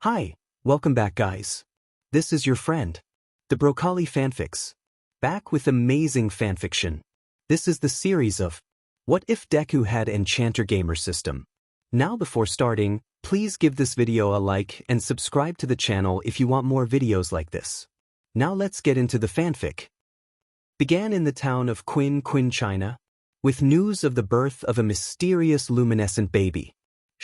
Hi, welcome back guys. This is your friend, the Broccoli Fanfics. Back with amazing fanfiction. This is the series of What If Deku Had Enchanter Gamer System. Now before starting, please give this video a like and subscribe to the channel if you want more videos like this. Now let's get into the fanfic. Began in the town of Quin, China, with news of the birth of a mysterious luminescent baby.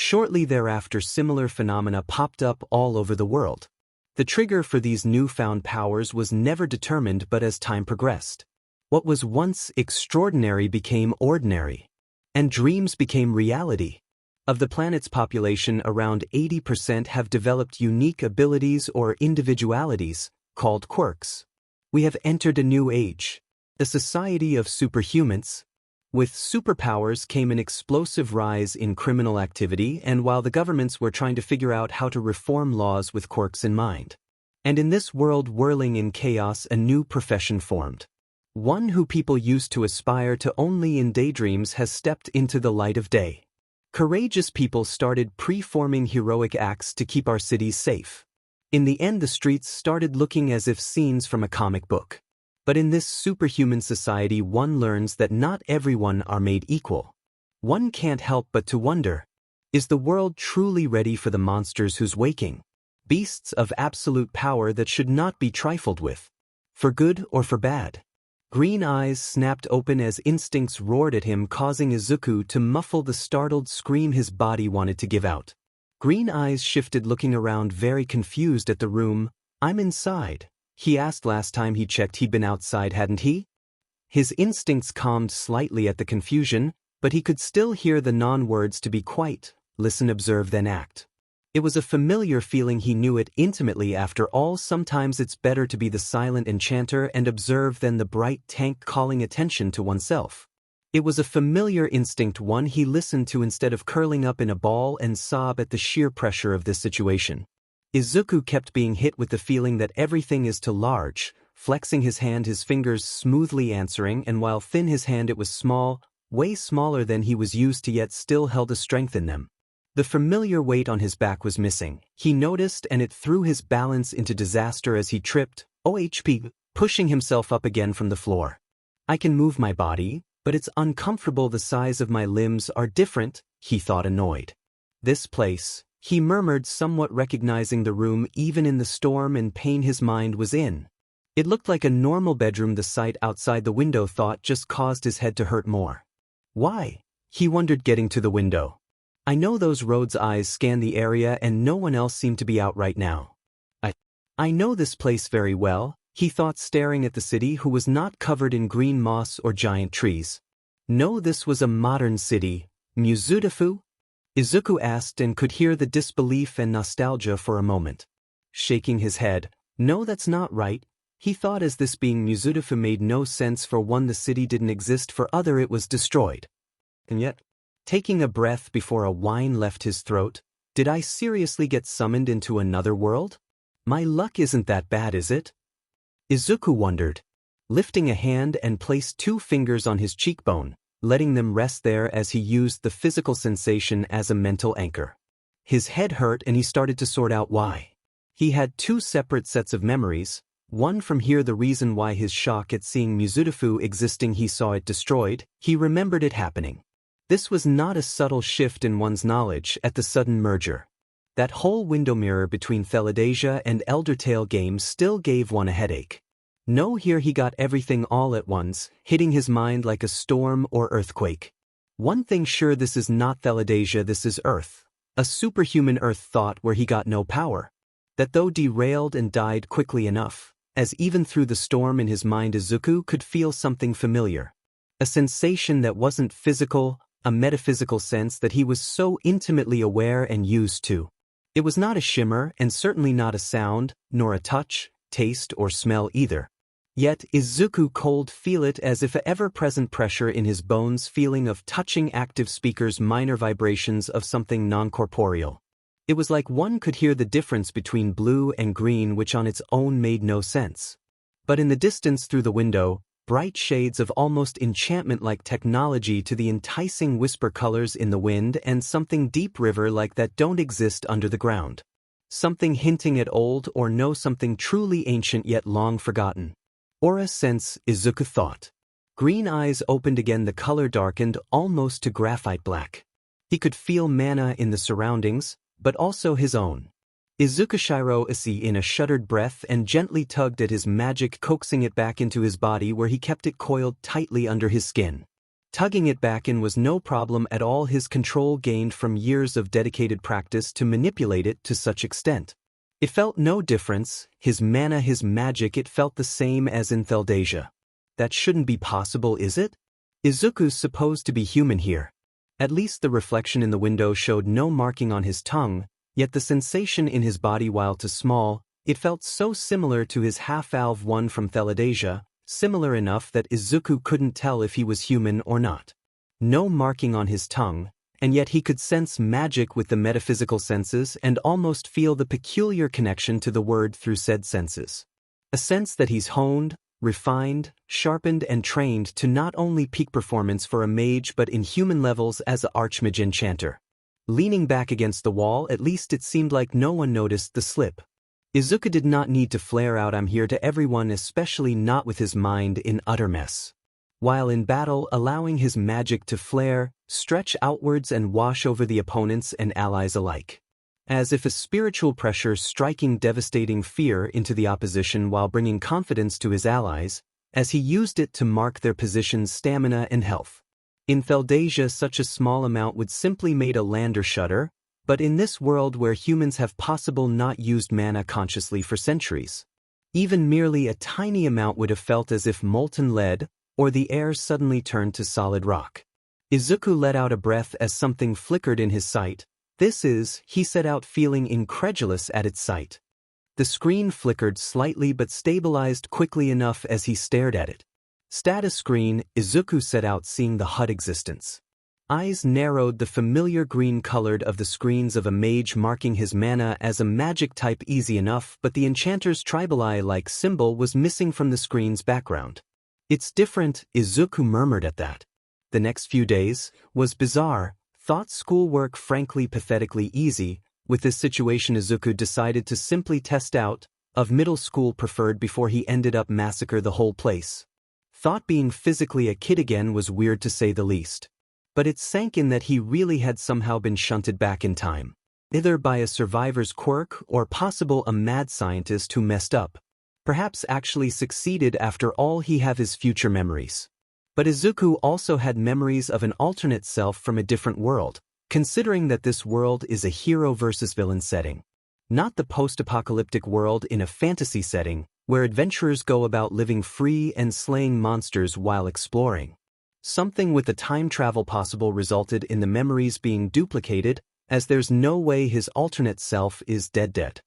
Shortly thereafter, similar phenomena popped up all over the world. The trigger for these newfound powers was never determined, but as time progressed, what was once extraordinary became ordinary, and dreams became reality. Of the planet's population, around 80% have developed unique abilities or individualities, called quirks. We have entered a new age, a society of superhumans. With superpowers came an explosive rise in criminal activity, and while the governments were trying to figure out how to reform laws with quirks in mind. And in this world whirling in chaos, a new profession formed. One who people used to aspire to only in daydreams has stepped into the light of day. Courageous people started performing heroic acts to keep our cities safe. In the end, the streets started looking as if scenes from a comic book. But in this superhuman society, one learns that not everyone are made equal. One can't help but to wonder, is the world truly ready for the monsters who's waking? Beasts of absolute power that should not be trifled with. For good or for bad. Green eyes snapped open as instincts roared at him, causing Izuku to muffle the startled scream his body wanted to give out. Green eyes shifted, looking around very confused at the room. "I'm inside," he asked. Last time he checked he'd been outside, hadn't he? His instincts calmed slightly at the confusion, but he could still hear the non-words to be quiet, listen, observe, then act. It was a familiar feeling, he knew it intimately. After all, sometimes it's better to be the silent enchanter and observe than the bright tank calling attention to oneself. It was a familiar instinct, one he listened to instead of curling up in a ball and sob at the sheer pressure of this situation. Izuku kept being hit with the feeling that everything is too large, flexing his hand, his fingers smoothly answering, and while thin his hand, it was small, way smaller than he was used to, yet still held a strength in them. The familiar weight on his back was missing. He noticed, and it threw his balance into disaster as he tripped, OHP, pushing himself up again from the floor. "I can move my body, but it's uncomfortable. The size of my limbs are different," he thought, annoyed. "This place," he murmured, somewhat recognizing the room even in the storm and pain his mind was in. It looked like a normal bedroom. The sight outside the window thought just caused his head to hurt more. Why? He wondered, getting to the window. "I know those roads." Eyes scanned the area and no one else seemed to be out right now. I know this place very well," he thought, staring at the city, who was not covered in green moss or giant trees. "No, this was a modern city. Muzudafu?" Izuku asked, and could hear the disbelief and nostalgia for a moment. Shaking his head, "No, that's not right," he thought, as this being Muzudafu made no sense. For one, the city didn't exist. For other, it was destroyed. And yet, taking a breath before a whine left his throat, did I seriously get summoned into another world? My luck isn't that bad, is it? Izuku wondered, lifting a hand and placed 2 fingers on his cheekbone, letting them rest there as he used the physical sensation as a mental anchor. His head hurt and he started to sort out why. He had 2 separate sets of memories, one from here, the reason why his shock at seeing Muzudafu existing. He saw it destroyed, he remembered it happening. This was not a subtle shift in one's knowledge at the sudden merger. That whole window mirror between Theladasia and Eldertale games still gave one a headache. No, here he got everything all at once, hitting his mind like a storm or earthquake. One thing sure, this is not Theladasia, this is Earth. A superhuman Earth thought where he got no power. That though derailed and died quickly enough, as even through the storm in his mind Izuku could feel something familiar. A sensation that wasn't physical, a metaphysical sense that he was so intimately aware and used to. It was not a shimmer, and certainly not a sound, nor a touch, taste, or smell either. Yet Izuku could feel it, as if a ever-present pressure in his bones, feeling of touching active speakers, minor vibrations of something non-corporeal. It was like one could hear the difference between blue and green, which on its own made no sense. But in the distance through the window, bright shades of almost enchantment-like technology to the enticing whisper colors in the wind, and something deep river like that don't exist under the ground. something hinting at old or no something truly ancient yet long forgotten. Aura sense, Izuku thought. Green eyes opened again, the color darkened almost to graphite black. He could feel mana in the surroundings, but also his own. Izuku Shiro Isi in a shuddered breath and gently tugged at his magic, coaxing it back into his body where he kept it coiled tightly under his skin. Tugging it back in was no problem at all, his control gained from years of dedicated practice to manipulate it to such extent. It felt no difference, his mana, his magic, it felt the same as in Theladasia. That shouldn't be possible, is it? Izuku's supposed to be human here. At least the reflection in the window showed no marking on his tongue, yet the sensation in his body, while too small, it felt so similar to his half-alv one from Theladasia, similar enough that Izuku couldn't tell if he was human or not. No marking on his tongue, and yet he could sense magic with the metaphysical senses and almost feel the peculiar connection to the word through said senses. A sense that he's honed, refined, sharpened and trained to not only peak performance for a mage but in human levels as an archmage enchanter. Leaning back against the wall, at least it seemed like no one noticed the slip. Izuku did not need to flare out "I'm here" to everyone, especially not with his mind in utter mess. While in battle, allowing his magic to flare, stretch outwards and wash over the opponents and allies alike. As if a spiritual pressure striking devastating fear into the opposition while bringing confidence to his allies, as he used it to mark their position's stamina and health. In Theladasia, such a small amount would simply made a lander shudder, but in this world where humans have possible not used mana consciously for centuries, even merely a tiny amount would have felt as if molten lead, or the air suddenly turned to solid rock. Izuku let out a breath as something flickered in his sight. "This is," he set out, feeling incredulous at its sight. The screen flickered slightly but stabilized quickly enough as he stared at it. Status screen, Izuku set out, seeing the HUD existence. Eyes narrowed, the familiar green colored of the screens of a mage marking his mana as a magic type, easy enough, but the enchanter's tribal eye-like symbol was missing from the screen's background. "It's different," Izuku murmured at that. The next few days was bizarre, thought schoolwork frankly pathetically easy. With this situation, Izuku decided to simply test out of middle school preferred before he ended up massacre the whole place. Thought being physically a kid again was weird to say the least. But it sank in that he really had somehow been shunted back in time. Either by a survivor's quirk or possible a mad scientist who messed up. Perhaps actually succeeded after all. He have his future memories. But Izuku also had memories of an alternate self from a different world, considering that this world is a hero versus villain setting. Not the post-apocalyptic world in a fantasy setting, where adventurers go about living free and slaying monsters while exploring. Something with the time travel possible resulted in the memories being duplicated, as there's no way his alternate self is dead.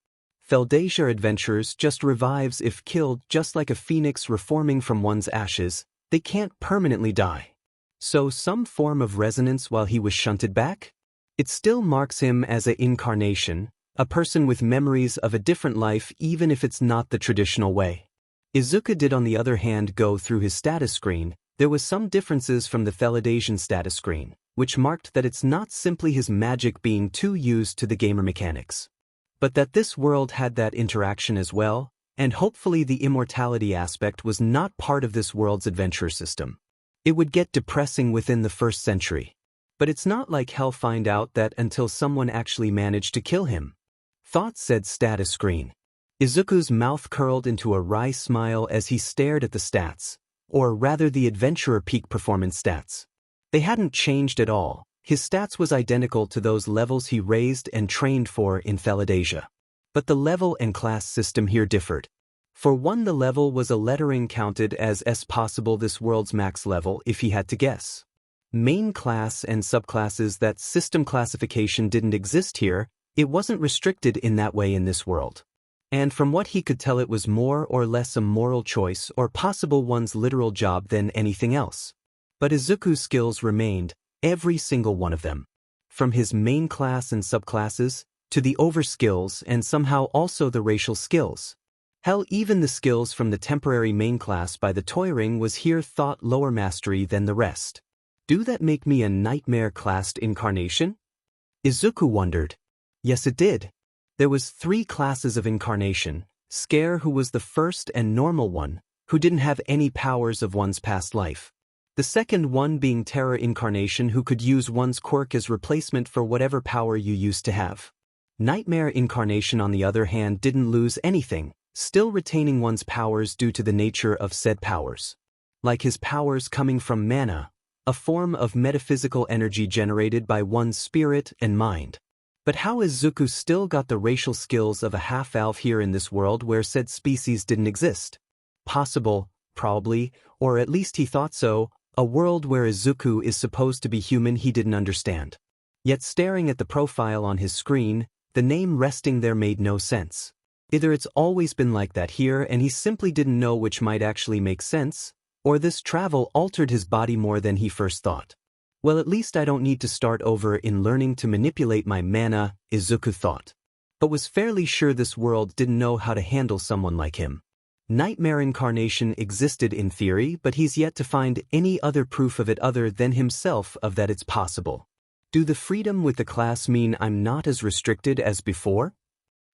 Theladasia adventurers just revives if killed, just like a phoenix reforming from one's ashes. They can't permanently die. So some form of resonance while he was shunted back? It still marks him as an incarnation, a person with memories of a different life, even if it's not the traditional way. Izuku did, on the other hand, go through his status screen. There was some differences from the Theladasian status screen, which marked that it's not simply his magic being too used to the gamer mechanics, but that this world had that interaction as well, and hopefully the immortality aspect was not part of this world's adventure system. It would get depressing within the first century. But it's not like hell, find out that until someone actually managed to kill him. Thought said status screen. Izuku's mouth curled into a wry smile as he stared at the stats, or rather the adventurer peak performance stats. They hadn't changed at all. His stats was identical to those levels he raised and trained for in Theladasia. But the level and class system here differed. For one, the level was a lettering counted as S possible, this world's max level, if he had to guess. Main class and subclasses, that system classification didn't exist here. It wasn't restricted in that way in this world. And from what he could tell, it was more or less a moral choice or possible one's literal job than anything else. But Izuku's skills remained, every single one of them. From his main class and subclasses, to the over skills and somehow also the racial skills. Hell, even the skills from the temporary main class by the toy ring was here thought lower mastery than the rest. Do that make me a nightmare-classed incarnation? Izuku wondered. Yes, it did. There was 3 classes of incarnation: Scare, who was the first and normal one, who didn't have any powers of one's past life. The second one being Terror incarnation, who could use one's quirk as replacement for whatever power you used to have. Nightmare incarnation, on the other hand, didn't lose anything, still retaining one's powers due to the nature of said powers. Like his powers coming from mana, a form of metaphysical energy generated by one's spirit and mind. But how has Zuko still got the racial skills of a half-elf here in this world where said species didn't exist? Possible, probably, or at least he thought so, a world where Izuku is supposed to be human he didn't understand. Yet staring at the profile on his screen, the name resting there made no sense. Either it's always been like that here and he simply didn't know which might actually make sense, or this travel altered his body more than he first thought. Well, at least I don't need to start over in learning to manipulate my mana, Izuku thought. But was fairly sure this world didn't know how to handle someone like him. Nightmare incarnation existed in theory, but he's yet to find any other proof of it other than himself of that it's possible. Do the freedom with the class mean I'm not as restricted as before?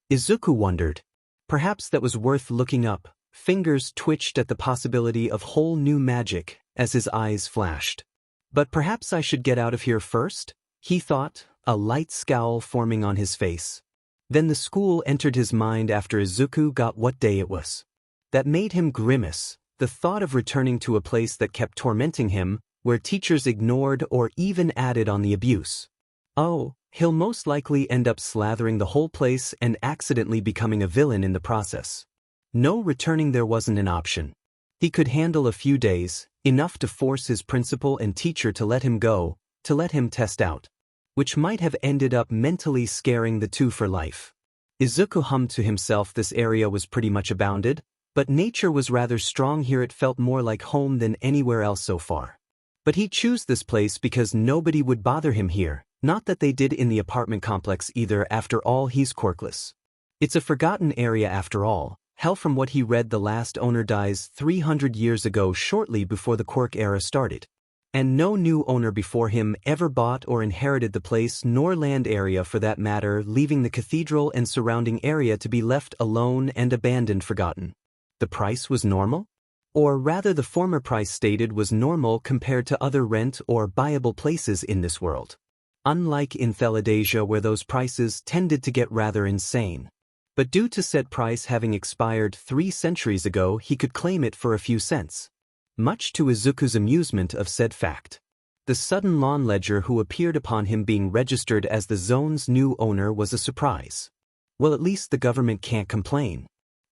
Izuku wondered. Perhaps that was worth looking up. Fingers twitched at the possibility of whole new magic as his eyes flashed. But perhaps I should get out of here first, he thought, a light scowl forming on his face. Then the school entered his mind after Izuku got what day it was. That made him grimace, the thought of returning to a place that kept tormenting him, where teachers ignored or even added on the abuse. Oh, he'll most likely end up slathering the whole place and accidentally becoming a villain in the process. No, returning there wasn't an option. He could handle a few days, enough to force his principal and teacher to let him go, to let him test out. Which might have ended up mentally scaring the two for life. Izuku hummed to himself. This area was pretty much abounded, but nature was rather strong here. It felt more like home than anywhere else so far. But he'd choose this place because nobody would bother him here, not that they did in the apartment complex either. After all, he's quirkless. It's a forgotten area after all. Hell, from what he read, the last owner dies 300 years ago, shortly before the quirk era started. And no new owner before him ever bought or inherited the place, nor land area for that matter, leaving the cathedral and surrounding area to be left alone and abandoned, forgotten. The price was normal? Or rather, the former price stated was normal compared to other rent or buyable places in this world. Unlike in Theladasia, where those prices tended to get rather insane. But due to said price having expired 3 centuries ago, he could claim it for a few cents. Much to Izuku's amusement of said fact. The sudden lawn ledger who appeared upon him being registered as the zone's new owner was a surprise. Well, at least the government can't complain.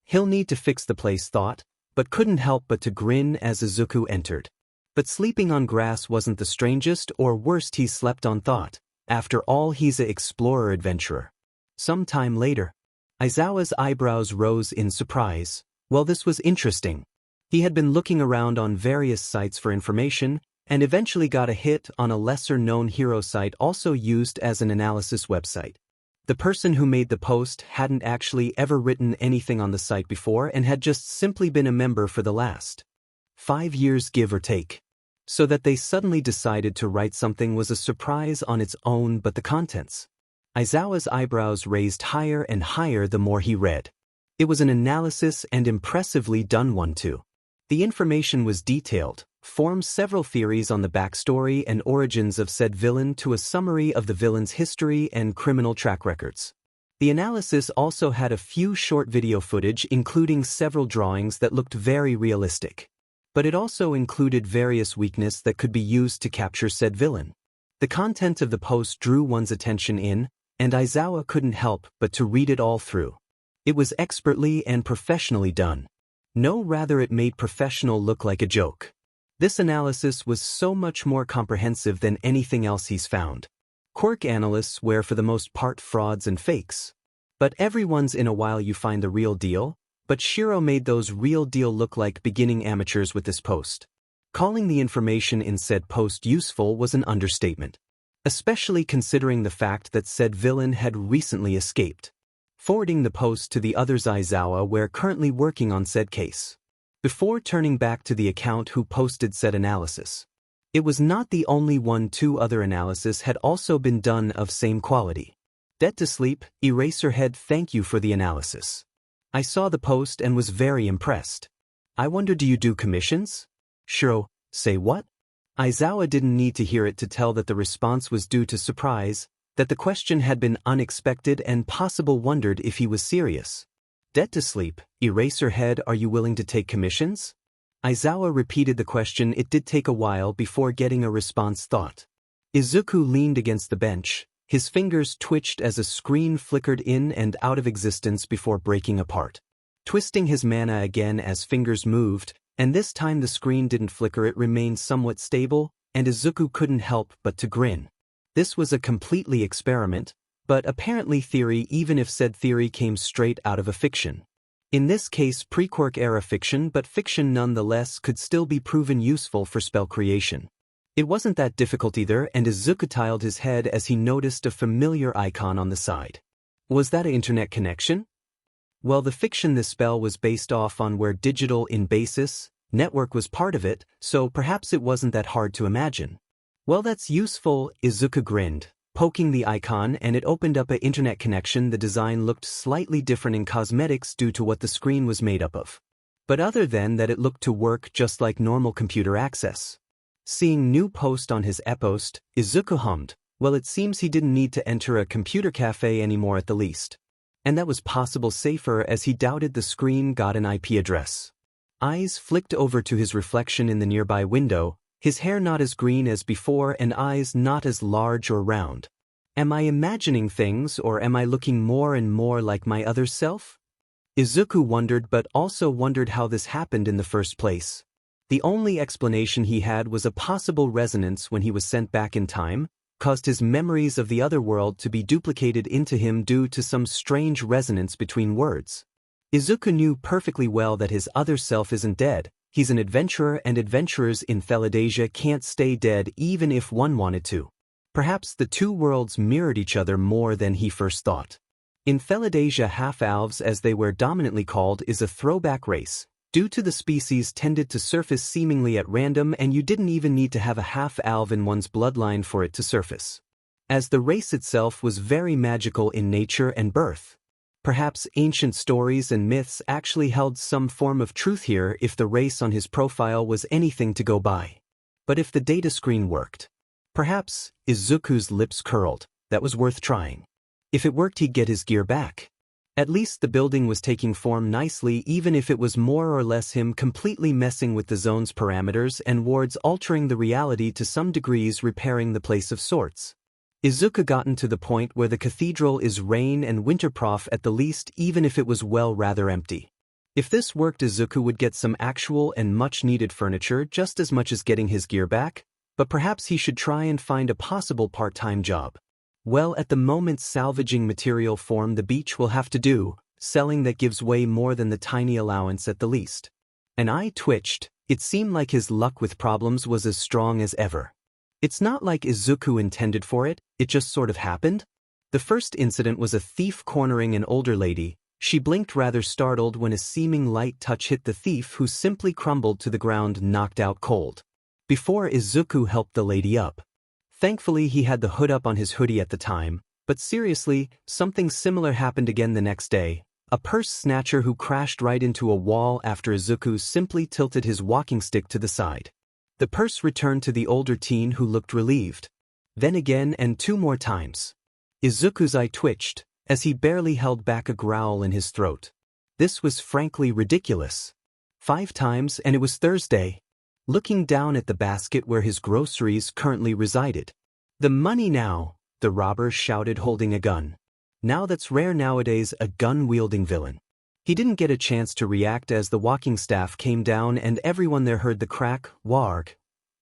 He'll need to fix the place, thought, but couldn't help but to grin as Izuku entered. But sleeping on grass wasn't the strangest or worst he slept on, thought. After all, he's a explorer adventurer. Some time later, Aizawa's eyebrows rose in surprise. Well, this was interesting. He had been looking around on various sites for information, and eventually got a hit on a lesser-known hero site also used as an analysis website. The person who made the post hadn't actually ever written anything on the site before and had just simply been a member for the last 5 years, give or take. So that they suddenly decided to write something was a surprise on its own, but the contents. Aizawa's eyebrows raised higher and higher the more he read. It was an analysis, and impressively done one too. The information was detailed, formed several theories on the backstory and origins of said villain to a summary of the villain's history and criminal track records. The analysis also had a few short video footage including several drawings that looked very realistic. But it also included various weaknesses that could be used to capture said villain. The content of the post drew one's attention in, and Aizawa couldn't help but to read it all through. It was expertly and professionally done. No, rather it made professional look like a joke. This analysis was so much more comprehensive than anything else he's found. Quirk analysts were for the most part frauds and fakes. But every once in a while you find the real deal, but Shiro made those real deal look like beginning amateurs with this post. Calling the information in said post useful was an understatement. Especially considering the fact that said villain had recently escaped. Forwarding the post to the others, Aizawa were currently working on said case. Before turning back to the account who posted said analysis. It was not the only one, 2 other analysis had also been done of same quality. Dead to sleep, Eraserhead, thank you for the analysis. I saw the post and was very impressed. I wonder, do you do commissions? Shiro, say what? Aizawa didn't need to hear it to tell that the response was due to surprise, that the question had been unexpected and possible, wondered if he was serious. Dead to sleep, Eraserhead, are you willing to take commissions? Aizawa repeated the question. It did take a while before getting a response. Thought. Izuku leaned against the bench. His fingers twitched as a screen flickered in and out of existence before breaking apart. Twisting his mana again as fingers moved, and this time the screen didn't flicker, it remained somewhat stable, and Izuku couldn't help but to grin. This was a completely experiment, but apparently theory, even if said theory came straight out of a fiction. In this case pre-quirk era fiction, but fiction nonetheless could still be proven useful for spell creation. It wasn't that difficult either, and Izuku tiled his head as he noticed a familiar icon on the side. Was that an internet connection? Well, the fiction this spell was based off on where digital in basis, network was part of it, so perhaps it wasn't that hard to imagine. Well, that's useful, Izuku grinned, poking the icon, and it opened up an internet connection. The design looked slightly different in cosmetics due to what the screen was made up of. But other than that, it looked to work just like normal computer access. Seeing new post on his e-post, Izuku hummed. Well, it seems he didn't need to enter a computer cafe anymore at the least. And that was possible safer, as he doubted the screen got an IP address. Eyes flicked over to his reflection in the nearby window, his hair not as green as before and eyes not as large or round. Am I imagining things, or am I looking more and more like my other self? Izuku wondered, but also wondered how this happened in the first place. The only explanation he had was a possible resonance when he was sent back in time, caused his memories of the other world to be duplicated into him due to some strange resonance between words. Izuku knew perfectly well that his other self isn't dead. He's an adventurer, and adventurers in Theladasia can't stay dead even if one wanted to. Perhaps the two worlds mirrored each other more than he first thought. In Theladasia, half-elves, as they were dominantly called, is a throwback race. Due to the species tended to surface seemingly at random, and you didn't even need to have a half-elf in one's bloodline for it to surface. As the race itself was very magical in nature and birth. Perhaps ancient stories and myths actually held some form of truth here if the race on his profile was anything to go by. But if the data screen worked, perhaps, Izuku's lips curled, that was worth trying. If it worked, he'd get his gear back. At least the building was taking form nicely, even if it was more or less him completely messing with the zone's parameters and wards, altering the reality to some degrees, repairing the place of sorts. Izuku gotten to the point where the cathedral is rain and winterproof at the least, even if it was rather empty. If this worked, Izuku would get some actual and much-needed furniture just as much as getting his gear back, but perhaps he should try and find a possible part-time job. Well, at the moment salvaging material form the beach will have to do, selling that gives way more than the tiny allowance at the least. An eye twitched. It seemed like his luck with problems was as strong as ever. It's not like Izuku intended for it, it just sort of happened. The first incident was a thief cornering an older lady. She blinked rather startled when a seeming light touch hit the thief, who simply crumbled to the ground, knocked out cold. Before Izuku helped the lady up. Thankfully he had the hood up on his hoodie at the time, but seriously, something similar happened again the next day. A purse snatcher who crashed right into a wall after Izuku simply tilted his walking stick to the side. The purse returned to the older teen, who looked relieved. Then again, and 2 more times. Izuku's eye twitched, as he barely held back a growl in his throat. This was frankly ridiculous. 5 times, and it was Thursday. Looking down at the basket where his groceries currently resided. The money now, the robber shouted, holding a gun. Now that's rare nowadays, a gun-wielding villain. He didn't get a chance to react as the walking staff came down and everyone there heard the crack, warg.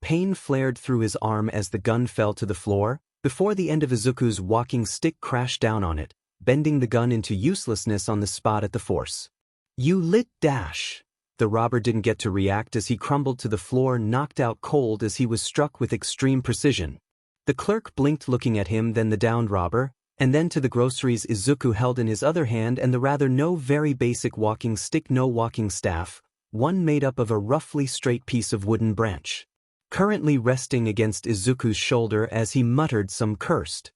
Pain flared through his arm as the gun fell to the floor, before the end of Izuku's walking stick crashed down on it, bending the gun into uselessness on the spot at the force. You lit dash. The robber didn't get to react as he crumbled to the floor, knocked out cold as he was struck with extreme precision. The clerk blinked, looking at him, then the downed robber, and then to the groceries Izuku held in his other hand and the rather very basic walking stick, no walking staff, one made up of a roughly straight piece of wooden branch. Currently resting against Izuku's shoulder as he muttered some cursed.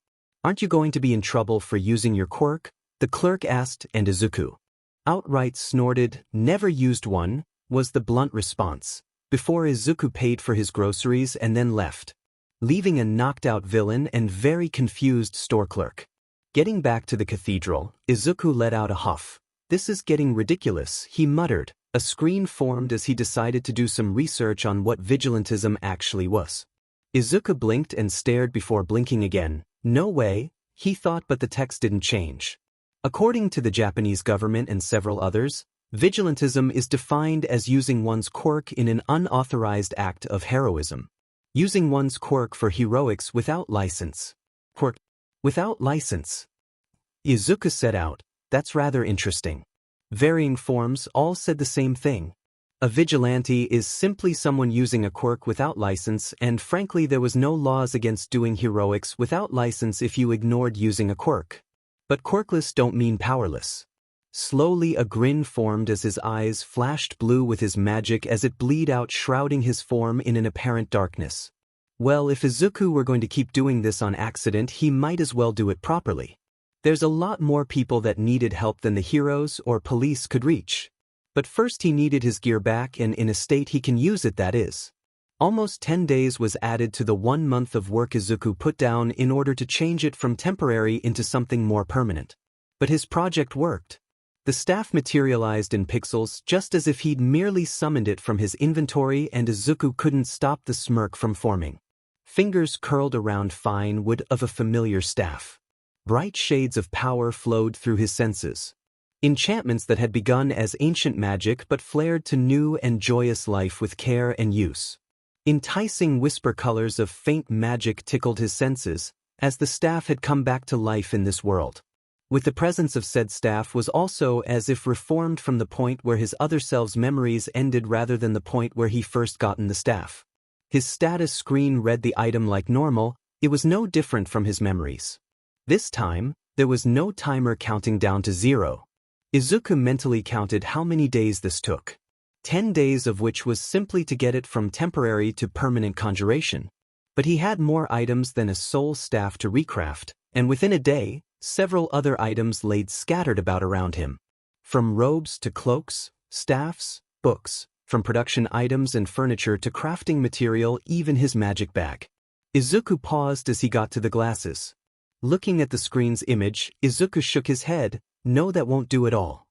Aren't you going to be in trouble for using your quirk? The clerk asked, and Izuku outright snorted. Never used one, was the blunt response, before Izuku paid for his groceries and then left, leaving a knocked-out villain and very confused store clerk. Getting back to the cathedral, Izuku let out a huff. This is getting ridiculous, he muttered. A screen formed as he decided to do some research on what Vigilantism actually was. Izuku blinked and stared before blinking again. No way, he thought, but the text didn't change. According to the Japanese government and several others, Vigilantism is defined as using one's quirk in an unauthorized act of heroism. Using one's quirk for heroics without license. Quirk. Without license. Izuku set out. That's rather interesting. Varying forms all said the same thing. A vigilante is simply someone using a quirk without license, and frankly there was no laws against doing heroics without license if you ignored using a quirk. But quirkless don't mean powerless. Slowly a grin formed as his eyes flashed blue with his magic as it bleed out, shrouding his form in an apparent darkness. Well, if Izuku were going to keep doing this on accident, he might as well do it properly. There's a lot more people that needed help than the heroes or police could reach. But first he needed his gear back, and in a state he can use it, that is. Almost 10 days was added to the 1 month of work Izuku put down in order to change it from temporary into something more permanent. But his project worked. The staff materialized in pixels just as if he'd merely summoned it from his inventory, and Izuku couldn't stop the smirk from forming. Fingers curled around fine wood of a familiar staff. Bright shades of power flowed through his senses. Enchantments that had begun as ancient magic but flared to new and joyous life with care and use. Enticing whisper colors of faint magic tickled his senses, as the staff had come back to life in this world. With the presence of said staff was also as if reformed from the point where his other self's memories ended rather than the point where he first gotten the staff. His status screen read the item like normal. It was no different from his memories. This time, there was no timer counting down to 0. Izuku mentally counted how many days this took. 10 days of which was simply to get it from temporary to permanent conjuration. But he had more items than a soul staff to recraft, and within a day, several other items laid scattered about around him. From robes to cloaks, staffs, books, from production items and furniture to crafting material, even his magic bag. Izuku paused as he got to the glasses. Looking at the screen's image, Izuku shook his head. No, that won't do at all.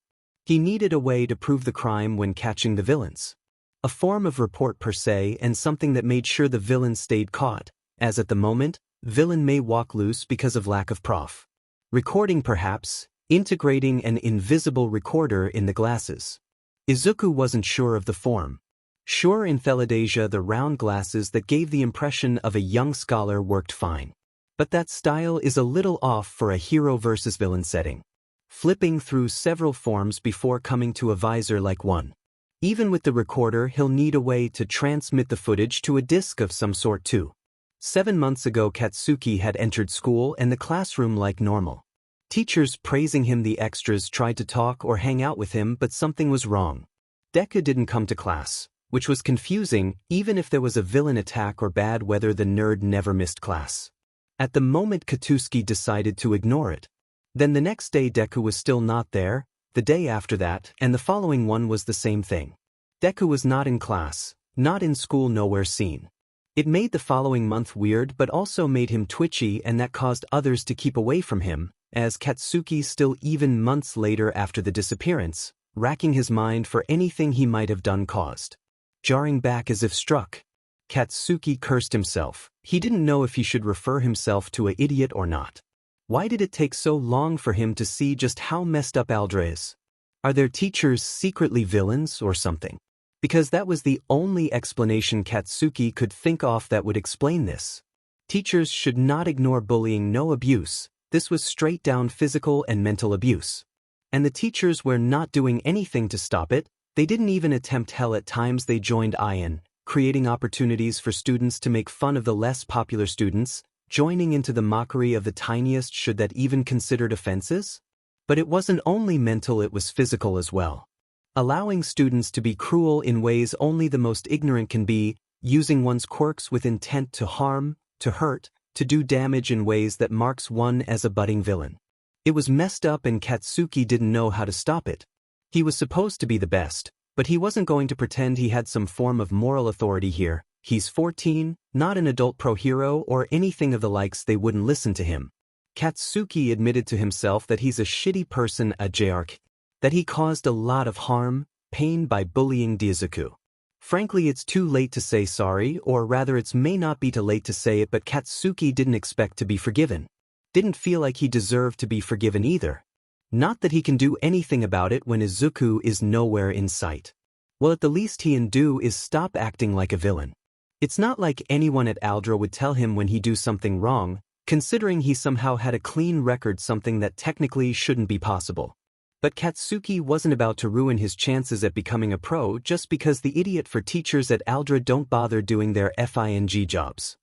He needed a way to prove the crime when catching the villains. A form of report per se, and something that made sure the villain stayed caught, as at the moment, villain may walk loose because of lack of prof. Recording perhaps, integrating an invisible recorder in the glasses. Izuku wasn't sure of the form. Sure, in Theladasia the round glasses that gave the impression of a young scholar worked fine. But that style is a little off for a hero versus villain setting. Flipping through several forms before coming to a visor like one. Even with the recorder, he'll need a way to transmit the footage to a disk of some sort too. 7 months ago Katsuki had entered school and the classroom like normal. Teachers praising him, the extras tried to talk or hang out with him, but something was wrong. Deku didn't come to class, which was confusing. Even if there was a villain attack or bad weather, the nerd never missed class. At the moment Katsuki decided to ignore it. Then the next day Deku was still not there, the day after that, and the following one was the same thing. Deku was not in class, not in school, nowhere seen. It made the following month weird but also made him twitchy, and that caused others to keep away from him, as Katsuki still even months later after the disappearance, racking his mind for anything he might have done caused. Jarring back as if struck. Katsuki cursed himself. He didn't know if he should refer himself to an idiot or not. Why did it take so long for him to see just how messed up Aldra is? Are their teachers secretly villains or something? Because that was the only explanation Katsuki could think of that would explain this. Teachers should not ignore bullying, no abuse. This was straight down physical and mental abuse. And the teachers were not doing anything to stop it. They didn't even attempt. Hell, at times they joined in, creating opportunities for students to make fun of the less popular students, joining into the mockery of the tiniest, should that even considered offenses? But it wasn't only mental, it was physical as well. Allowing students to be cruel in ways only the most ignorant can be, using one's quirks with intent to harm, to hurt, to do damage in ways that marks one as a budding villain. It was messed up and Katsuki didn't know how to stop it. He was supposed to be the best, but he wasn't going to pretend he had some form of moral authority here. He's 14, not an adult pro-hero or anything of the likes. They wouldn't listen to him. Katsuki admitted to himself that he's a shitty person, a jerk, that he caused a lot of harm, pain by bullying Deku. Frankly, it's too late to say sorry, or rather it's may not be too late to say it, but Katsuki didn't expect to be forgiven. Didn't feel like he deserved to be forgiven either. Not that he can do anything about it when Izuku is nowhere in sight. Well, at the least he can do is stop acting like a villain. It's not like anyone at Aldra would tell him when he do something wrong, considering he somehow had a clean record, something that technically shouldn't be possible. But Katsuki wasn't about to ruin his chances at becoming a pro just because the idiot for teachers at Aldra don't bother doing their FING jobs.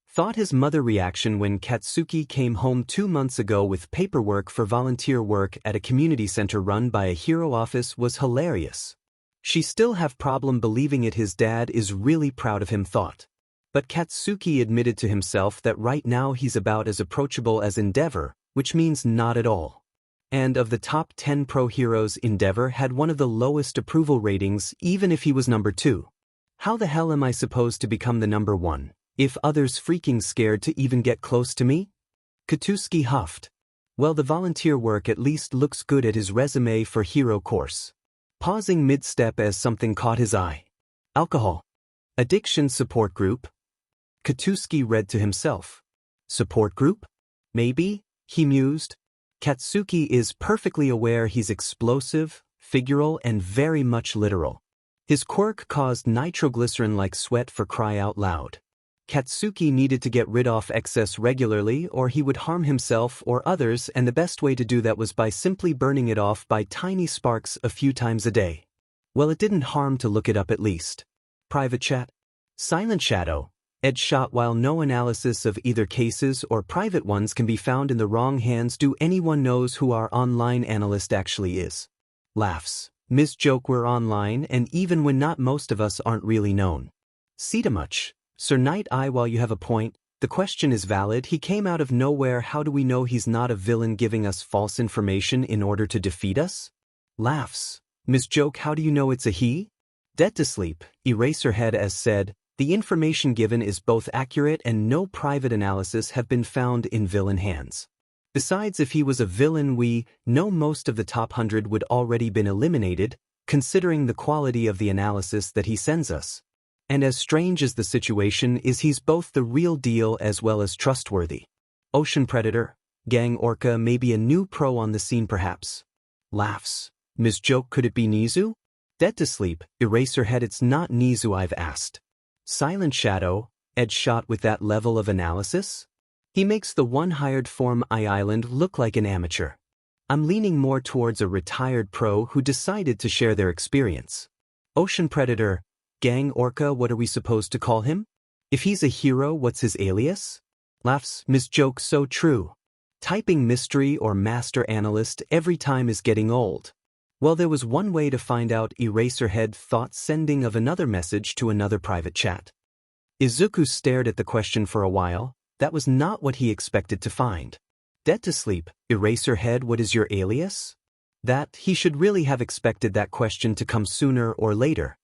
Thought his mother reaction when Katsuki came home 2 months ago with paperwork for volunteer work at a community center run by a hero office was hilarious. She still have problem believing it. His dad is really proud of him, thought. But Katsuki admitted to himself that right now he's about as approachable as Endeavor, which means not at all. And of the top 10 pro heroes, Endeavor had one of the lowest approval ratings even if he was number 2. How the hell am I supposed to become the number 1? If others freaking scared to even get close to me? Katsuki huffed. Well, the volunteer work at least looks good at his resume for hero course. Pausing mid-step as something caught his eye. Alcohol. Addiction support group. Katsuki read to himself. Support group? Maybe, he mused. Katsuki is perfectly aware he's explosive, figural, and very much literal. His quirk caused nitroglycerin-like sweat, for cry out loud. Katsuki needed to get rid of excess regularly or he would harm himself or others, and the best way to do that was by simply burning it off by tiny sparks a few times a day. Well, it didn't harm to look it up at least. Private chat. Silent Shadow. Ed shot. While no analysis of either cases or private ones can be found in the wrong hands, do anyone knows who our online analyst actually is? Laughs. Miss Joke, we're online, and even when not, most of us aren't really known. See too much. Sir Knight, while you have a point, the question is valid. He came out of nowhere. How do we know he's not a villain giving us false information in order to defeat us? Laughs. Miss Joke, how do you know it's a he? Dead to sleep. Eraserhead as said, the information given is both accurate and no private analysis have been found in villain hands. Besides, if he was a villain, we know most of the top 100 would already been eliminated, considering the quality of the analysis that he sends us. And as strange as the situation is, he's both the real deal as well as trustworthy. Ocean Predator, Gang Orca, maybe a new pro on the scene perhaps. Laughs. Miss Joke, could it be Nezu? Dead to sleep. Eraserhead, it's not Nezu I've asked. Silent Shadow, Ed shot with that level of analysis? He makes the one hired form Island look like an amateur. I'm leaning more towards a retired pro who decided to share their experience. Ocean Predator, Gang Orca, what are we supposed to call him? If he's a hero, what's his alias? Laughs. Miss Joke, so true. Typing mystery or master analyst every time is getting old. Well, there was one way to find out. Eraserhead thought, sending of another message to another private chat. Izuku stared at the question for a while. That was not what he expected to find. Dead to sleep. Eraserhead, what is your alias? That he should really have expected that question to come sooner or later.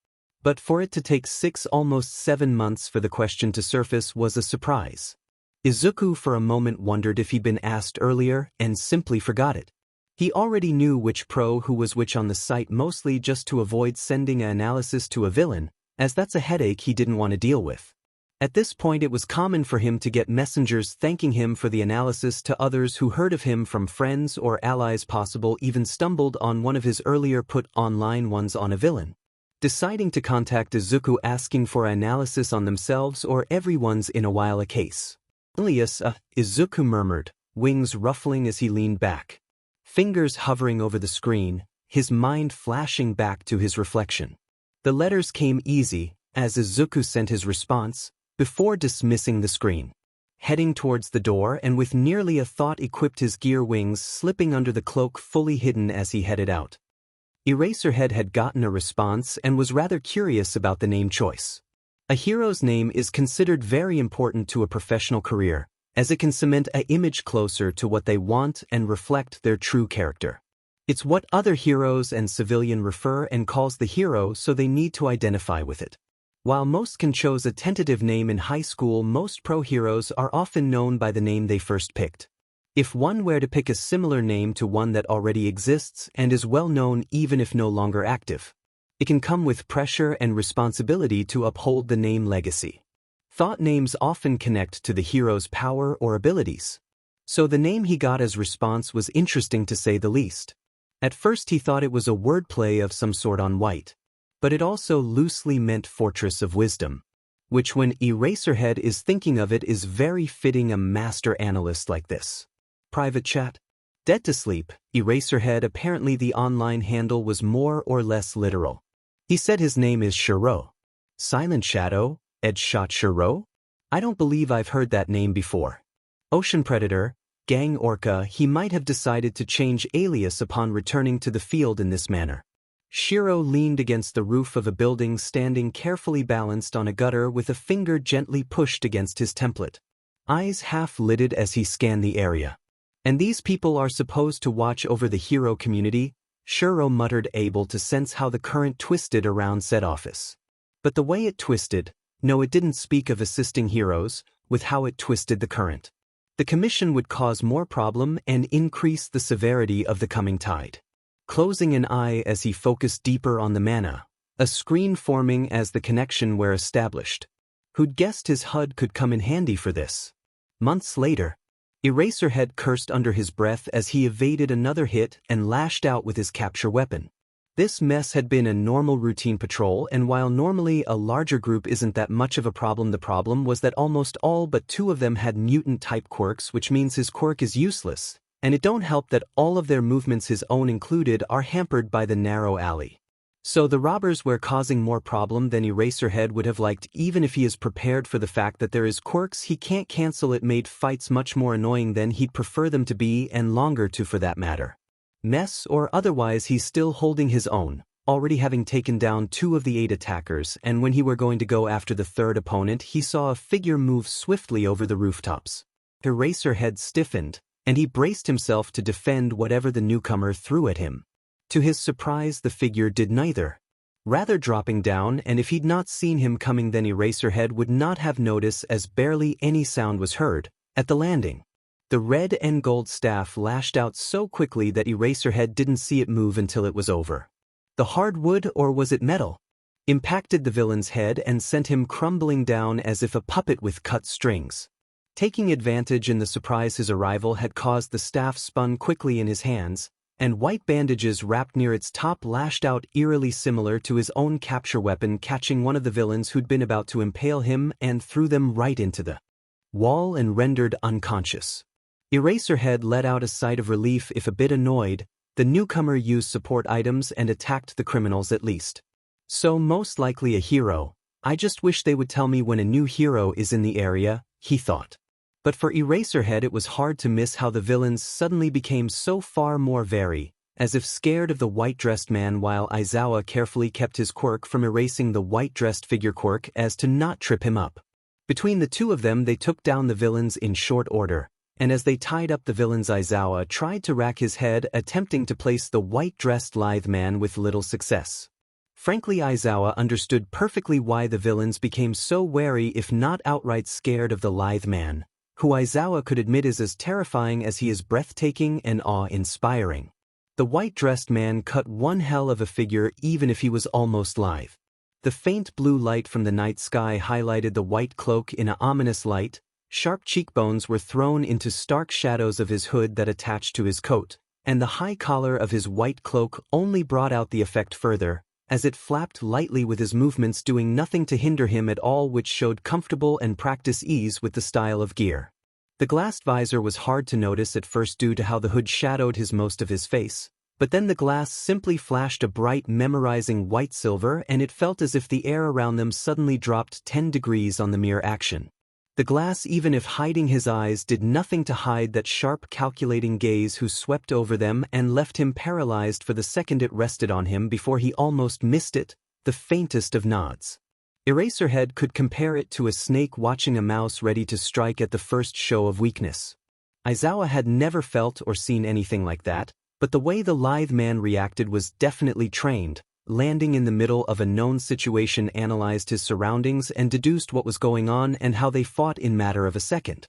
But for it to take 6, almost 7 months for the question to surface was a surprise. Izuku for a moment wondered if he'd been asked earlier and simply forgot it. He already knew which pro who was which on the site, mostly just to avoid sending an analysis to a villain, as that's a headache he didn't want to deal with. At this point, it was common for him to get messengers thanking him for the analysis to others who heard of him from friends or allies, possible even stumbled on one of his earlier put online ones on a villain. Deciding to contact Izuku asking for analysis on themselves or everyone's in a while a case. Alias, Izuku murmured, wings ruffling as he leaned back. Fingers hovering over the screen, his mind flashing back to his reflection. The letters came easy, as Izuku sent his response, before dismissing the screen. Heading towards the door and with nearly a thought equipped his gear wings slipping under the cloak fully hidden as he headed out. Eraserhead had gotten a response and was rather curious about the name choice. A hero's name is considered very important to a professional career, as it can cement an image closer to what they want and reflect their true character. It's what other heroes and civilians refer and calls the hero, so they need to identify with it. While most can chose a tentative name in high school, most pro-heroes are often known by the name they first picked. If one were to pick a similar name to one that already exists and is well known even if no longer active, it can come with pressure and responsibility to uphold the name legacy. Thought names often connect to the hero's power or abilities. So the name he got as response was interesting to say the least. At first he thought it was a wordplay of some sort on white, but it also loosely meant Fortress of Wisdom, which when Eraserhead is thinking of it is very fitting a master analyst like this. Private chat. Dead to sleep, Eraserhead. Apparently the online handle was more or less literal. He said his name is Shiro. Silent Shadow, Edgeshot Shiro? I don't believe I've heard that name before. Ocean Predator, Gang Orca. He might have decided to change alias upon returning to the field in this manner. Shiro leaned against the roof of a building, standing carefully balanced on a gutter with a finger gently pushed against his template. Eyes half-lidded as he scanned the area. And these people are supposed to watch over the hero community, Shiro muttered, able to sense how the current twisted around said office. But the way it twisted, no, it didn't speak of assisting heroes, with how it twisted the current. The commission would cause more problem and increase the severity of the coming tide. Closing an eye as he focused deeper on the mana, a screen forming as the connection were established. Who'd guessed his HUD could come in handy for this? Months later, Eraserhead cursed under his breath as he evaded another hit and lashed out with his capture weapon. This mess had been a normal routine patrol, and while normally a larger group isn't that much of a problem, the problem was that almost all but two of them had mutant-type quirks, which means his quirk is useless, and it don't help that all of their movements, his own included, are hampered by the narrow alley. So the robbers were causing more problem than Eraserhead would have liked, even if he is prepared for the fact that there is quirks he can't cancel. It made fights much more annoying than he'd prefer them to be, and longer too for that matter. Mess or otherwise, he's still holding his own, already having taken down 2 of the 8 attackers, and when he were going to go after the third opponent, he saw a figure move swiftly over the rooftops. Eraserhead stiffened, and he braced himself to defend whatever the newcomer threw at him. To his surprise, the figure did neither, rather dropping down, and if he'd not seen him coming, then Eraserhead would not have noticed, as barely any sound was heard at the landing. The red and gold staff lashed out so quickly that Eraserhead didn't see it move until it was over. The hardwood, or was it metal, impacted the villain's head and sent him crumbling down as if a puppet with cut strings. Taking advantage in the surprise his arrival had caused, the staff spun quickly in his hands, and white bandages wrapped near its top lashed out eerily similar to his own capture weapon, catching one of the villains who'd been about to impale him and threw them right into the wall and rendered unconscious. Eraserhead let out a sigh of relief. If a bit annoyed, the newcomer used support items and attacked the criminals at least. So most likely a hero. I just wish they would tell me when a new hero is in the area, he thought. But for Eraserhead it was hard to miss how the villains suddenly became so far more very, as if scared of the white-dressed man, while Aizawa carefully kept his quirk from erasing the white-dressed figure quirk as to not trip him up. Between the two of them they took down the villains in short order, and as they tied up the villains, Aizawa tried to rack his head, attempting to place the white-dressed lithe man with little success. Frankly, Aizawa understood perfectly why the villains became so wary, if not outright scared, of the lithe man, who Aizawa could admit is as terrifying as he is breathtaking and awe-inspiring. The white-dressed man cut one hell of a figure even if he was almost lithe. The faint blue light from the night sky highlighted the white cloak in an ominous light. Sharp cheekbones were thrown into stark shadows of his hood that attached to his coat, and the high collar of his white cloak only brought out the effect further, as it flapped lightly with his movements, doing nothing to hinder him at all, which showed comfortable and practiced ease with the style of gear. The glassed visor was hard to notice at first due to how the hood shadowed most of his face, but then the glass simply flashed a bright, memorizing white-silver, and it felt as if the air around them suddenly dropped 10 degrees on the mere action. The glass, even if hiding his eyes, did nothing to hide that sharp, calculating gaze who swept over them and left him paralyzed for the second it rested on him before he almost missed it, the faintest of nods. Eraserhead could compare it to a snake watching a mouse ready to strike at the first show of weakness. Aizawa had never felt or seen anything like that, but the way the lithe man reacted was definitely trained. Landing in the middle of a known situation, analyzed his surroundings and deduced what was going on and how they fought in matter of a second.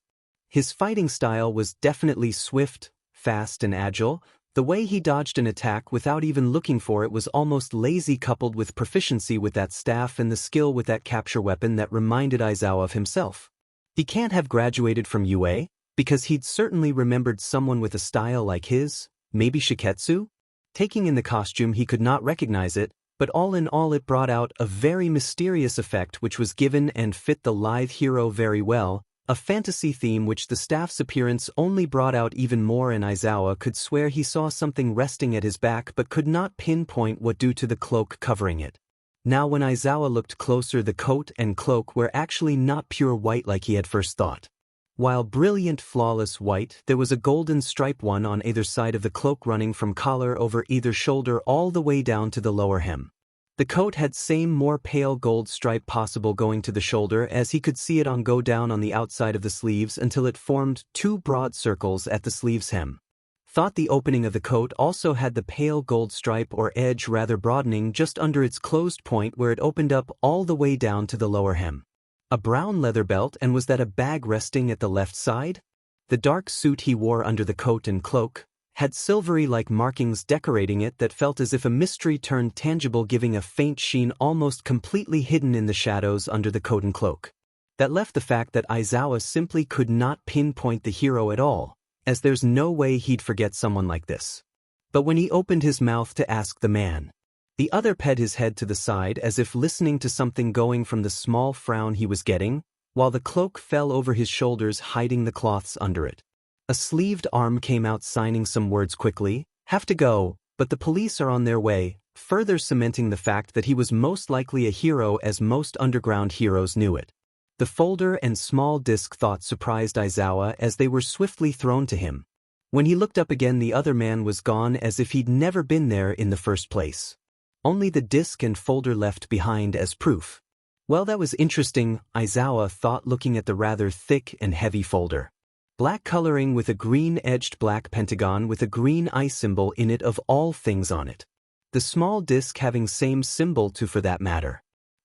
His fighting style was definitely swift, fast and agile. The way he dodged an attack without even looking for it was almost lazy, coupled with proficiency with that staff and the skill with that capture weapon that reminded Aizawa of himself. He can't have graduated from UA, because he'd certainly remembered someone with a style like his, maybe Shiketsu? Taking in the costume, he could not recognize it, but all in all it brought out a very mysterious effect which was given and fit the lithe hero very well, a fantasy theme which the staff's appearance only brought out even more, and Aizawa could swear he saw something resting at his back but could not pinpoint what due to the cloak covering it. Now when Aizawa looked closer, the coat and cloak were actually not pure white like he had first thought. While brilliant, flawless white, there was a golden stripe one on either side of the cloak running from collar over either shoulder all the way down to the lower hem. The coat had same more pale gold stripe possible going to the shoulder, as he could see it go down on the outside of the sleeves until it formed two broad circles at the sleeve's hem. Thought the opening of the coat also had the pale gold stripe or edge rather broadening just under its closed point where it opened up all the way down to the lower hem. A brown leather belt, and was that a bag resting at the left side? The dark suit he wore under the coat and cloak had silvery-like markings decorating it that felt as if a mystery turned tangible, giving a faint sheen almost completely hidden in the shadows under the coat and cloak. That left the fact that Aizawa simply could not pinpoint the hero at all, as there's no way he'd forget someone like this. But when he opened his mouth to ask the man, the other ped his head to the side as if listening to something going from the small frown he was getting, while the cloak fell over his shoulders, hiding the cloths under it. A sleeved arm came out signing some words quickly. Have to go, but the police are on their way, further cementing the fact that he was most likely a hero as most underground heroes knew it. The folder and small disc thought surprised Aizawa as they were swiftly thrown to him. When he looked up again, the other man was gone, as if he'd never been there in the first place. Only the disc and folder left behind as proof. Well, that was interesting, Aizawa thought, looking at the rather thick and heavy folder. Black coloring with a green-edged black pentagon with a green eye symbol in it of all things on it. The small disc having same symbol too, for that matter.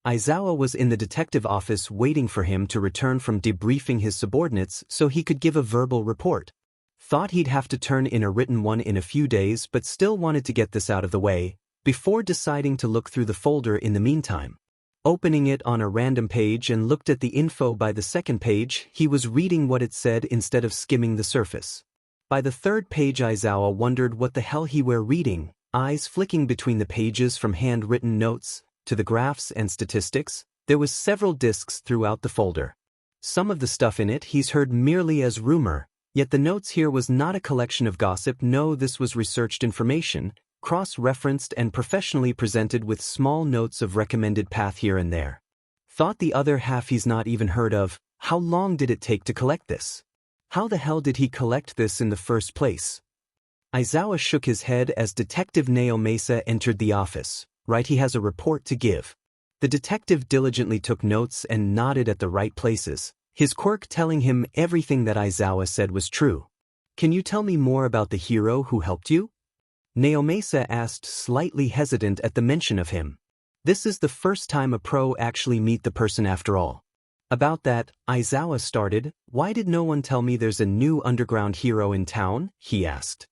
Aizawa was in the detective office waiting for him to return from debriefing his subordinates so he could give a verbal report. Thought he'd have to turn in a written one in a few days, but still wanted to get this out of the way before deciding to look through the folder in the meantime. Opening it on a random page and looked at the info by the second page, he was reading what it said instead of skimming the surface. By the third page, Aizawa wondered what the hell he were reading, eyes flicking between the pages from handwritten notes to the graphs and statistics. There was several discs throughout the folder. Some of the stuff in it he's heard merely as rumor, yet the notes here was not a collection of gossip. No, this was researched information, cross-referenced and professionally presented with small notes of recommended path here and there. Thought the other half he's not even heard of. How long did it take to collect this? How the hell did he collect this in the first place? Aizawa shook his head as Detective Naomasa entered the office. Right, he has a report to give. The detective diligently took notes and nodded at the right places, his quirk telling him everything that Aizawa said was true. Can you tell me more about the hero who helped you? Naomasa asked, slightly hesitant at the mention of him. This is the first time a pro actually meet the person after all. About that, Aizawa started. Why did no one tell me there's a new underground hero in town? He asked.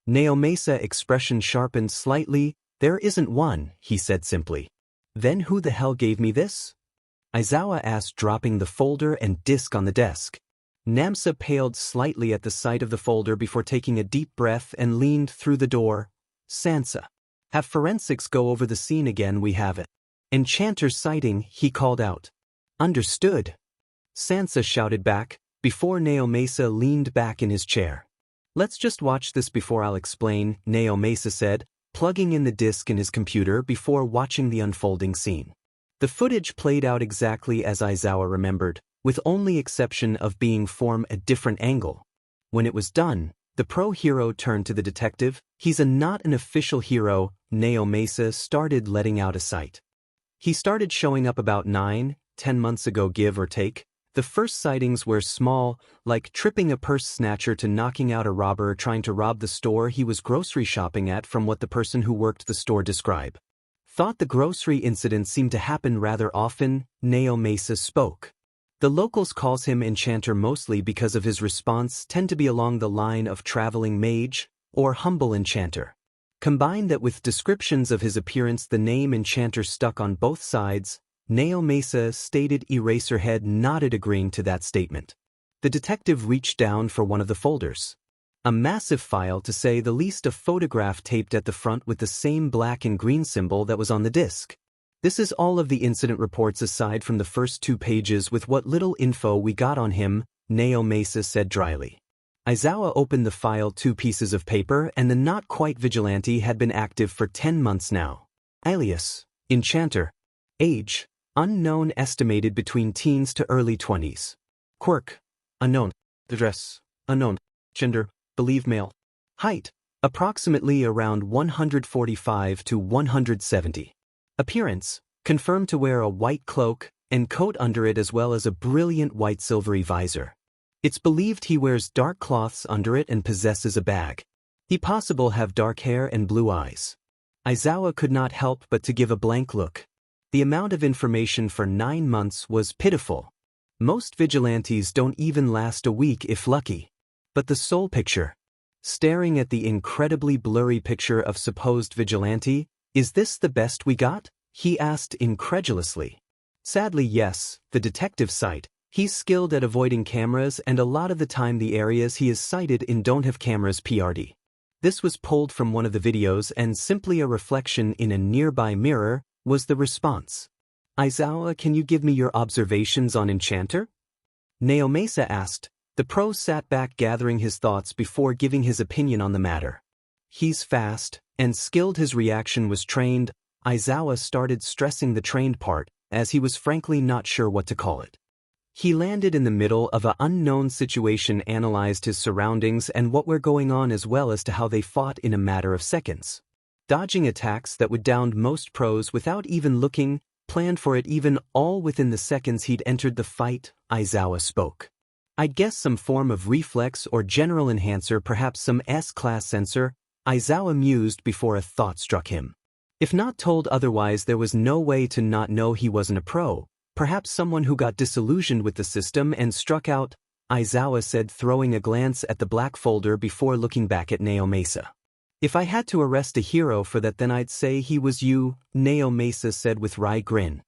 Naomasa expression sharpened slightly. There isn't one, he said simply. Then who the hell gave me this? Aizawa asked, dropping the folder and disc on the desk. Namsa paled slightly at the sight of the folder before taking a deep breath and leaned through the door. Sansa. Have forensics go over the scene again, we have it. Enchanter sighting, he called out. Understood. Sansa shouted back, before Naomasa leaned back in his chair. Let's just watch this before I'll explain, Naomasa said, plugging in the disc in his computer before watching the unfolding scene. The footage played out exactly as Aizawa remembered, with only exception of being from a different angle. When it was done, the pro hero turned to the detective. He's not an official hero, Naomasa started, letting out a sight. He started showing up about 9-10 months ago, give or take. The first sightings were small, like tripping a purse snatcher to knocking out a robber trying to rob the store he was grocery shopping at, from what the person who worked the store described. Thought the grocery incident seemed to happen rather often, Neo Mesa spoke. The locals calls him Enchanter mostly because of his response tend to be along the line of traveling mage or humble enchanter. Combine that with descriptions of his appearance, the name Enchanter stuck on both sides. Neo Mesa stated. Eraserhead nodded, agreeing to that statement. The detective reached down for one of the folders. A massive file, to say the least, a photograph taped at the front with the same black and green symbol that was on the disc. This is all of the incident reports aside from the first 2 pages with what little info we got on him, Neo Mesa said dryly. Aizawa opened the file, 2 pieces of paper, and the not quite vigilante had been active for 10 months now. Alias, Enchanter. Age, unknown, estimated between teens to early 20s. Quirk, unknown. Address, unknown. Gender, believe male. Height, approximately around 145 to 170. Appearance, confirmed to wear a white cloak and coat under it, as well as a brilliant white silvery visor. It's believed he wears dark cloths under it and possesses a bag. He possible have dark hair and blue eyes. Aizawa could not help but to give a blank look. The amount of information for 9 months was pitiful. Most vigilantes don't even last a week if lucky. But the sole picture. Staring at the incredibly blurry picture of supposed vigilante, is this the best we got? He asked incredulously. Sadly, yes, the detective cite. He's skilled at avoiding cameras, and a lot of the time the areas he is cited in don't have cameras. PRD. This was pulled from one of the videos and simply a reflection in a nearby mirror, was the response. Aizawa, can you give me your observations on Enchanter? Neo Mesa asked. The pro sat back, gathering his thoughts before giving his opinion on the matter. He's fast and skilled. His reaction was trained. Aizawa started stressing the trained part, as he was frankly not sure what to call it. He landed in the middle of an unknown situation, analyzed his surroundings and what were going on, as well as to how they fought in a matter of seconds. Dodging attacks that would down most pros without even looking, planned for it even, all within the seconds he'd entered the fight, Aizawa spoke. I'd guess some form of reflex or general enhancer, perhaps some S-class sensor, Aizawa mused before a thought struck him. If not told otherwise, there was no way to not know he wasn't a pro, perhaps someone who got disillusioned with the system and struck out, Aizawa said, throwing a glance at the black folder before looking back at Neo Mesa. If I had to arrest a hero for that, then I'd say he was you, Neo Mesa said with wry grin.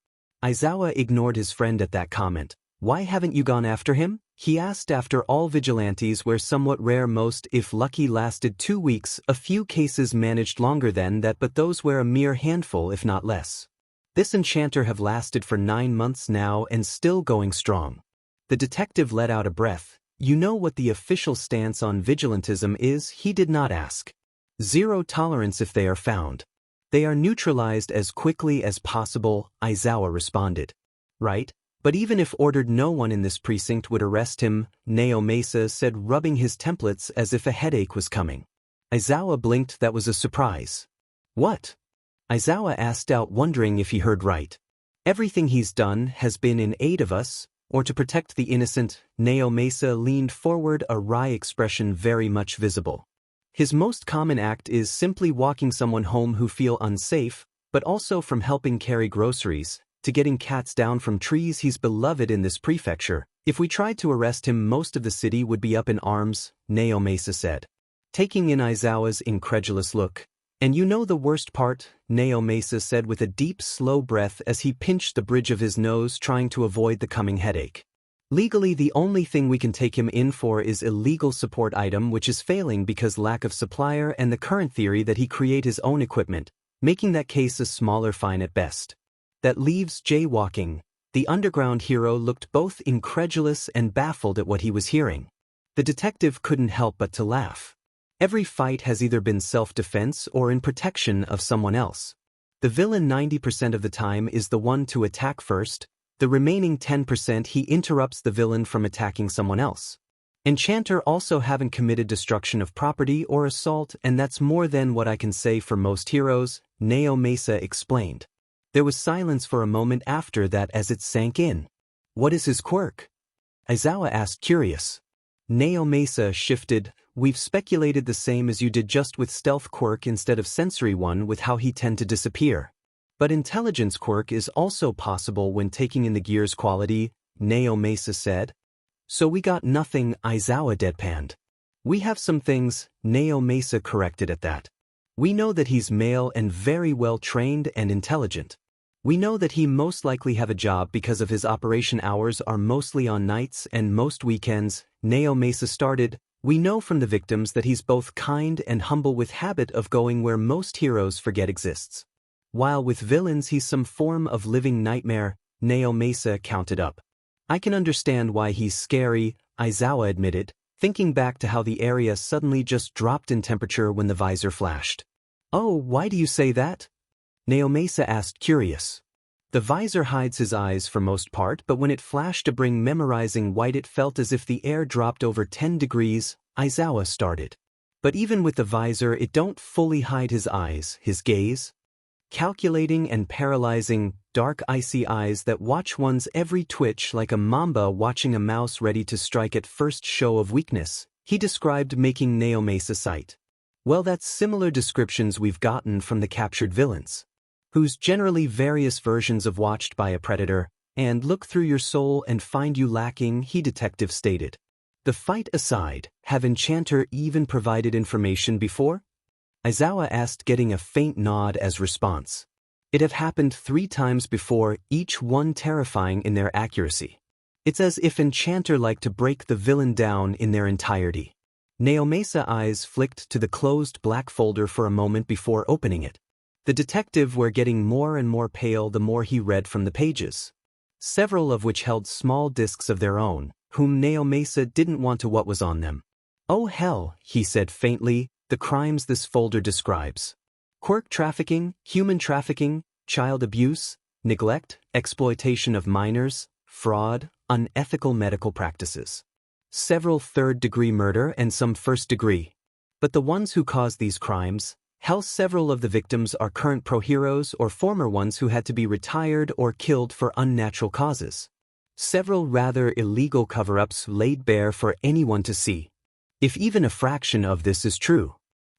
Aizawa ignored his friend at that comment. Why haven't you gone after him? He asked. After all, vigilantes were somewhat rare. Most, if lucky, lasted 2 weeks, a few cases managed longer than that, but those were a mere handful if not less. This Enchanter have lasted for 9 months now and still going strong. The detective let out a breath. You know what the official stance on Vigilantism is? He did not ask. 0 tolerance if they are found. They are neutralized as quickly as possible, Aizawa responded. Right? But even if ordered, no one in this precinct would arrest him, Neo Mesa said, rubbing his templates as if a headache was coming. Aizawa blinked. That was a surprise. What? Aizawa asked out, wondering if he heard right. Everything he's done has been in aid of us, or to protect the innocent. Neo Mesa leaned forward, a wry expression very much visible. His most common act is simply walking someone home who feel unsafe, but also from helping carry groceries, to getting cats down from trees. He's beloved in this prefecture. If we tried to arrest him, most of the city would be up in arms, Neo Mesa said. Taking in Aizawa's incredulous look. And you know the worst part, Neo Mesa said with a deep, slow breath as he pinched the bridge of his nose, trying to avoid the coming headache. Legally, the only thing we can take him in for is illegal support item, which is failing because lack of supplier, and the current theory that he create his own equipment, making that case a smaller fine at best. That leaves jaywalking. The underground hero looked both incredulous and baffled at what he was hearing. The detective couldn't help but to laugh. Every fight has either been self-defense or in protection of someone else. The villain 90% of the time is the one to attack first. The remaining 10% he interrupts the villain from attacking someone else. Enchanter also haven't committed destruction of property or assault, and that's more than what I can say for most heroes, Neo Mesa explained. There was silence for a moment after that as it sank in. What is his quirk? Aizawa asked, curious. Naomasa shifted. We've speculated the same as you did, just with stealth quirk instead of sensory one, with how he tend to disappear. But intelligence quirk is also possible when taking in the gear's quality, Naomasa said. So we got nothing, Aizawa deadpanned. We have some things, Naomasa corrected at that. We know that he's male and very well trained and intelligent. We know that he most likely have a job because of his operation hours are mostly on nights and most weekends, Naomasa started. We know from the victims that he's both kind and humble, with habit of going where most heroes forget exists. While with villains he's some form of living nightmare, Naomasa counted up. I can understand why he's scary, Aizawa admitted, thinking back to how the area suddenly just dropped in temperature when the visor flashed. Oh, why do you say that? Naomasa asked, curious. The visor hides his eyes for most part, but when it flashed to bring memorizing white it felt as if the air dropped over 10 degrees, Aizawa started. But even with the visor it don't fully hide his eyes, his gaze. Calculating and paralyzing, dark icy eyes that watch one's every twitch like a mamba watching a mouse ready to strike at first show of weakness, he described, making Naomasa sight. Well, that's similar descriptions we've gotten from the captured villains, who's generally various versions of watched by a predator, and look through your soul and find you lacking, he detective stated. The fight aside, have Enchanter even provided information before? Aizawa asked, getting a faint nod as response. It have happened 3 times before, each one terrifying in their accuracy. It's as if Enchanter liked to break the villain down in their entirety. Naomasa's eyes flicked to the closed black folder for a moment before opening it. The detective were getting more and more pale the more he read from the pages, several of which held small discs of their own, whom Naomasa didn't want to what was on them. Oh hell, he said faintly, the crimes this folder describes. Quirk trafficking, human trafficking, child abuse, neglect, exploitation of minors, fraud, unethical medical practices. Several third-degree murder and some first-degree. But the ones who caused these crimes, hell, several of the victims are current pro-heroes or former ones who had to be retired or killed for unnatural causes. Several rather illegal cover-ups laid bare for anyone to see. If even a fraction of this is true.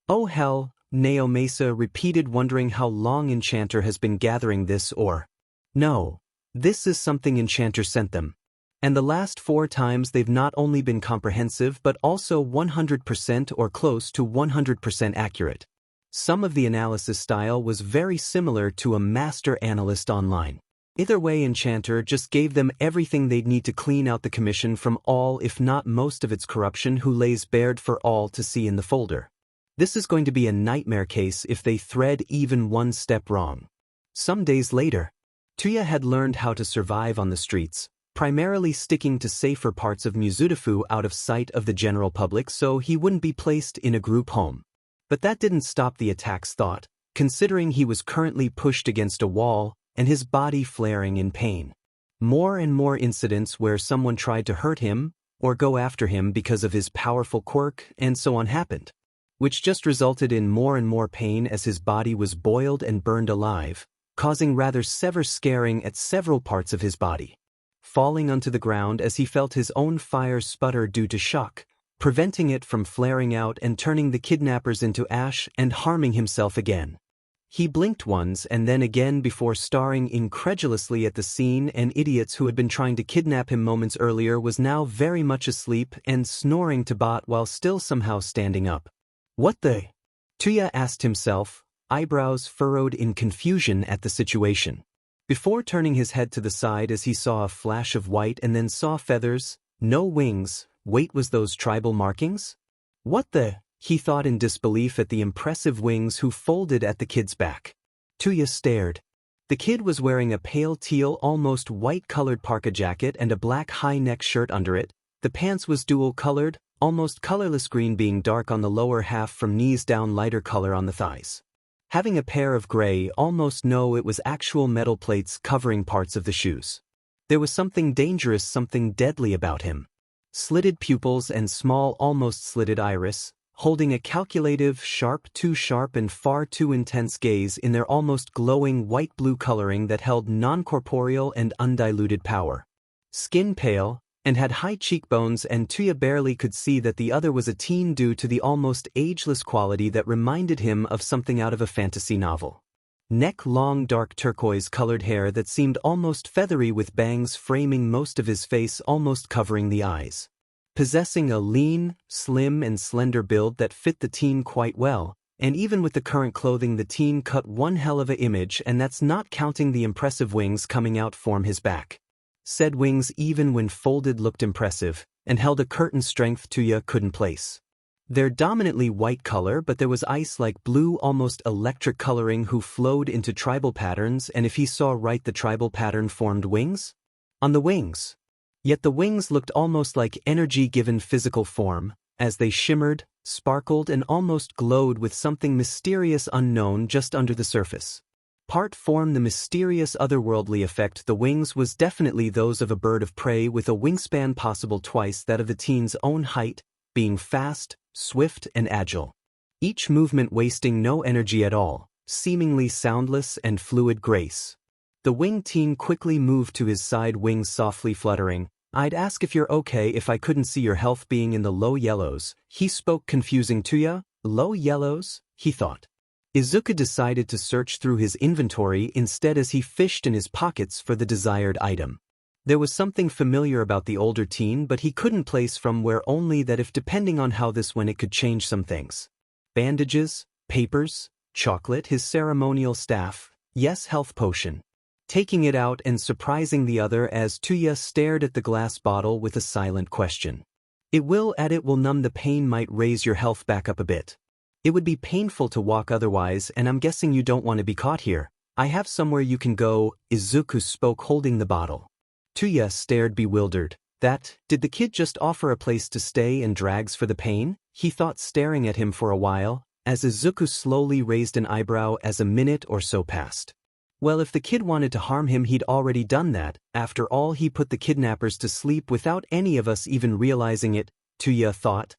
Oh hell, Naomasa repeated, wondering how long Enchanter has been gathering this, or... No, this is something Enchanter sent them. And the last 4 times they've not only been comprehensive but also 100% or close to 100% accurate. Some of the analysis style was very similar to a master analyst online. Either way, Enchanter just gave them everything they'd need to clean out the commission from all, if not most of its corruption, who lays bared for all to see in the folder. This is going to be a nightmare case if they thread even one step wrong. Some days later, Tuya had learned how to survive on the streets, primarily sticking to safer parts of Mizudafu out of sight of the general public so he wouldn't be placed in a group home. But that didn't stop the attack's thought, considering he was currently pushed against a wall and his body flaring in pain. More and more incidents where someone tried to hurt him or go after him because of his powerful quirk and so on happened, which just resulted in more and more pain as his body was boiled and burned alive, causing rather severe scarring at several parts of his body. Falling onto the ground as he felt his own fire sputter due to shock, preventing it from flaring out and turning the kidnappers into ash and harming himself again. He blinked once and then again before staring incredulously at the scene, and idiots who had been trying to kidnap him moments earlier was now very much asleep and snoring to bot while still somehow standing up. What the? Tuya asked himself, eyebrows furrowed in confusion at the situation. Before turning his head to the side as he saw a flash of white and then saw feathers, no wings. Wait, was those tribal markings? What the? He thought in disbelief at the impressive wings who folded at the kid's back. Tuya stared. The kid was wearing a pale teal, almost white-colored parka jacket and a black high-neck shirt under it. The pants was dual-colored, almost colorless, green being dark on the lower half from knees down, lighter color on the thighs. Having a pair of gray, almost it was actual metal plates covering parts of the shoes. There was something dangerous, something deadly about him. Slitted pupils and small, almost slitted iris, holding a calculative, too sharp and far too intense gaze in their almost glowing white-blue coloring that held non-corporeal and undiluted power. Skin pale, and had high cheekbones, and Tuya barely could see that the other was a teen due to the almost ageless quality that reminded him of something out of a fantasy novel. Neck long dark turquoise-colored hair that seemed almost feathery with bangs framing most of his face, almost covering the eyes. Possessing a lean, slim and slender build that fit the teen quite well, and even with the current clothing the teen cut one hell of a image, and that's not counting the impressive wings coming out from his back. Said wings, even when folded, looked impressive, and held a curtain strength Tuya couldn't place. Their dominantly white color, but there was ice-like blue, almost electric coloring who flowed into tribal patterns, and if he saw right the tribal pattern formed wings? On the wings. Yet the wings looked almost like energy given physical form, as they shimmered, sparkled and almost glowed with something mysterious unknown just under the surface. Part form the mysterious otherworldly effect. The wings was definitely those of a bird of prey with a wingspan possible twice that of the teen's own height, being fast, swift and agile. Each movement wasting no energy at all, seemingly soundless and fluid grace. The winged teen quickly moved to his side, wings softly fluttering. "I'd ask if you're okay if I couldn't see your health being in the low yellows," he spoke, confusing Tuya. Low yellows? He thought. Izuku decided to search through his inventory instead as he fished in his pockets for the desired item. There was something familiar about the older teen, but he couldn't place from where, only that if depending on how this went it could change some things. Bandages, papers, chocolate, his ceremonial staff, yes, health potion. Taking it out and surprising the other as Tuya stared at the glass bottle with a silent question. It will numb the pain, might raise your health back up a bit. It would be painful to walk otherwise, and I'm guessing you don't want to be caught here. I have somewhere you can go, Izuku spoke, holding the bottle. Tuya stared bewildered. Did the kid just offer a place to stay and drags for the pain? He thought, staring at him for a while, as Izuku slowly raised an eyebrow as a minute or so passed. Well, if the kid wanted to harm him he'd already done that. After all, he put the kidnappers to sleep without any of us even realizing it, Tuya thought.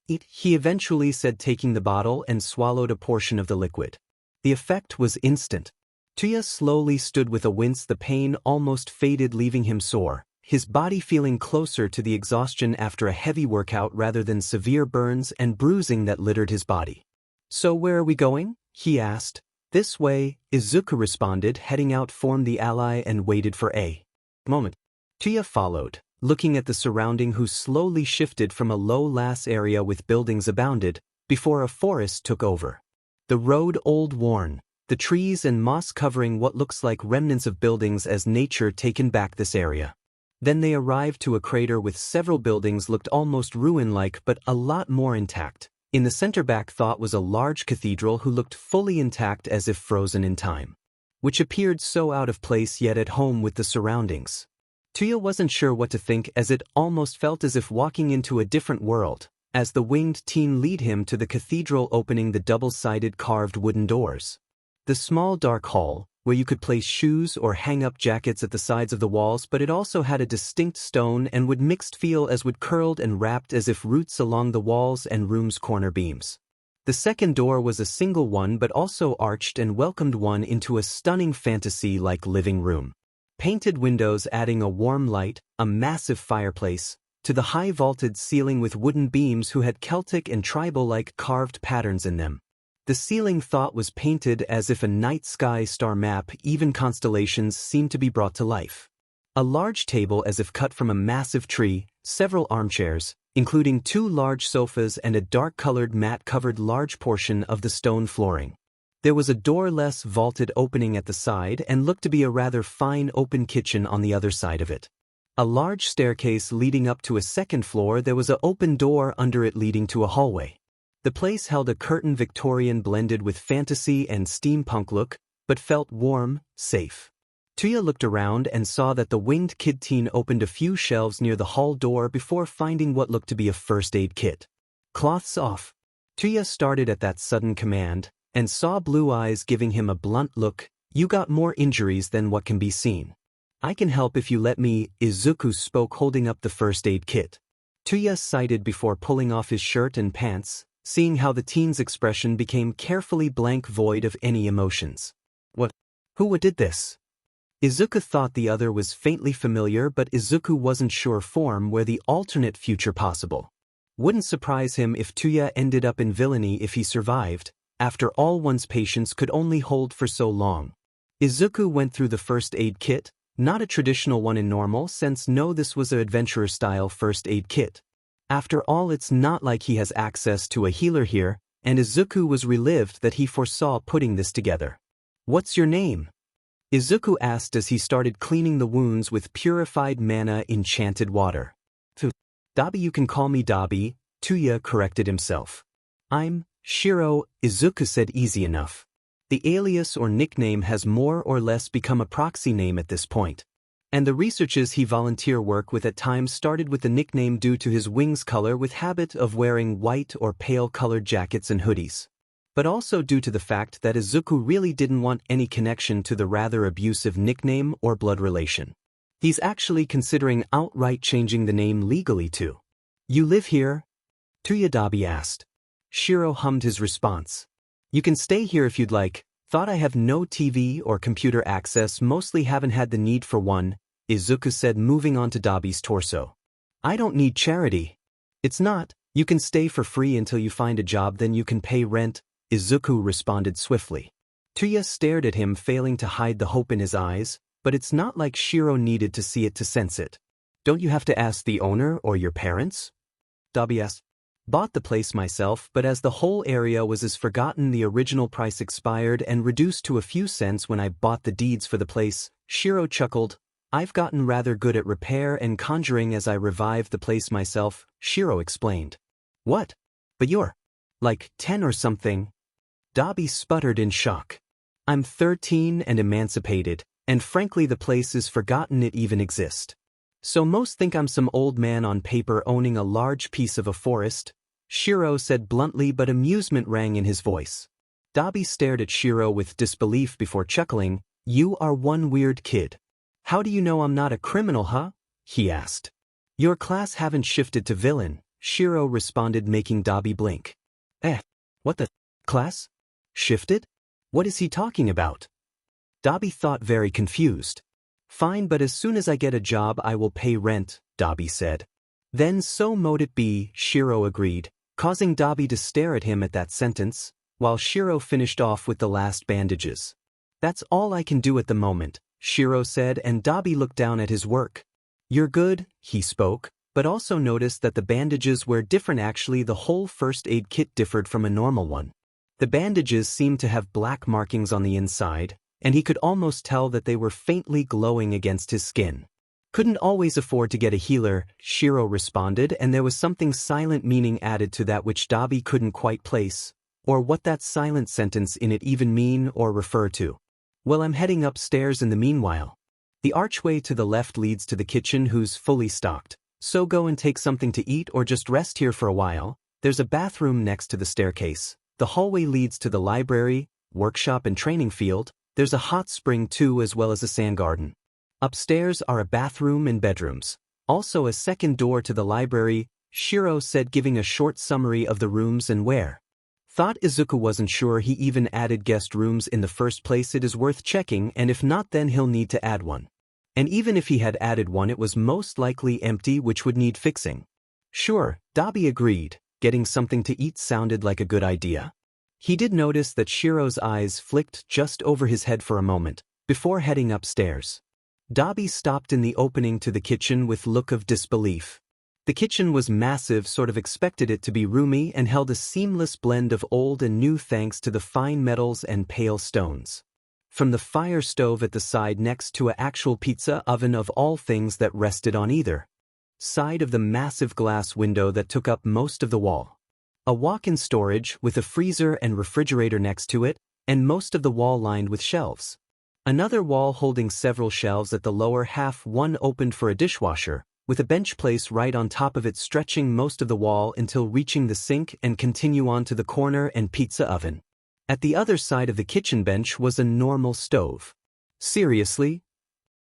He eventually said, taking the bottle and swallowed a portion of the liquid. The effect was instant. Tuya slowly stood with a wince. The pain almost faded, leaving him sore, his body feeling closer to the exhaustion after a heavy workout rather than severe burns and bruising that littered his body. So where are we going? He asked. This way, Izuku responded, heading out formed the ally and waited for a moment. Tuya followed, looking at the surrounding, who slowly shifted from a low-lass area with buildings abounded, before a forest took over. The road old worn, the trees and moss covering what looks like remnants of buildings as nature taken back this area. Then they arrived to a crater with several buildings looked almost ruin-like but a lot more intact. In the center back thought was a large cathedral who looked fully intact as if frozen in time, which appeared so out of place yet at home with the surroundings. Tuya wasn't sure what to think, as it almost felt as if walking into a different world, as the winged teen lead him to the cathedral, opening the double-sided carved wooden doors. The small dark hall, where you could place shoes or hang up jackets at the sides of the walls, but it also had a distinct stone and wood mixed feel as wood curled and wrapped as if roots along the walls and room's corner beams. The second door was a single one but also arched and welcomed one into a stunning fantasy-like living room. Painted windows adding a warm light, a massive fireplace, to the high vaulted ceiling with wooden beams who had Celtic and tribal-like carved patterns in them. The ceiling thought was painted as if a night sky star map, even constellations seemed to be brought to life. A large table as if cut from a massive tree, several armchairs, including 2 large sofas and a dark-colored mat covered large portion of the stone flooring. There was a doorless vaulted opening at the side and looked to be a rather fine open kitchen on the other side of it. A large staircase leading up to a second floor. There was an open door under it leading to a hallway. The place held a curtain Victorian blended with fantasy and steampunk look, but felt warm, safe. Tuya looked around and saw that the winged kid teen opened a few shelves near the hall door before finding what looked to be a first aid kit. Cloths off. Tuya started at that sudden command, and saw blue eyes giving him a blunt look. You got more injuries than what can be seen. I can help if you let me, Izuku spoke, holding up the first aid kit. Tuya sighed before pulling off his shirt and pants, seeing how the teen's expression became carefully blank, void of any emotions. What? Who did this? Izuku thought the other was faintly familiar, but Izuku wasn't sure form where the alternate future possible. Wouldn't surprise him if Tuya ended up in villainy if he survived. After all, one's patience could only hold for so long. Izuku went through the first aid kit, not a traditional one in normal sense. No, this was an adventurer-style first aid kit. After all, it's not like he has access to a healer here, and Izuku was relieved that he foresaw putting this together. What's your name? Izuku asked as he started cleaning the wounds with purified mana enchanted water. Dobby, you can call me Dobby, Tuya corrected himself. I'm Shiro, Izuku said, easy enough. The alias or nickname has more or less become a proxy name at this point. And the researches he volunteer work with at times started with the nickname due to his wings color, with habit of wearing white or pale colored jackets and hoodies. But also due to the fact that Izuku really didn't want any connection to the rather abusive nickname or blood relation. He's actually considering outright changing the name legally too. You live here? Tuya, Dobby asked. Shiro hummed his response. You can stay here if you'd like. Thought I have no TV or computer access, mostly haven't had the need for one, Izuku said, moving on to Dobby's torso. I don't need charity. It's not, you can stay for free until you find a job, then you can pay rent, Izuku responded swiftly. Tuya stared at him, failing to hide the hope in his eyes, but it's not like Shiro needed to see it to sense it. Don't you have to ask the owner or your parents? Dobby asked. Bought the place myself, but as the whole area was as forgotten, the original price expired and reduced to a few cents when I bought the deeds for the place, Shiro chuckled. I've gotten rather good at repair and conjuring as I revived the place myself, Shiro explained. What? But you're like 10 or something? Dobby sputtered in shock. I'm 13 and emancipated, and frankly the place is forgotten it even exists. So most think I'm some old man on paper owning a large piece of a forest, Shiro said bluntly, but amusement rang in his voice. Dobby stared at Shiro with disbelief before chuckling. You are one weird kid. How do you know I'm not a criminal, huh? He asked. Your class haven't shifted to villain, Shiro responded, making Dobby blink. What the? Class? Shifted? What is he talking about? Dobby thought, very confused. Fine, but as soon as I get a job I will pay rent, Dobby said. Then so mote it be, Shiro agreed, causing Dobby to stare at him at that sentence, while Shiro finished off with the last bandages. That's all I can do at the moment, Shiro said, and Dobby looked down at his work. You're good, he spoke, but also noticed that the bandages were different. Actually, the whole first aid kit differed from a normal one. The bandages seemed to have black markings on the inside, and he could almost tell that they were faintly glowing against his skin. Couldn't always afford to get a healer, Shiro responded, and there was something silent meaning added to that which Dobby couldn't quite place, or what that silent sentence in it even mean or refer to. Well, I'm heading upstairs in the meanwhile. The archway to the left leads to the kitchen, who's fully stocked, so go and take something to eat or just rest here for a while. There's a bathroom next to the staircase. The hallway leads to the library, workshop and training field. There's a hot spring too, as well as a sand garden. Upstairs are a bathroom and bedrooms. Also a second door to the library, Shiro said, giving a short summary of the rooms and where. Thought Izuku wasn't sure he even added guest rooms in the first place. It is worth checking, and if not, then he'll need to add one. And even if he had added one, it was most likely empty, which would need fixing. Sure, Dobby agreed. Getting something to eat sounded like a good idea. He did notice that Shiro's eyes flicked just over his head for a moment, before heading upstairs. Dobby stopped in the opening to the kitchen with look of disbelief. The kitchen was massive, sort of expected it to be roomy, and held a seamless blend of old and new thanks to the fine metals and pale stones. From the fire stove at the side next to an actual pizza oven of all things that rested on either side of the massive glass window that took up most of the wall. A walk-in storage with a freezer and refrigerator next to it, and most of the wall lined with shelves. Another wall holding several shelves at the lower half, one opened for a dishwasher, with a bench place right on top of it stretching most of the wall until reaching the sink and continue on to the corner and pizza oven. At the other side of the kitchen bench was a normal stove. Seriously?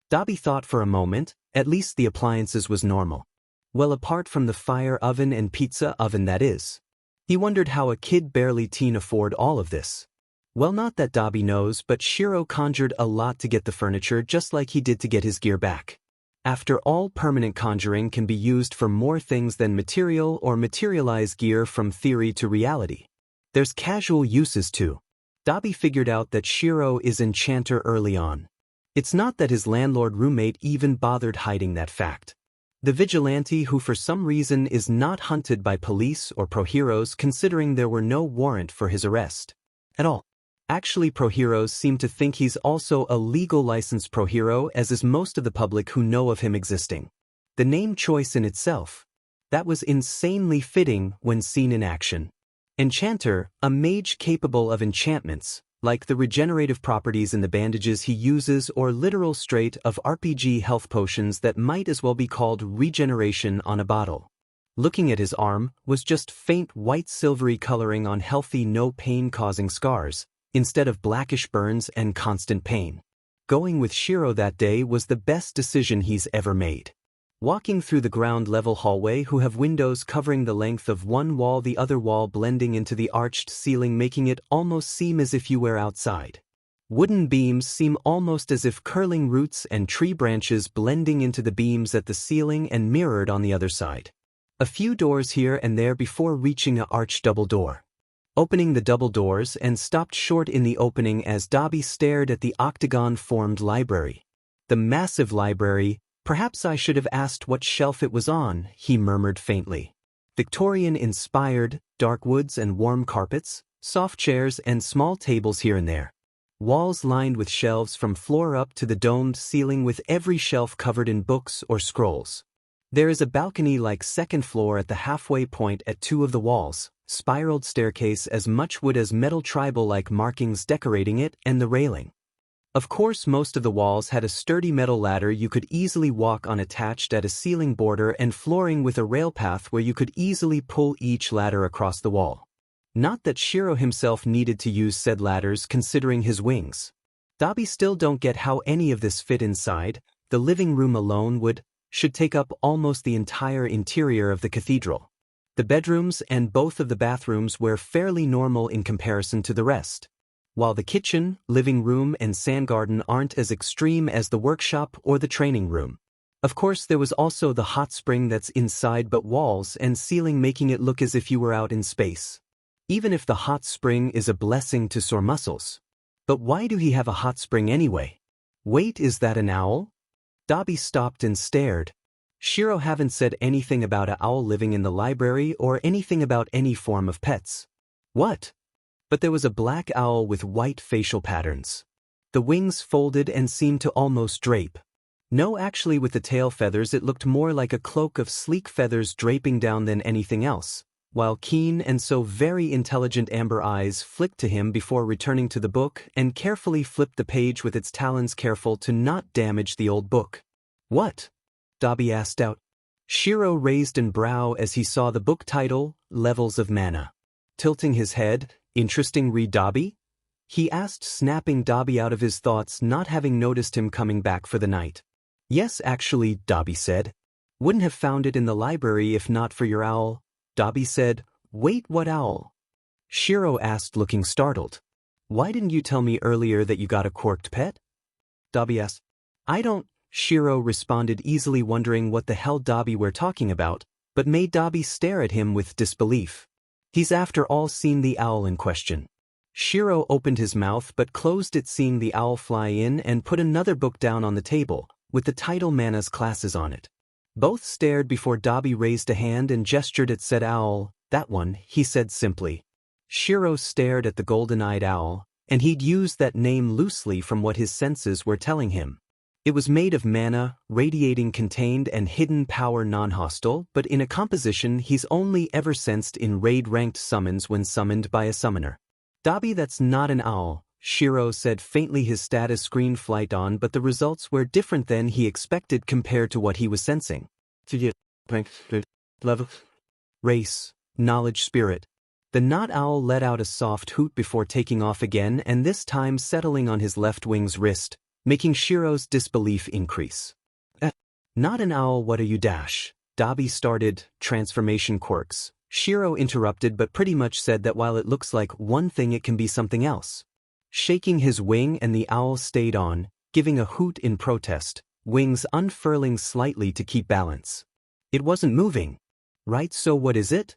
Dobby thought for a moment. At least the appliances was normal. Well, apart from the fire oven and pizza oven, that is. He wondered how a kid barely teen afford all of this. Well, not that Dobby knows, but Shiro conjured a lot to get the furniture just like he did to get his gear back. After all, permanent conjuring can be used for more things than material or materialize gear from theory to reality. There's casual uses too. Dobby figured out that Shiro is Enchanter early on. It's not that his landlord roommate even bothered hiding that fact. The vigilante who for some reason is not hunted by police or pro-heroes considering there were no warrant for his arrest at all. Actually, pro-heroes seem to think he's also a legal licensed pro-hero, as is most of the public who know of him existing. The name choice in itself, that was insanely fitting when seen in action. Enchanter, a mage capable of enchantments, like the regenerative properties in the bandages he uses or literal straight of RPG health potions that might as well be called regeneration on a bottle. Looking at his arm was just faint white silvery coloring on healthy no pain causing scars, instead of blackish burns and constant pain. Going with Shiro that day was the best decision he's ever made. Walking through the ground-level hallway who have windows covering the length of one wall, the other wall blending into the arched ceiling, making it almost seem as if you were outside. Wooden beams seem almost as if curling roots and tree branches blending into the beams at the ceiling and mirrored on the other side. A few doors here and there before reaching an arched double door. Opening the double doors and stopped short in the opening as Dobby stared at the octagon-formed library. The massive library. Perhaps I should have asked what shelf it was on, he murmured faintly. Victorian-inspired, dark woods and warm carpets, soft chairs and small tables here and there. Walls lined with shelves from floor up to the domed ceiling, with every shelf covered in books or scrolls. There is a balcony-like second floor at the halfway point at two of the walls, spiraled staircase as much wood as metal tribal-like markings decorating it, and the railing. Of course, most of the walls had a sturdy metal ladder you could easily walk on attached at a ceiling border and flooring with a rail path where you could easily pull each ladder across the wall. Not that Shiro himself needed to use said ladders considering his wings. Dobby still don't get how any of this fit inside. The living room alone should take up almost the entire interior of the cathedral. The bedrooms and both of the bathrooms were fairly normal in comparison to the rest, while the kitchen, living room and sand garden aren't as extreme as the workshop or the training room. Of course, there was also the hot spring that's inside, but walls and ceiling making it look as if you were out in space. Even if the hot spring is a blessing to sore muscles. But why do he have a hot spring anyway? Wait, is that an owl? Dobby stopped and stared. Shiro haven't said anything about an owl living in the library or anything about any form of pets. What? But there was a black owl with white facial patterns. The wings folded and seemed to almost drape. No, actually, with the tail feathers it looked more like a cloak of sleek feathers draping down than anything else, while keen and so very intelligent amber eyes flicked to him before returning to the book and carefully flipped the page with its talons, careful to not damage the old book. What? Dobby asked out. Shiro raised an brow as he saw the book title, Levels of Mana. Tilting his head, interesting read, Dobby? He asked, snapping Dobby out of his thoughts, not having noticed him coming back for the night. Yes, actually, Dobby said. Wouldn't have found it in the library if not for your owl. Dobby said, wait, what owl? Shiro asked, looking startled. Why didn't you tell me earlier that you got a quirked pet? Dobby asked. I don't, Shiro responded, easily wondering what the hell Dobby were talking about, but made Dobby stare at him with disbelief. He's after all seen the owl in question. Shiro opened his mouth but closed it, seeing the owl fly in and put another book down on the table, with the title Mana's Classes on it. Both stared before Dobby raised a hand and gestured at said owl. That one, he said simply. Shiro stared at the golden-eyed owl, and he'd used that name loosely from what his senses were telling him. It was made of mana, radiating contained and hidden power, non-hostile, but in a composition he's only ever sensed in raid-ranked summons when summoned by a summoner. Dobby, that's not an owl, Shiro said faintly, his status screen flight on, but the results were different than he expected compared to what he was sensing. Level. Race. Knowledge. Spirit. The not owl let out a soft hoot before taking off again, and this time settling on his left wing's wrist, making Shiro's disbelief increase. Not an owl, what are you? Dobby started. Transformation quirks. Shiro interrupted but pretty much said that while it looks like one thing it can be something else. Shaking his wing and the owl stayed on, giving a hoot in protest, wings unfurling slightly to keep balance. It wasn't moving. Right, so what is it?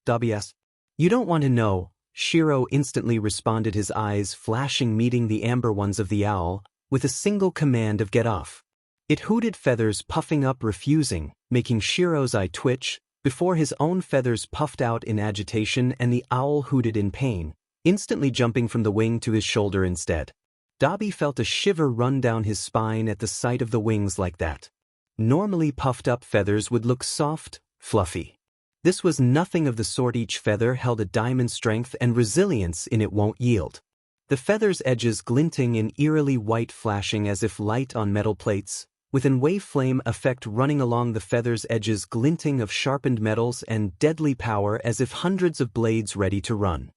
Dobby asked. You don't want to know, Shiro instantly responded, his eyes flashing, meeting the amber ones of the owl, with a single command of get off. It hooted, feathers puffing up, refusing, making Shiro's eye twitch, before his own feathers puffed out in agitation and the owl hooted in pain, instantly jumping from the wing to his shoulder instead. Dobby felt a shiver run down his spine at the sight of the wings like that. Normally puffed up feathers would look soft, fluffy. This was nothing of the sort. Each feather held a diamond strength and resilience in it won't yield. The feather's edges glinting and eerily white, flashing as if light on metal plates, with an wave flame effect running along the feather's edges, glinting of sharpened metals and deadly power as if hundreds of blades ready to run.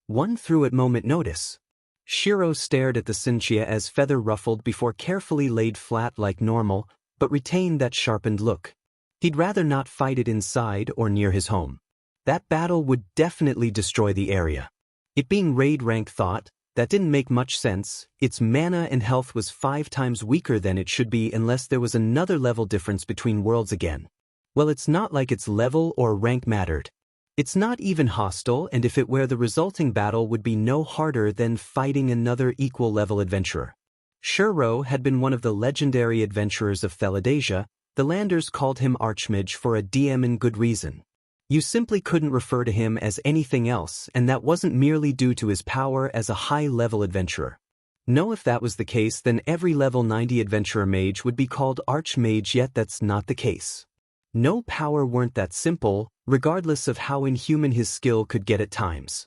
One through at moment notice. Shiro stared at the cinchia as feather ruffled before carefully laid flat like normal, but retained that sharpened look. He'd rather not fight it inside or near his home. That battle would definitely destroy the area. It being raid rank thought, that didn't make much sense. Its mana and health was 5 times weaker than it should be unless there was another level difference between worlds again. Well, it's not like its level or rank mattered. It's not even hostile, and if it were, the resulting battle would be no harder than fighting another equal level adventurer. Shiro had been one of the legendary adventurers of Theladasia. The landers called him Archmage for a DM and good reason. You simply couldn't refer to him as anything else, and that wasn't merely due to his power as a high-level adventurer. No, if that was the case, then every level 90 adventurer mage would be called Archmage, yet that's not the case. No, power weren't that simple, regardless of how inhuman his skill could get at times.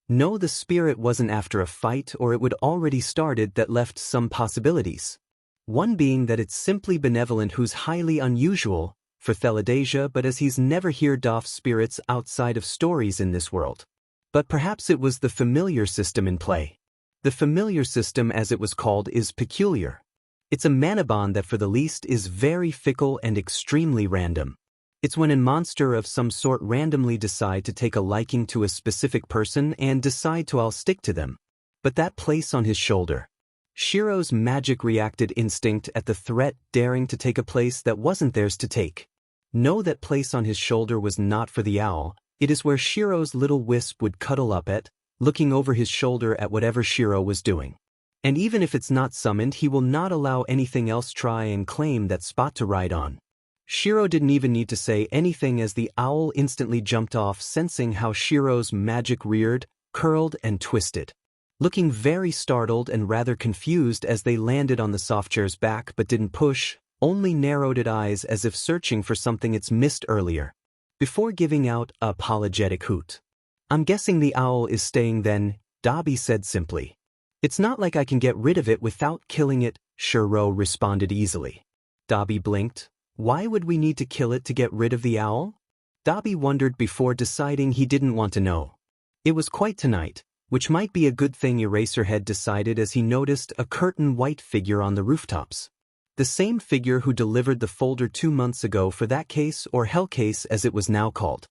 No, the spirit wasn't after a fight, or it would already started. That left some possibilities. One being that it's simply benevolent, who's highly unusual for Theladasia, but as he's never heard of spirits outside of stories in this world. But perhaps it was the familiar system in play. The familiar system, as it was called, is peculiar. It's a mana bond that for the least is very fickle and extremely random. It's when a monster of some sort randomly decide to take a liking to a specific person and decide to all stick to them. But that place on his shoulder. Shiro's magic reacted instinct at the threat, daring to take a place that wasn't theirs to take. No, that place on his shoulder was not for the owl. It is where Shiro's little wisp would cuddle up at, looking over his shoulder at whatever Shiro was doing. And even if it's not summoned, he will not allow anything else try and claim that spot to ride on. Shiro didn't even need to say anything as the owl instantly jumped off, sensing how Shiro's magic reared, curled, and twisted. Looking very startled and rather confused as they landed on the soft chair's back but didn't push, only narrowed its eyes as if searching for something it's missed earlier. Before giving out an apologetic hoot. I'm guessing the owl is staying then, Dobby said simply. It's not like I can get rid of it without killing it, Shiro responded easily. Dobby blinked. Why would we need to kill it to get rid of the owl? Dobby wondered before deciding he didn't want to know. It was quite tonight, which might be a good thing, Eraserhead decided as he noticed a curtain white figure on the rooftops. The same figure who delivered the folder 2 months ago for that case, or hell case as it was now called.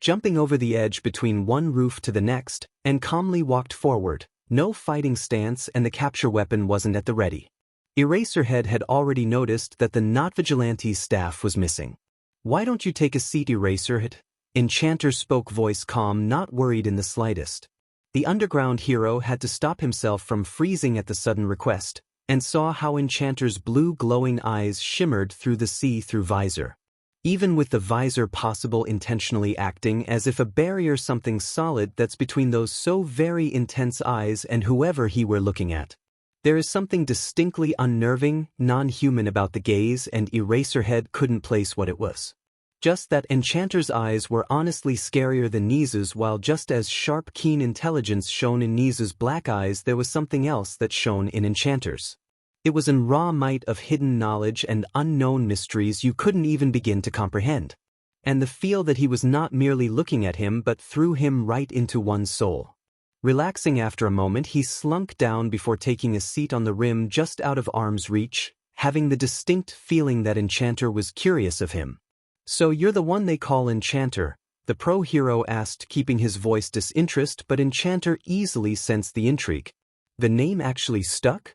Jumping over the edge between one roof to the next, and calmly walked forward, no fighting stance, and the capture weapon wasn't at the ready. Eraserhead had already noticed that the not Vigilante's staff was missing. Why don't you take a seat, Eraserhead? Enchanter spoke, voice calm, not worried in the slightest. The underground hero had to stop himself from freezing at the sudden request, and saw how Enchanter's blue glowing eyes shimmered through the see-through visor. Even with the visor possible intentionally acting as if a barrier, something solid that's between those so very intense eyes and whoever he were looking at. There is something distinctly unnerving, non-human about the gaze, and Eraserhead couldn't place what it was. Just that Enchanter's eyes were honestly scarier than Nezu's, while just as sharp, keen intelligence shone in Nezu's black eyes, there was something else that shone in Enchanter's. It was in raw might of hidden knowledge and unknown mysteries you couldn't even begin to comprehend. And the feel that he was not merely looking at him but threw him right into one's soul. Relaxing after a moment, he slunk down before taking a seat on the rim just out of arm's reach, having the distinct feeling that Enchanter was curious of him. So you're the one they call Enchanter, the pro-hero asked, keeping his voice disinterest, but Enchanter easily sensed the intrigue. The name actually stuck?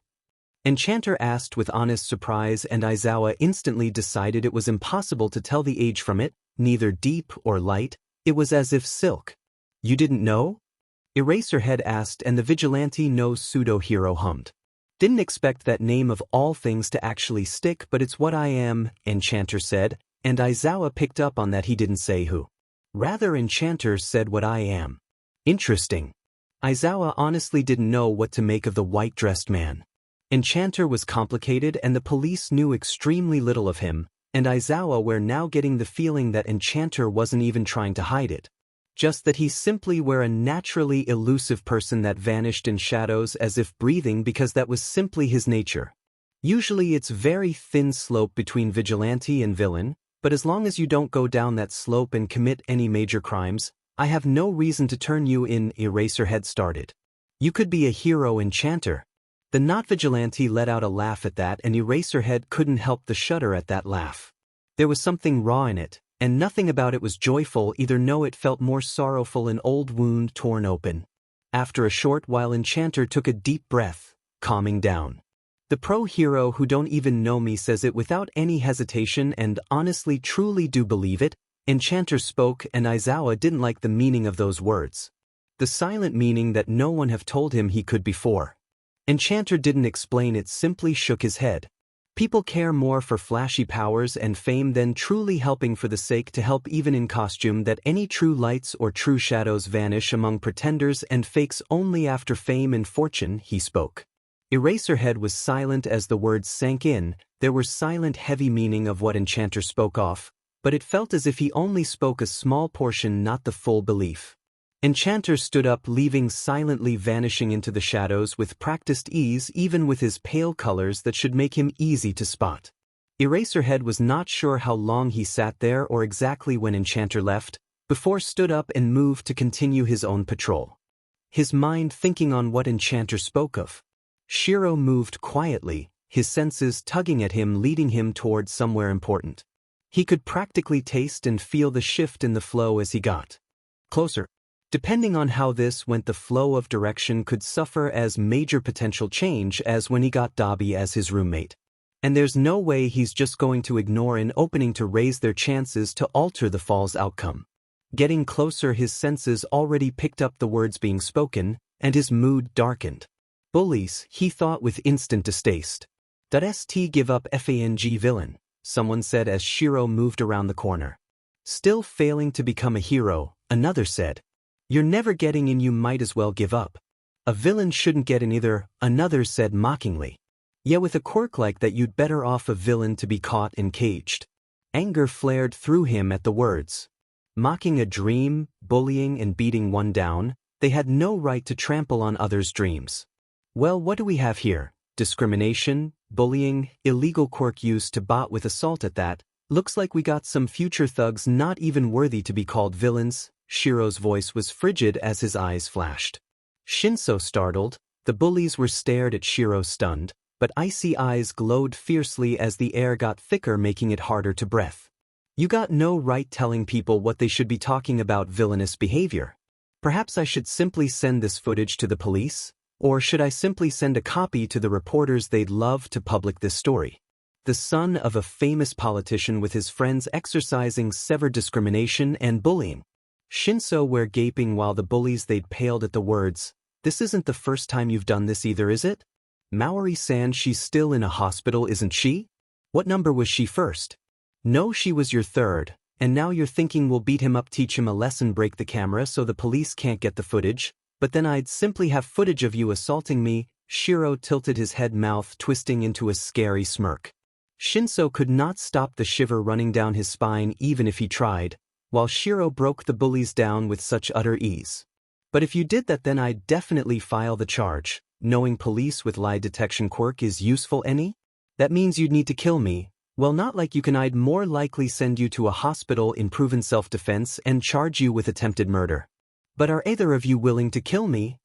Enchanter asked with honest surprise, and Aizawa instantly decided it was impossible to tell the age from it, neither deep or light. It was as if silk. You didn't know? Eraserhead asked, and the vigilante no pseudo-hero hummed. Didn't expect that name of all things to actually stick, but it's what I am, Enchanter said, and Aizawa picked up on that he didn't say who. Rather, Enchanter said what I am. Interesting. Aizawa honestly didn't know what to make of the white-dressed man. Enchanter was complicated and the police knew extremely little of him, and Aizawa were now getting the feeling that Enchanter wasn't even trying to hide it. Just that he simply were a naturally elusive person that vanished in shadows as if breathing, because that was simply his nature. Usually it's very thin slope between vigilante and villain, but as long as you don't go down that slope and commit any major crimes, I have no reason to turn you in. Eraserhead started. You could be a hero, Enchanter. The not vigilante let out a laugh at that, and Eraserhead couldn't help the shudder at that laugh. There was something raw in it, and nothing about it was joyful either. No, it felt more sorrowful, an old wound torn open. After a short while, Enchanter took a deep breath, calming down. The pro-hero who don't even know me says it without any hesitation, and honestly truly do believe it. Enchanter spoke, and Aizawa didn't like the meaning of those words. The silent meaning that no one have told him he could before. Enchanter didn't explain it, simply shook his head. People care more for flashy powers and fame than truly helping for the sake to help, even in costume, that any true lights or true shadows vanish among pretenders and fakes only after fame and fortune. He spoke. Eraserhead was silent as the words sank in. There was silent heavy meaning of what Enchanter spoke off, but it felt as if he only spoke a small portion, not the full belief. Enchanter stood up, leaving silently, vanishing into the shadows with practiced ease, even with his pale colors that should make him easy to spot. Eraserhead was not sure how long he sat there or exactly when Enchanter left, before stood up and moved to continue his own patrol. His mind thinking on what Enchanter spoke of. Shiro moved quietly, his senses tugging at him, leading him toward somewhere important. He could practically taste and feel the shift in the flow as he got closer. Depending on how this went, the flow of direction could suffer as major potential change as when he got Dobby as his roommate. And there's no way he's just going to ignore an opening to raise their chances to alter the fall's outcome. Getting closer, his senses already picked up the words being spoken, and his mood darkened. Bullies, he thought with instant distaste. "St give up fang villain," someone said as Shiro moved around the corner. "Still failing to become a hero," another said. "You're never getting in, you might as well give up." "A villain shouldn't get in either," another said mockingly. "Yeah, with a quirk like that you'd better off a villain to be caught and caged." Anger flared through him at the words. Mocking a dream, bullying and beating one down, they had no right to trample on others' dreams. Well, what do we have here? Discrimination, bullying, illegal quirk use to bot with assault at that. Looks like we got some future thugs not even worthy to be called villains. Shiro's voice was frigid as his eyes flashed. Shinso startled, the bullies were stared at Shiro stunned, but icy eyes glowed fiercely as the air got thicker, making it harder to breathe. "You got no right telling people what they should be talking about, villainous behavior. Perhaps I should simply send this footage to the police? Or should I simply send a copy to the reporters? They'd love to publish this story." The son of a famous politician with his friends exercising severe discrimination and bullying. Shinso were gaping while the bullies they'd paled at the words. "This isn't the first time you've done this either, is it? Maori-san, she's still in a hospital, isn't she? What number was she first?" "No, she was your third, and now you're thinking we'll beat him up, teach him a lesson, break the camera so the police can't get the footage, but then I'd simply have footage of you assaulting me." Shiro tilted his head, mouth twisting into a scary smirk. Shinso could not stop the shiver running down his spine even if he tried, while Shiro broke the bullies down with such utter ease. "But if you did that, then I'd definitely file the charge. Knowing police with lie detection quirk is useful any? That means you'd need to kill me. Well, not like you can. I'd more likely send you to a hospital in proven self-defense and charge you with attempted murder. But are either of you willing to kill me?"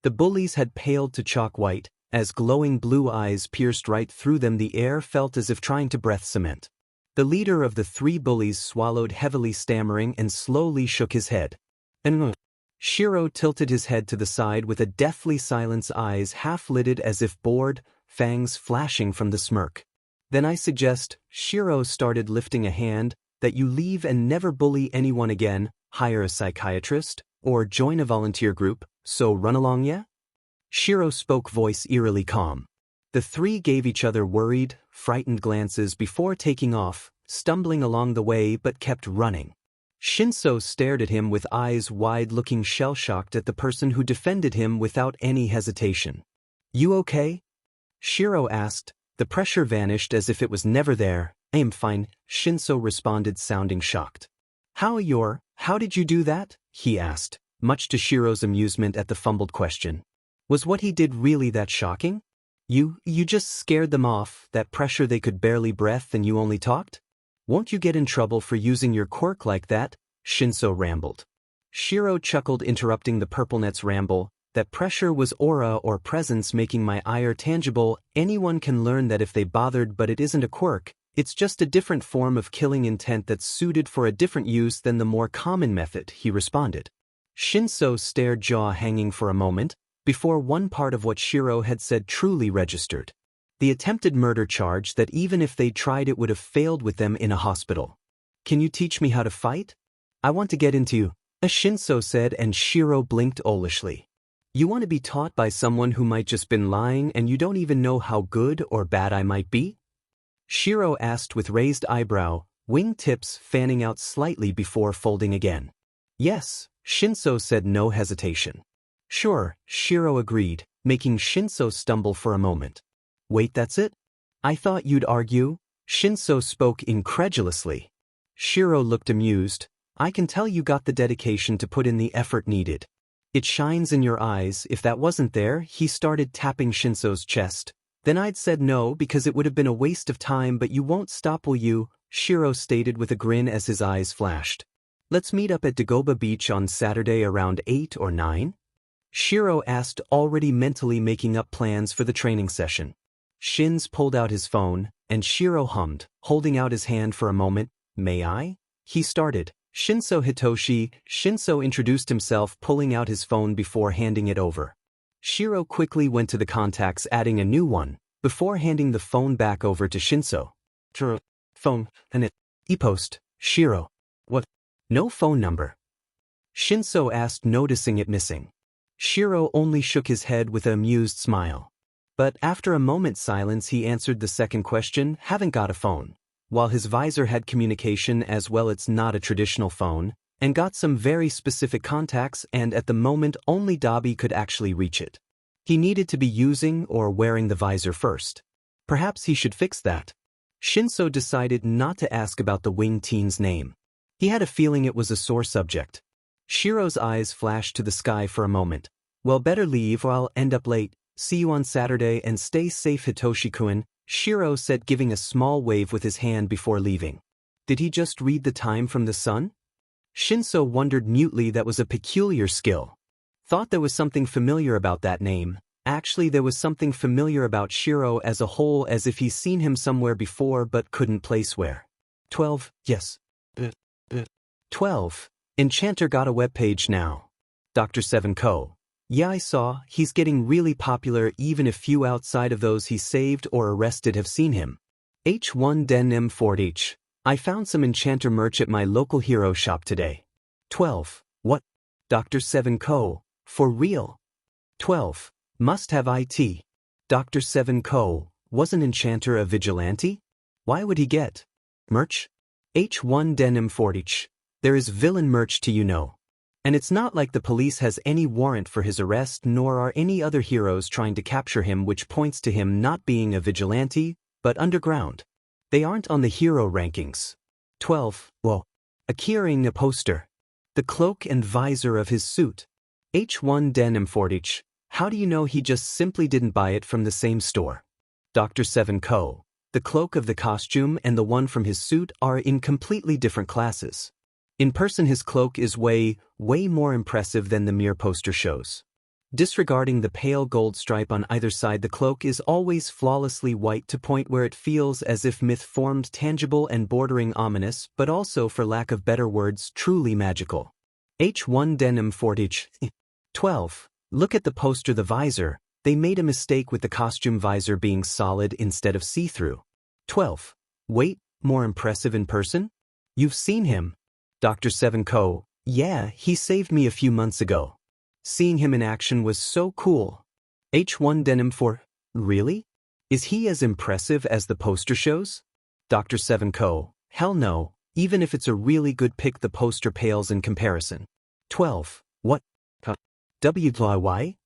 The bullies had paled to chalk white, as glowing blue eyes pierced right through them. The air felt as if trying to breathe cement. The leader of the three bullies swallowed heavily, stammering, and slowly shook his head. Shiro tilted his head to the side with a deathly silence, eyes half-lidded as if bored, fangs flashing from the smirk. Then I suggest, Shiro started lifting a hand, that you leave and never bully anyone again, hire a psychiatrist, or join a volunteer group, so run along, yeah? Shiro spoke, voice eerily calm. The three gave each other worried, frightened glances before taking off, stumbling along the way but kept running. Shinso stared at him with eyes wide, looking shell-shocked at the person who defended him without any hesitation. You okay? Shiro asked. The pressure vanished as if it was never there. I'm fine, Shinso responded, sounding shocked. How did you do that? He asked, much to Shiro's amusement at the fumbled question. Was what he did really that shocking? You just scared them off, that pressure they could barely breathe and you only talked? Won't you get in trouble for using your quirk like that? Shinso rambled. Shiro chuckled, interrupting the purplenet's ramble. That pressure was aura or presence making my ire tangible. Anyone can learn that if they bothered, but it isn't a quirk. It's just a different form of killing intent that's suited for a different use than the more common method, he responded. Shinso stared, jaw hanging for a moment, before one part of what Shiro had said truly registered. The attempted murder charge that even if they tried it would have failed with them in a hospital. Can you teach me how to fight? I want to get into, Shinso said, and Shiro blinked owlishly. You want to be taught by someone who might just been lying and you don't even know how good or bad I might be? Shiro asked with raised eyebrow, wing tips fanning out slightly before folding again. Yes, Shinso said, no hesitation. Sure, Shiro agreed, making Shinso stumble for a moment. Wait, that's it? I thought you'd argue? Shinso spoke incredulously. Shiro looked amused. I can tell you got the dedication to put in the effort needed. It shines in your eyes. If that wasn't there, he started tapping Shinso's chest. Then I'd said no because it would have been a waste of time, but you won't stop, will you? Shiro stated with a grin as his eyes flashed. Let's meet up at Dagoba Beach on Saturday around 8 or 9? Shiro asked, already mentally making up plans for the training session. Shins pulled out his phone, and Shiro hummed, holding out his hand for a moment. May I? He started. Shinso Hitoshi. Shinso introduced himself, pulling out his phone before handing it over. Shiro quickly went to the contacts, adding a new one, before handing the phone back over to Shinso. Phone, and it. E-post, Shiro. What? No phone number? Shinso asked, noticing it missing. Shiro only shook his head with an amused smile. But after a moment's silence he answered the second question, haven't got a phone. While his visor had communication as well, it's not a traditional phone, and got some very specific contacts, and at the moment only Dobby could actually reach it. He needed to be using or wearing the visor first. Perhaps he should fix that. Shinso decided not to ask about the winged teen's name. He had a feeling it was a sore subject. Shiro's eyes flashed to the sky for a moment. Well, better leave or I'll end up late. See you on Saturday and stay safe, Hitoshi-kun, Shiro said, giving a small wave with his hand before leaving. Did he just read the time from the sun? Shinso wondered mutely. That was a peculiar skill. Thought there was something familiar about that name. Actually, there was something familiar about Shiro as a whole, as if he's seen him somewhere before but couldn't place where. 12, yes. 12. Enchanter got a webpage now. Dr. Seven Co. Yeah, I saw. He's getting really popular, even if few outside of those he saved or arrested have seen him. H1 Den M Fort H. I found some Enchanter merch at my local hero shop today. 12. What? Dr. Seven Co. For real? 12. Must have IT. Dr. Seven Co. Wasn't Enchanter a vigilante? Why would he get merch? H1 Den M Fort H. There is villain merch to you know. And it's not like the police has any warrant for his arrest, nor are any other heroes trying to capture him, which points to him not being a vigilante, but underground. They aren't on the hero rankings. 12. Whoa. A carrying a poster. The cloak and visor of his suit. H1 Den M Fort H. How do you know he just simply didn't buy it from the same store? Dr. Seven Co. The cloak of the costume and the one from his suit are in completely different classes. In person his cloak is way more impressive than the mere poster shows. Disregarding the pale gold stripe on either side, the cloak is always flawlessly white to point where it feels as if myth formed, tangible and bordering ominous, but also, for lack of better words, truly magical. H1 Denim Fortage. 12. Look at the poster, the visor. They made a mistake with the costume visor being solid instead of see-through. 12. Wait, more impressive in person? You've seen him. Dr. Seven Co. Yeah, he saved me a few months ago. Seeing him in action was so cool. H1 Denim for, really? Is he as impressive as the poster shows? Dr. Seven Co. Hell no, even if it's a really good pic, the poster pales in comparison. 12. What? WYY?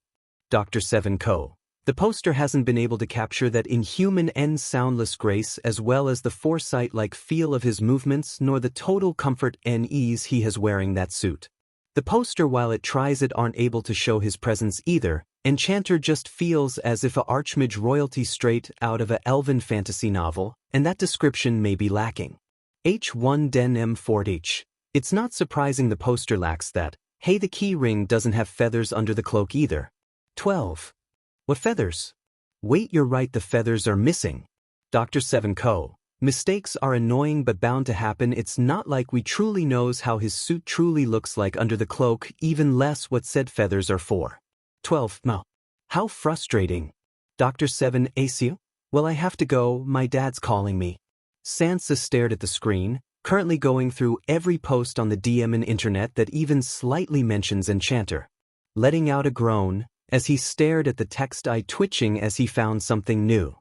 Dr. Seven Co. The poster hasn't been able to capture that inhuman and soundless grace as well as the foresight-like feel of his movements, nor the total comfort and ease he has wearing that suit. The poster, while it tries, it aren't able to show his presence either. Enchanter just feels as if a archmage royalty straight out of a elven fantasy novel, and that description may be lacking. H1 Den M4H. It's not surprising the poster lacks that. Hey, the key ring doesn't have feathers under the cloak either. 12. What feathers? Wait, you're right, the feathers are missing. Dr. Seven Co. Mistakes are annoying but bound to happen. It's not like we truly knows how his suit truly looks like under the cloak, even less what said feathers are for. 12. How frustrating. Dr. Seven Asu? Well, I have to go, my dad's calling me. Sansa stared at the screen, currently going through every post on the DM and internet that even slightly mentions Enchanter. Letting out a groan, as he stared at the text, eye twitching as he found something new.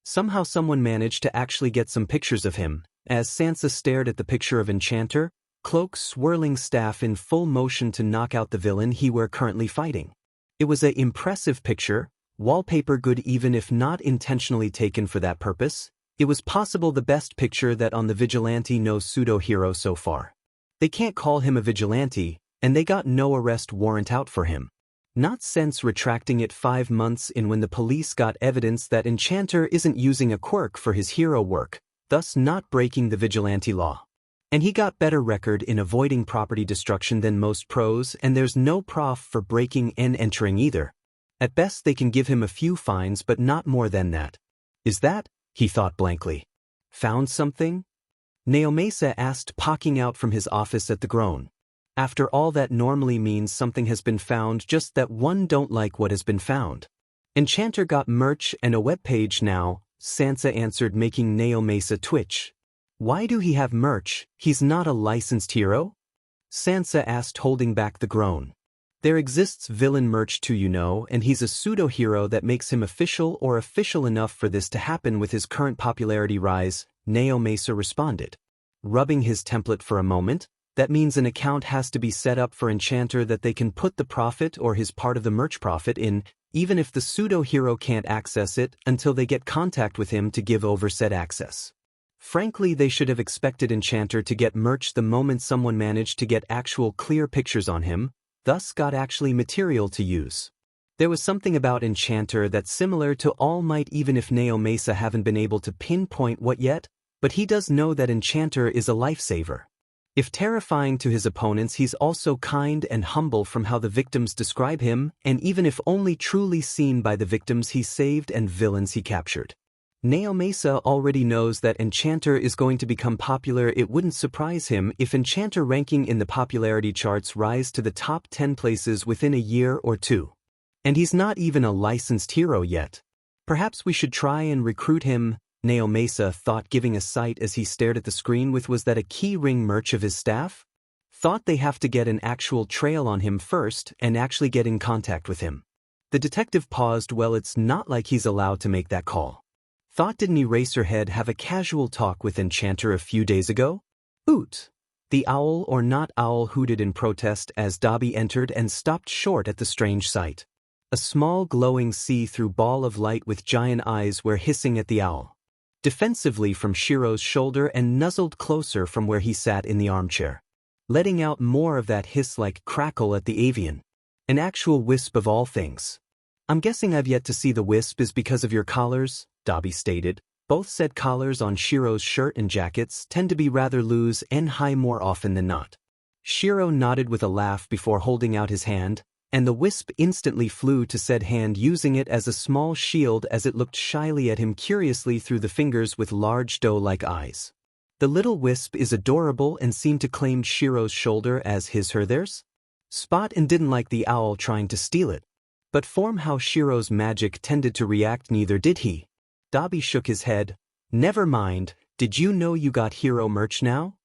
Somehow someone managed to actually get some pictures of him, as Sansa stared at the picture of Enchanter, cloak swirling staff in full motion to knock out the villain he were currently fighting. It was a impressive picture, wallpaper good even if not intentionally taken for that purpose. It was possible the best picture that on the Vigilante no pseudo-hero so far. They can't call him a vigilante, and they got no arrest warrant out for him. Not since retracting it 5 months in when the police got evidence that Enchanter isn't using a quirk for his hero work, thus not breaking the vigilante law. And he got better record in avoiding property destruction than most pros, and there's no prof for breaking and entering either. At best they can give him a few fines but not more than that. Is that? He thought blankly. Found something? Naomesa asked, poking out from his office at the groan. After all, that normally means something has been found, just that one don't like what has been found. Enchanter got merch and a webpage now, Sansa answered, making Naomesa twitch. Why do he have merch? He's not a licensed hero? Sansa asked, holding back the groan. There exists villain merch too, you know, and he's a pseudo-hero that makes him official or official enough for this to happen with his current popularity rise, Naomesa responded. Rubbing his template for a moment, that means an account has to be set up for Enchanter that they can put the profit or his part of the merch profit in, even if the pseudo-hero can't access it until they get contact with him to give over said access. Frankly, they should have expected Enchanter to get merch the moment someone managed to get actual clear pictures on him, thus got actually material to use. There was something about Enchanter that's similar to All Might, even if Naomesa haven't been able to pinpoint what yet, but he does know that Enchanter is a lifesaver. If terrifying to his opponents, he's also kind and humble from how the victims describe him, and even if only truly seen by the victims he saved and villains he captured. Naomesa already knows that Enchanter is going to become popular. It wouldn't surprise him if Enchanter ranking in the popularity charts rise to the top 10 places within a year or two. And he's not even a licensed hero yet. Perhaps we should try and recruit him, Naomesa thought, giving a sight as he stared at the screen with was that a key ring merch of his staff? Thought they have to get an actual trail on him first and actually get in contact with him. The detective paused. Well, it's not like he's allowed to make that call. Thought didn't Eraserhead have a casual talk with Enchanter a few days ago? Hoot! The owl or not owl hooted in protest as Dobby entered and stopped short at the strange sight. A small glowing see-through ball of light with giant eyes were hissing at the owl. Defensively from Shiro's shoulder and nuzzled closer from where he sat in the armchair, letting out more of that hiss-like crackle at the avian. An actual wisp of all things. I'm guessing I've yet to see the wisp is because of your collars, Dobby stated. Both said collars on Shiro's shirt and jackets tend to be rather loose and high more often than not. Shiro nodded with a laugh before holding out his hand, and the wisp instantly flew to said hand, using it as a small shield as it looked shyly at him curiously through the fingers with large doe-like eyes. The little wisp is adorable and seemed to claim Shiro's shoulder as his/her/theirs. Spot and didn't like the owl trying to steal it. But from how Shiro's magic tended to react, neither did he. Dobby shook his head. Never mind, did you know you got hero merch now?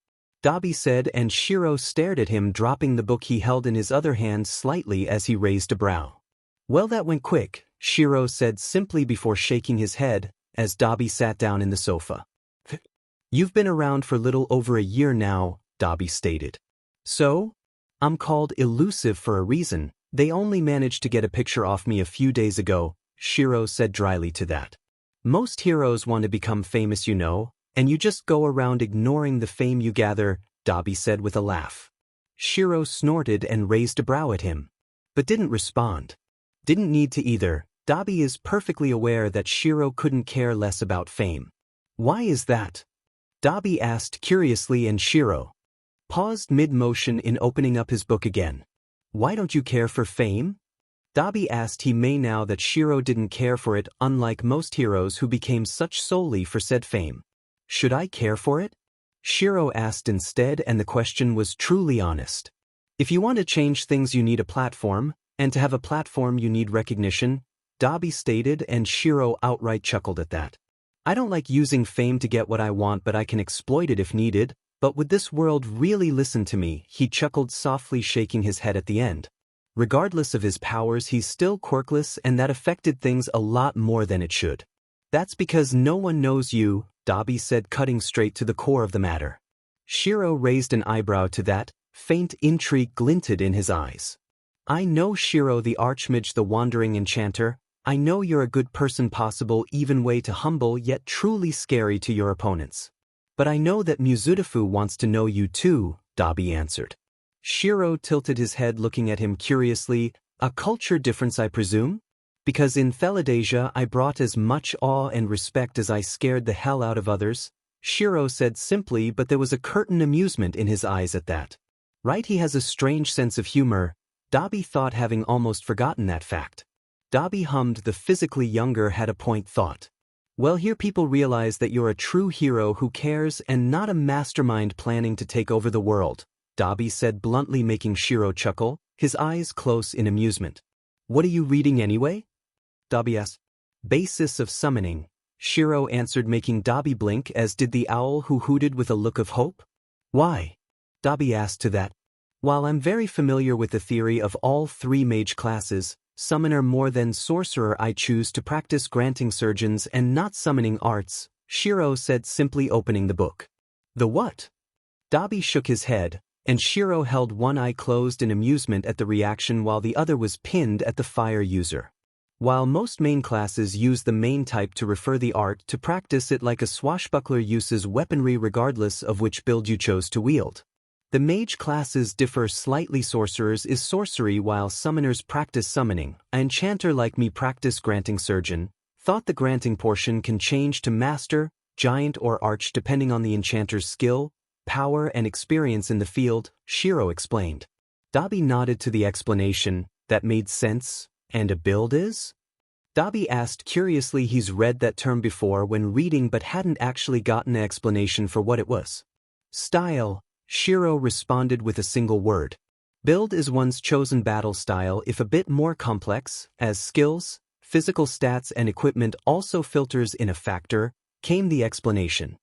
Dobby said, and Shiro stared at him, dropping the book he held in his other hand slightly as he raised a brow. Well, that went quick, Shiro said simply before shaking his head, as Dobby sat down in the sofa. You've been around for little over a year now, Dobby stated. So? I'm called elusive for a reason. They only managed to get a picture off me a few days ago, Shiro said dryly to that. Most heroes want to become famous, you know, and you just go around ignoring the fame you gather, Dobby said with a laugh. Shiro snorted and raised a brow at him, but didn't respond. Didn't need to either. Dobby is perfectly aware that Shiro couldn't care less about fame. Why is that? Dobby asked curiously, and Shiro paused mid-motion in opening up his book again. Why don't you care for fame? Dobby asked, he may now that Shiro didn't care for it, unlike most heroes who became such solely for said fame. Should I care for it? Shiro asked instead, and the question was truly honest. If you want to change things, you need a platform, and to have a platform you need recognition, Dobby stated, and Shiro outright chuckled at that. I don't like using fame to get what I want, but I can exploit it if needed. But would this world really listen to me? He chuckled softly, shaking his head at the end. Regardless of his powers, he's still quirkless, and that affected things a lot more than it should. That's because no one knows you, Dobby said, cutting straight to the core of the matter. Shiro raised an eyebrow to that. Faint intrigue glinted in his eyes. I know, Shiro the Archmage, the wandering enchanter. I know you're a good person, possible even way to humble yet truly scary to your opponents. But I know that Muzutafu wants to know you too, Dobby answered. Shiro tilted his head, looking at him curiously. A culture difference, I presume? Because in Theladasia I brought as much awe and respect as I scared the hell out of others, Shiro said simply, but there was a certain amusement in his eyes at that. Right, he has a strange sense of humor, Dobby thought, having almost forgotten that fact. Dobby hummed. The physically younger had a point, thought. Well, here people realize that you're a true hero who cares and not a mastermind planning to take over the world, Dobby said bluntly, making Shiro chuckle, his eyes close in amusement. What are you reading anyway? Dobby asked. Basis of Summoning, Shiro answered, making Dobby blink, as did the owl, who hooted with a look of hope. Why? Dobby asked to that. While I'm very familiar with the theory of all three mage classes, summoner more than sorcerer, I choose to practice granting surgeons and not summoning arts, Shiro said simply, opening the book. The what? Dobby shook his head, and Shiro held one eye closed in amusement at the reaction while the other was pinned at the fire user. While most main classes use the main type to refer the art to practice it, like a swashbuckler uses weaponry regardless of which build you chose to wield. The mage classes differ slightly. Sorcerers is sorcery, while summoners practice summoning. An enchanter like me practice granting surgeon. Thought the granting portion can change to master, giant, or arch depending on the enchanter's skill, power, and experience in the field, Shiro explained. Dobby nodded to the explanation. That made sense. And a build is? Dobby asked curiously. He's read that term before when reading, but hadn't actually gotten an explanation for what it was. Style, Shiro responded with a single word. Build is one's chosen battle style, if a bit more complex, as skills, physical stats, and equipment also filters in a factor, came the explanation.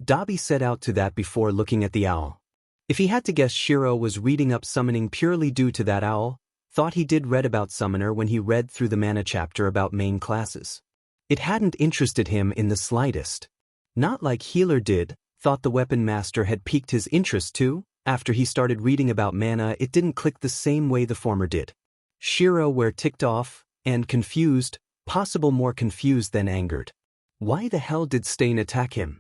Dobby set out to that before looking at the owl. If he had to guess, Shiro was reading up summoning purely due to that owl. Thought he did read about summoner when he read through the mana chapter about main classes. It hadn't interested him in the slightest. Not like healer did. Thought the weapon master had piqued his interest too. After he started reading about mana, it didn't click the same way the former did. Shiro were ticked off and confused, possible more confused than angered. Why the hell did Stain attack him?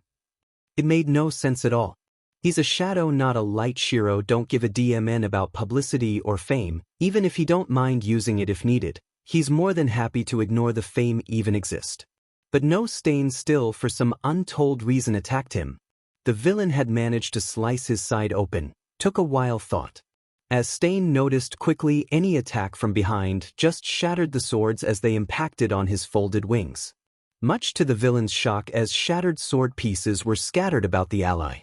It made no sense at all. He's a shadow, not a light. Shiro don't give a DMN about publicity or fame, even if he don't mind using it if needed. He's more than happy to ignore the fame even exist. But no, Stain still for some untold reason attacked him. The villain had managed to slice his side open. Took a while, thought. As Stain noticed quickly, any attack from behind just shattered the swords as they impacted on his folded wings. Much to the villain's shock, as shattered sword pieces were scattered about the ally.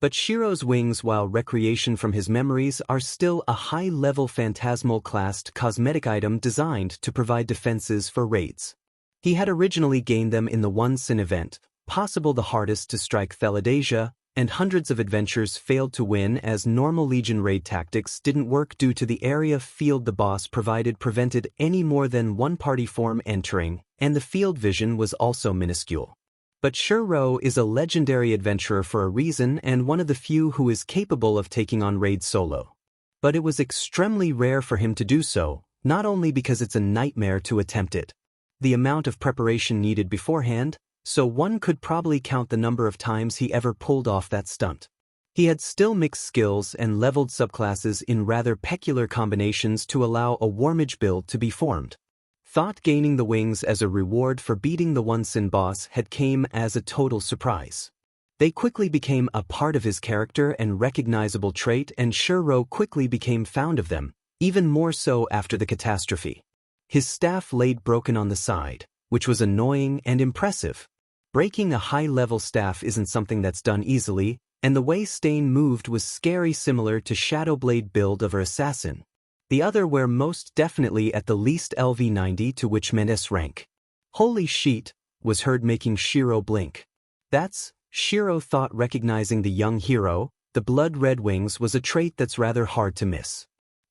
But Shiro's wings, while recreation from his memories, are still a high-level phantasmal-classed cosmetic item designed to provide defenses for raids. He had originally gained them in the One Sin event, possible the hardest to strike Theladasia, and hundreds of adventures failed to win as normal Legion raid tactics didn't work due to the area field the boss provided prevented any more than one party form entering, and the field vision was also minuscule. But Shiro is a legendary adventurer for a reason and one of the few who is capable of taking on raids solo. But it was extremely rare for him to do so, not only because it's a nightmare to attempt it. The amount of preparation needed beforehand, so one could probably count the number of times he ever pulled off that stunt. He had still mixed skills and leveled subclasses in rather peculiar combinations to allow a Warmage build to be formed. Thought gaining the wings as a reward for beating the One Sin boss had came as a total surprise. They quickly became a part of his character and recognizable trait, and Shiro quickly became fond of them, even more so after the catastrophe. His staff laid broken on the side, which was annoying and impressive. Breaking a high-level staff isn't something that's done easily, and the way Stain moved was scary, similar to Shadowblade build of her assassin. The other were most definitely at the least LV90, to which meant S rank. Holy shit, was heard, making Shiro blink. That's, Shiro thought, recognizing the young hero. The blood-red wings was a trait that's rather hard to miss.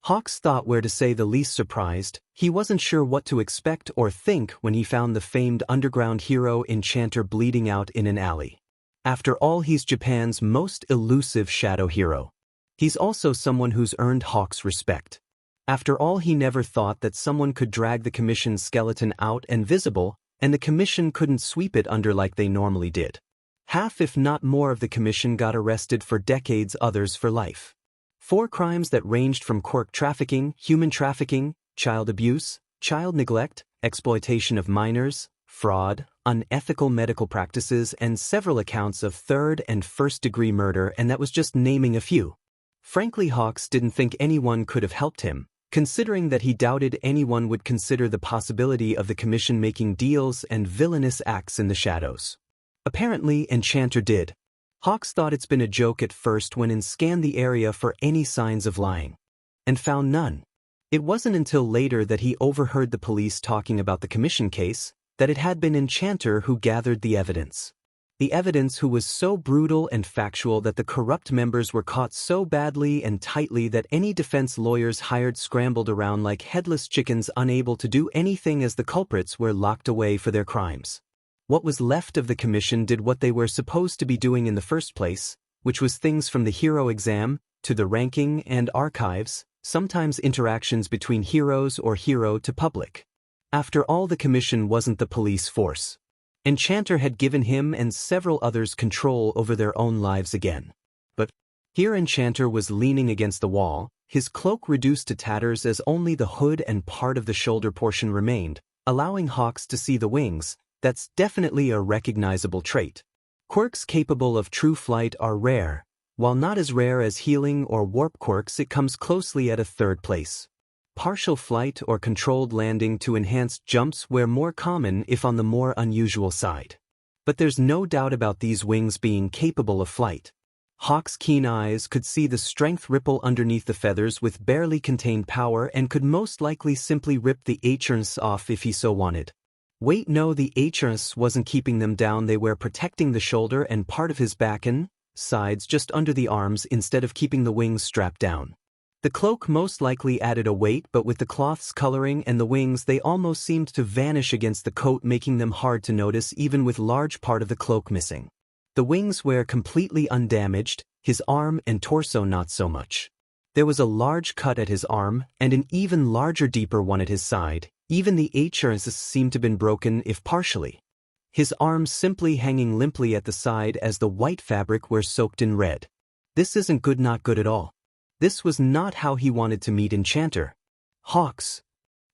Hawks thought, where to say the least surprised. He wasn't sure what to expect or think when he found the famed underground hero Enchanter bleeding out in an alley. After all, he's Japan's most elusive shadow hero. He's also someone who's earned Hawks' respect. After all, he never thought that someone could drag the Commission's skeleton out and visible, and the Commission couldn't sweep it under like they normally did. Half if not more of the Commission got arrested for decades, others for life. 4 crimes that ranged from quirk trafficking, human trafficking, child abuse, child neglect, exploitation of minors, fraud, unethical medical practices, and several accounts of third- and first-degree murder, and that was just naming a few. Frankly, Hawks didn't think anyone could have helped him, considering that he doubted anyone would consider the possibility of the Commission making deals and villainous acts in the shadows. Apparently, Enchanter did. Hawks thought it's been a joke at first when he scanned the area for any signs of lying, and found none. It wasn't until later that he overheard the police talking about the Commission case, that it had been Enchanter who gathered the evidence. The evidence who was so brutal and factual that the corrupt members were caught so badly and tightly that any defense lawyers hired scrambled around like headless chickens, unable to do anything as the culprits were locked away for their crimes. What was left of the Commission did what they were supposed to be doing in the first place, which was things from the hero exam, to the ranking and archives, sometimes interactions between heroes or hero to public. After all, the Commission wasn't the police force. Enchanter had given him and several others control over their own lives again. But here Enchanter was leaning against the wall, his cloak reduced to tatters as only the hood and part of the shoulder portion remained, allowing Hawks to see the wings. That's definitely a recognizable trait. Quirks capable of true flight are rare. While not as rare as healing or warp quirks, it comes closely at a third place. Partial flight or controlled landing to enhanced jumps were more common, if on the more unusual side. But there's no doubt about these wings being capable of flight. Hawk's keen eyes could see the strength ripple underneath the feathers with barely contained power, and could most likely simply rip the acorns off if he so wanted. Wait, no, the acorns wasn't keeping them down, they were protecting the shoulder and part of his back and sides just under the arms instead of keeping the wings strapped down. The cloak most likely added a weight, but with the cloth's coloring and the wings, they almost seemed to vanish against the coat, making them hard to notice even with large part of the cloak missing. The wings were completely undamaged, his arm and torso not so much. There was a large cut at his arm and an even larger, deeper one at his side. Even the acorns seemed to have been broken, if partially. His arms simply hanging limply at the side as the white fabric were soaked in red. This isn't good, not good at all. This was not how he wanted to meet Enchanter. Hawks.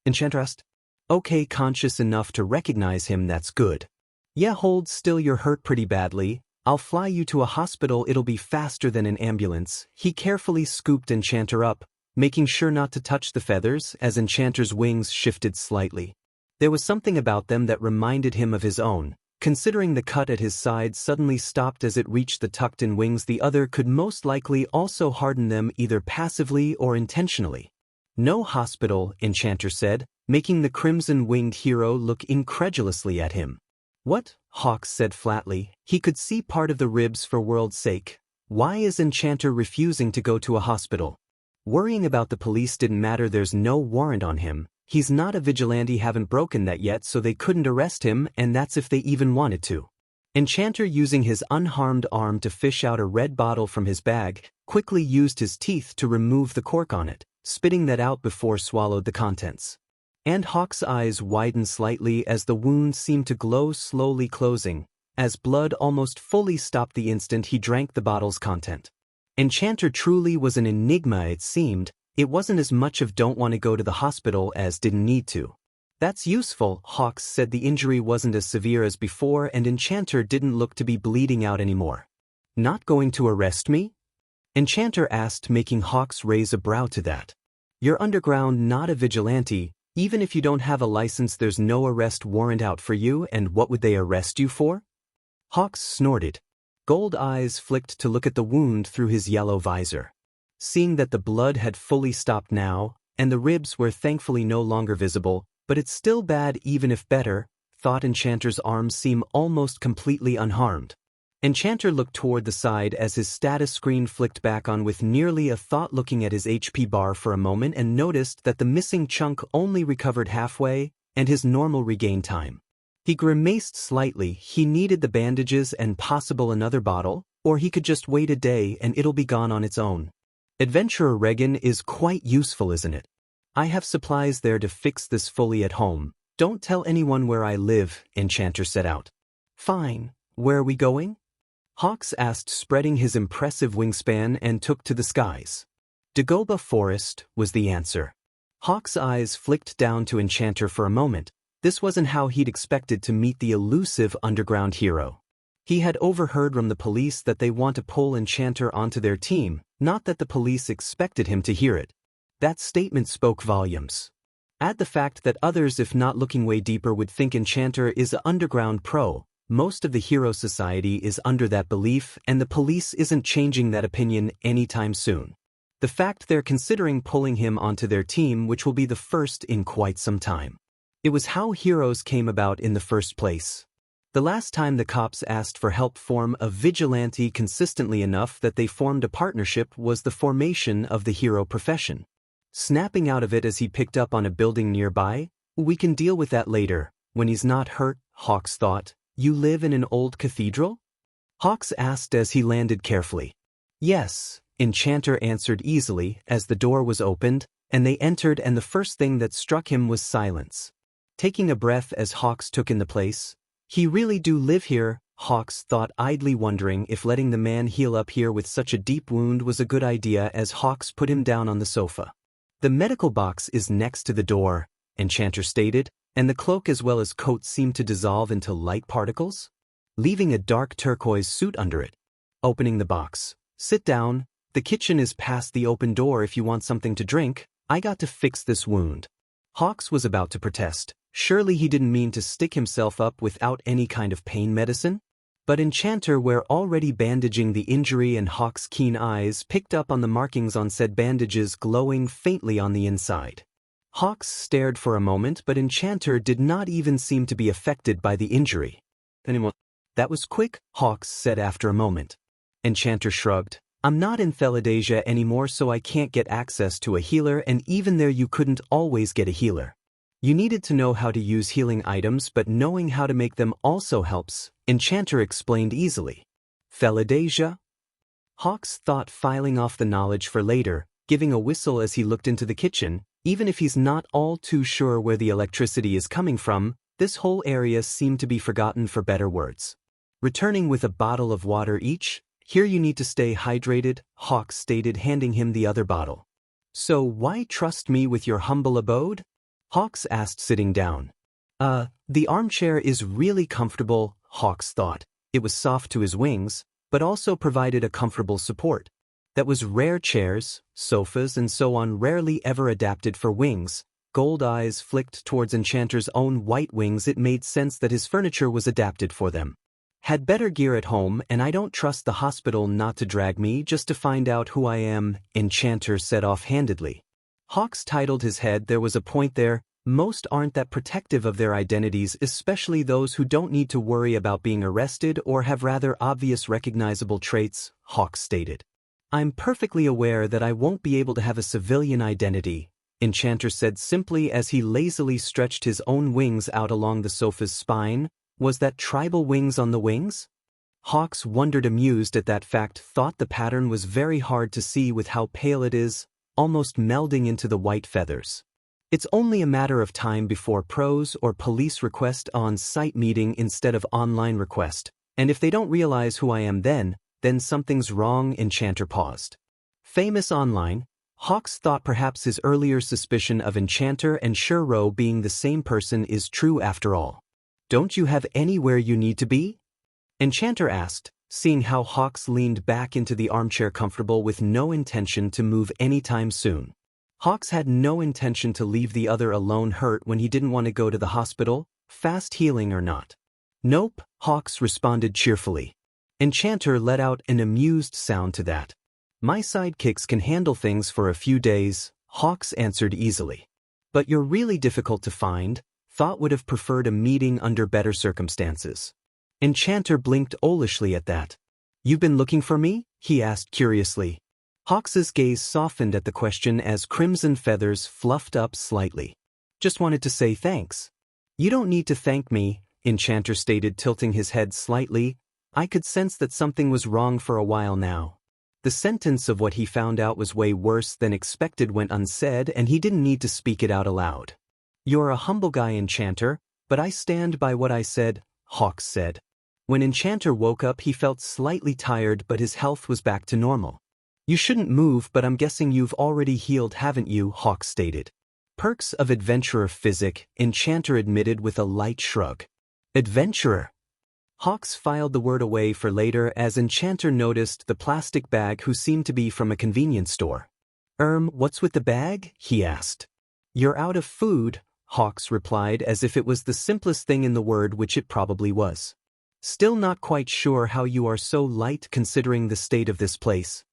Enchanter asked. Okay, conscious enough to recognize him, that's good. Yeah, hold still, you're hurt pretty badly. I'll fly you to a hospital, it'll be faster than an ambulance. He carefully scooped Enchanter up, making sure not to touch the feathers as Enchanter's wings shifted slightly. There was something about them that reminded him of his own. Considering the cut at his side suddenly stopped as it reached the tucked-in wings, the other could most likely also harden them either passively or intentionally. "No hospital," Enchanter said, making the crimson-winged hero look incredulously at him. "What?" Hawks said flatly. He could see part of the ribs for world's sake. "Why is Enchanter refusing to go to a hospital?" Worrying about the police didn't matter. There's no warrant on him. He's not a vigilante, haven't broken that yet, so they couldn't arrest him, and that's if they even wanted to. Enchanter, using his unharmed arm to fish out a red bottle from his bag, quickly used his teeth to remove the cork on it, spitting that out before swallowed the contents. And Hawk's eyes widened slightly as the wound seemed to glow, slowly closing, as blood almost fully stopped the instant he drank the bottle's content. Enchanter truly was an enigma, it seemed. It wasn't as much of don't want to go to the hospital as didn't need to. "That's useful," Hawks said. The injury wasn't as severe as before and Enchanter didn't look to be bleeding out anymore. "Not going to arrest me?" Enchanter asked, making Hawks raise a brow to that. "You're underground, not a vigilante. Even if you don't have a license, there's no arrest warrant out for you, and what would they arrest you for?" Hawks snorted. Gold eyes flicked to look at the wound through his yellow visor. Seeing that the blood had fully stopped now, and the ribs were thankfully no longer visible, but it's still bad even if better, thought Enchanter's arms seem almost completely unharmed. Enchanter looked toward the side as his status screen flicked back on with nearly a thought, looking at his HP bar for a moment and noticed that the missing chunk only recovered halfway, and his normal regain time. He grimaced slightly. He needed the bandages and possible another bottle, or he could just wait a day and it'll be gone on its own. "Adventurer Regan is quite useful, isn't it? I have supplies there to fix this fully at home. Don't tell anyone where I live," Enchanter set out. "Fine. Where are we going?" Hawks asked, spreading his impressive wingspan, and took to the skies. "Dagoba Forest," was the answer. Hawks' eyes flicked down to Enchanter for a moment. This wasn't how he'd expected to meet the elusive underground hero. He had overheard from the police that they want to pull Enchanter onto their team, not that the police expected him to hear it. That statement spoke volumes. Add the fact that others, if not looking way deeper, would think Enchanter is an underground pro. Most of the hero society is under that belief, and the police isn't changing that opinion anytime soon. The fact they're considering pulling him onto their team, which will be the first in quite some time. It was how heroes came about in the first place. The last time the cops asked for help form a vigilante consistently enough that they formed a partnership was the formation of the hero profession. Snapping out of it as he picked up on a building nearby, "We can deal with that later, when he's not hurt," Hawks thought. "You live in an old cathedral?" Hawks asked as he landed carefully. "Yes," Enchanter answered easily as the door was opened, and they entered, and the first thing that struck him was silence. Taking a breath as Hawks took in the place. "He really do live here," Hawks thought, idly wondering if letting the man heal up here with such a deep wound was a good idea as Hawks put him down on the sofa. "The medical box is next to the door," Enchanter stated, and the cloak as well as coat seemed to dissolve into light particles, leaving a dark turquoise suit under it. Opening the box. "Sit down. The kitchen is past the open door if you want something to drink. I got to fix this wound." Hawks was about to protest. Surely he didn't mean to stick himself up without any kind of pain medicine? But Enchanter were already bandaging the injury, and Hawks' keen eyes picked up on the markings on said bandages glowing faintly on the inside. Hawks stared for a moment, but Enchanter did not even seem to be affected by the injury. "Anyone?" "That was quick," Hawks said after a moment. Enchanter shrugged. "I'm not in Theladasia anymore, so I can't get access to a healer, and even there you couldn't always get a healer. You needed to know how to use healing items, but knowing how to make them also helps," Enchanter explained easily. "Theladasia?" Hawks thought, filing off the knowledge for later, giving a whistle as he looked into the kitchen. Even if he's not all too sure where the electricity is coming from, this whole area seemed to be forgotten for better words. Returning with a bottle of water each. "Here you need to stay hydrated," Hawks stated, handing him the other bottle. "So why trust me with your humble abode?" Hawks asked, sitting down. The armchair is really comfortable," Hawks thought. It was soft to his wings, but also provided a comfortable support. That was rare chairs, sofas and so on rarely ever adapted for wings. Gold eyes flicked towards Enchanter's own white wings. It made sense that his furniture was adapted for them. Had better gear at home and I don't trust the hospital not to drag me just to find out who I am, Enchanter said offhandedly. Hawks titled his head. There was a point there. Most aren't that protective of their identities, especially those who don't need to worry about being arrested or have rather obvious recognizable traits, Hawks stated. I'm perfectly aware that I won't be able to have a civilian identity, Enchanter said simply as he lazily stretched his own wings out along the sofa's spine. Was that tribal wings on the wings? Hawks wondered, amused at that fact, thought the pattern was very hard to see with how pale it is, almost melding into the white feathers. It's only a matter of time before pros or police request on-site meeting instead of online request, and if they don't realize who I am then something's wrong. Enchanter paused. Famous online, Hawks thought perhaps his earlier suspicion of Enchanter and Shuro being the same person is true after all. Don't you have anywhere you need to be? Enchanter asked, seeing how Hawks leaned back into the armchair comfortable with no intention to move anytime soon. Hawks had no intention to leave the other alone hurt when he didn't want to go to the hospital, fast healing or not. Nope, Hawks responded cheerfully. Enchanter let out an amused sound to that. My sidekicks can handle things for a few days, Hawks answered easily. But you're really difficult to find. Thought would have preferred a meeting under better circumstances. Enchanter blinked owlishly at that. You've been looking for me? He asked curiously. Hawks's gaze softened at the question as crimson feathers fluffed up slightly. Just wanted to say thanks. You don't need to thank me, Enchanter stated, tilting his head slightly. I could sense that something was wrong for a while now. The sentence of what he found out was way worse than expected went unsaid, and he didn't need to speak it out aloud. You're a humble guy, Enchanter, but I stand by what I said, Hawks said. When Enchanter woke up he felt slightly tired, but his health was back to normal. You shouldn't move, but I'm guessing you've already healed, haven't you? Hawks stated. Perks of adventurer physic, Enchanter admitted with a light shrug. Adventurer? Hawks filed the word away for later as Enchanter noticed the plastic bag, who seemed to be from a convenience store. What's with the bag? He asked. You're out of food, Hawks replied as if it was the simplest thing in the world, which it probably was. Still not quite sure how you are so light considering the state of this place.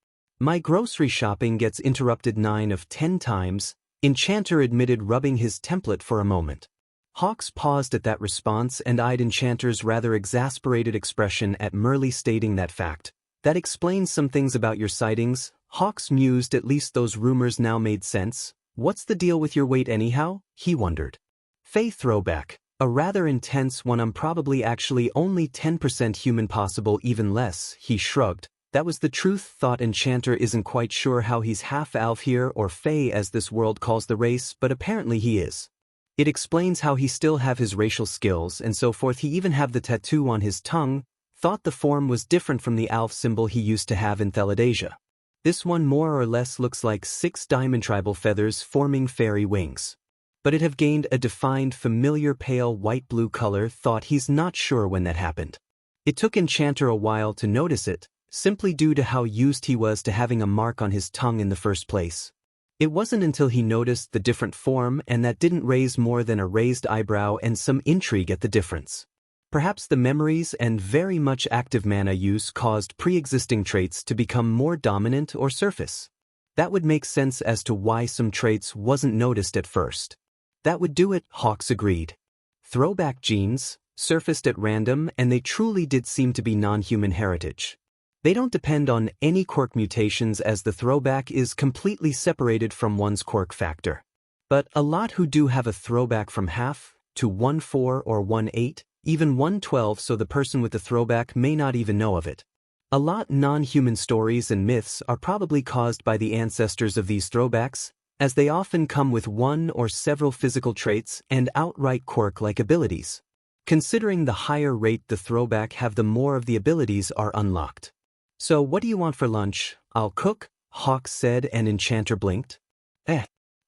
My grocery shopping gets interrupted 9 of 10 times, Enchanter admitted, rubbing his template for a moment. Hawks paused at that response and eyed Enchanter's rather exasperated expression at merely stating that fact. That explains some things about your sightings, Hawks mused. At least those rumors now made sense. What's the deal with your weight anyhow? He wondered. Fae throwback. A rather intense one. I'm probably actually only 10% human, possible even less, he shrugged. That was the truth, thought Enchanter. Isn't quite sure how he's half elf here, or Fae as this world calls the race, but apparently he is. It explains how he still have his racial skills and so forth. He even have the tattoo on his tongue. Thought the form was different from the elf symbol he used to have in Theladasia. This one more or less looks like 6 diamond tribal feathers forming fairy wings. But it have gained a defined familiar pale white-blue color. Thought he's not sure when that happened. It took Enchanter a while to notice it, simply due to how used he was to having a mark on his tongue in the first place. It wasn't until he noticed the different form, and that didn't raise more than a raised eyebrow and some intrigue at the difference. Perhaps the memories and very much active mana use caused pre-existing traits to become more dominant or surface. That would make sense as to why some traits wasn't noticed at first. That would do it, Hawks agreed. Throwback genes surfaced at random, and they truly did seem to be non-human heritage. They don't depend on any quirk mutations, as the throwback is completely separated from one's quirk factor. But a lot who do have a throwback from half to 1/4 or 1/8, even 1/12, so the person with the throwback may not even know of it. A lot non-human stories and myths are probably caused by the ancestors of these throwbacks, as they often come with one or several physical traits and outright quirk-like abilities. Considering the higher rate the throwback have, the more of the abilities are unlocked. So what do you want for lunch? I'll cook, Hawks said, and Enchanter blinked.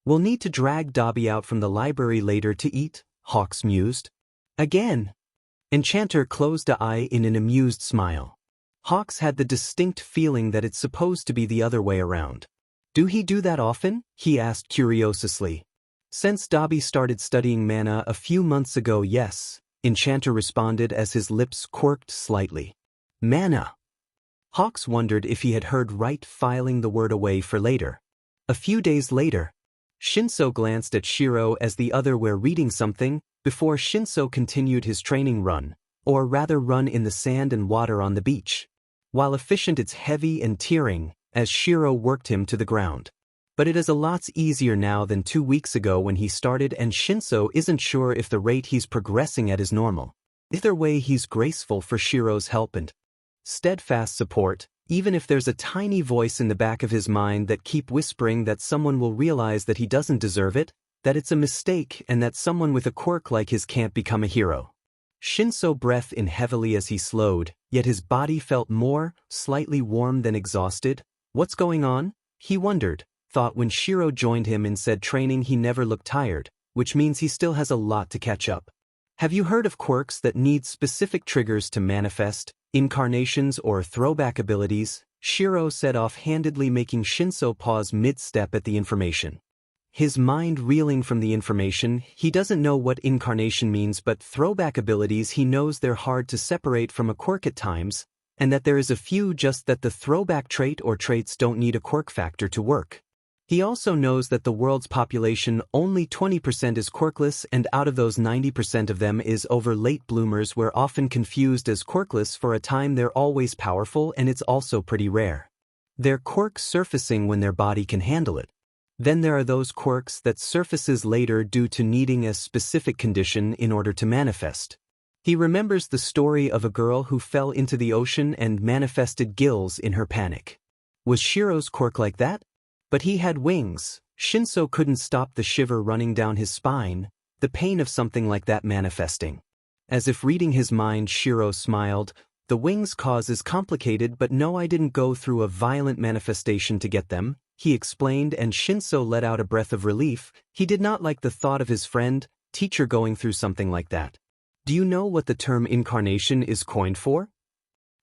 We'll need to drag Dobby out from the library later to eat, Hawks mused. Again. Enchanter closed an eye in an amused smile. Hawks had the distinct feeling that it's supposed to be the other way around. Do he do that often? He asked curiously. Since Dobby started studying mana a few months ago, yes, Enchanter responded as his lips quirked slightly. Mana. Hawks wondered if he had heard right, filing the word away for later. A few days later, Shinso glanced at Shiro as the other were reading something, before Shinso continued his training run, or rather run in the sand and water on the beach. While efficient, it's heavy and tearing, as Shiro worked him to the ground. But it is a lot easier now than 2 weeks ago when he started, and Shinso isn't sure if the rate he's progressing at is normal. Either way, he's grateful for Shiro's help and steadfast support, even if there's a tiny voice in the back of his mind that keeps whispering that someone will realize that he doesn't deserve it, that it's a mistake, and that someone with a quirk like his can't become a hero. Shinso breathed in heavily as he slowed, yet his body felt more, slightly warm than exhausted. What's going on? He wondered, thought when Shiro joined him and said training he never looked tired, which means he still has a lot to catch up. Have you heard of quirks that need specific triggers to manifest, incarnations or throwback abilities? Shiro said offhandedly, making Shinso pause mid-step at the information. His mind reeling from the information. He doesn't know what incarnation means, but throwback abilities, he knows they're hard to separate from a quirk at times, and that there is a few, just that the throwback trait or traits don't need a quirk factor to work. He also knows that the world's population, only 20% is quirkless, and out of those 90% of them is over late bloomers. We're often confused as quirkless for a time. They're always powerful, and it's also pretty rare. They're quirks surfacing when their body can handle it. Then there are those quirks that surfaces later due to needing a specific condition in order to manifest. He remembers the story of a girl who fell into the ocean and manifested gills in her panic. Was Shiro's quirk like that? But he had wings. Shinso couldn't stop the shiver running down his spine, the pain of something like that manifesting. As if reading his mind, Shiro smiled. The wings cause is complicated, but no, I didn't go through a violent manifestation to get them, he explained, and Shinso let out a breath of relief. He did not like the thought of his friend, teacher, going through something like that. Do you know what the term incarnation is coined for?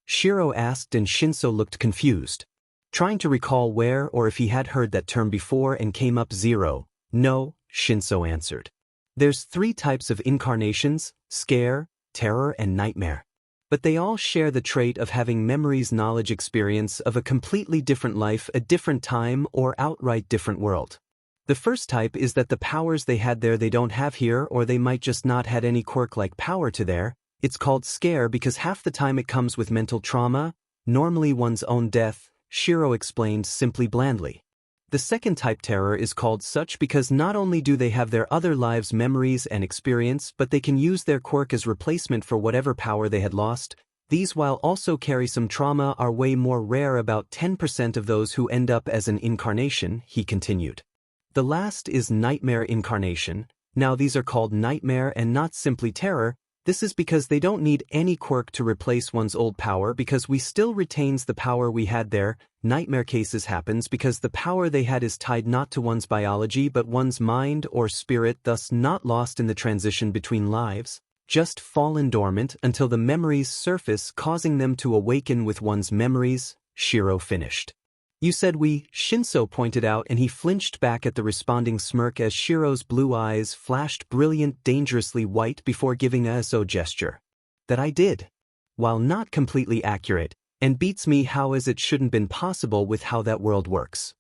Shiro asked, and Shinso looked confused, trying to recall where or if he had heard that term before, and came up zero. No, Shinso answered. There's 3 types of incarnations: scare, terror, and nightmare. But they all share the trait of having memories, knowledge, experience of a completely different life, a different time, or outright different world. The first type is that the powers they had there they don't have here, or they might just not had any quirk-like power to there. It's called scare because half the time it comes with mental trauma, normally one's own death, Shiro explained simply blandly. The second type, terror, is called such because not only do they have their other lives' memories and experience, but they can use their quirk as replacement for whatever power they had lost. These, while also carry some trauma, are way more rare, about 10% of those who end up as an incarnation, he continued. The last is nightmare incarnation. Now these are called nightmare and not simply terror. This is because they don't need any quirk to replace one's old power, because we still retains the power we had there. Nightmare cases happens because the power they had is tied not to one's biology but one's mind or spirit, thus not lost in the transition between lives, just fallen dormant until the memories surface, causing them to awaken with one's memories, Shiro finished. You said we, Shinso pointed out, and he flinched back at the responding smirk as Shiro's blue eyes flashed brilliant, dangerously white before giving a SO gesture. That I did. While not completely accurate, and beats me how as it shouldn't been possible with how that world works.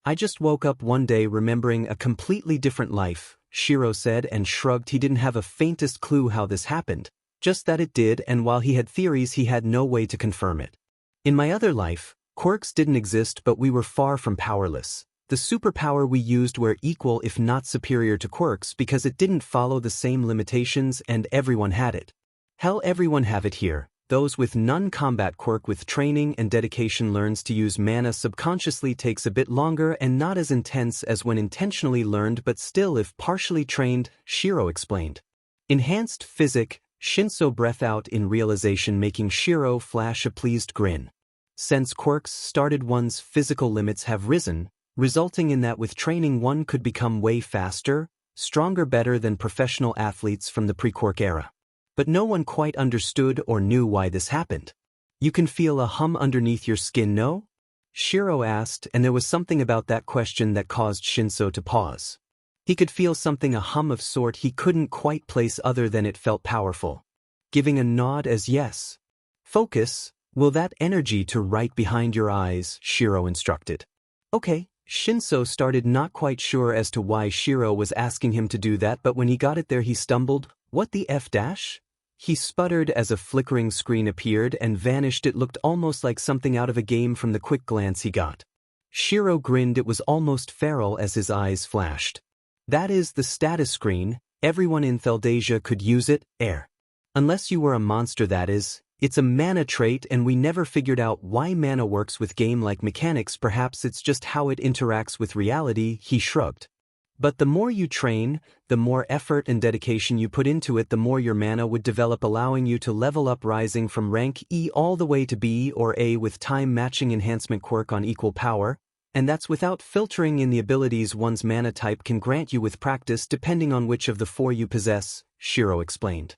I just woke up one day remembering a completely different life, Shiro said, and shrugged. He didn't have a faintest clue how this happened, just that it did, and while he had theories he had no way to confirm it. In my other life, quirks didn't exist, but we were far from powerless. The superpower we used were equal if not superior to quirks because it didn't follow the same limitations and everyone had it. Hell, everyone have it here. Those with non-combat quirk with training and dedication learns to use mana subconsciously, takes a bit longer and not as intense as when intentionally learned, but still if partially trained, Shiro explained. Enhanced physic, Shinso breath out in realization, making Shiro flash a pleased grin. Since quirks started, one's physical limits have risen, resulting in that with training one could become way faster, stronger, better than professional athletes from the pre-quirk era. But no one quite understood or knew why this happened. You can feel a hum underneath your skin, no? Shiro asked, and there was something about that question that caused Shinso to pause. He could feel something, a hum of sort he couldn't quite place other than it felt powerful. Giving a nod as yes. Focus, will that energy to right behind your eyes, Shiro instructed. Okay, Shinso started, not quite sure as to why Shiro was asking him to do that, but when he got it there he stumbled. What the F dash? He sputtered as a flickering screen appeared and vanished. It looked almost like something out of a game from the quick glance he got. Shiro grinned. It was almost feral as his eyes flashed. That is the status screen. Everyone in Theladasia could use it, unless you were a monster, that is. It's a mana trait and we never figured out why mana works with game-like mechanics. Perhaps it's just how it interacts with reality, he shrugged. But the more you train, the more effort and dedication you put into it, the more your mana would develop, allowing you to level up, rising from rank E all the way to B or A with time-matching enhancement quirk on equal power, and that's without filtering in the abilities one's mana type can grant you with practice depending on which of the four you possess, Shiro explained.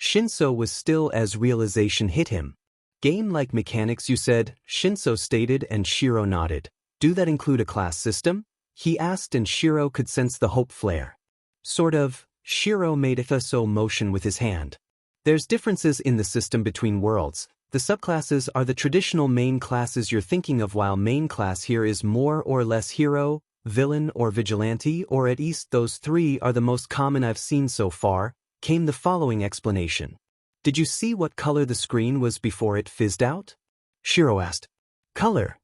Shinso was still as realization hit him. Game-like mechanics, you said, Shinso stated, and Shiro nodded. Do that include a class system? He asked, and Shiro could sense the hope flare. Sort of. Shiro made a so motion with his hand. There's differences in the system between worlds. The subclasses are the traditional main classes you're thinking of, while main class here is more or less hero, villain, or vigilante, or at least those three are the most common I've seen so far, came the following explanation. Did you see what color the screen was before it fizzed out? Shiro asked. Color?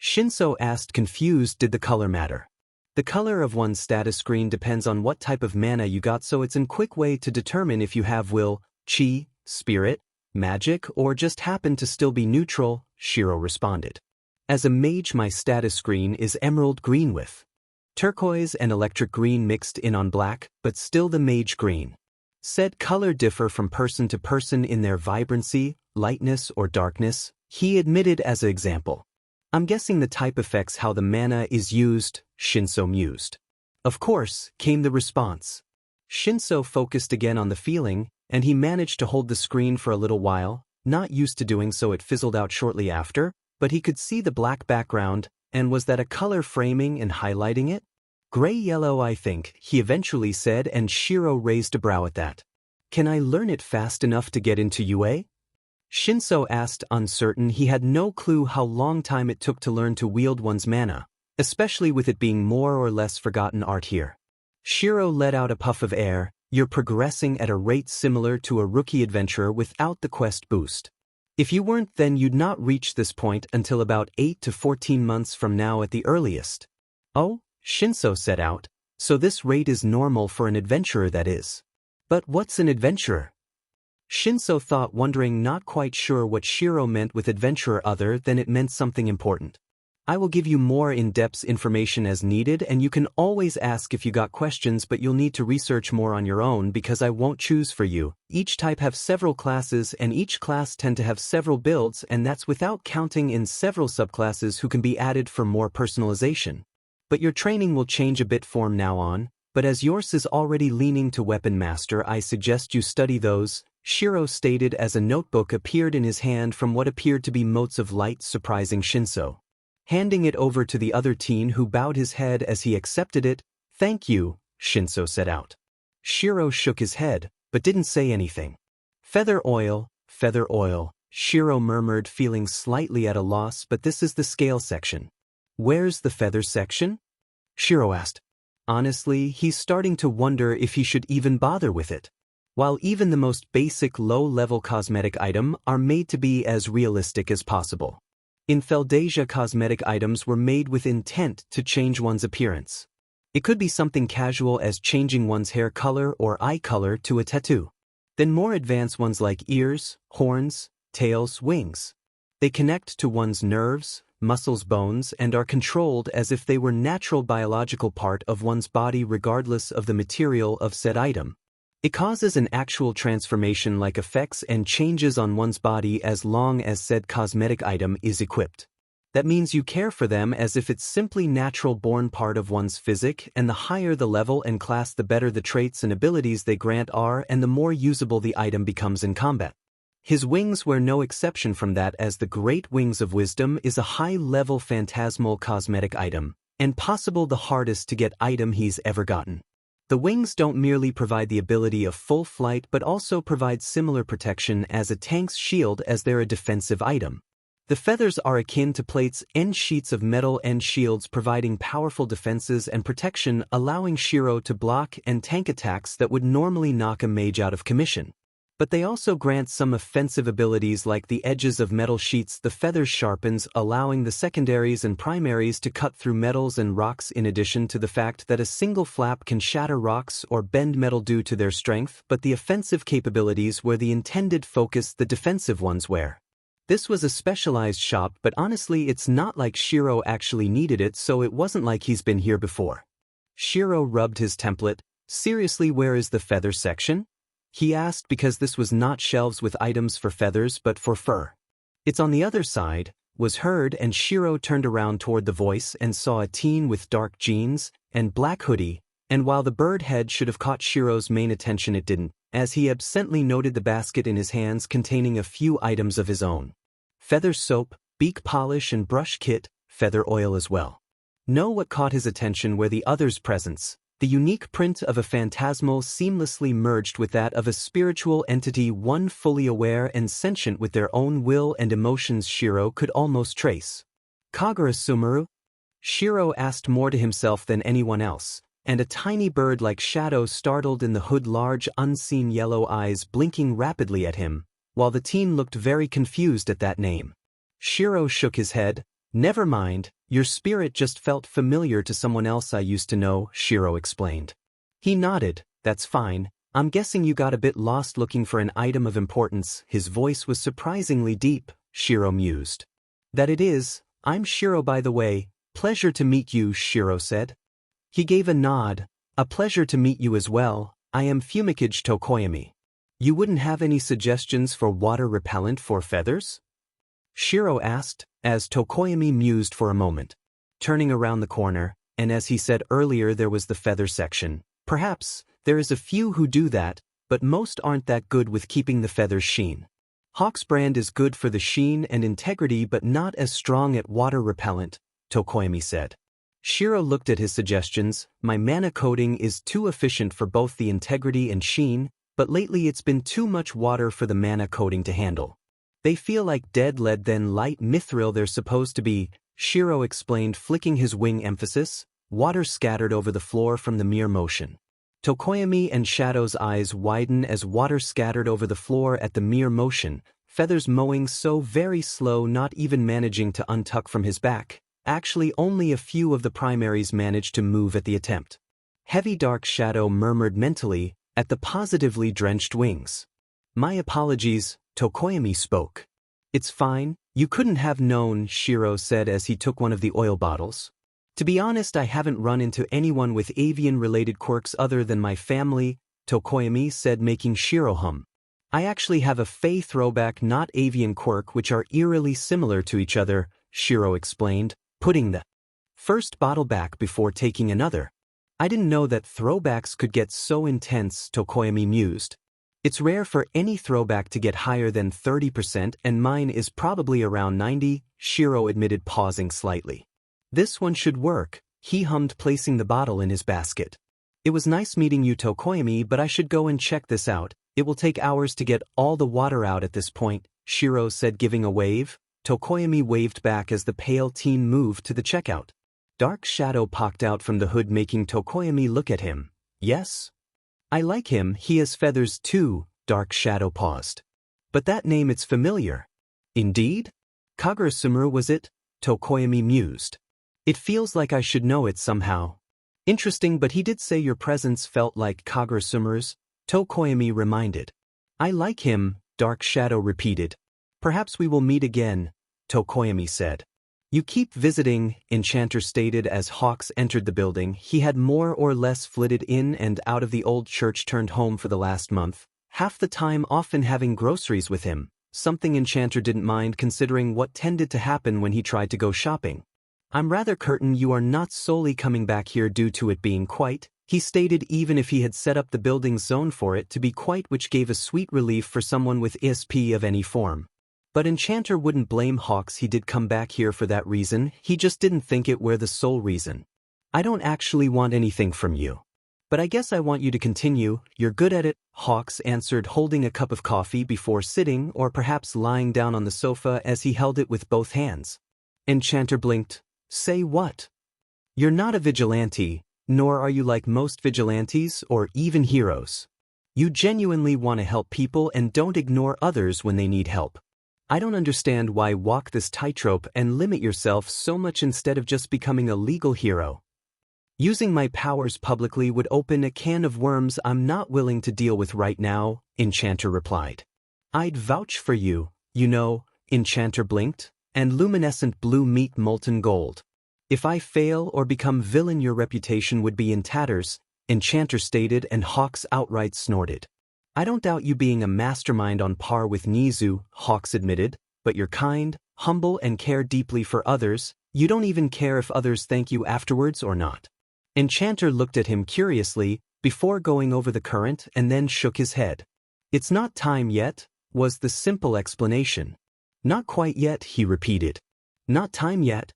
Shinso asked, confused. Did the color matter? The color of one's status screen depends on what type of mana you got, so it's a quick way to determine if you have will, chi, spirit, magic, or just happen to still be neutral, Shiro responded. As a mage, my status screen is emerald green with turquoise and electric green mixed in on black, but still the mage green. Said color differ from person to person in their vibrancy, lightness, or darkness, he admitted as an example. I'm guessing the type affects how the mana is used, Shinso mused. Of course, came the response. Shinso focused again on the feeling, and he managed to hold the screen for a little while, not used to doing so. It fizzled out shortly after, but he could see the black background, and was that a color framing and highlighting it? Gray-yellow, I think, he eventually said, and Shiro raised a brow at that. Can I learn it fast enough to get into UA? Shinso asked, uncertain. He had no clue how long time it took to learn to wield one's mana, especially with it being more or less forgotten art here. Shiro let out a puff of air. You're progressing at a rate similar to a rookie adventurer without the quest boost. If you weren't, then you'd not reach this point until about 8 to 14 months from now at the earliest. Oh, Shinso set out. So this rate is normal for an adventurer, that is. But what's an adventurer? Shinso thought, wondering, not quite sure what Shiro meant with adventurer other than it meant something important. I will give you more in-depth information as needed, and you can always ask if you got questions, but you'll need to research more on your own because I won't choose for you. Each type have several classes, and each class tend to have several builds, and that's without counting in several subclasses who can be added for more personalization. But your training will change a bit from now on, but as yours is already leaning to Weapon Master, I suggest you study those, Shiro stated as a notebook appeared in his hand from what appeared to be motes of light, surprising Shinso. Handing it over to the other teen, who bowed his head as he accepted it. Thank you, Shinso set out. Shiro shook his head, but didn't say anything. Feather oil, Shiro murmured, feeling slightly at a loss, but this is the scale section. Where's the feather section? Shiro asked. Honestly, he's starting to wonder if he should even bother with it. While even the most basic low-level cosmetic item are made to be as realistic as possible. In Theladasia, cosmetic items were made with intent to change one's appearance. It could be something casual as changing one's hair color or eye color to a tattoo. Then more advanced ones like ears, horns, tails, wings. They connect to one's nerves, muscles, bones, and are controlled as if they were natural biological part of one's body regardless of the material of said item. It causes an actual transformation-like effects and changes on one's body as long as said cosmetic item is equipped. That means you care for them as if it's simply natural-born part of one's physique, and the higher the level and class, the better the traits and abilities they grant are, and the more usable the item becomes in combat. His wings were no exception from that, as the Great Wings of Wisdom is a high-level phantasmal cosmetic item, and possible the hardest to get item he's ever gotten. The wings don't merely provide the ability of full flight but also provide similar protection as a tank's shield, as they're a defensive item. The feathers are akin to plates and sheets of metal and shields, providing powerful defenses and protection, allowing Shiro to block and tank attacks that would normally knock a mage out of commission. But they also grant some offensive abilities, like the edges of metal sheets the feathers sharpens, allowing the secondaries and primaries to cut through metals and rocks, in addition to the fact that a single flap can shatter rocks or bend metal due to their strength, but the offensive capabilities were the intended focus, the defensive ones were. This was a specialized shop, but honestly it's not like Shiro actually needed it, so it wasn't like he's been here before. Shiro rubbed his template. Seriously, where is the feather section? He asked, because this was not shelves with items for feathers but for fur. It's on the other side, was heard, and Shiro turned around toward the voice and saw a teen with dark jeans and black hoodie, and while the bird head should have caught Shiro's main attention, it didn't, as he absently noted the basket in his hands containing a few items of his own. Feather soap, beak polish and brush kit, feather oil as well. Know what caught his attention were the others' presence. The unique print of a phantasmal seamlessly merged with that of a spiritual entity, one fully aware and sentient with their own will and emotions Shiro could almost trace. Kagura Sumaru? Shiro asked more to himself than anyone else, and a tiny bird like Shadow startled in the hood, large unseen yellow eyes blinking rapidly at him, while the teen looked very confused at that name. Shiro shook his head. Never mind, your spirit just felt familiar to someone else I used to know, Shiro explained. He nodded. That's fine, I'm guessing you got a bit lost looking for an item of importance. His voice was surprisingly deep, Shiro mused. That it is. I'm Shiro, by the way. Pleasure to meet you, Shiro said. He gave a nod. A pleasure to meet you as well. I am Fumikage Tokoyami. You wouldn't have any suggestions for water repellent for feathers? Shiro asked, as Tokoyami mused for a moment. Turning around the corner, and as he said earlier, there was the feather section. Perhaps, there is a few who do that, but most aren't that good with keeping the feathers sheen. Hawk's brand is good for the sheen and integrity but not as strong at water repellent, Tokoyami said. Shiro looked at his suggestions. My mana coating is too efficient for both the integrity and sheen, but lately it's been too much water for the mana coating to handle. They feel like dead lead than light mithril they're supposed to be, Shiro explained, flicking his wing emphasis. Water scattered over the floor from the mere motion. Tokoyami and Shadow's eyes widen as water scattered over the floor at the mere motion, feathers mowing so very slow, not even managing to untuck from his back. Actually, only a few of the primaries managed to move at the attempt. Heavy dark Shadow murmured mentally at the positively drenched wings. My apologies, Tokoyami spoke. It's fine, you couldn't have known, Shiro said as he took one of the oil bottles. To be honest, I haven't run into anyone with avian-related quirks other than my family, Tokoyami said, making Shiro hum. I actually have a Fey throwback, not avian quirk, which are eerily similar to each other, Shiro explained, putting the first bottle back before taking another. I didn't know that throwbacks could get so intense, Tokoyami mused. It's rare for any throwback to get higher than 30%, and mine is probably around 90, Shiro admitted, pausing slightly. This one should work, he hummed, placing the bottle in his basket. It was nice meeting you, Tokoyami, but I should go and check this out. It will take hours to get all the water out at this point, Shiro said, giving a wave. Tokoyami waved back as the pale teen moved to the checkout. Dark Shadow popped out from the hood, making Tokoyami look at him. Yes? I like him, he has feathers too, Dark Shadow paused. But that name, it's familiar. Indeed? Kagura Sumaru was it? Tokoyami mused. It feels like I should know it somehow. Interesting, but he did say your presence felt like Kagura Sumaru's, Tokoyami reminded. I like him, Dark Shadow repeated. Perhaps we will meet again, Tokoyami said. You keep visiting, Enchanter stated as Hawks entered the building. He had more or less flitted in and out of the old church, turned home for the last month, half the time often having groceries with him, something Enchanter didn't mind considering what tended to happen when he tried to go shopping. I'm rather certain you are not solely coming back here due to it being quite He stated even if he had set up the building zone for it to be quite, which gave a sweet relief for someone with ESP of any form. But Enchanter wouldn't blame Hawks. He did come back here for that reason, he just didn't think it were the sole reason. I don't actually want anything from you. But I guess I want you to continue, you're good at it, Hawks answered, holding a cup of coffee before sitting or perhaps lying down on the sofa as he held it with both hands. Enchanter blinked. Say what? You're not a vigilante, nor are you like most vigilantes or even heroes. You genuinely want to help people and don't ignore others when they need help. I don't understand why walk this tightrope and limit yourself so much instead of just becoming a legal hero. Using my powers publicly would open a can of worms I'm not willing to deal with right now, Enchanter replied. I'd vouch for you, you know, Enchanter blinked, and luminescent blue meet molten gold. If I fail or become villain, your reputation would be in tatters, Enchanter stated, and Hawks outright snorted. I don't doubt you being a mastermind on par with Nezu, Hawks admitted, but you're kind, humble and care deeply for others. You don't even care if others thank you afterwards or not. Enchanter looked at him curiously, before going over the current, and then shook his head. It's not time yet, was the simple explanation. Not quite yet, he repeated. Not time yet?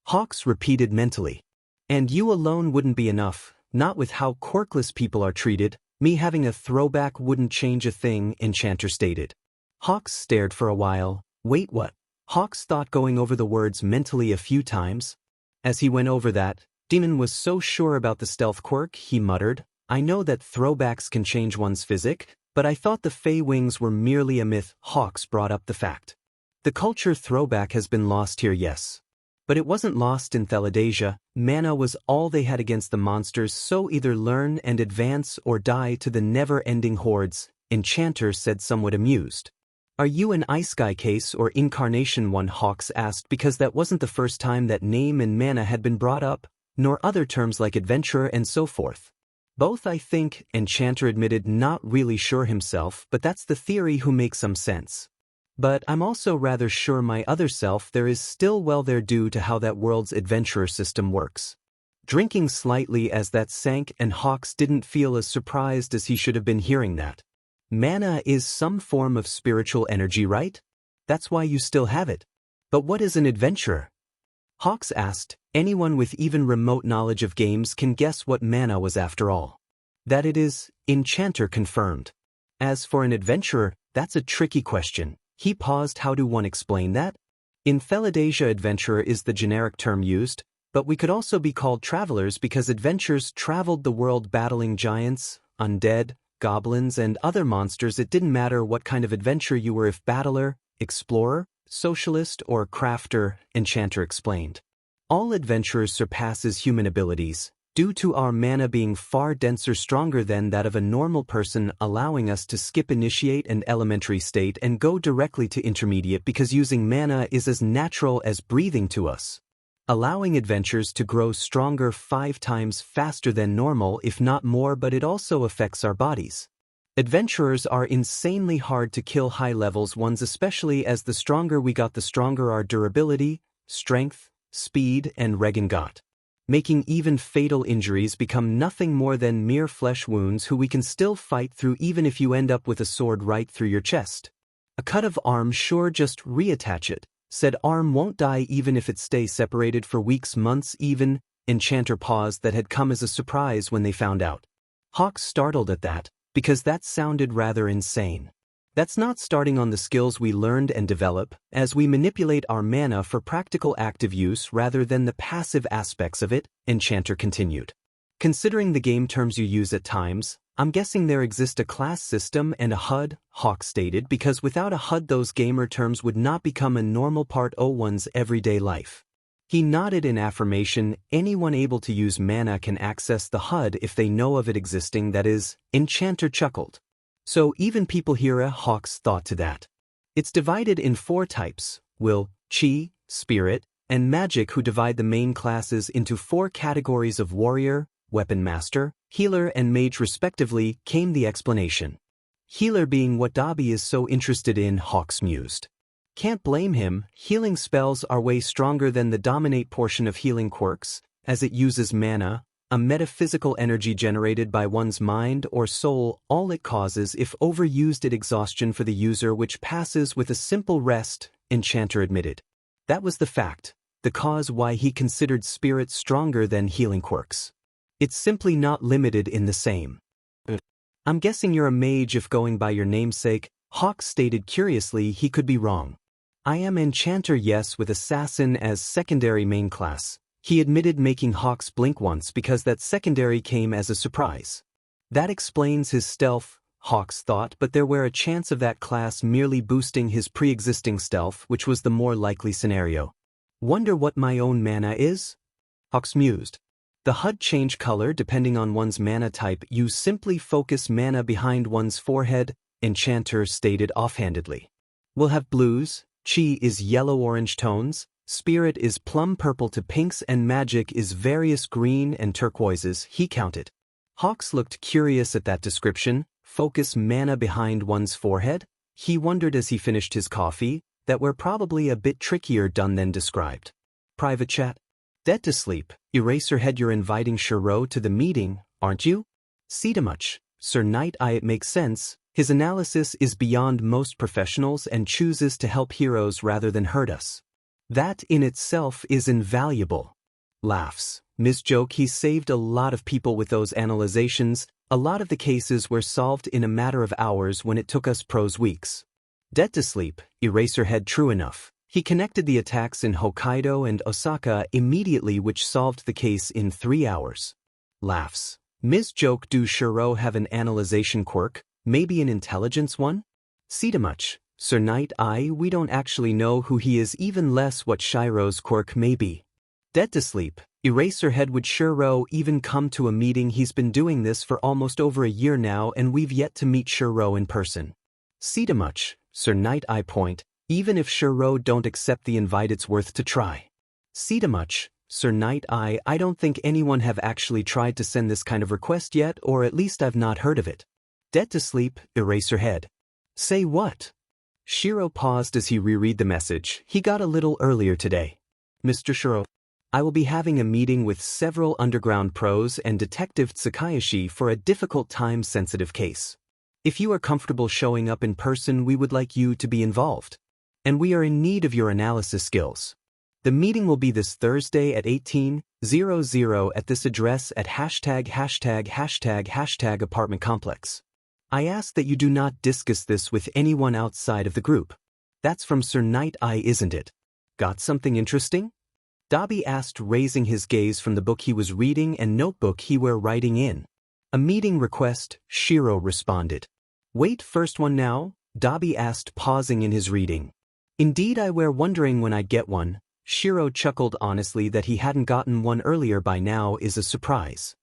Hawks repeated mentally. And you alone wouldn't be enough, not with how quirkless people are treated. Me having a throwback wouldn't change a thing, Enchanter stated. Hawks stared for a while. Wait, what? Hawks thought, going over the words mentally a few times. As he went over that, Demon was so sure about the stealth quirk, he muttered. I know that throwbacks can change one's physique, but I thought the Fey wings were merely a myth. Hawks brought up the fact. The culture throwback has been lost here, yes. But it wasn't lost in Theladasia. Mana was all they had against the monsters, so either learn and advance or die to the never-ending hordes, Enchanter said, somewhat amused. Are you an Ice Guy case or Incarnation one? Hawks asked, because that wasn't the first time that name and mana had been brought up, nor other terms like adventurer and so forth. Both, I think, Enchanter admitted, not really sure himself, but that's the theory who makes some sense. But I'm also rather sure my other self there is still well there due to how that world's adventurer system works. Drinking slightly as that sank, and Hawks didn't feel as surprised as he should have been hearing that. Mana is some form of spiritual energy, right? That's why you still have it. But what is an adventurer? Hawks asked. Anyone with even remote knowledge of games can guess what mana was after all. That it is, Enchanter confirmed. As for an adventurer, that's a tricky question. He paused. How do one explain that? In Theladasia, adventurer is the generic term used, but we could also be called travelers because adventurers traveled the world battling giants, undead, goblins and other monsters. It didn't matter what kind of adventure you were, if battler, explorer, socialist or crafter, Enchanter explained. All adventurers surpasses human abilities, due to our mana being far denser, stronger than that of a normal person, allowing us to skip initiate and elementary state and go directly to intermediate because using mana is as natural as breathing to us, allowing adventurers to grow stronger 5 times faster than normal, if not more, but it also affects our bodies. Adventurers are insanely hard to kill, high levels ones especially, as the stronger we got the stronger our durability, strength, speed and regen got, making even fatal injuries become nothing more than mere flesh wounds who we can still fight through even if you end up with a sword right through your chest. A cut of arm, sure, just reattach it, said. Arm won't die even if it stays separated for weeks, months even. Enchanter paused. That had come as a surprise when they found out. Hawks startled at that, because that sounded rather insane. That's not starting on the skills we learned and develop, as we manipulate our mana for practical active use rather than the passive aspects of it, Enchanter continued. Considering the game terms you use at times, I'm guessing there exists a class system and a HUD, Hawk stated, because without a HUD those gamer terms would not become a normal part of one's everyday life. He nodded in affirmation. Anyone able to use mana can access the HUD if they know of it existing, that is, Enchanter chuckled. So even people here, Hawks thought to that. It's divided in 4 types, will, chi, spirit, and magic, who divide the main classes into 4 categories of warrior, weapon master, healer and mage respectively, came the explanation. Healer being what Dobby is so interested in, Hawks mused. Can't blame him. Healing spells are way stronger than the dominate portion of healing quirks, as it uses mana, a metaphysical energy generated by one's mind or soul. All it causes if overused at exhaustion for the user, which passes with a simple rest, Enchanter admitted. That was the fact, the cause why he considered spirit stronger than healing quirks. It's simply not limited in the same. I'm guessing you're a mage if going by your namesake, Hawks stated curiously. He could be wrong. I am Enchanter, yes, with assassin as secondary main class. He admitted, making Hawks blink once because that secondary came as a surprise. That explains his stealth, Hawks thought, but there were a chance of that class merely boosting his pre-existing stealth, which was the more likely scenario. Wonder what my own mana is? Hawks mused. The HUD change color depending on one's mana type. You simply focus mana behind one's forehead, Enchanter stated offhandedly. We'll have blues, chi is yellow-orange tones, spirit is plum purple to pinks, and magic is various green and turquoises, he counted. Hawks looked curious at that description. Focus mana behind one's forehead? He wondered as he finished his coffee, that were probably a bit trickier done than described. Private chat. Dead to sleep, Eraserhead, you're inviting Shiro to the meeting, aren't you? See too much, Sir Night Eye. It makes sense, his analysis is beyond most professionals and chooses to help heroes rather than hurt us. That in itself is invaluable. Laughs. Ms. Joke, he saved a lot of people with those analyzations. A lot of the cases were solved in a matter of hours when it took us pros weeks. Dead to sleep, Eraserhead. True enough. He connected the attacks in Hokkaido and Osaka immediately, which solved the case in 3 hours. Laughs. Ms. Joke, do Shiro have an analyzation quirk, maybe an intelligence one? See too much, Sir Night Eye. We don't actually know who he is, even less what Shiro's quirk may be. Dead to sleep, Eraserhead. Would Shiro even come to a meeting? He's been doing this for almost over a year now and we've yet to meet Shiro in person. See too much, Sir Night Eye. Point. Even if Shiro don't accept the invite, it's worth to try. See too much, Sir Night Eye. I don't think anyone have actually tried to send this kind of request yet, or at least I've not heard of it. Dead to sleep, Eraserhead. Say what? Shiro paused as he reread the message. He got a little earlier today. Mr. Shiro, I will be having a meeting with several underground pros and Detective Tsukaishi for a difficult time-sensitive case. If you are comfortable showing up in person, we would like you to be involved. And we are in need of your analysis skills. The meeting will be this Thursday at 18:00 at this address at ##### apartment complex. I ask that you do not discuss this with anyone outside of the group. That's from Sir Night Eye, isn't it? Got something interesting? Dobby asked, raising his gaze from the book he was reading and notebook he were writing in. A meeting request, Shiro responded. Wait, first one now? Dobby asked, pausing in his reading. Indeed, I were wondering when I'd get one. Shiro chuckled honestly. That he hadn't gotten one earlier by now is a surprise.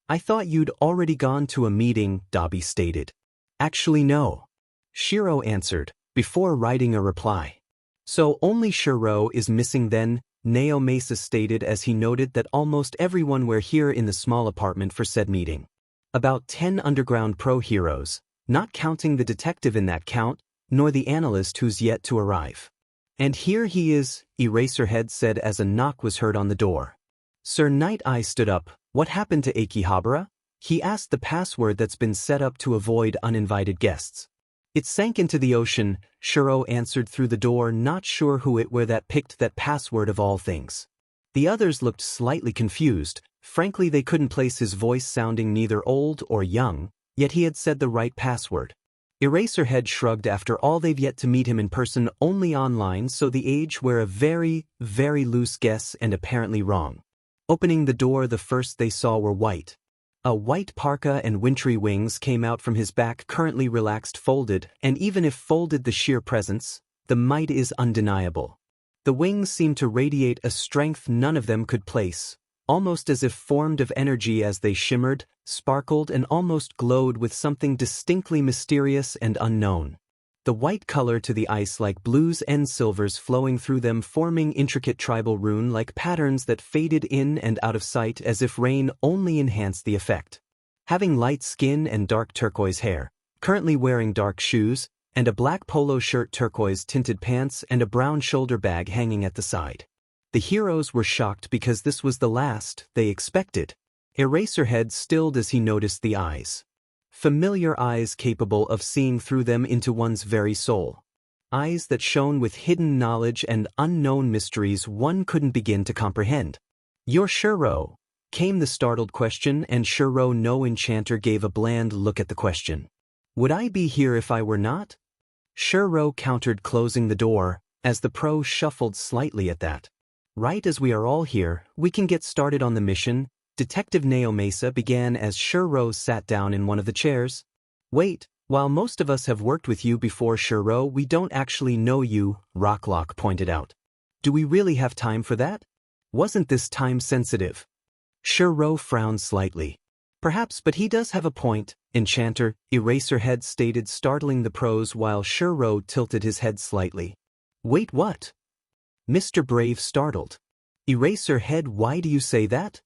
I thought you'd already gone to a meeting, Dobby stated. Actually no. Shiro answered, before writing a reply. So only Shiro is missing then, Neo Mesa stated as he noted that almost everyone were here in the small apartment for said meeting. About 10 underground pro heroes, not counting the detective in that count, nor the analyst who's yet to arrive. And here he is, Eraserhead said as a knock was heard on the door. Sir Night Eye stood up. What happened to Akihabara? He asked. The password that's been set up to avoid uninvited guests. It sank into the ocean, Shiro answered through the door, not sure who it were that picked that password of all things. The others looked slightly confused. Frankly, they couldn't place his voice, sounding neither old or young, yet he had said the right password. Eraserhead shrugged. After all, they've yet to meet him in person, only online, so the age were a very, very loose guess and apparently wrong. Opening the door, the first they saw were white. A white parka and wintry wings came out from his back, currently relaxed, folded, and even if folded, the sheer presence, the might is undeniable. The wings seemed to radiate a strength none of them could place, almost as if formed of energy as they shimmered, sparkled, and almost glowed with something distinctly mysterious and unknown. The white color to the ice like blues and silvers flowing through them, forming intricate tribal rune-like patterns that faded in and out of sight as if rain only enhanced the effect. Having light skin and dark turquoise hair, currently wearing dark shoes, and a black polo shirt, turquoise-tinted pants, and a brown shoulder bag hanging at the side. The heroes were shocked because this was the last they expected. Eraserhead stilled as he noticed the eyes. Familiar eyes capable of seeing through them into one's very soul. Eyes that shone with hidden knowledge and unknown mysteries one couldn't begin to comprehend. "You're Shuro?" came the startled question, and Shuro no Enchanter gave a bland look at the question. "Would I be here if I were not?" Shuro countered, closing the door, as the pro shuffled slightly at that. "Right, as we are all here, we can get started on the mission," Detective Naomasa began as Shuro sat down in one of the chairs. "Wait, while most of us have worked with you before, Shuro, we don't actually know you," Rocklock pointed out. "Do we really have time for that? Wasn't this time-sensitive?" Shuro frowned slightly. "Perhaps, but he does have a point," Enchanter, Eraserhead stated, startling the pros while Shuro tilted his head slightly. "Wait, what?" Mr. Brave startled. "Eraserhead, why do you say that?"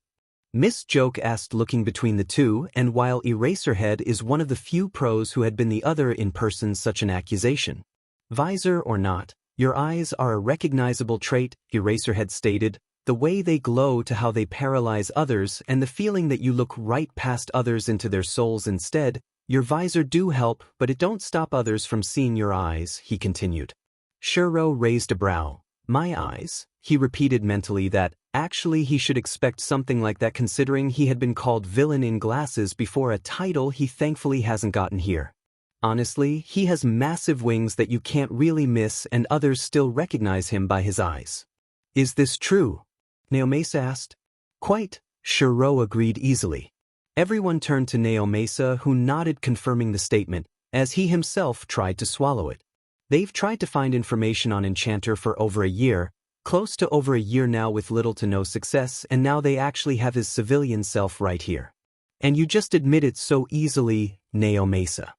Miss Joke asked, looking between the two, and while Eraserhead is one of the few pros who had been the other in person such an accusation. "Visor or not, your eyes are a recognizable trait," Eraserhead stated, "the way they glow to how they paralyze others and the feeling that you look right past others into their souls instead. Your visor do help, but it don't stop others from seeing your eyes," he continued. Shuro raised a brow. "My eyes?" He repeated mentally that, actually, he should expect something like that considering he had been called villain in glasses before, a title he thankfully hasn't gotten here. Honestly, he has massive wings that you can't really miss, and others still recognize him by his eyes. "Is this true?" Naomasa asked. "Quite," Shuro agreed easily. Everyone turned to Naomasa, who nodded, confirming the statement, as he himself tried to swallow it. They've tried to find information on Enchanter for over a year, close to over a year now, with little to no success, and now they actually have his civilian self right here. "And you just admit it so easily," Naomasa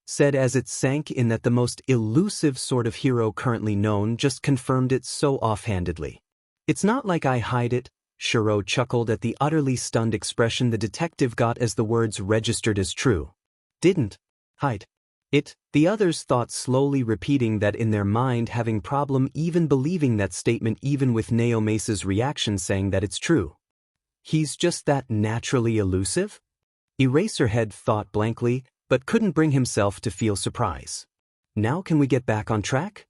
said as it sank in that the most elusive sort of hero currently known just confirmed it so offhandedly. "It's not like I hide it," Shuro chuckled at the utterly stunned expression the detective got as the words registered as true. "Didn't hide it," the others thought, slowly repeating that in their mind, having problem even believing that statement even with Naomasa's reaction saying that it's true. "He's just that naturally elusive?" Eraserhead thought blankly, but couldn't bring himself to feel surprise. "Now can we get back on track?"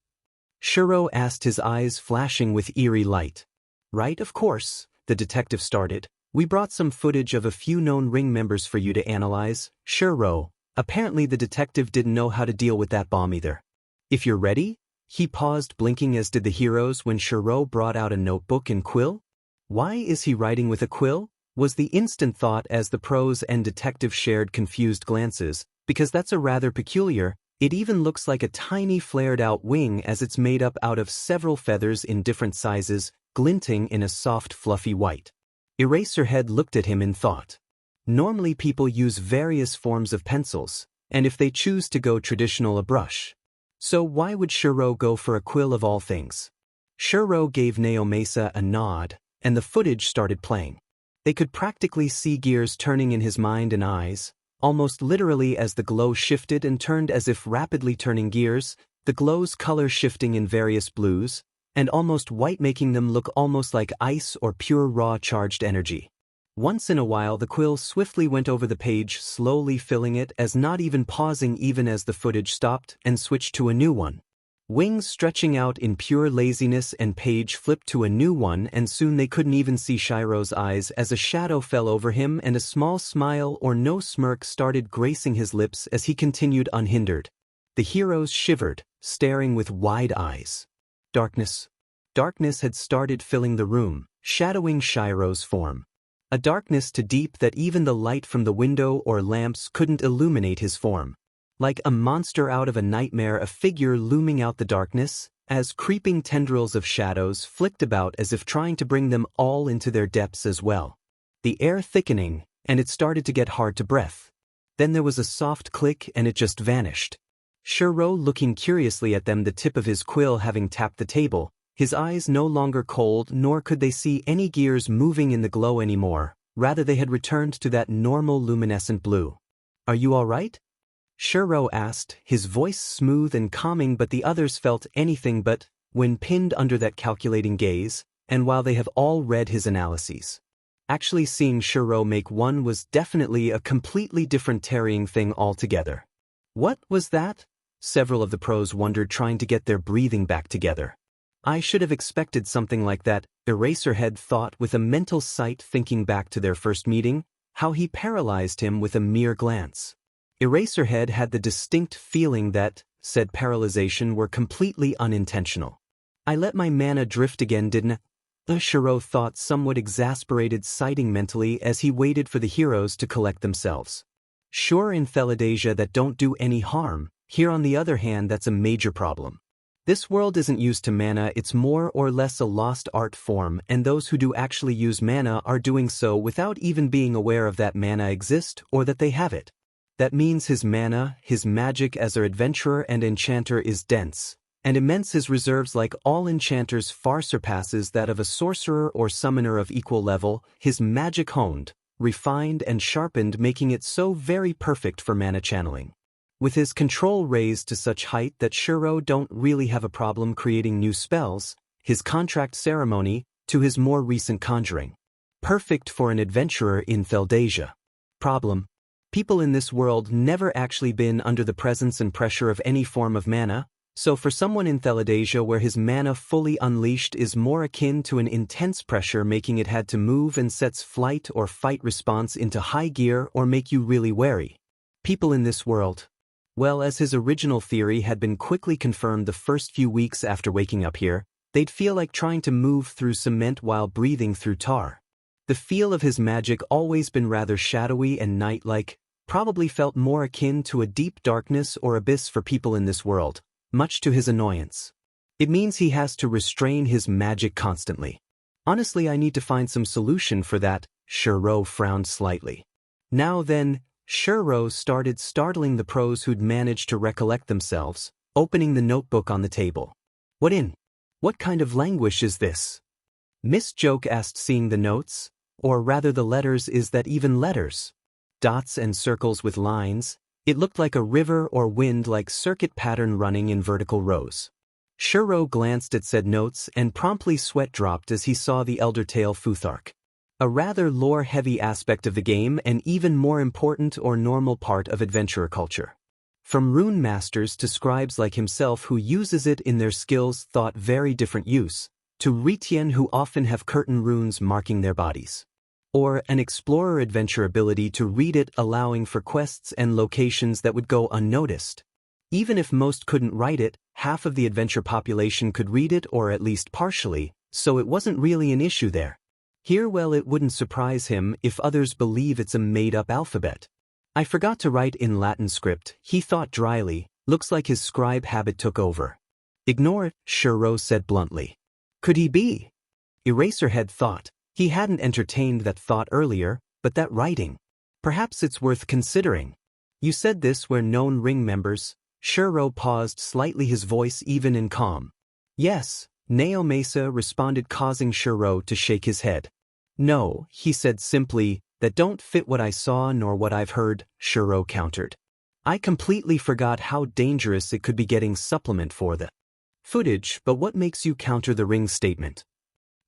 Shuro asked, his eyes flashing with eerie light. "Right, of course," the detective started. "We brought some footage of a few known ring members for you to analyze, Shuro." Apparently the detective didn't know how to deal with that bomb either. "If you're ready?" He paused, blinking, as did the heroes, when Shuro brought out a notebook and quill. "Why is he writing with a quill?" was the instant thought as the pros and detective shared confused glances, because that's a rather peculiar. It even looks like a tiny flared-out wing, as it's made up out of several feathers in different sizes, glinting in a soft, fluffy white. Eraserhead looked at him in thought. Normally people use various forms of pencils, and if they choose to go traditional, a brush. So why would Shuro go for a quill of all things? Shuro gave Naomasa a nod, and the footage started playing. They could practically see gears turning in his mind and eyes, almost literally, as the glow shifted and turned, as if rapidly turning gears, the glow's color shifting in various blues, and almost white, making them look almost like ice or pure raw charged energy. Once in a while the quill swiftly went over the page, slowly filling it, as not even pausing even as the footage stopped, and switched to a new one. Wings stretching out in pure laziness, and page flipped to a new one, and soon they couldn't even see Shiro's eyes as a shadow fell over him and a small smile or no smirk started gracing his lips as he continued unhindered. The heroes shivered, staring with wide eyes. Darkness. Darkness had started filling the room, shadowing Shiro's form. A darkness too deep that even the light from the window or lamps couldn't illuminate his form. Like a monster out of a nightmare, a figure looming out the darkness, as creeping tendrils of shadows flicked about as if trying to bring them all into their depths as well. The air thickening, and it started to get hard to breathe. Then there was a soft click and it just vanished. Shuro looking curiously at them, the tip of his quill having tapped the table, his eyes no longer cold, nor could they see any gears moving in the glow anymore, rather they had returned to that normal luminescent blue. "Are you all right?" Shuro asked, his voice smooth and calming, but the others felt anything but, when pinned under that calculating gaze, and while they have all read his analyses. Actually seeing Shiro make one was definitely a completely different tarrying thing altogether. What was that? Several of the pros wondered, trying to get their breathing back together. I should have expected something like that, Eraserhead thought with a mental sight, thinking back to their first meeting, how he paralyzed him with a mere glance. Eraserhead had the distinct feeling that said paralyzation were completely unintentional. I let my mana drift again, didn't I? Shiro thought, somewhat exasperated, sighing mentally as he waited for the heroes to collect themselves. Sure, in Theladasia that don't do any harm, here on the other hand that's a major problem. This world isn't used to mana, it's more or less a lost art form, and those who do actually use mana are doing so without even being aware of that mana exists or that they have it. That means his mana, his magic as an adventurer and enchanter is dense and immense. His reserves, like all enchanters, far surpasses that of a sorcerer or summoner of equal level, his magic honed, refined and sharpened, making it so very perfect for mana channeling. With his control raised to such height that Shiro don't really have a problem creating new spells, his contract ceremony, to his more recent conjuring. Perfect for an adventurer in Theladasia. Problem: people in this world never actually been under the presence and pressure of any form of mana, so for someone in Theladasia where his mana fully unleashed is more akin to an intense pressure, making it had to move and sets flight or fight response into high gear or make you really wary. People in this world. Well, as his original theory had been quickly confirmed the first few weeks after waking up here, they'd feel like trying to move through cement while breathing through tar. The feel of his magic always been rather shadowy and night-like, probably felt more akin to a deep darkness or abyss for people in this world, much to his annoyance. It means he has to restrain his magic constantly. Honestly, I need to find some solution for that. Shiro frowned slightly. Now then, Shiro started startling the pros who'd managed to recollect themselves, opening the notebook on the table. What kind of language is this? Miss Joke asked, seeing the notes. Or rather the letters. Is that even letters? Dots and circles with lines. It looked like a river or wind-like circuit pattern running in vertical rows. Shiro glanced at said notes and promptly sweat dropped as he saw the Elder Tale Futhark. A rather lore-heavy aspect of the game, and even more important or normal part of adventurer culture. From rune masters to scribes like himself who uses it in their skills thought very different use, to Ritien who often have curtain runes marking their bodies. Or an explorer adventure ability to read it, allowing for quests and locations that would go unnoticed. Even if most couldn't write it, half of the adventure population could read it, or at least partially, so it wasn't really an issue there. Here, well, it wouldn't surprise him if others believe it's a made-up alphabet. I forgot to write in Latin script, he thought dryly. Looks like his scribe habit took over. Ignore it, Shiro said bluntly. Could he be? Eraserhead thought. He hadn't entertained that thought earlier, but that writing. Perhaps it's worth considering. You said this were known ring members. Shiro paused slightly, his voice even and calm. Yes, Naomesa responded, causing Shiro to shake his head. No, he said simply, that don't fit what I saw nor what I've heard, Shiro countered. I completely forgot how dangerous it could be getting supplement for the footage, but what makes you counter the ring statement?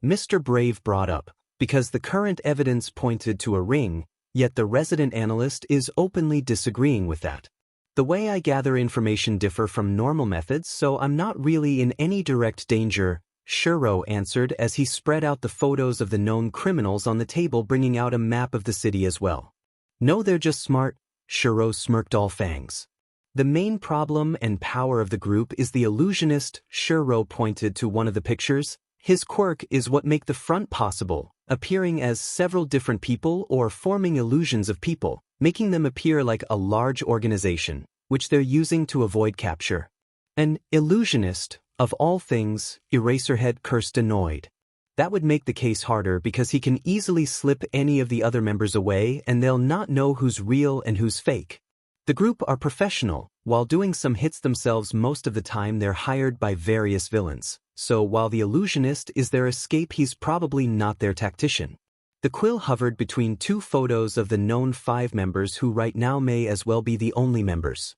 Mr. Brave brought up, because the current evidence pointed to a ring, yet the resident analyst is openly disagreeing with that. The way I gather information differ from normal methods, so I'm not really in any direct danger, Shiro answered as he spread out the photos of the known criminals on the table, bringing out a map of the city as well. No, they're just smart, Shiro smirked, all fangs. The main problem and power of the group is the illusionist. Shiro pointed to one of the pictures. His quirk is what make the front possible, appearing as several different people or forming illusions of people, making them appear like a large organization, which they're using to avoid capture. An illusionist, of all things, Eraserhead cursed, annoyed. That would make the case harder because he can easily slip any of the other members away and they'll not know who's real and who's fake. The group are professional. While doing some hits themselves most of the time, they're hired by various villains. So while the illusionist is their escape, he's probably not their tactician. The quill hovered between two photos of the known 5 members who right now may as well be the only members.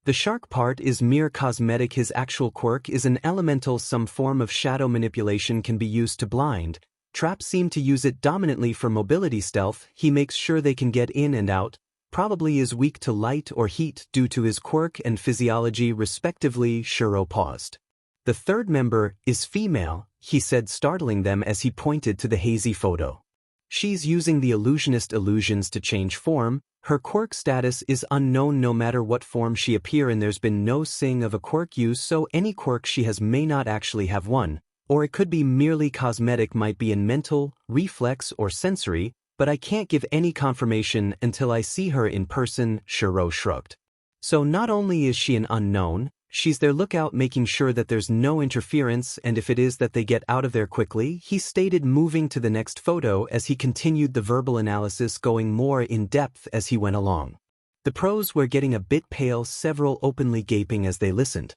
The shark part is mere cosmetic. His actual quirk is an elemental. Some form of shadow manipulation can be used to blind, Trap seemed to use it dominantly for mobility stealth. He makes sure they can get in and out, probably is weak to light or heat due to his quirk and physiology respectively. Shiro paused. The third member is female, he said, startling them as he pointed to the hazy photo. She's using the illusionist illusions to change form. Her quirk status is unknown no matter what form she appear in. There's been no sign of a quirk use, so any quirk she has may not actually have one, or it could be merely cosmetic, might be in mental, reflex or sensory, but I can't give any confirmation until I see her in person. Shiro shrugged. So not only is she an unknown, she's their lookout, making sure that there's no interference, and if it is, that they get out of there quickly, he stated, moving to the next photo as he continued the verbal analysis, going more in depth as he went along. The pros were getting a bit pale, several openly gaping as they listened.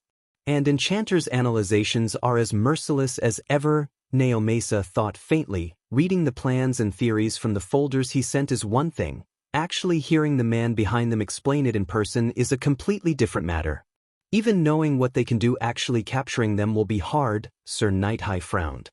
And Enchanter's analyzations are as merciless as ever, Naomasa thought faintly. Reading the plans and theories from the folders he sent is one thing, actually hearing the man behind them explain it in person is a completely different matter. Even knowing what they can do, actually capturing them will be hard. Sir Nighthigh frowned.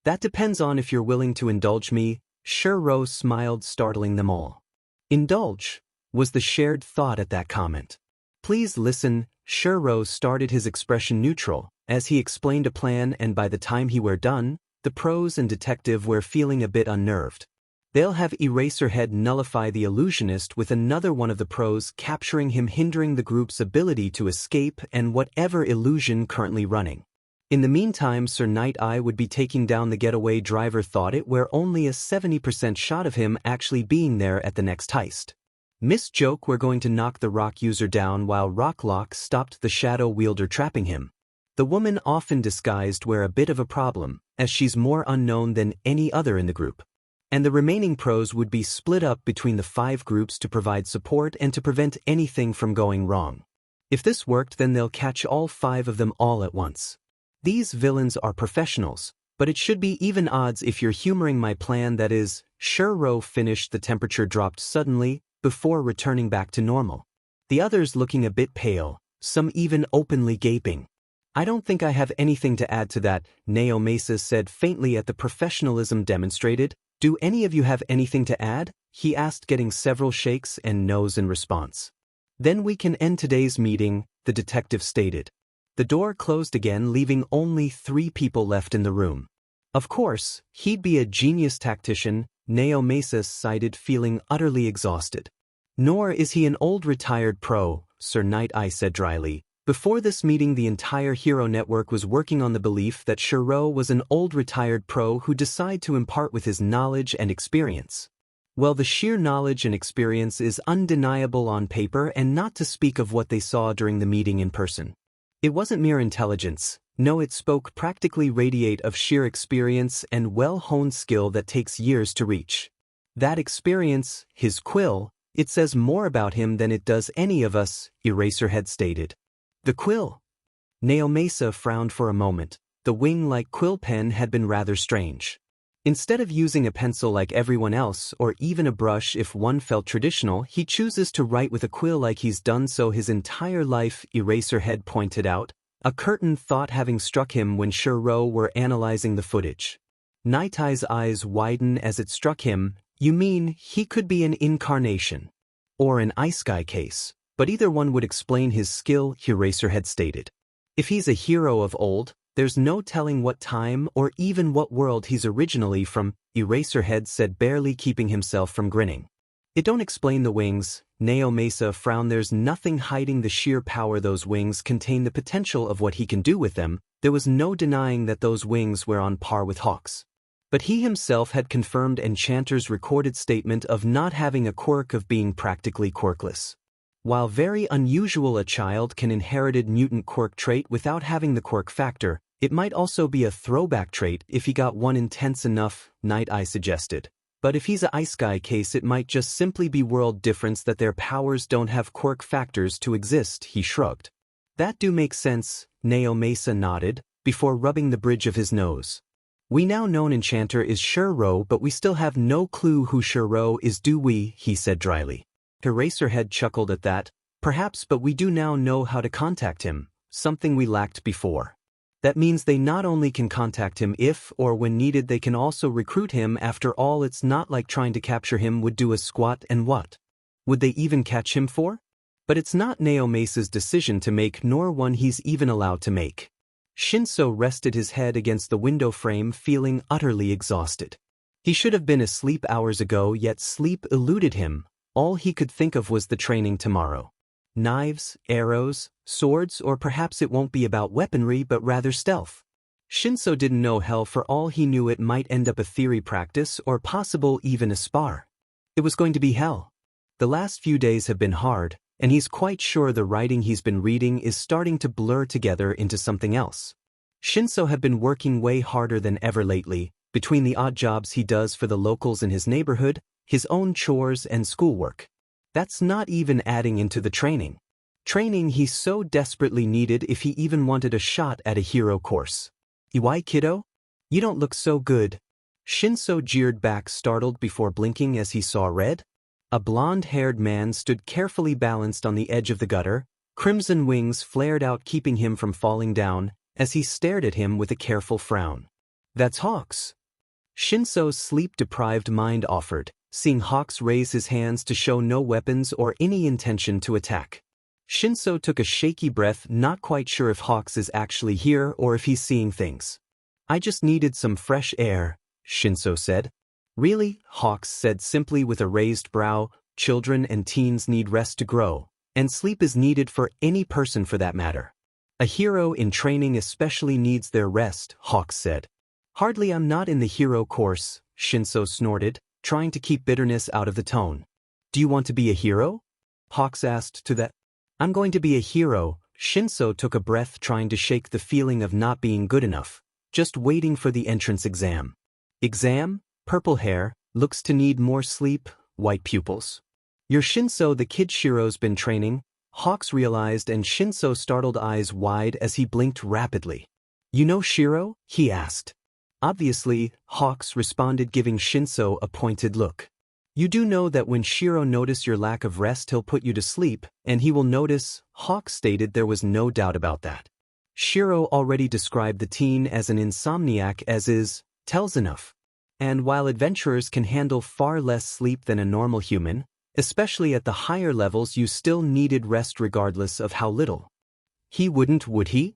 That depends on if you're willing to indulge me. Shiro smiled, startling them all. Indulge was the shared thought at that comment. Please listen. Shiro started, his expression neutral, as he explained a plan, and by the time he were done, the pros and detective were feeling a bit unnerved. They'll have Eraserhead nullify the illusionist with another one of the pros capturing him, hindering the group's ability to escape and whatever illusion currently running. In the meantime, Sir Night-Eye would be taking down the getaway driver, thought it were only a 70% shot of him actually being there at the next heist. Miss Joke were going to knock the rock user down while Rocklock stopped the shadow wielder trapping him. The woman, often disguised, were a bit of a problem, as she's more unknown than any other in the group. And the remaining pros would be split up between the 5 groups to provide support and to prevent anything from going wrong. If this worked, then they'll catch all 5 of them all at once. These villains are professionals, but it should be even odds if you're humoring my plan, that is. Shiro finished. The temperature dropped suddenly, before returning back to normal. The others looking a bit pale, some even openly gaping. I don't think I have anything to add to that, Naomasa said faintly at the professionalism demonstrated. Do any of you have anything to add? He asked, getting several shakes and no's in response. Then we can end today's meeting, the detective stated. The door closed again, leaving only 3 people left in the room. Of course, he'd be a genius tactician, Naomasa sighed, feeling utterly exhausted. Nor is he an old retired pro, Sir Night-Eye said dryly. Before this meeting, the entire Hero Network was working on the belief that Shiro was an old retired pro who decided to impart with his knowledge and experience. Well, the sheer knowledge and experience is undeniable on paper, and not to speak of what they saw during the meeting in person. It wasn't mere intelligence. No, it spoke practically radiate of sheer experience and well-honed skill that takes years to reach. That experience, his quill, it says more about him than it does any of us, Eraserhead stated. The quill? Naomasa frowned for a moment. The wing-like quill pen had been rather strange. Instead of using a pencil like everyone else, or even a brush if one felt traditional, he chooses to write with a quill like he's done so his entire life, Eraserhead pointed out, a certain thought having struck him when Shiro were analyzing the footage. Night-Eye's eyes widen as it struck him. You mean he could be an incarnation? Or an ice guy case? But either one would explain his skill, Eraserhead stated. If he's a hero of old, there's no telling what time or even what world he's originally from, Eraserhead said, barely keeping himself from grinning. It don't explain the wings, Naomasa frowned. There's nothing hiding the sheer power those wings contain, the potential of what he can do with them. There was no denying that those wings were on par with Hawk's. But he himself had confirmed Enchanter's recorded statement of not having a quirk, of being practically quirkless. While very unusual, a child can inherited mutant quirk trait without having the quirk factor, it might also be a throwback trait if he got one intense enough, Night-Eye suggested. But if he's a ice guy case, it might just simply be world difference, that their powers don't have quirk factors to exist, he shrugged. That do make sense, Naomasa nodded, before rubbing the bridge of his nose. We now know Enchanter is Shiro, but we still have no clue who Shiro is, do we? He said dryly. Eraserhead chuckled at that. Perhaps, but we do now know how to contact him, something we lacked before. That means they not only can contact him if or when needed, they can also recruit him. After all, it's not like trying to capture him would do a squat, and what would they even catch him for? But it's not Naome's decision to make, nor one he's even allowed to make. Shinso rested his head against the window frame, feeling utterly exhausted. He should have been asleep hours ago, yet sleep eluded him. All he could think of was the training tomorrow. Knives, arrows, swords, or perhaps it won't be about weaponry but rather stealth. Shinso didn't know. Hell, for all he knew, it might end up a theory practice or possible even a spar. It was going to be hell. The last few days have been hard, and he's quite sure the writing he's been reading is starting to blur together into something else. Shinso had been working way harder than ever lately, between the odd jobs he does for the locals in his neighborhood, his own chores and schoolwork. That's not even adding into the training. Training he so desperately needed if he even wanted a shot at a hero course. "Iwai, kiddo? You don't look so good." Shinso jeered back, startled before blinking as he saw red. A blonde-haired man stood carefully balanced on the edge of the gutter, crimson wings flared out keeping him from falling down, as he stared at him with a careful frown. "That's Hawks." Shinso's sleep-deprived mind offered, seeing Hawks raise his hands to show no weapons or any intention to attack. Shinso took a shaky breath, not quite sure if Hawks is actually here or if he's seeing things. "I just needed some fresh air," Shinso said. "Really?" Hawks said simply with a raised brow. "Children and teens need rest to grow, and sleep is needed for any person for that matter. A hero in training especially needs their rest," Hawks said. "Hardly. I'm not in the hero course," Shinso snorted, trying to keep bitterness out of the tone. "Do you want to be a hero?" Hawks asked to that. "I'm going to be a hero." Shinso took a breath, trying to shake the feeling of not being good enough, just waiting for the entrance exam. Exam? Purple hair, looks to need more sleep, white pupils. "You're Shinso, the kid Shiro's been training," Hawks realized, and Shinso startled eyes wide as he blinked rapidly. "You know Shiro?" he asked. "Obviously," Hawks responded, giving Shinso a pointed look. "You do know that when Shiro notices your lack of rest he'll put you to sleep, and he will notice," Hawks stated. There was no doubt about that. Shiro already described the teen as an insomniac, as is tells enough. And while adventurers can handle far less sleep than a normal human, especially at the higher levels, you still needed rest regardless of how little. He wouldn't, would he?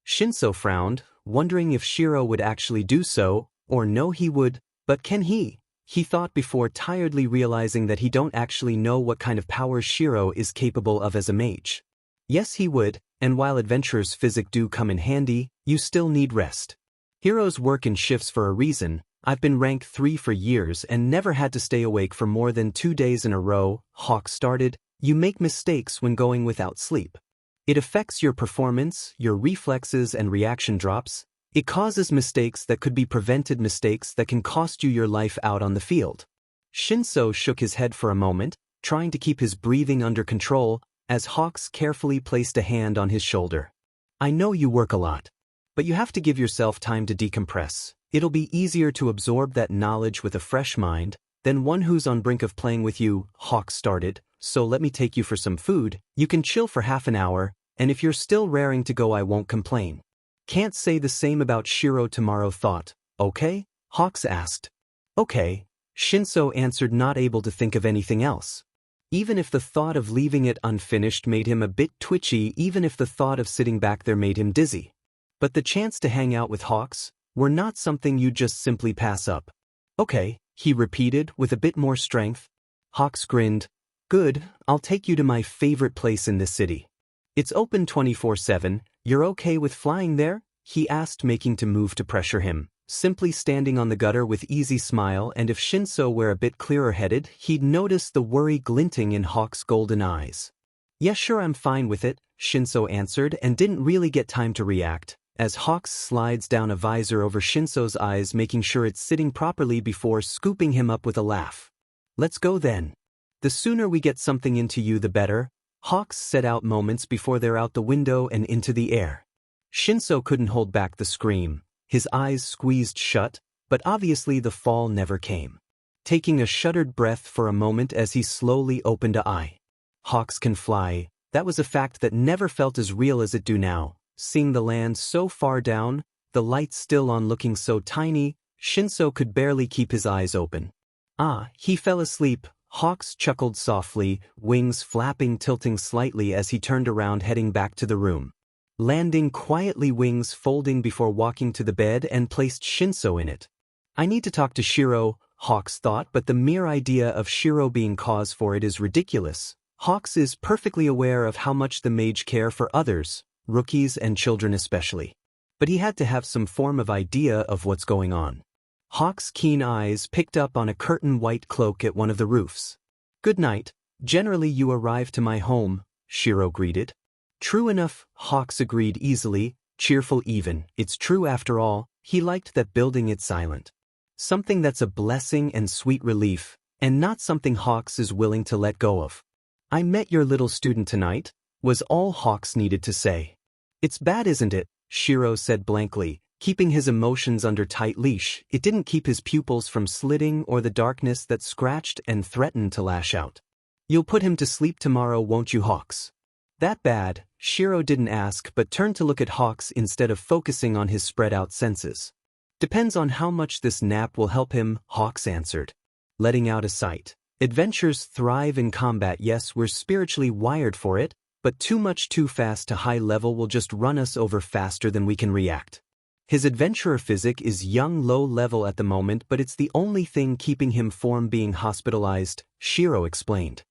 Shinso frowned, wondering if Shiro would actually do so, or no he would, but can he? He thought before tiredly realizing that he don't actually know what kind of powers Shiro is capable of as a mage. Yes he would, and while adventurers' physics do come in handy, you still need rest. Heroes work in shifts for a reason. I've been rank 3 for years and never had to stay awake for more than 2 days in a row, Hawk started. "You make mistakes when going without sleep. It affects your performance, your reflexes and reaction drops. It causes mistakes that could be prevented, mistakes that can cost you your life out on the field." Shinso shook his head for a moment, trying to keep his breathing under control, as Hawks carefully placed a hand on his shoulder. "I know you work a lot, but you have to give yourself time to decompress. It'll be easier to absorb that knowledge with a fresh mind than one who's on brink of playing with you," Hawks started. "So let me take you for some food. You can chill for half an hour, and if you're still raring to go I won't complain." "Can't say the same about Shiro tomorrow." "Thought, okay?" Hawks asked. "Okay," Shinso answered, not able to think of anything else. Even if the thought of leaving it unfinished made him a bit twitchy, even if the thought of sitting back there made him dizzy. But the chance to hang out with Hawks were not something you just simply pass up. "Okay," he repeated with a bit more strength. Hawks grinned. "Good, I'll take you to my favorite place in this city. It's open 24/7, you're okay with flying there?" he asked, making to move to pressure him, simply standing on the gutter with easy smile, and if Shinso were a bit clearer-headed, he'd notice the worry glinting in Hawk's golden eyes. "Yeah, sure, I'm fine with it," Shinso answered, and didn't really get time to react, as Hawks slides down a visor over Shinso's eyes, making sure it's sitting properly before scooping him up with a laugh. "Let's go then. The sooner we get something into you the better," Hawks set out moments before they're out the window and into the air. Shinso couldn't hold back the scream, his eyes squeezed shut, but obviously the fall never came. Taking a shuddered breath for a moment as he slowly opened an eye. Hawks can fly, that was a fact that never felt as real as it do now, Seeing the land so far down, the lights still on looking so tiny, Shinso could barely keep his eyes open. Ah, he fell asleep. Hawks chuckled softly, wings flapping tilting slightly as he turned around heading back to the room. Landing quietly, wings folding before walking to the bed and placed Shinso in it. I need to talk to Shiro, Hawks thought, but the mere idea of Shiro being cause for it is ridiculous. Hawks is perfectly aware of how much the mage care for others, rookies and children especially. But he had to have some form of idea of what's going on. Hawk's keen eyes picked up on a curtain white cloak at one of the roofs. Good night. Generally you arrive to my home, Shiro greeted. True enough, Hawks agreed easily, cheerful even. It's true after all, he liked that building it silent. Something that's a blessing and sweet relief, and not something Hawks is willing to let go of. I met your little student tonight, was all Hawks needed to say. It's bad, isn't it? Shiro said blankly, keeping his emotions under tight leash. It didn't keep his pupils from slitting or the darkness that scratched and threatened to lash out. You'll put him to sleep tomorrow, won't you, Hawks? That bad? Shiro didn't ask but turned to look at Hawks instead of focusing on his spread-out senses. Depends on how much this nap will help him, Hawks answered. Letting out a sight. Adventures thrive in combat. Yes, we're spiritually wired for it, but too much too fast to high level will just run us over faster than we can react. His adventurer physic is young low level at the moment, but it's the only thing keeping him from being hospitalized, Shiro explained.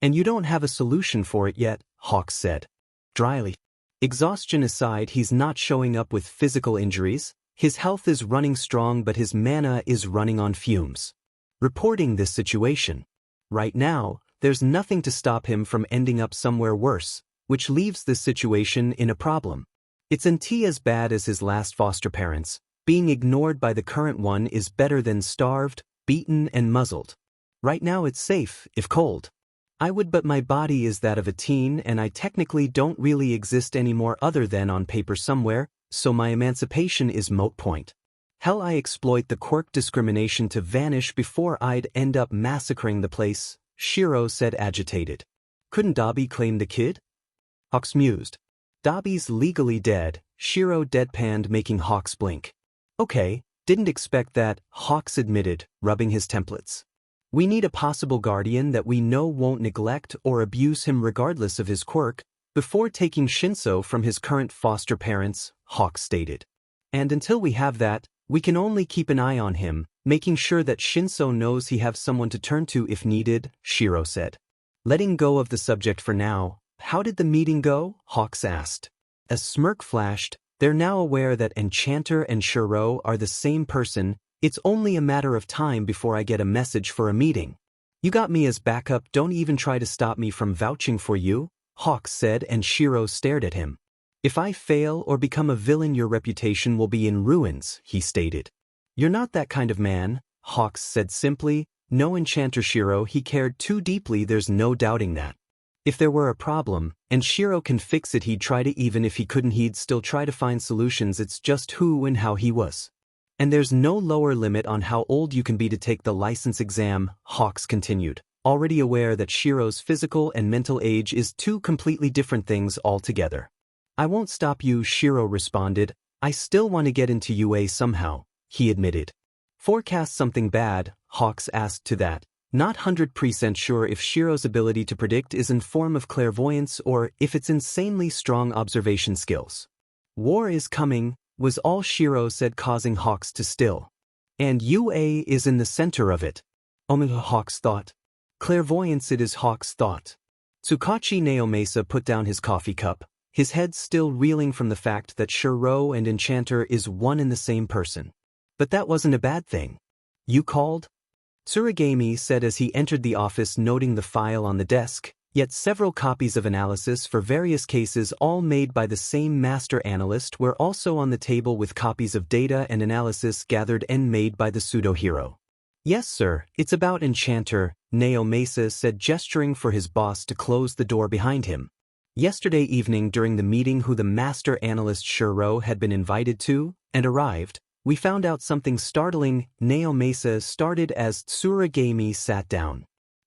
And you don't have a solution for it yet, Hawks said. Dryly. Exhaustion aside, he's not showing up with physical injuries. His health is running strong, but his mana is running on fumes. Reporting this situation. Right now, there's nothing to stop him from ending up somewhere worse, which leaves this situation in a problem. It's as bad as his last foster parents. Being ignored by the current one is better than starved, beaten and muzzled. Right now it's safe, if cold. But my body is that of a teen and I technically don't really exist anymore other than on paper somewhere, so my emancipation is moot point. Hell, I exploit the quirk discrimination to vanish before I'd end up massacring the place, Shiro said agitated. Couldn't Dobby claim the kid? Hawks mused. Dobby's legally dead, Shiro deadpanned, making Hawks blink. Okay, didn't expect that, Hawks admitted, rubbing his templates. We need a possible guardian that we know won't neglect or abuse him regardless of his quirk, before taking Shinso from his current foster parents, Hawks stated. And until we have that, we can only keep an eye on him, making sure that Shinso knows he has someone to turn to if needed, Shiro said. Letting go of the subject for now, how did the meeting go? Hawks asked. A smirk flashed. They're now aware that Enchanter and Shiro are the same person. It's only a matter of time before I get a message for a meeting. You got me as backup, don't even try to stop me from vouching for you, Hawks said, and Shiro stared at him. If I fail or become a villain, your reputation will be in ruins, he stated. You're not that kind of man, Hawks said simply. No, Enchanter Shiro, he cared too deeply, there's no doubting that. If there were a problem, and Shiro can fix it, he'd try to. Even if he couldn't, he'd still try to find solutions. It's just who and how he was. And there's no lower limit on how old you can be to take the license exam, Hawks continued, already aware that Shiro's physical and mental age is two completely different things altogether. I won't stop you, Shiro responded. I still want to get into UA somehow, he admitted. Forecast something bad, Hawks asked to that. Not 100% sure if Shiro's ability to predict is in form of clairvoyance or if it's insanely strong observation skills. War is coming, was all Shiro said, causing Hawks to still. And UA is in the center of it. Hawks thought. Clairvoyance it is, Hawks thought. Tsukachi Naomasa put down his coffee cup, his head still reeling from the fact that Shiro and Enchanter is one and the same person. But that wasn't a bad thing. You called? Tsurigami said as he entered the office, noting the file on the desk, yet several copies of analysis for various cases all made by the same master analyst were also on the table, with copies of data and analysis gathered and made by the pseudo-hero. Yes sir, it's about Enchanter, Naomasa said, gesturing for his boss to close the door behind him. Yesterday evening during the meeting who the master analyst Shiro had been invited to, and arrived, we found out something startling, Naomasa started as Tsurigami sat down.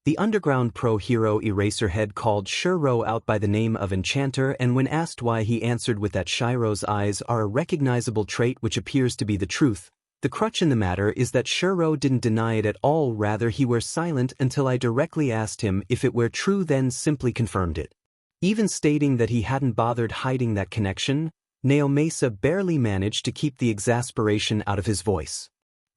The underground pro-hero Eraserhead called Shuro out by the name of Enchanter, and when asked why he answered with that Shiro's eyes are a recognizable trait which appears to be the truth. The crutch in the matter is that Shuro didn't deny it at all, rather he were silent until I directly asked him if it were true, then simply confirmed it. Even stating that he hadn't bothered hiding that connection, Naomasa barely managed to keep the exasperation out of his voice.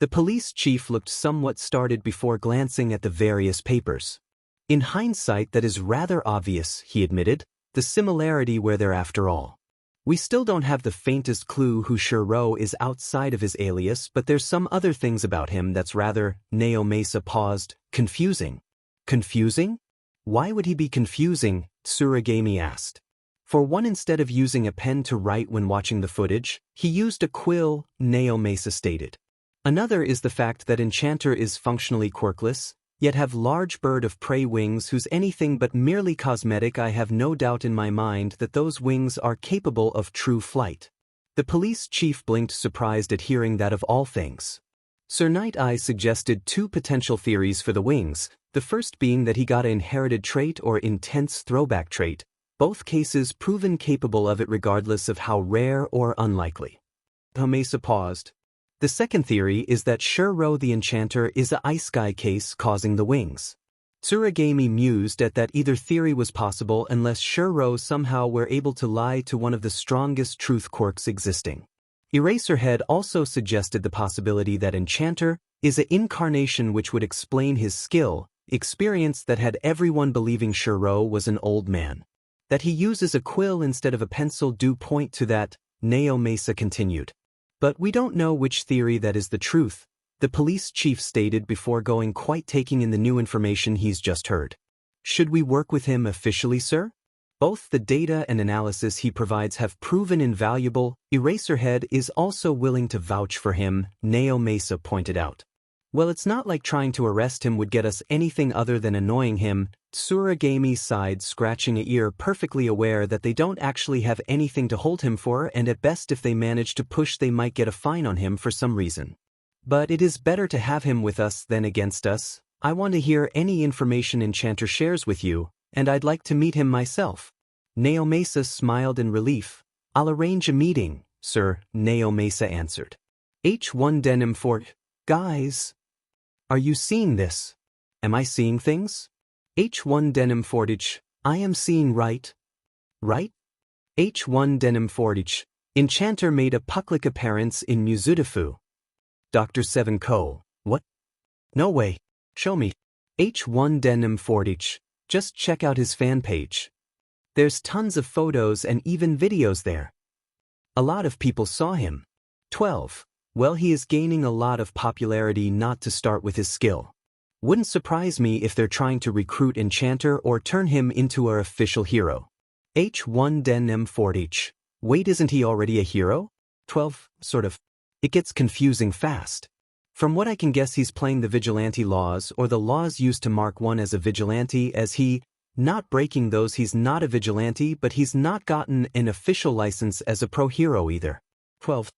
The police chief looked somewhat startled before glancing at the various papers. In hindsight, that is rather obvious, he admitted, the similarity were there after all. We still don't have the faintest clue who Shuro is outside of his alias, but there's some other things about him that's rather, Naomasa paused, confusing. Confusing? Why would he be confusing? Tsuragami asked. For one, instead of using a pen to write when watching the footage, he used a quill, Naomasa stated. Another is the fact that Enchanter is functionally quirkless, yet have large bird of prey wings whose anything but merely cosmetic. I have no doubt in my mind that those wings are capable of true flight. The police chief blinked, surprised at hearing that of all things. Sir Night Eye suggested two potential theories for the wings, the first being that he got an inherited trait or intense throwback trait, both cases proven capable of it regardless of how rare or unlikely. Naomasa paused. The second theory is that Shuro the Enchanter is a ice guy case causing the wings. Tsuragami mused at that either theory was possible unless Shuro somehow were able to lie to one of the strongest truth quirks existing. Eraserhead also suggested the possibility that Enchanter is an incarnation, which would explain his skill, experience that had everyone believing Shuro was an old man. That he uses a quill instead of a pencil do point to that, Naomasa continued. But we don't know which theory that is the truth, the police chief stated before going quite taking in the new information he's just heard. Should we work with him officially, sir? Both the data and analysis he provides have proven invaluable. Eraserhead is also willing to vouch for him, Naomasa pointed out. Well, it's not like trying to arrest him would get us anything other than annoying him. Tsuragami sighed, scratching an ear, perfectly aware that they don't actually have anything to hold him for, and at best if they manage to push they might get a fine on him for some reason. But it is better to have him with us than against us. I want to hear any information Enchanter shares with you, and I'd like to meet him myself. Naomasa smiled in relief. I'll arrange a meeting, sir, Naomasa answered. H1 denim for... Guys. Are you seeing this? Am I seeing things? H1 denim fordage. I am seeing right? Right? H1 denim fordage. Enchanter made a public appearance in Muzudafu. Dr. Seven Ko. What? No way. Show me. H1 denim fordage. Just check out his fan page. There's tons of photos and even videos there. A lot of people saw him. 12. Well, he is gaining a lot of popularity, not to start with his skill. Wouldn't surprise me if they're trying to recruit Enchanter or turn him into our official hero. H1 denim fordage. Wait, isn't he already a hero? 12. Sort of. It gets confusing fast. From what I can guess, he's playing the vigilante laws, or the laws used to mark one as a vigilante, as he, not breaking those, he's not a vigilante, but he's not gotten an official license as a pro-hero either. 12.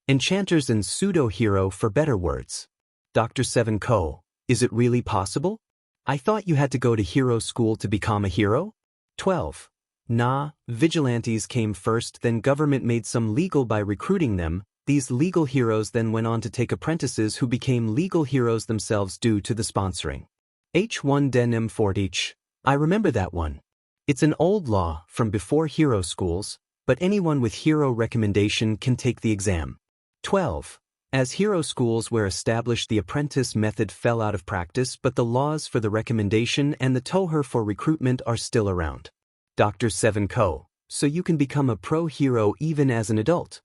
Enchanter's an pseudo-hero for better words. Dr. Seven Ko, is it really possible? I thought you had to go to hero school to become a hero? 12. Nah, vigilantes came first, then government made some legal by recruiting them. These legal heroes then went on to take apprentices who became legal heroes themselves due to the sponsoring. H1 denim fordage. I remember that one. It's an old law from before hero schools, but anyone with hero recommendation can take the exam. 12. As hero schools were established, the apprentice method fell out of practice, but the laws for the recommendation and the toher for recruitment are still around. Dr. Seven Ko. So you can become a pro-hero even as an adult.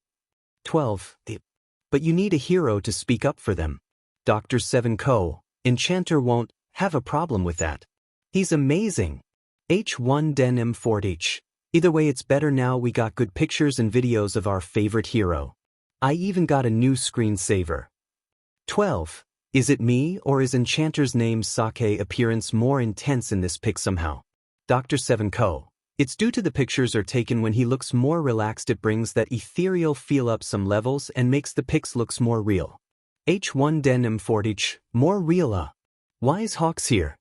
12. But you need a hero to speak up for them. Dr. Seven Ko. Enchanter won't have a problem with that. He's amazing. H1 denim fordage. Either way, it's better now we got good pictures and videos of our favorite hero. I even got a new screensaver. 12. Is it me, or is Enchanter's name Sake appearance more intense in this pic somehow? Dr. Seven Ko. It's due to the pictures are taken when he looks more relaxed. It brings that ethereal feel up some levels and makes the pics looks more real. H1 denim fordage. More real. Why is Hawks here?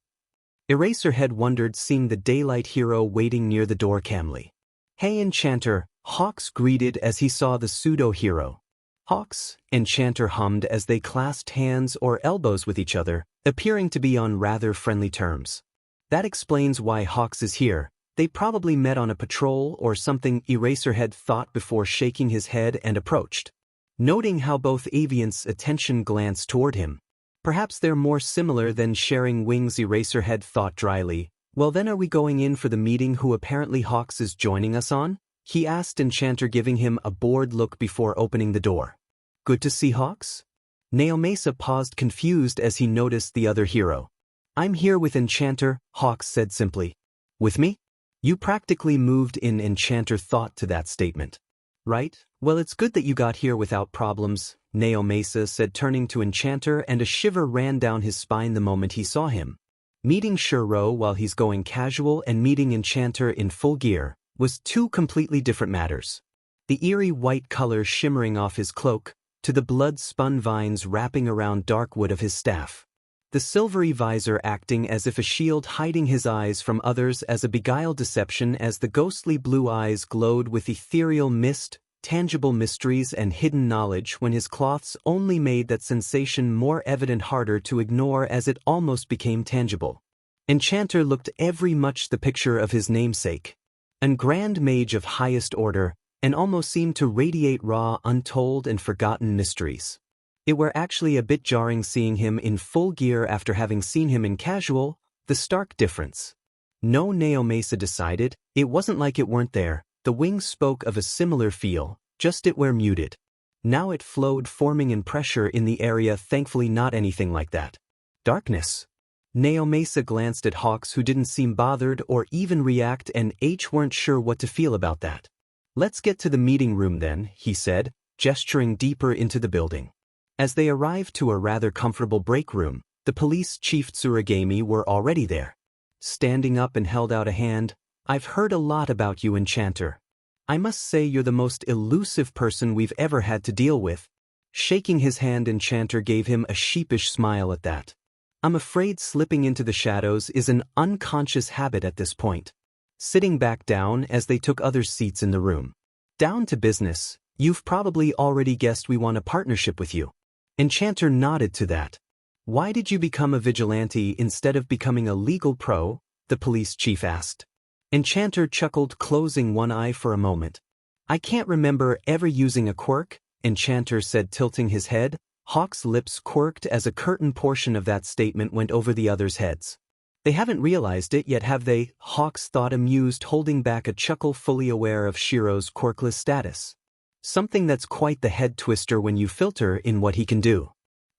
Eraserhead wondered, seeing the daylight hero waiting near the door calmly. "Hey, Enchanter," Hawks greeted as he saw the pseudo-hero. "Hawks," Enchanter hummed as they clasped hands or elbows with each other, appearing to be on rather friendly terms. "That explains why Hawks is here. They probably met on a patrol or something," Eraserhead thought before shaking his head and approached. Noting how both Aviant's attention glanced toward him. "Perhaps they're more similar than sharing wings," Eraserhead thought dryly. "Well then, are we going in for the meeting who apparently Hawks is joining us on?" he asked Enchanter, giving him a bored look before opening the door. "Good to see Hawks?" Neomesa paused, confused as he noticed the other hero. "I'm here with Enchanter," Hawks said simply. "With me?" "You practically moved in," Enchanter thought to that statement. "Right? Well, it's good that you got here without problems," Neomesa said, turning to Enchanter, and a shiver ran down his spine the moment he saw him. Meeting Shuro while he's going casual and meeting Enchanter in full gear was two completely different matters. The eerie white color shimmering off his cloak, to the blood-spun vines wrapping around dark wood of his staff. The silvery visor acting as if a shield, hiding his eyes from others as a beguiled deception, as the ghostly blue eyes glowed with ethereal mist, tangible mysteries and hidden knowledge, when his cloths only made that sensation more evident, harder to ignore as it almost became tangible. Enchanter looked every much the picture of his namesake. A grand mage of highest order, and almost seemed to radiate raw, untold and forgotten mysteries. It were actually a bit jarring seeing him in full gear after having seen him in casual, the stark difference. No, Neomesa decided, it wasn't like it weren't there. The wings spoke of a similar feel, just it were muted. Now it flowed, forming in pressure in the area, thankfully not anything like that. Darkness. Neomesa glanced at Hawks, who didn't seem bothered or even react, and weren't sure what to feel about that. "Let's get to the meeting room then," he said, gesturing deeper into the building. As they arrived to a rather comfortable break room, the police chief Tsuragami were already there. Standing up and held out a hand. "I've heard a lot about you, Enchanter. I must say you're the most elusive person we've ever had to deal with." Shaking his hand, Enchanter gave him a sheepish smile at that. "I'm afraid slipping into the shadows is an unconscious habit at this point." Sitting back down as they took other seats in the room. "Down to business. You've probably already guessed we want a partnership with you." Enchanter nodded to that. "Why did you become a vigilante instead of becoming a legal pro?" the police chief asked. Enchanter chuckled, closing one eye for a moment. "I can't remember ever using a quirk," Enchanter said, tilting his head. Hawk's lips quirked as a curtain portion of that statement went over the others' heads. "They haven't realized it yet, have they?" Hawks thought, amused, holding back a chuckle, fully aware of Shiro's quirkless status. Something that's quite the head twister when you filter in what he can do.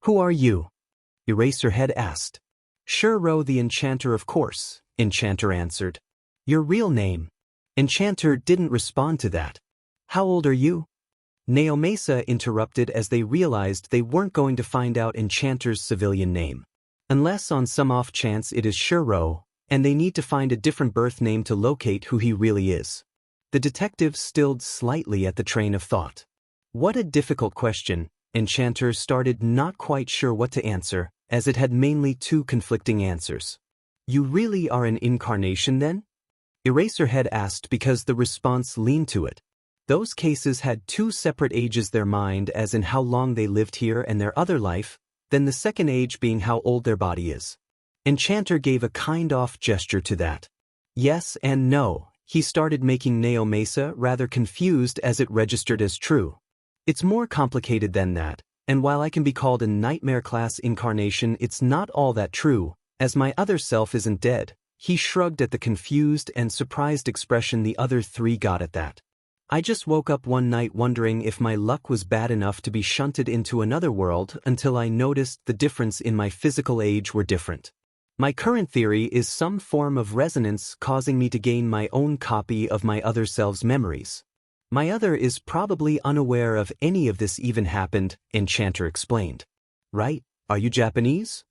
"Who are you?" Eraserhead asked. "Shuro the Enchanter, of course," Enchanter answered. "Your real name?" Enchanter didn't respond to that. "How old are you?" Neomesa interrupted as they realized they weren't going to find out Enchanter's civilian name. Unless on some off chance it is Shuro, and they need to find a different birth name to locate who he really is. The detective stilled slightly at the train of thought. What a difficult question. Enchanter started, not quite sure what to answer, as it had mainly two conflicting answers. "You really are an incarnation then?" Eraserhead asked, because the response leaned to it. Those cases had two separate ages, their mind as in how long they lived here and their other life, then the second age being how old their body is. Enchanter gave a kind-off gesture to that. "Yes and no." He started, making Neomesa rather confused as it registered as true. "It's more complicated than that, and while I can be called a nightmare-class incarnation, it's not all that true, as my other self isn't dead." He shrugged at the confused and surprised expression the other three got at that. "I just woke up one night wondering if my luck was bad enough to be shunted into another world until I noticed the difference in my physical age were different. My current theory is some form of resonance causing me to gain my own copy of my other self's memories. My other is probably unaware of any of this even happened," Enchanter explained. "Right? Are you Japanese?"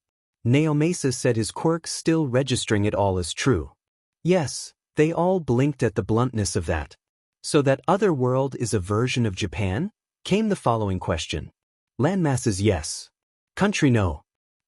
Neomesa said, his quirk still registering it all as true. "Yes." They all blinked at the bluntness of that. "So that other world is a version of Japan?" came the following question. "Landmasses, yes. Country, no."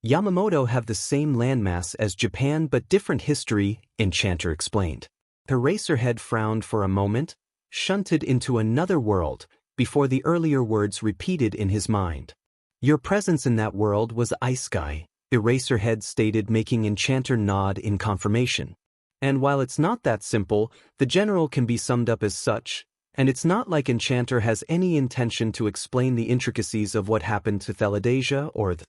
Yamamoto have the same landmass as Japan but different history, Enchanter explained. Eraserhead frowned for a moment, shunted into another world, before the earlier words repeated in his mind. Your presence in that world was ice sky, Eraserhead stated, making Enchanter nod in confirmation. And while it's not that simple, the general can be summed up as such, and it's not like Enchanter has any intention to explain the intricacies of what happened to Theladasia or the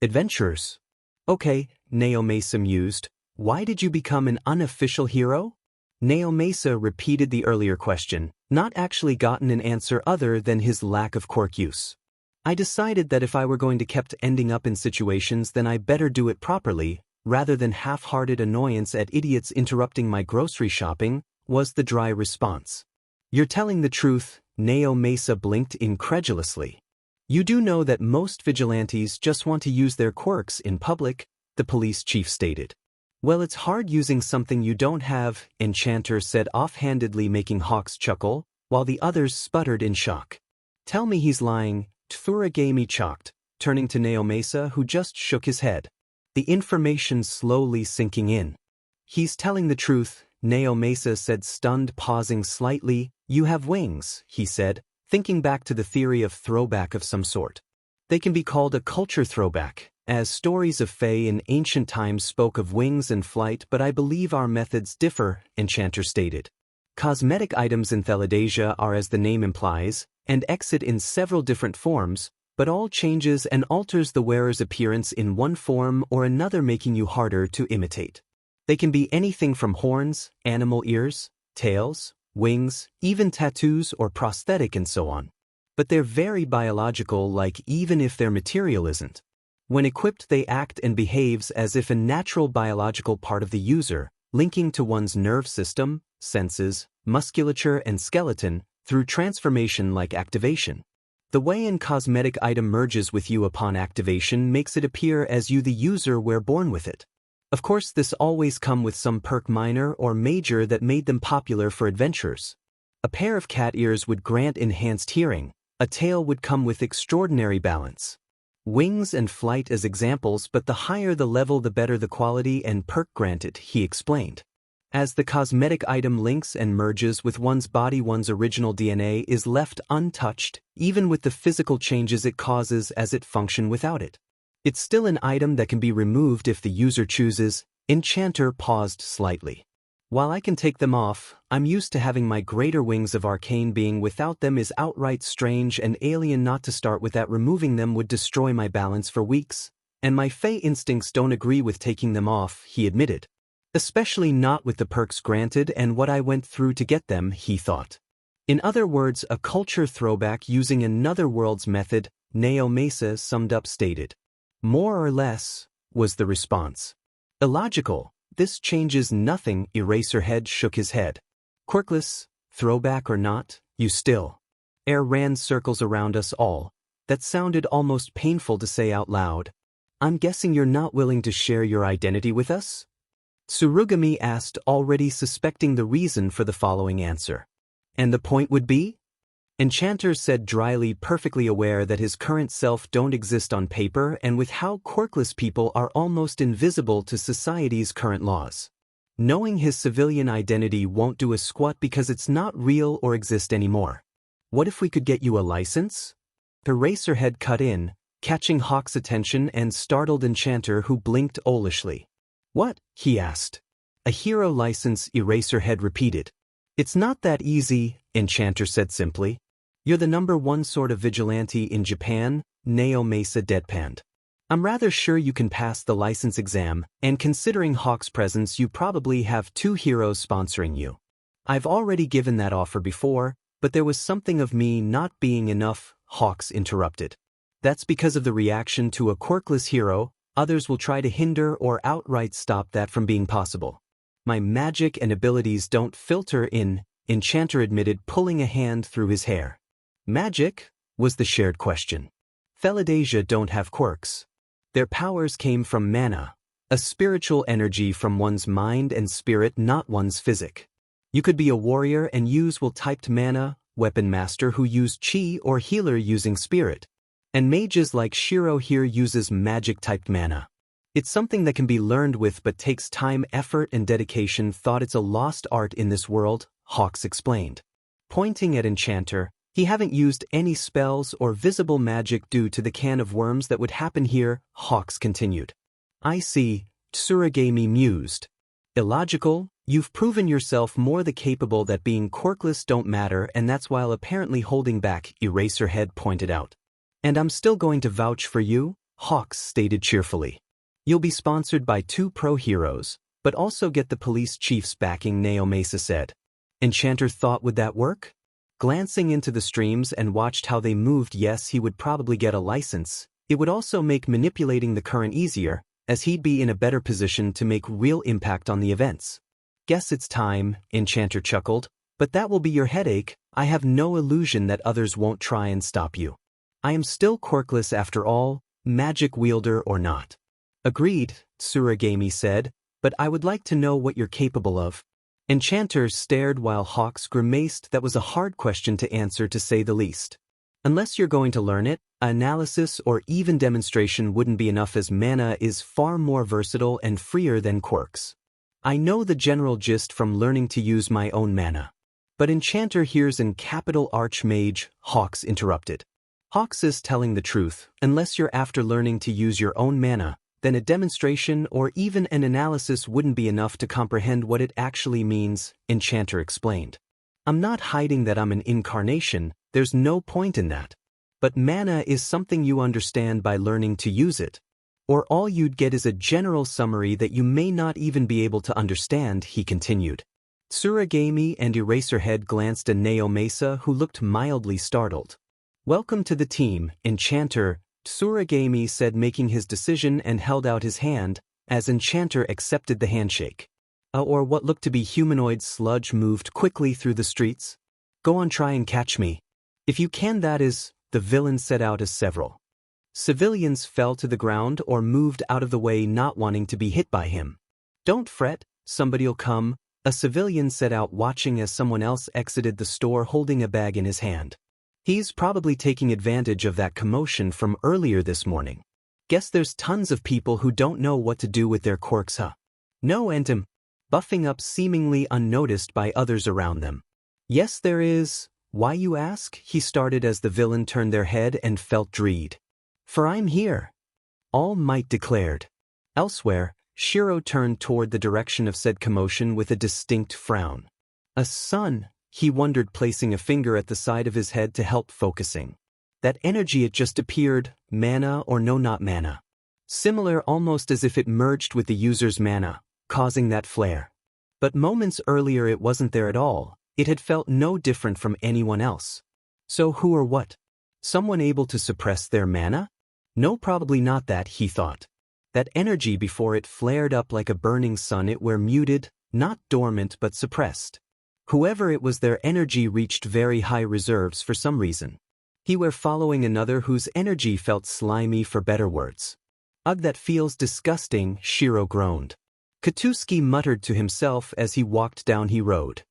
adventurers. Okay, Naomasa mused, why did you become an unofficial hero? Naomasa repeated the earlier question, not actually gotten an answer other than his lack of quirk use. I decided that if I were going to kept ending up in situations, then I better do it properly, rather than half-hearted annoyance at idiots interrupting my grocery shopping, was the dry response. You're telling the truth, Naomasa blinked incredulously. You do know that most vigilantes just want to use their quirks in public, the police chief stated. Well, it's hard using something you don't have, Enchanter said offhandedly, making Hawks chuckle, while the others sputtered in shock. Tell me he's lying, Tsuragami chalked, turning to Naomasa, who just shook his head. The information slowly sinking in. He's telling the truth, Naomasa said, stunned, pausing slightly. You have wings, he said, thinking back to the theory of throwback of some sort. They can be called a culture throwback, as stories of Fae in ancient times spoke of wings and flight, but I believe our methods differ, Enchanter stated. Cosmetic items in Theladasia are, as the name implies, and exit in several different forms, but all changes and alters the wearer's appearance in one form or another, making you harder to imitate. They can be anything from horns, animal ears, tails, wings, even tattoos or prosthetic and so on. But they're very biological, like even if their material isn't. When equipped, they act and behaves as if a natural biological part of the user, linking to one's nerve system, senses, musculature and skeleton, through transformation like activation. The way an cosmetic item merges with you upon activation makes it appear as you the user were born with it. Of course, this always come with some perk, minor or major, that made them popular for adventurers. A pair of cat ears would grant enhanced hearing, a tail would come with extraordinary balance. Wings and flight as examples, but the higher the level the better the quality and perk granted, he explained. As the cosmetic item links and merges with one's body, one's original DNA is left untouched, even with the physical changes it causes as it function without it. It's still an item that can be removed if the user chooses. Enchanter paused slightly. While I can take them off, I'm used to having my greater wings of arcane being. Without them is outright strange and alien. Not to start with that, removing them would destroy my balance for weeks, and my Fae instincts don't agree with taking them off, he admitted. Especially not with the perks granted and what I went through to get them, he thought. In other words, a culture throwback using another world's method, Naomasa summed up stated. More or less, was the response. Illogical. This changes nothing, Eraserhead shook his head. Quirkless, throwback or not, you still. Air ran circles around us all. That sounded almost painful to say out loud. I'm guessing you're not willing to share your identity with us? Tsuragami asked, already suspecting the reason for the following answer. And the point would be? Enchanter said dryly, perfectly aware that his current self don't exist on paper and with how quirkless people are almost invisible to society's current laws. Knowing his civilian identity won't do a squat because it's not real or exist anymore. What if we could get you a license? Eraserhead cut in, catching Hawk's attention and startled Enchanter, who blinked owlishly. What? He asked. A hero license, Eraserhead repeated. It's not that easy, Enchanter said simply. You're the #1 sort of vigilante in Japan, Naomasa deadpanned. I'm rather sure you can pass the license exam, and considering Hawk's presence, you probably have 2 heroes sponsoring you. I've already given that offer before, but there was something of me not being enough, Hawks interrupted. That's because of the reaction to a quirkless hero. Others will try to hinder or outright stop that from being possible. My magic and abilities don't filter in, Enchanter admitted, pulling a hand through his hair. Magic? Was the shared question. Theladasia don't have quirks. Their powers came from mana, a spiritual energy from one's mind and spirit, not one's physic. You could be a warrior and use will-typed mana, weapon master who use chi, or healer using spirit. And mages like Shiro here uses magic-typed mana. It's something that can be learned with but takes time, effort, and dedication. Thought it's a lost art in this world, Hawks explained. Pointing at Enchanter, he haven't used any spells or visible magic due to the can of worms that would happen here, Hawks continued. I see, Tsuragami mused. Illogical, you've proven yourself more than capable that being quirkless don't matter, and that's while apparently holding back, Eraserhead pointed out. And I'm still going to vouch for you, Hawks stated cheerfully. You'll be sponsored by 2 pro heroes, but also get the police chief's backing, Neomesa said. Enchanter thought, would that work? Glancing into the streams and watched how they moved, yes, he would probably get a license. It would also make manipulating the current easier, as he'd be in a better position to make real impact on the events. Guess it's time, Enchanter chuckled, but that will be your headache. I have no illusion that others won't try and stop you. I am still quirkless after all, magic wielder or not. Agreed, Tsuragami said, but I would like to know what you're capable of. Enchanter stared while Hawks grimaced. That was a hard question to answer, to say the least. Unless you're going to learn it, analysis or even demonstration wouldn't be enough, as mana is far more versatile and freer than quirks. I know the general gist from learning to use my own mana. But Enchanter here's an capital archmage, Hawks interrupted. Hawks is telling the truth. Unless you're after learning to use your own mana, then a demonstration or even an analysis wouldn't be enough to comprehend what it actually means, Enchanter explained. I'm not hiding that I'm an incarnation, there's no point in that. But mana is something you understand by learning to use it. Or all you'd get is a general summary that you may not even be able to understand, he continued. Tsuragami and Eraserhead glanced at Neomesa, who looked mildly startled. Welcome to the team, Enchanter, Tsuragami said, making his decision, and held out his hand, as Enchanter accepted the handshake. Or what looked to be humanoid sludge moved quickly through the streets. Go on, try and catch me. If you can, that is, the villain set out as several civilians fell to the ground or moved out of the way, not wanting to be hit by him. Don't fret, somebody'll come, a civilian set out, watching as someone else exited the store holding a bag in his hand. He's probably taking advantage of that commotion from earlier this morning. Guess there's tons of people who don't know what to do with their quirks, huh? No, and buffing up seemingly unnoticed by others around them. Yes, there is. Why, you ask? He started as the villain turned their head and felt dread. For I'm here, All Might declared. Elsewhere, Shiro turned toward the direction of said commotion with a distinct frown. A sun, he wondered, placing a finger at the side of his head to help focusing. That energy, it just appeared, mana or no, not mana. Similar, almost as if it merged with the user's mana, causing that flare. But moments earlier it wasn't there at all. It had felt no different from anyone else. So who or what? Someone able to suppress their mana? No, probably not that, he thought. That energy before it flared up like a burning sun, it were muted, not dormant but suppressed. Whoever it was, their energy reached very high reserves for some reason. He were following another whose energy felt slimy, for better words. Ugh, that feels disgusting, Shiro groaned. Katsuki muttered to himself as he walked down he road.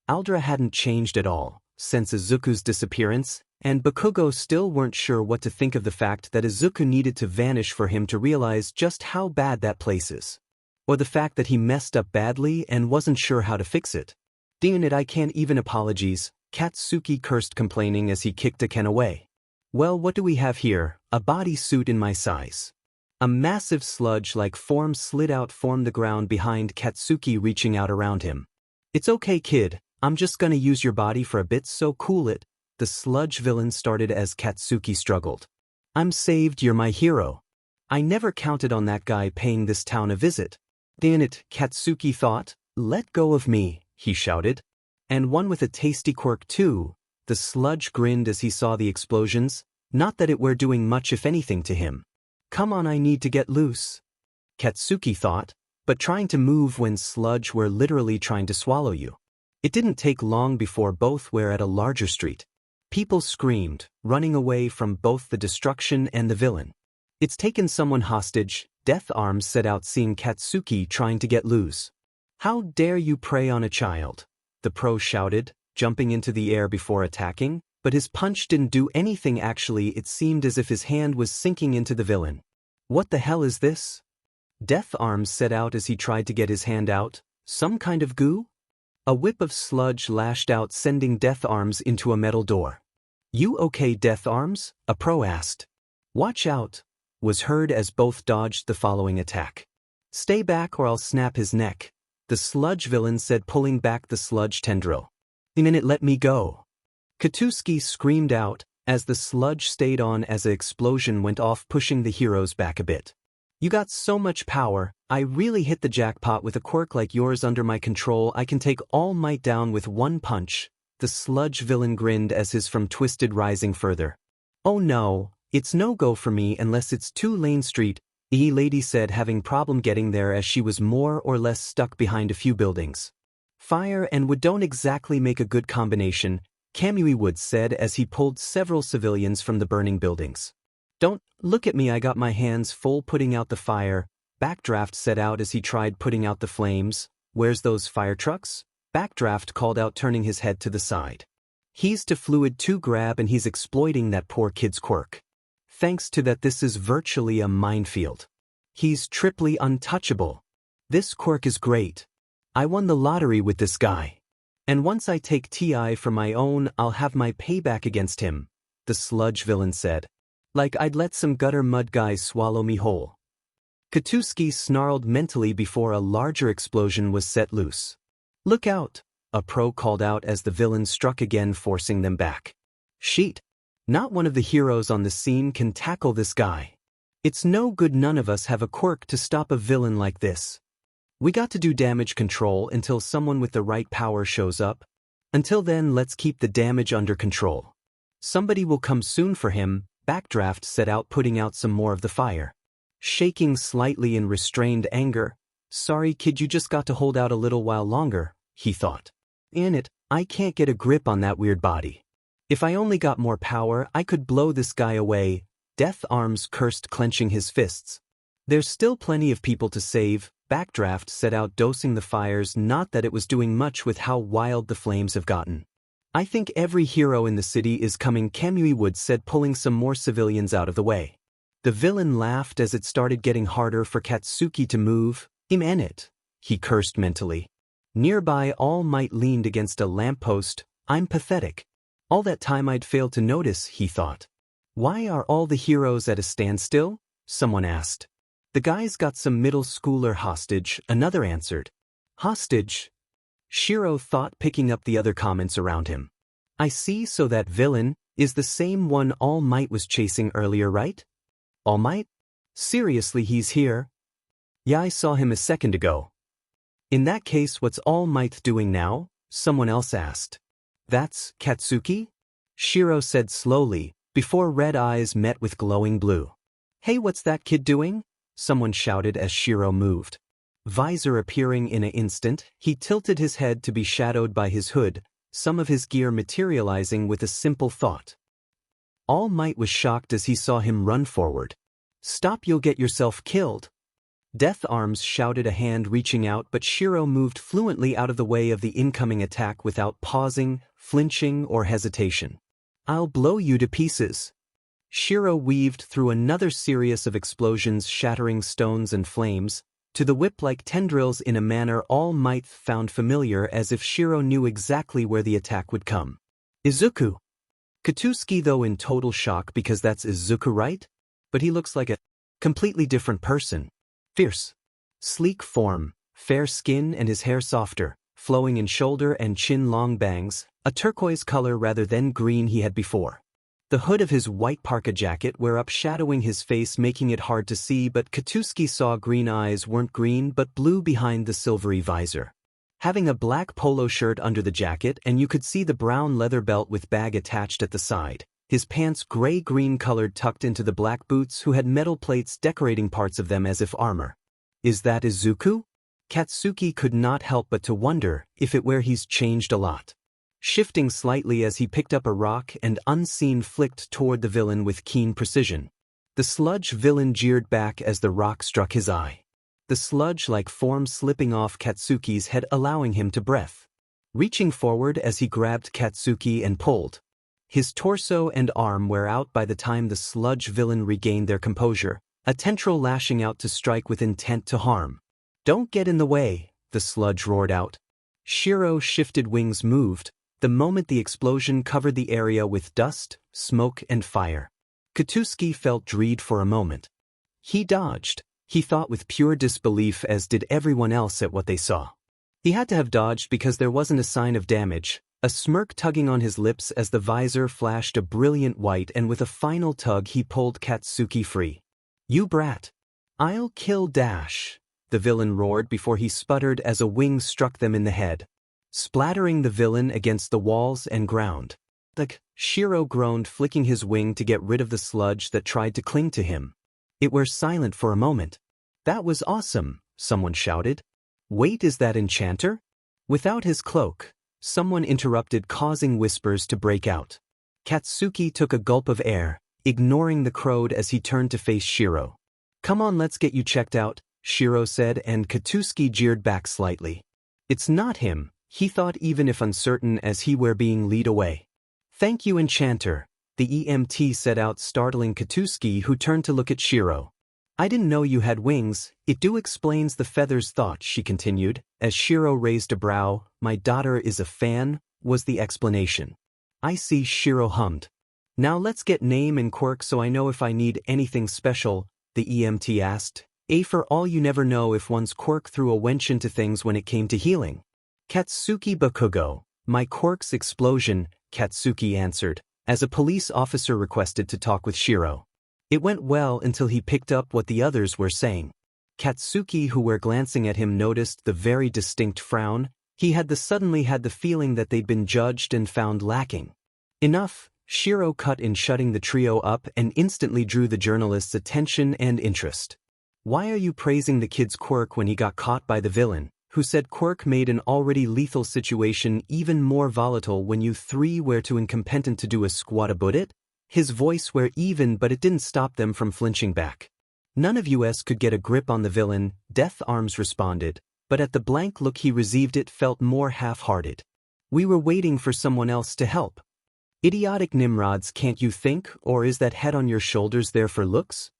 Aldra hadn't changed at all since Izuku's disappearance, and Bakugo still weren't sure what to think of the fact that Izuku needed to vanish for him to realize just how bad that place is. Or the fact that he messed up badly and wasn't sure how to fix it. Dang it, I can't even apologize, Katsuki cursed, complaining as he kicked a can away. Well, what do we have here? A bodysuit in my size. A massive sludge-like form slid out from the ground behind Katsuki, reaching out around him. It's okay, kid, I'm just gonna use your body for a bit, so cool it. The sludge villain started as Katsuki struggled. I'm saved, you're my hero. I never counted on that guy paying this town a visit. Damn it, Katsuki thought. Let go of me, he shouted. And one with a tasty quirk too. The sludge grinned as he saw the explosions, not that it were doing much if anything to him. Come on, I need to get loose, Katsuki thought, but trying to move when sludge were literally trying to swallow you. It didn't take long before both were at a larger street. People screamed, running away from both the destruction and the villain. It's taken someone hostage, Death Arms set out, seeing Katsuki trying to get loose. How dare you prey on a child? The pro shouted, jumping into the air before attacking, but his punch didn't do anything. Actually, it seemed as if his hand was sinking into the villain. What the hell is this? Death Arms set out as he tried to get his hand out. Some kind of goo? A whip of sludge lashed out, sending Death Arms into a metal door. "You okay, Death Arms?" a pro asked. "Watch out," was heard as both dodged the following attack. "Stay back or I'll snap his neck," the sludge villain said, pulling back the sludge tendril. "A minute, let me go." Katsuki screamed out as the sludge stayed on as an explosion went off, pushing the heroes back a bit. "You got so much power. I really hit the jackpot with a quirk like yours under my control. I can take All Might down with one punch," the sludge villain grinned as his from twisted rising further. "Oh no, it's no go for me unless it's 2 Lane Street," the lady said, having problem getting there as she was more or less stuck behind a few buildings. "Fire and wood don't exactly make a good combination," Kamui Wood said as he pulled several civilians from the burning buildings. "Don't look at me, I got my hands full putting out the fire," Backdraft said out as he tried putting out the flames. "Where's those fire trucks?" Backdraft called out, turning his head to the side. "He's to fluid 2 grab and he's exploiting that poor kid's quirk. Thanks to that, this is virtually a minefield. He's triply untouchable. This quirk is great. I won the lottery with this guy. And once I take TI for my own, I'll have my payback against him," the sludge villain said. "Like I'd let some gutter mud guy swallow me whole." Katsuki snarled mentally before a larger explosion was set loose. "Look out," a pro called out as the villain struck again, forcing them back. "Sheet. Not one of the heroes on the scene can tackle this guy. It's no good, none of us have a quirk to stop a villain like this. We got to do damage control until someone with the right power shows up. Until then, let's keep the damage under control. Somebody will come soon for him," Backdraft set out, putting out some more of the fire. Shaking slightly in restrained anger. "Sorry kid, you just got to hold out a little while longer," he thought. "In it, I can't get a grip on that weird body. If I only got more power, I could blow this guy away," Death Arms cursed, clenching his fists. "There's still plenty of people to save," Backdraft set out, dosing the fires. "Not that it was doing much with how wild the flames have gotten. I think every hero in the city is coming," Kamui Wood said, pulling some more civilians out of the way. The villain laughed as it started getting harder for Katsuki to move. "I'm in it," he cursed mentally. Nearby, All Might leaned against a lamppost. "I'm pathetic. All that time I'd failed to notice," he thought. "Why are all the heroes at a standstill?" someone asked. "The guy's got some middle schooler hostage," another answered. "Hostage?" Shiro thought, picking up the other comments around him. "I see, so that villain is the same one All Might was chasing earlier, right?" "All Might? Seriously, he's here?" "Yeah, I saw him a second ago." "In that case, what's All Might doing now?" someone else asked. "That's Katsuki?" Shiro said slowly, before red eyes met with glowing blue. "Hey, what's that kid doing?" someone shouted as Shiro moved. Visor appearing in an instant, he tilted his head to be shadowed by his hood, some of his gear materializing with a simple thought. All Might was shocked as he saw him run forward. "Stop, you'll get yourself killed." Death Arms shouted, a hand reaching out, but Shiro moved fluently out of the way of the incoming attack without pausing, flinching, or hesitation. "I'll blow you to pieces." Shiro weaved through another series of explosions, shattering stones and flames, to the whip-like tendrils in a manner All Might found familiar, as if Shiro knew exactly where the attack would come. "Izuku." Katsuki, though, in total shock, because that's Izuku, right? But he looks like a completely different person. Fierce, sleek form, fair skin, and his hair softer, flowing in shoulder and chin, long bangs, a turquoise color rather than green he had before. The hood of his white parka jacket were up, shadowing his face, making it hard to see, but Katsuki saw green eyes weren't green but blue behind the silvery visor. Having a black polo shirt under the jacket, and you could see the brown leather belt with bag attached at the side. His pants gray-green colored, tucked into the black boots, who had metal plates decorating parts of them as if armor. Is that Izuku? Katsuki could not help but to wonder if it were he's changed a lot. Shifting slightly as he picked up a rock and unseen flicked toward the villain with keen precision. The sludge villain jeered back as the rock struck his eye. The sludge-like form slipping off Katsuki's head, allowing him to breath. Reaching forward as he grabbed Katsuki and pulled. His torso and arm were out by the time the sludge villain regained their composure, a tendril lashing out to strike with intent to harm. "Don't get in the way," the sludge roared out. Shiro's shifted wings moved, the moment the explosion covered the area with dust, smoke and fire. Katsuki felt dread for a moment. He dodged, he thought with pure disbelief, as did everyone else at what they saw. He had to have dodged because there wasn't a sign of damage, a smirk tugging on his lips as the visor flashed a brilliant white, and with a final tug he pulled Katsuki free. "You brat. I'll kill Dash," the villain roared before he sputtered as a wing struck them in the head, splattering the villain against the walls and ground. Shiro groaned, flicking his wing to get rid of the sludge that tried to cling to him. It were silent for a moment. "That was awesome," someone shouted. "Wait, is that Enchanter?" Without his cloak, someone interrupted, causing whispers to break out. Katsuki took a gulp of air, ignoring the crowd as he turned to face Shiro. "Come on, let's get you checked out," Shiro said, and Katsuki jeered back slightly. It's not him, he thought, even if uncertain as he were being led away. "Thank you, Enchanter," the EMT said out, startling Katsuki, who turned to look at Shiro. "I didn't know you had wings, it do explains the feathers thought," she continued, as Shiro raised a brow. "My daughter is a fan," was the explanation. "I see," Shiro hummed. "Now let's get name and quirk so I know if I need anything special," the EMT asked. For all you never know if one's quirk threw a wench into things when it came to healing." "Katsuki Bakugo, my quirk's explosion," Katsuki answered, as a police officer requested to talk with Shiro. It went well until he picked up what the others were saying. Katsuki, who were glancing at him, noticed the very distinct frown. He suddenly had the feeling that they'd been judged and found lacking. "Enough," Shiro cut in, shutting the trio up, and instantly drew the journalist's attention and interest. "Why are you praising the kid's quirk when he got caught by the villain, who said quirk made an already lethal situation even more volatile when you three were too incompetent to do a squat about it?" His voice were even, but it didn't stop them from flinching back. "None of us could get a grip on the villain," Death Arms responded, but at the blank look he received it felt more half-hearted. "We were waiting for someone else to help." "Idiotic Nimrods, can't you think, or is that head on your shoulders there for looks?"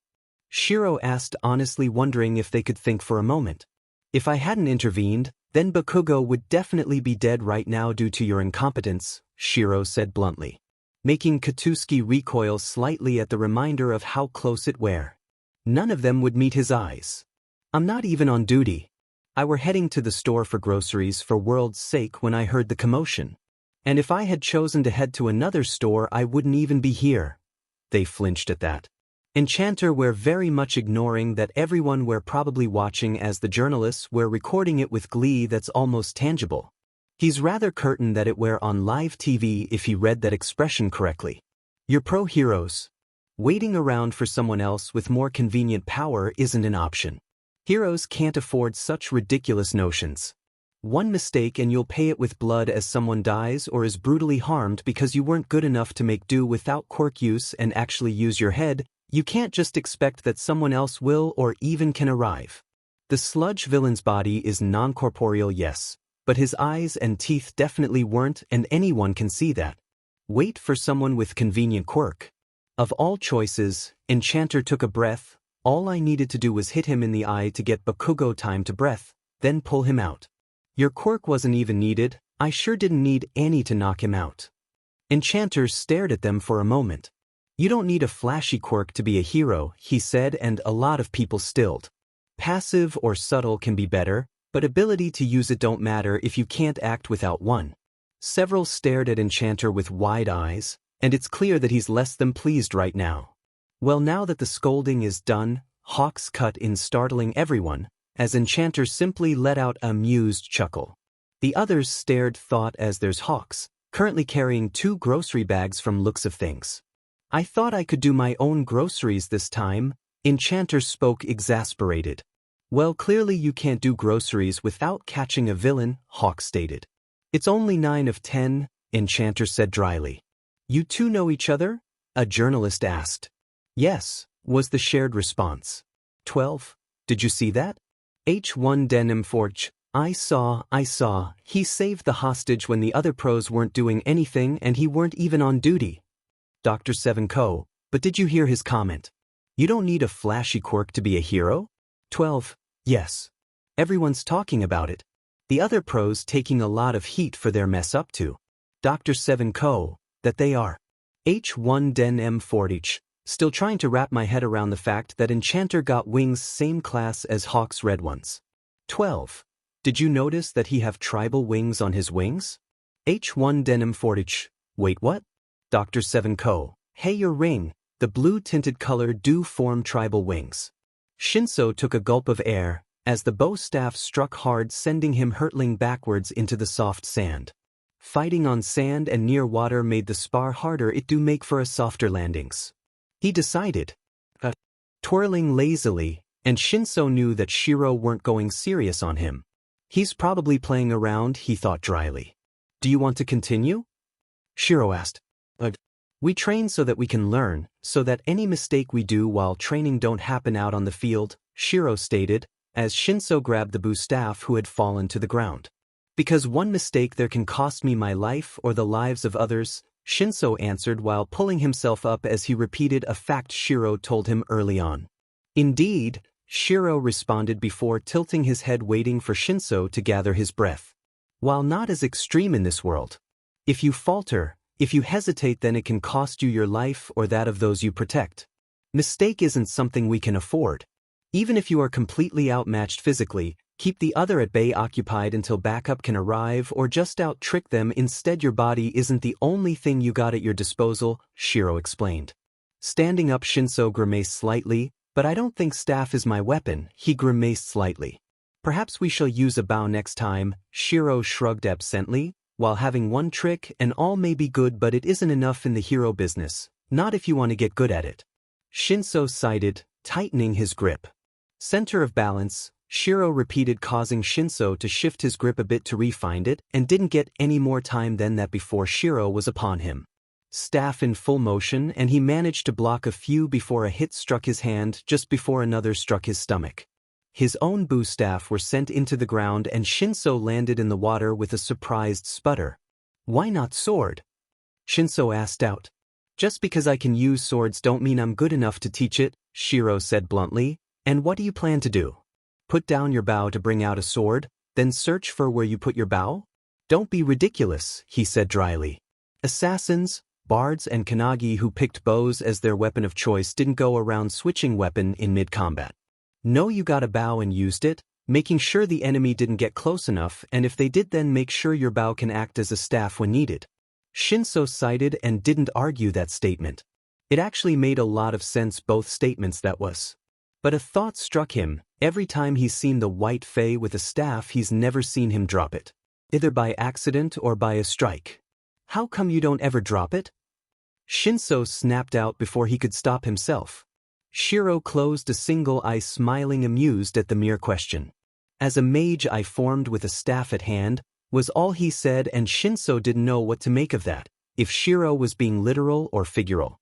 Shiro asked, honestly wondering if they could think for a moment. "If I hadn't intervened, then Bakugo would definitely be dead right now due to your incompetence," Shiro said bluntly, making Katsuki recoil slightly at the reminder of how close it were. None of them would meet his eyes. "I'm not even on duty. I were heading to the store for groceries for world's sake when I heard the commotion. And if I had chosen to head to another store I wouldn't even be here." They flinched at that. Enchanter were very much ignoring that everyone were probably watching, as the journalists were recording it with glee that's almost tangible. He's rather certain that it were on live TV if he read that expression correctly. "You're pro-heroes. Waiting around for someone else with more convenient power isn't an option. Heroes can't afford such ridiculous notions. One mistake and you'll pay it with blood as someone dies or is brutally harmed because you weren't good enough to make do without quirk use and actually use your head. You can't just expect that someone else will or even can arrive. The sludge villain's body is non-corporeal, yes, but his eyes and teeth definitely weren't, and anyone can see that. Wait for someone with convenient quirk." Of all choices, Enchanter took a breath. "All I needed to do was hit him in the eye to get Bakugo time to breath, then pull him out. Your quirk wasn't even needed. I sure didn't need any to knock him out." Enchanter stared at them for a moment. "You don't need a flashy quirk to be a hero," he said, and a lot of people stilled. "Passive or subtle can be better, but ability to use it don't matter if you can't act without one." Several stared at Enchanter with wide eyes, and it's clear that he's less than pleased right now. "Well, now that the scolding is done," Hawks cut in, startling everyone, as Enchanter simply let out a amused chuckle. The others stared, thought, as there's Hawks, currently carrying 2 grocery bags from looks of things. "I thought I could do my own groceries this time," Enchanter spoke, exasperated. "Well, clearly you can't do groceries without catching a villain," Hawk stated. "It's only 9 of 10, Enchanter said dryly. "You two know each other?" a journalist asked. "Yes," was the shared response. 12. "Did you see that? H1 denim forge. I saw. He saved the hostage when the other pros weren't doing anything and he weren't even on duty." Dr. Seven Co. "But did you hear his comment? You don't need a flashy quirk to be a hero? 12. Yes. Everyone's talking about it. The other pros taking a lot of heat for their mess up to. Dr. Seven Co. That they are. H1 Den M40. Still trying to wrap my head around the fact that Enchanter got wings same class as Hawk's red ones. 12. Did you notice that he have tribal wings on his wings? H1 Den M40. Wait, what? Dr. Seven Co. Hey, your ring. The blue-tinted color do form tribal wings. Shinso took a gulp of air, as the bow staff struck hard, sending him hurtling backwards into the soft sand. Fighting on sand and near water made the spar harder, it do make for a softer landings. He decided. Twirling lazily, and Shinso knew that Shiro weren't going serious on him. He's probably playing around, he thought dryly. Do you want to continue? Shiro asked. We train so that we can learn, so that any mistake we do while training don't happen out on the field, Shiro stated, as Shinso grabbed the Buu staff who had fallen to the ground. Because one mistake there can cost me my life or the lives of others, Shinso answered while pulling himself up as he repeated a fact Shiro told him early on. Indeed, Shiro responded before tilting his head, waiting for Shinso to gather his breath. While not as extreme in this world. If you falter, if you hesitate, then it can cost you your life or that of those you protect. Mistake isn't something we can afford. Even if you are completely outmatched physically, keep the other at bay, occupied until backup can arrive, or just out-trick them. Instead, your body isn't the only thing you got at your disposal, Shiro explained. Standing up, Shinso grimaced slightly. But I don't think staff is my weapon, he grimaced slightly. Perhaps we shall use a bow next time, Shiro shrugged absently. While having one trick and all may be good, but it isn't enough in the hero business, not if you want to get good at it. Shinso sighed, tightening his grip. Center of balance, Shiro repeated, causing Shinso to shift his grip a bit to re-find it, and didn't get any more time than that before Shiro was upon him. Staff in full motion, and he managed to block a few before a hit struck his hand just before another struck his stomach. His own Buu staff were sent into the ground and Shinso landed in the water with a surprised sputter. Why not sword? Shinso asked out. Just because I can use swords don't mean I'm good enough to teach it, Shiro said bluntly. And what do you plan to do? Put down your bow to bring out a sword, then search for where you put your bow? Don't be ridiculous, he said dryly. Assassins, bards and kanagi who picked bows as their weapon of choice didn't go around switching weapon in mid-combat. No, you got a bow and used it, making sure the enemy didn't get close enough, and if they did, then make sure your bow can act as a staff when needed. Shinso cited and didn't argue that statement. It actually made a lot of sense, both statements, that was. But a thought struck him. Every time he's seen the white fae with a staff, he's never seen him drop it. Either by accident or by a strike. How come you don't ever drop it? Shinso snapped out before he could stop himself. Shiro closed a single eye, smiling amused at the mere question. As a mage, I formed with a staff at hand, was all he said, and Shinso didn't know what to make of that, if Shiro was being literal or figural.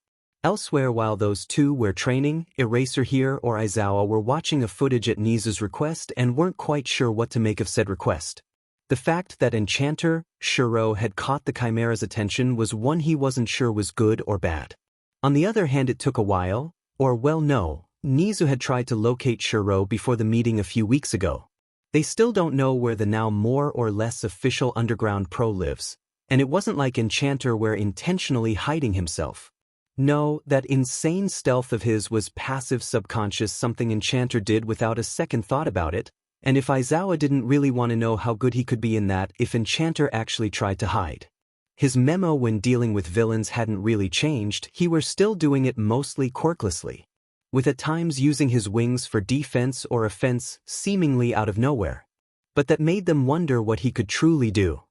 Elsewhere, while those two were training, Eraser here or Aizawa were watching a footage at Nezu's request and weren't quite sure what to make of said request. The fact that Enchanter, Shiro, had caught the Chimera's attention was one he wasn't sure was good or bad. On the other hand, it took a while. Or well, no, Nezu had tried to locate Shiro before the meeting a few weeks ago. They still don't know where the now more or less official underground pro lives, and it wasn't like Enchanter were intentionally hiding himself. No, that insane stealth of his was passive subconscious, something Enchanter did without a second thought about it, and if Aizawa didn't really want to know how good he could be in that if Enchanter actually tried to hide. His memo when dealing with villains hadn't really changed, he were still doing it mostly quirklessly. With at times using his wings for defense or offense seemingly out of nowhere. But that made them wonder what he could truly do.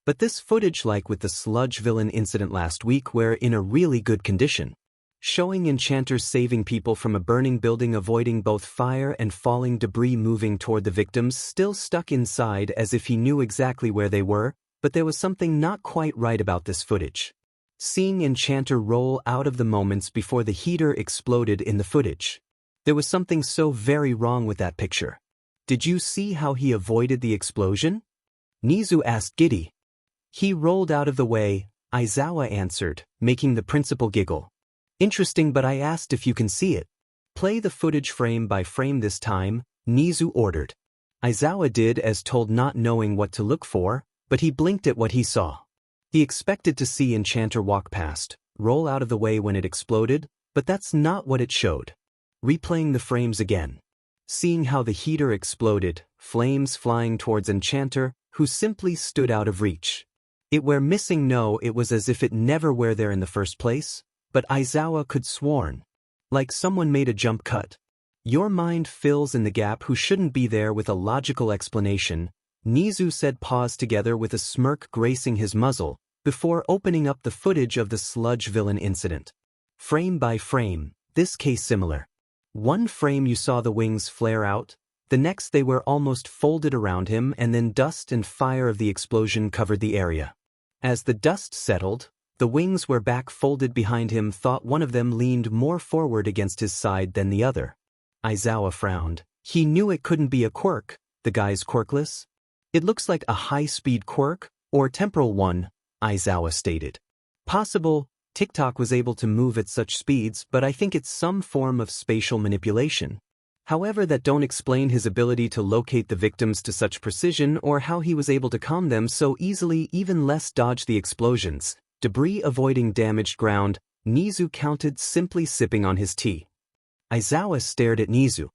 But this footage, like with the sludge villain incident last week, were in a really good condition. Showing Enchanter saving people from a burning building, avoiding both fire and falling debris, moving toward the victims still stuck inside as if he knew exactly where they were. But there was something not quite right about this footage. Seeing Enchanter roll out of the moments before the heater exploded in the footage. There was something so very wrong with that picture. Did you see how he avoided the explosion? Nezu asked giddy. He rolled out of the way, Aizawa answered, making the principal giggle. Interesting, but I asked if you can see it. Play the footage frame by frame this time, Nezu ordered. Aizawa did as told, not knowing what to look for, but he blinked at what he saw. He expected to see Enchanter walk past, roll out of the way when it exploded, but that's not what it showed. Replaying the frames again. Seeing how the heater exploded, flames flying towards Enchanter, who simply stood out of reach. It were missing. No, it was as if it never were there in the first place, but Aizawa could sworn. Like someone made a jump cut. Your mind fills in the gap who shouldn't be there with a logical explanation, Nezu said, pause together with a smirk gracing his muzzle, before opening up the footage of the sludge villain incident. Frame by frame, this case similar. One frame you saw the wings flare out, the next they were almost folded around him, and then dust and fire of the explosion covered the area. As the dust settled, the wings were back folded behind him. Thought one of them leaned more forward against his side than the other. Aizawa frowned. He knew it couldn't be a quirk, the guy's quirkless. It looks like a high-speed quirk, or temporal one, Aizawa stated. Possible, TikTok was able to move at such speeds, but I think it's some form of spatial manipulation. However, that don't explain his ability to locate the victims to such precision or how he was able to calm them so easily, even less dodge the explosions, debris avoiding damaged ground. Nezu counted, simply sipping on his tea. Aizawa stared at Nezu.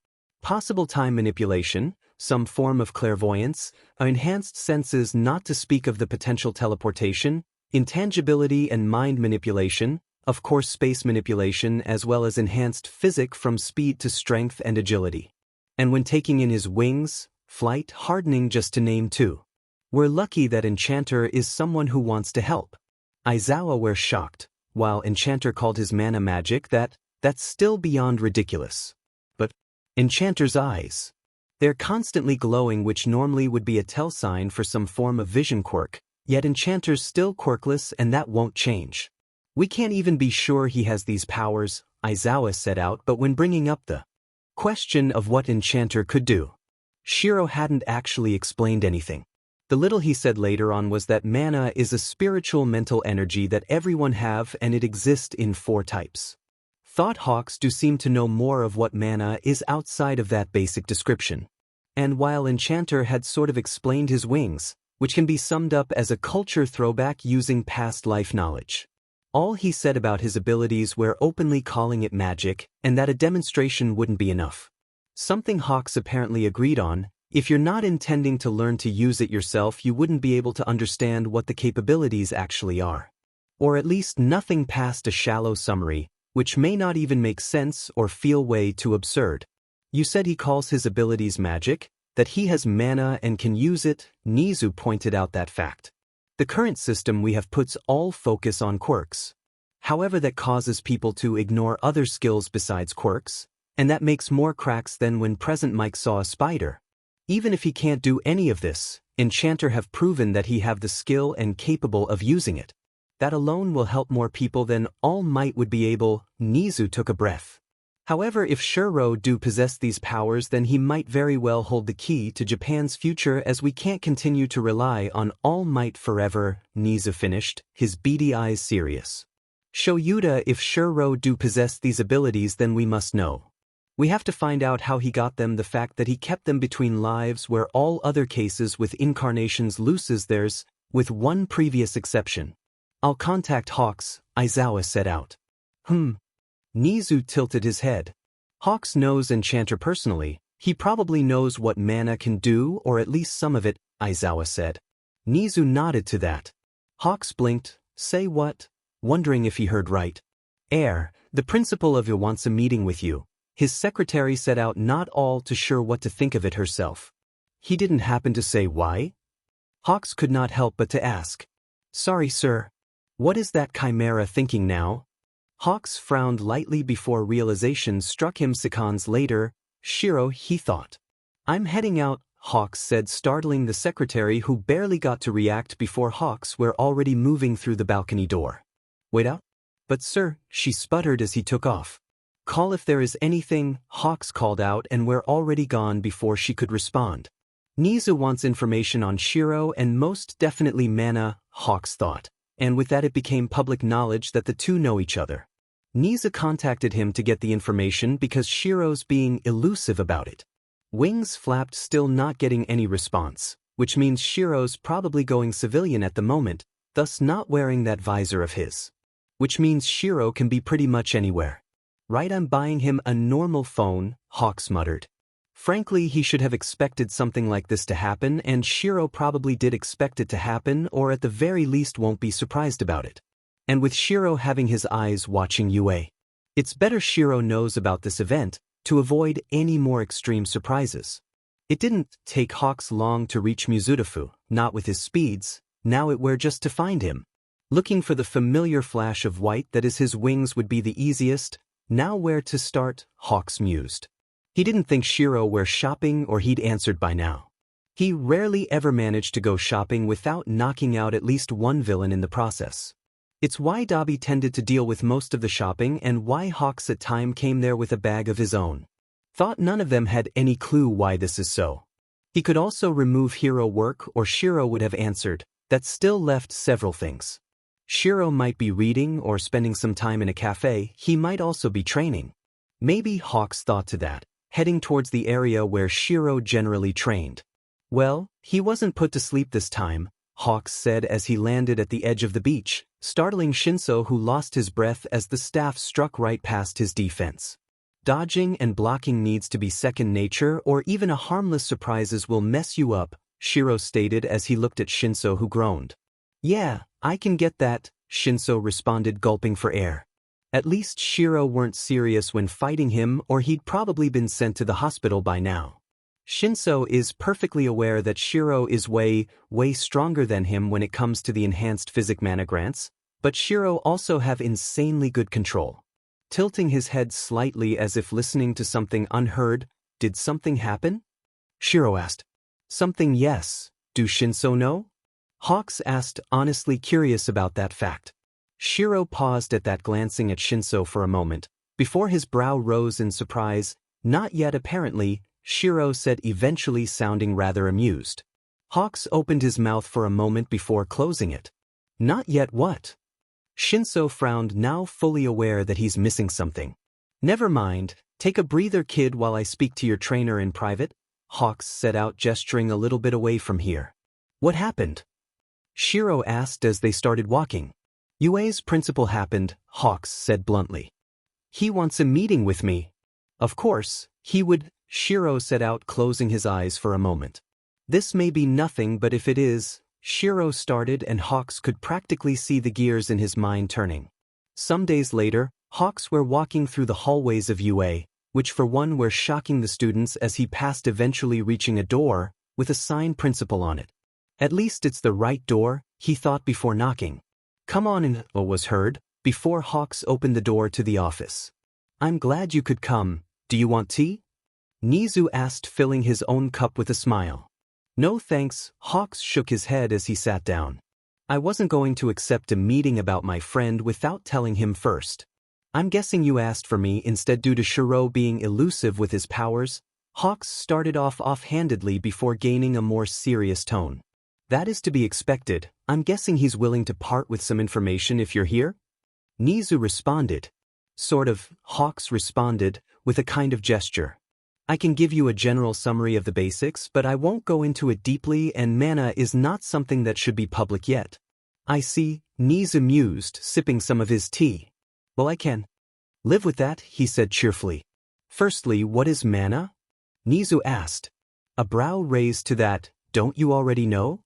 Possible time manipulation, some form of clairvoyance, enhanced senses, not to speak of the potential teleportation, intangibility and mind manipulation, of course space manipulation, as well as enhanced physic from speed to strength and agility. And when taking in his wings, flight, hardening, just to name two. We're lucky that Enchanter is someone who wants to help. Aizawa were shocked, while Enchanter called his mana magic that's still beyond ridiculous. But Enchanter's eyes. They're constantly glowing, which normally would be a tell sign for some form of vision quirk, yet Enchanter's still quirkless and that won't change. We can't even be sure he has these powers, Aizawa set out, but when bringing up the question of what Enchanter could do, Shiro hadn't actually explained anything. The little he said later on was that mana is a spiritual mental energy that everyone have, and it exists in 4 types. Thought Hawks do seem to know more of what mana is outside of that basic description. And while Enchanter had sort of explained his wings, which can be summed up as a culture throwback using past life knowledge, all he said about his abilities were openly calling it magic, and that a demonstration wouldn't be enough. Something Hawks apparently agreed on. If you're not intending to learn to use it yourself, you wouldn't be able to understand what the capabilities actually are. Or at least nothing past a shallow summary, which may not even make sense or feel way too absurd. You said he calls his abilities magic, that he has mana and can use it, Nezu pointed out that fact. The current system we have puts all focus on quirks. However, that causes people to ignore other skills besides quirks, and that makes more cracks than when present Mike saw a spider. Even if he can't do any of this, Enchanter have proven that he have the skill and capable of using it. That alone will help more people than All Might would be able. Nezu took a breath. However, if Shiro do possess these powers, then he might very well hold the key to Japan's future, as we can't continue to rely on All Might forever, Nezu finished, his beady eyes serious. Shoyuta, if Shiro do possess these abilities, then we must know. We have to find out how he got them, the fact that he kept them between lives where all other cases with incarnations loses theirs, with one previous exception. I'll contact Hawks, Aizawa set out. Nezu tilted his head. Hawks knows Enchanter personally. He probably knows what mana can do, or at least some of it, Aizawa said. Nezu nodded to that. Hawks blinked. Say what? Wondering if he heard right. The principal of it wants a meeting with you. His secretary set out, not all too sure what to think of it herself. He didn't happen to say why? Hawks could not help but to ask. Sorry, sir. What is that chimera thinking now? Hawks frowned lightly before realization struck him seconds later. Shiro, he thought. I'm heading out, Hawks said, startling the secretary, who barely got to react before Hawks were already moving through the balcony door. Wait up? But sir, she sputtered as he took off. Call if there is anything, Hawks called out, and were already gone before she could respond. Nezu wants information on Shiro, and most definitely mana, Hawks thought. And with that it became public knowledge that the two know each other. Nezu contacted him to get the information because Shiro's being elusive about it. Wings flapped, still not getting any response, which means Shiro's probably going civilian at the moment, thus not wearing that visor of his. Which means Shiro can be pretty much anywhere. Right, I'm buying him a normal phone, Hawks muttered. Frankly, he should have expected something like this to happen, and Shiro probably did expect it to happen, or at the very least won't be surprised about it. And with Shiro having his eyes watching UA, it's better Shiro knows about this event to avoid any more extreme surprises. It didn't take Hawks long to reach Mizutofu, not with his speeds, now it were just to find him. Looking for the familiar flash of white that is his wings would be the easiest, now where to start, Hawks mused. He didn't think Shiro were shopping or he'd answered by now. He rarely ever managed to go shopping without knocking out at least one villain in the process. It's why Dobby tended to deal with most of the shopping and why Hawks at time came there with a bag of his own. Thought none of them had any clue why this is so. He could also remove hero work or Shiro would have answered, that still left several things. Shiro might be reading or spending some time in a cafe, he might also be training. Maybe Hawks thought to that, heading towards the area where Shiro generally trained. Well, he wasn't put to sleep this time, Hawks said as he landed at the edge of the beach, startling Shinso who lost his breath as the staff struck right past his defense. Dodging and blocking needs to be second nature or even a harmless surprises will mess you up, Shiro stated as he looked at Shinso who groaned. Yeah, I can get that, Shinso responded gulping for air. At least Shiro weren't serious when fighting him or he'd probably been sent to the hospital by now. Shinso is perfectly aware that Shiro is way stronger than him when it comes to the enhanced physic mana grants, but Shiro also have insanely good control. Tilting his head slightly as if listening to something unheard, did something happen? Shiro asked. Something, yes. Do Shinso know? Hawks asked, honestly curious about that fact. Shiro paused at that, glancing at Shinso for a moment, before his brow rose in surprise. Not yet apparently, Shiro said, eventually sounding rather amused. Hawks opened his mouth for a moment before closing it. Not yet what? Shinso frowned, now fully aware that he's missing something. Never mind, take a breather kid while I speak to your trainer in private, Hawks set out, gesturing a little bit away from here. What happened? Shiro asked as they started walking. UA's principal happened, Hawks said bluntly. He wants a meeting with me. Of course, he would, Shiro set out, closing his eyes for a moment. This may be nothing, but if it is, Shiro started, and Hawks could practically see the gears in his mind turning. Some days later, Hawks were walking through the hallways of UA, which for one were shocking the students as he passed, eventually reaching a door with a sign principal on it. At least it's the right door, he thought before knocking. Come on in, was heard, before Hawks opened the door to the office. I'm glad you could come, do you want tea? Nezu asked, filling his own cup with a smile. No thanks, Hawks shook his head as he sat down. I wasn't going to accept a meeting about my friend without telling him first. I'm guessing you asked for me instead due to Shiro being elusive with his powers. Hawks started off offhandedly before gaining a more serious tone. That is to be expected, I'm guessing he's willing to part with some information if you're here? Nezu responded. Sort of, Hawks responded, with a kind of gesture. I can give you a general summary of the basics, but I won't go into it deeply, and mana is not something that should be public yet. I see, Nezu mused, sipping some of his tea. Well, I can live with that, he said cheerfully. Firstly, what is mana? Nezu asked. A brow raised to that, don't you already know?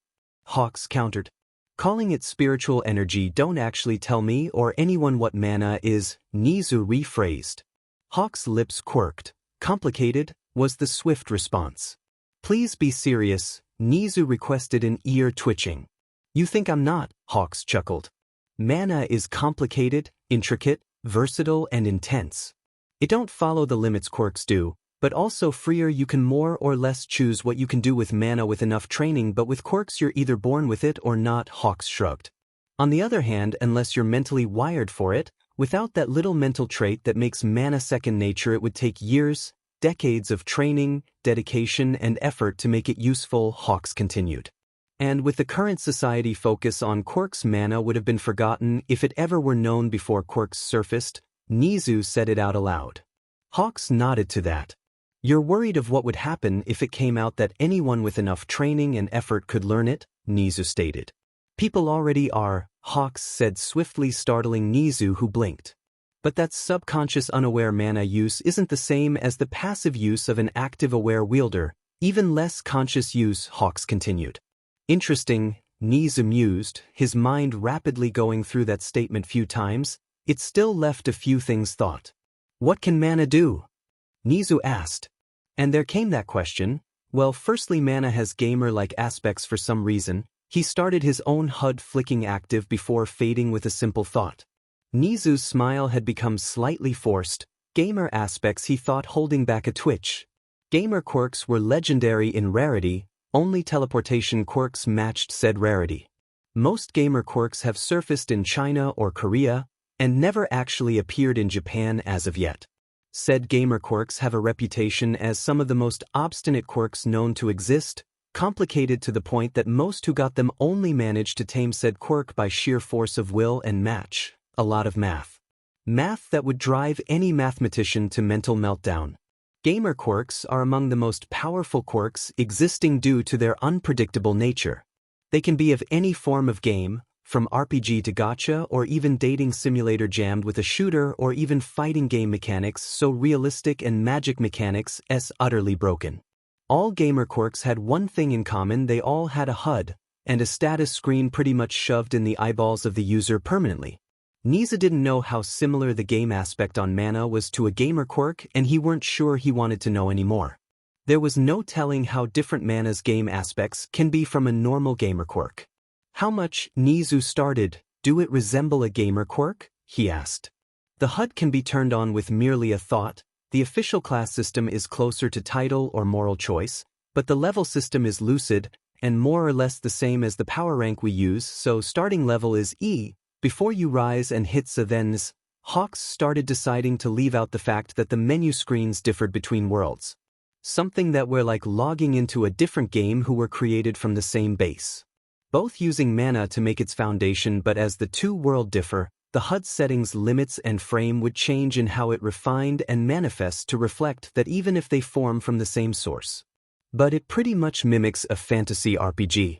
Hawks countered. Calling it spiritual energy, don't actually tell me or anyone what mana is, Nezu rephrased. Hawks' lips quirked. Complicated, was the swift response. Please be serious, Nezu requested, an ear twitching. You think I'm not, Hawks chuckled. Mana is complicated, intricate, versatile, and intense. It don't follow the limits quirks do, but also freer. You can more or less choose what you can do with mana with enough training, but with quirks you're either born with it or not, Hawks shrugged. On the other hand, unless you're mentally wired for it, without that little mental trait that makes mana second nature, it would take years, decades of training, dedication, and effort to make it useful, Hawks continued. And with the current society focus on quirks, mana would have been forgotten if it ever were known before quirks surfaced, Nezu said it out aloud. Hawks nodded to that. You're worried of what would happen if it came out that anyone with enough training and effort could learn it, Nezu stated. People already are, Hawks said swiftly, startling Nezu, who blinked. But that subconscious unaware mana use isn't the same as the passive use of an active aware wielder, even less conscious use, Hawks continued. Interesting, Nezu mused, his mind rapidly going through that statement few times. It still left a few things thought. What can mana do? Nezu asked. And there came that question. Well, firstly, mana has gamer-like aspects for some reason. He started his own HUD flicking active before fading with a simple thought. Nezu's smile had become slightly forced. Gamer aspects, he thought, holding back a twitch. Gamer quirks were legendary in rarity, only teleportation quirks matched said rarity. Most gamer quirks have surfaced in China or Korea, and never actually appeared in Japan as of yet. Said gamer quirks have a reputation as some of the most obstinate quirks known to exist, complicated to the point that most who got them only managed to tame said quirk by sheer force of will and match. A lot of math. Math that would drive any mathematician to mental meltdown. Gamer quirks are among the most powerful quirks existing due to their unpredictable nature. They can be of any form of game, from RPG to gacha or even dating simulator jammed with a shooter or even fighting game mechanics so realistic and magic mechanics utterly broken. All gamer quirks had one thing in common: they all had a HUD, and a status screen pretty much shoved in the eyeballs of the user permanently. Nezu didn't know how similar the game aspect on mana was to a gamer quirk, and he weren't sure he wanted to know anymore. There was no telling how different mana's game aspects can be from a normal gamer quirk. How much, Nezu started, do it resemble a gamer quirk? He asked. The HUD can be turned on with merely a thought. The official class system is closer to title or moral choice, but the level system is lucid, and more or less the same as the power rank we use, so starting level is E. Before you rise and hit thens, Hawks started deciding to leave out the fact that the menu screens differed between worlds. Something that were like logging into a different game who were created from the same base. Both using mana to make its foundation, but as the two worlds differ, the HUD settings limits and frame would change in how it refined and manifests to reflect that even if they form from the same source. But it pretty much mimics a fantasy RPG.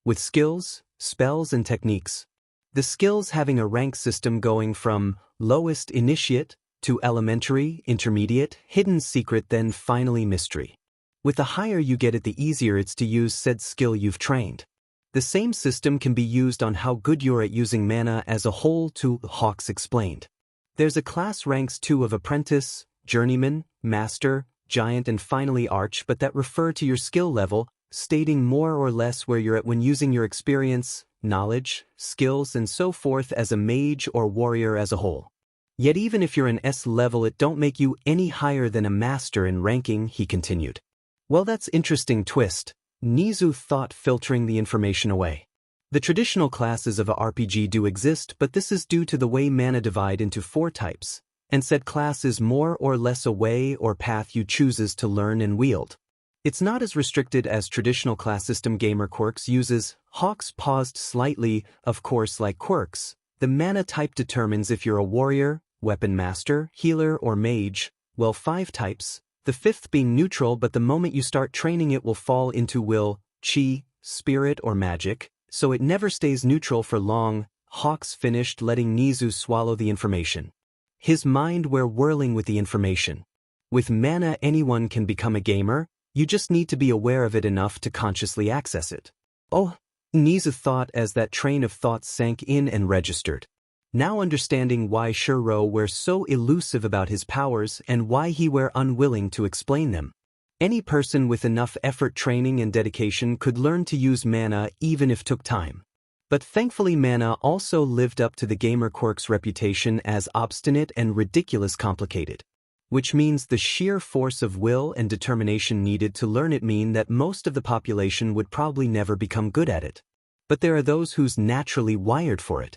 With skills, spells and techniques. The skills having a rank system going from lowest initiate to elementary, intermediate, hidden secret, then finally mystery. With the higher you get it, the easier it's to use said skill you've trained. The same system can be used on how good you're at using mana as a whole too, Hawks explained. There's a class ranks too of apprentice, journeyman, master, giant and finally arch, but that refer to your skill level, stating more or less where you're at when using your experience, knowledge, skills and so forth as a mage or warrior as a whole. Yet even if you're an S level, it don't make you any higher than a master in ranking, he continued. Well, that's interesting twist, Nezu thought, filtering the information away. The traditional classes of a RPG do exist, but this is due to the way mana divide into 4 types, and said class is more or less a way or path you chooses to learn and wield. It's not as restricted as traditional class system gamer quirks uses. Hawks paused slightly. Of course, like quirks, the mana type determines if you're a warrior, weapon master, healer or mage. Well, 5 types, the 5th being neutral, but the moment you start training it will fall into will, chi, spirit or magic, so it never stays neutral for long. Hawks finished, letting Nezu swallow the information. His mind were whirling with the information. With mana anyone can become a gamer, you just need to be aware of it enough to consciously access it. Oh, Nezu thought as that train of thoughts sank in and registered. Now understanding why Shuro were so elusive about his powers and why he were unwilling to explain them. Any person with enough effort, training and dedication could learn to use mana even if took time. But thankfully mana also lived up to the gamer quirk's reputation as obstinate and ridiculous complicated. Which means the sheer force of will and determination needed to learn it mean that most of the population would probably never become good at it. But there are those who's naturally wired for it.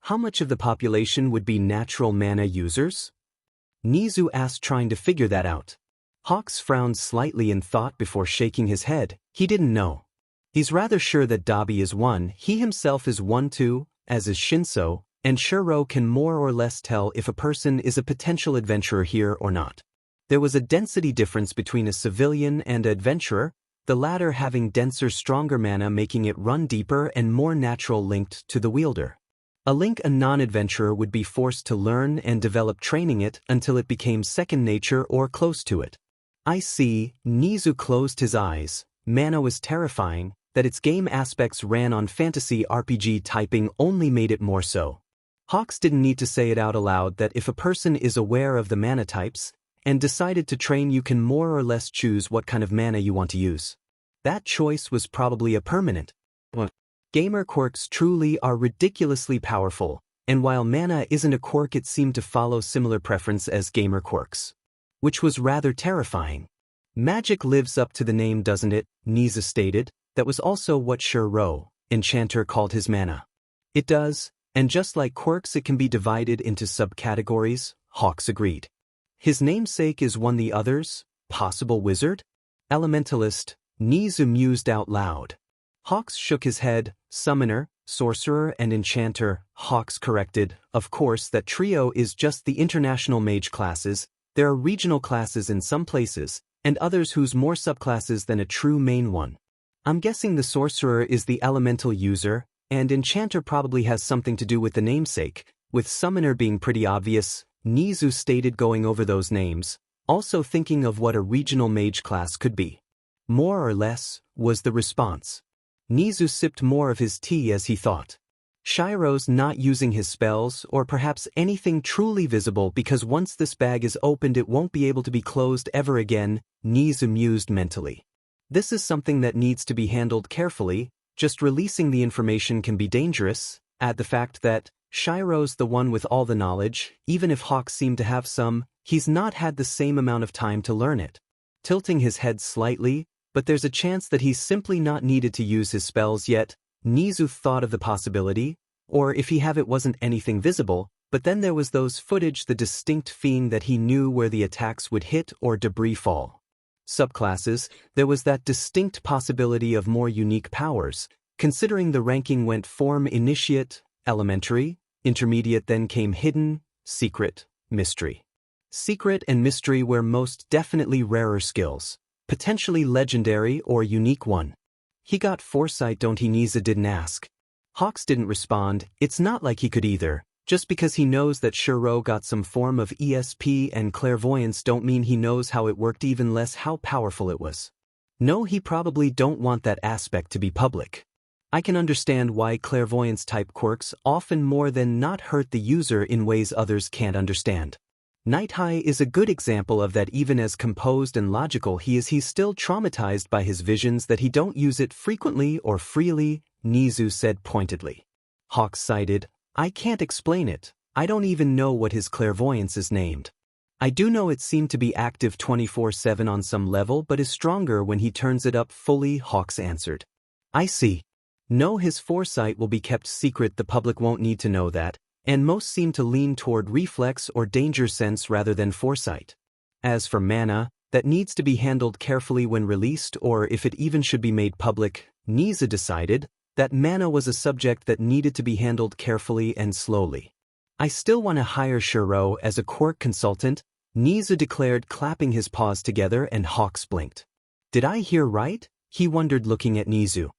How much of the population would be natural mana users? Nezu asked, trying to figure that out. Hawks frowned slightly in thought before shaking his head. He didn't know. He's rather sure that Dobby is one, he himself is one too, as is Shinso, and Shiro can more or less tell if a person is a potential adventurer here or not. There was a density difference between a civilian and an adventurer, the latter having denser, stronger mana making it run deeper and more natural linked to the wielder. A non-adventurer would be forced to learn and develop training it until it became second nature or close to it. I see, Nezu closed his eyes. Mana was terrifying, that its game aspects ran on fantasy RPG typing only made it more so. Hawks didn't need to say it out aloud that if a person is aware of the mana types, and decided to train, you can more or less choose what kind of mana you want to use. That choice was probably a permanent one. Gamer quirks truly are ridiculously powerful, and while mana isn't a quirk, it seemed to follow similar preference as gamer quirks, which was rather terrifying. Magic lives up to the name, doesn't it? Nezu stated. That was also what Shiro, Enchanter, called his mana. It does, and just like quirks it can be divided into subcategories, Hawks agreed. His namesake is one the others, possible wizard? Elementalist, Nezu mused out loud. Hawks shook his head, summoner, sorcerer and enchanter. Hawks corrected, of course that trio is just the international mage classes, there are regional classes in some places, and others whose more subclasses than a true main one. I'm guessing the sorcerer is the elemental user, and enchanter probably has something to do with the namesake, with summoner being pretty obvious. Nezu stated, going over those names, also thinking of what a regional mage class could be. More or less, was the response. Nezu sipped more of his tea as he thought. Shiro's not using his spells or perhaps anything truly visible, because once this bag is opened it won't be able to be closed ever again, Nezu mused mentally. This is something that needs to be handled carefully, just releasing the information can be dangerous. Add the fact that Shiro's the one with all the knowledge, even if Hawks seem to have some, he's not had the same amount of time to learn it. Tilting his head slightly, but there's a chance that he's simply not needed to use his spells yet. Nezu thought of the possibility, or if he have it wasn't anything visible, but then there was those footage, the distinct feeling that he knew where the attacks would hit or debris fall. Subclasses, there was that distinct possibility of more unique powers, considering the ranking went form initiate, elementary, intermediate, then came hidden, secret, mystery. Secret and mystery were most definitely rarer skills, potentially legendary or unique one. He got foresight, don't he? Nezu didn't ask. Hawks didn't respond. It's not like he could either. Just because he knows that Shiro got some form of ESP and clairvoyance don't mean he knows how it worked, even less how powerful it was. No, he probably don't want that aspect to be public. I can understand why clairvoyance-type quirks often more than not hurt the user in ways others can't understand. Night High is a good example of that. Even as composed and logical he's still traumatized by his visions that he don't use it frequently or freely, Nezu said pointedly. Hawks cited, I can't explain it, I don't even know what his clairvoyance is named. I do know it seemed to be active 24/7 on some level but is stronger when he turns it up fully, Hawks answered. I see. No, his foresight will be kept secret, the public won't need to know that, and most seem to lean toward reflex or danger sense rather than foresight. As for mana, that needs to be handled carefully when released, or if it even should be made public. Nezu decided that mana was a subject that needed to be handled carefully and slowly. I still want to hire Shiro as a quirk consultant, Nezu declared, clapping his paws together, and Hawks blinked. Did I hear right? He wondered, looking at Nezu.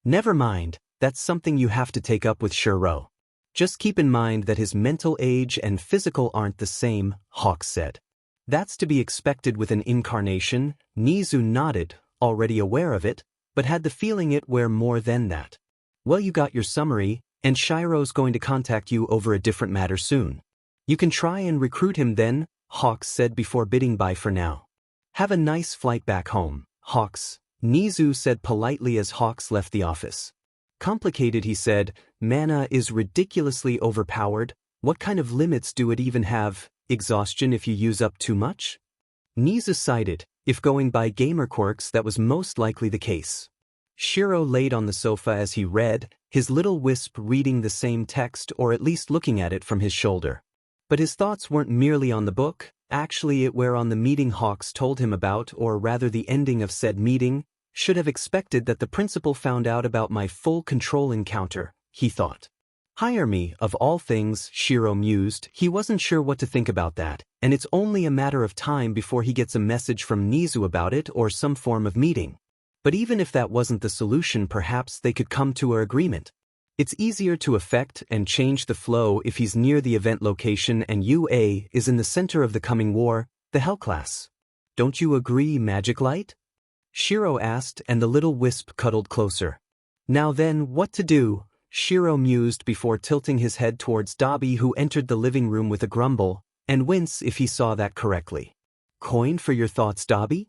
Never mind, that's something you have to take up with Shiro. Just keep in mind that his mental age and physical aren't the same, Hawks said. That's to be expected with an incarnation, Nezu nodded, already aware of it, but had the feeling it were more than that. Well, you got your summary, and Shiro's going to contact you over a different matter soon. You can try and recruit him then, Hawks said before bidding bye for now. Have a nice flight back home, Hawks, Nezu said politely as Hawks left the office. Complicated, he said, mana is ridiculously overpowered, what kind of limits do it even have? Exhaustion if you use up too much? Nezu cited, if going by gamer quirks that was most likely the case. Shiro laid on the sofa as he read, his little wisp reading the same text or at least looking at it from his shoulder. But his thoughts weren't merely on the book, actually it were on the meeting Hawks told him about, or rather the ending of said meeting. Should have expected that the principal found out about my full control encounter, he thought. Hire me, of all things, Shiro mused. He wasn't sure what to think about that, and it's only a matter of time before he gets a message from Nezu about it or some form of meeting. But even if that wasn't the solution, perhaps they could come to an agreement. It's easier to affect and change the flow if he's near the event location and UA is in the center of the coming war, the Hell class. Don't you agree, Magic Light? Shiro asked, and the little wisp cuddled closer. Now then, what to do? Shiro mused before tilting his head towards Dobby, who entered the living room with a grumble, and wince if he saw that correctly. Coin for your thoughts, Dobby?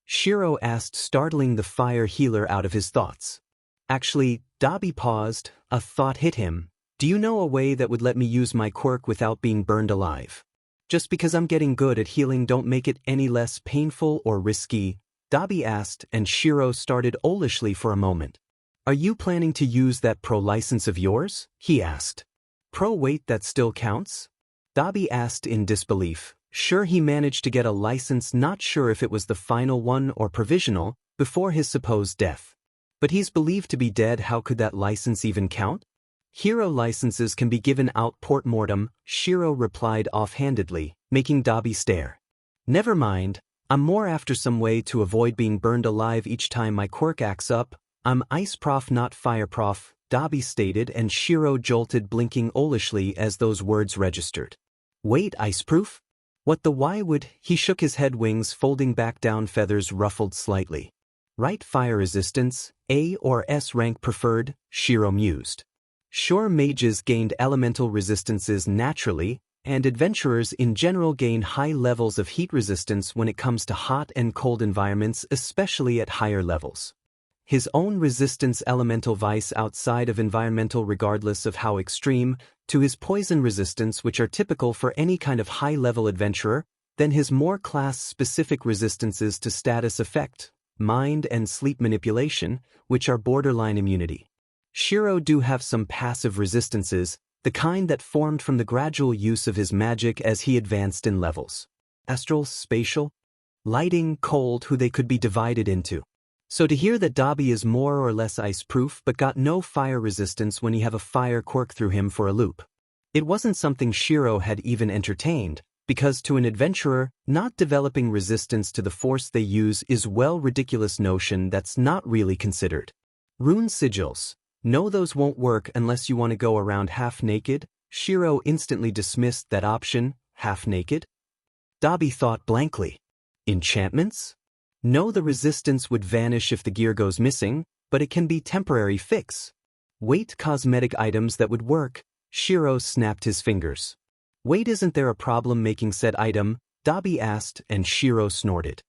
Shiro asked, startling the fire healer out of his thoughts. Actually, Dobby paused. A thought hit him. Do you know a way that would let me use my quirk without being burned alive? Just because I'm getting good at healing don't make it any less painful or risky, Dobby asked, and Shiro started owlishly for a moment. Are you planning to use that pro license of yours? He asked. Pro wait, that still counts? Dobby asked in disbelief. Sure, he managed to get a license, not sure if it was the final one or provisional, before his supposed death. But he's believed to be dead, how could that license even count? Hero licenses can be given out post-mortem, Shiro replied offhandedly, making Dobby stare. Never mind, I'm more after some way to avoid being burned alive each time my quirk acts up. I'm Ice Prof, not Fire Prof, Dobby stated, and Shiro jolted, blinking owlishly as those words registered. Wait, Iceproof? What the why would? He shook his head, wings folding back down, feathers ruffled slightly. Right, fire resistance, A or S rank preferred, Shiro mused. Sure, mages gained elemental resistances naturally, and adventurers in general gain high levels of heat resistance when it comes to hot and cold environments, especially at higher levels. His own resistance elemental vice outside of environmental, regardless of how extreme, to his poison resistance, which are typical for any kind of high-level adventurer, then his more class-specific resistances to status effect, mind and sleep manipulation, which are borderline immunity. Shiro do have some passive resistances, the kind that formed from the gradual use of his magic as he advanced in levels. Astral, spatial, lighting, cold, who they could be divided into. So to hear that Dobby is more or less ice-proof but got no fire resistance when he have a fire quirk through him for a loop. It wasn't something Shiro had even entertained, because to an adventurer, not developing resistance to the force they use is well ridiculous notion that's not really considered. Rune sigils. No, those won't work unless you want to go around half-naked. Shiro instantly dismissed that option, half-naked. Dobby thought blankly. Enchantments? No, the resistance would vanish if the gear goes missing, but it can be temporary fix. Wait, cosmetic items that would work. Shiro snapped his fingers. Wait, isn't there a problem making said item? Dobby asked, and Shiro snorted.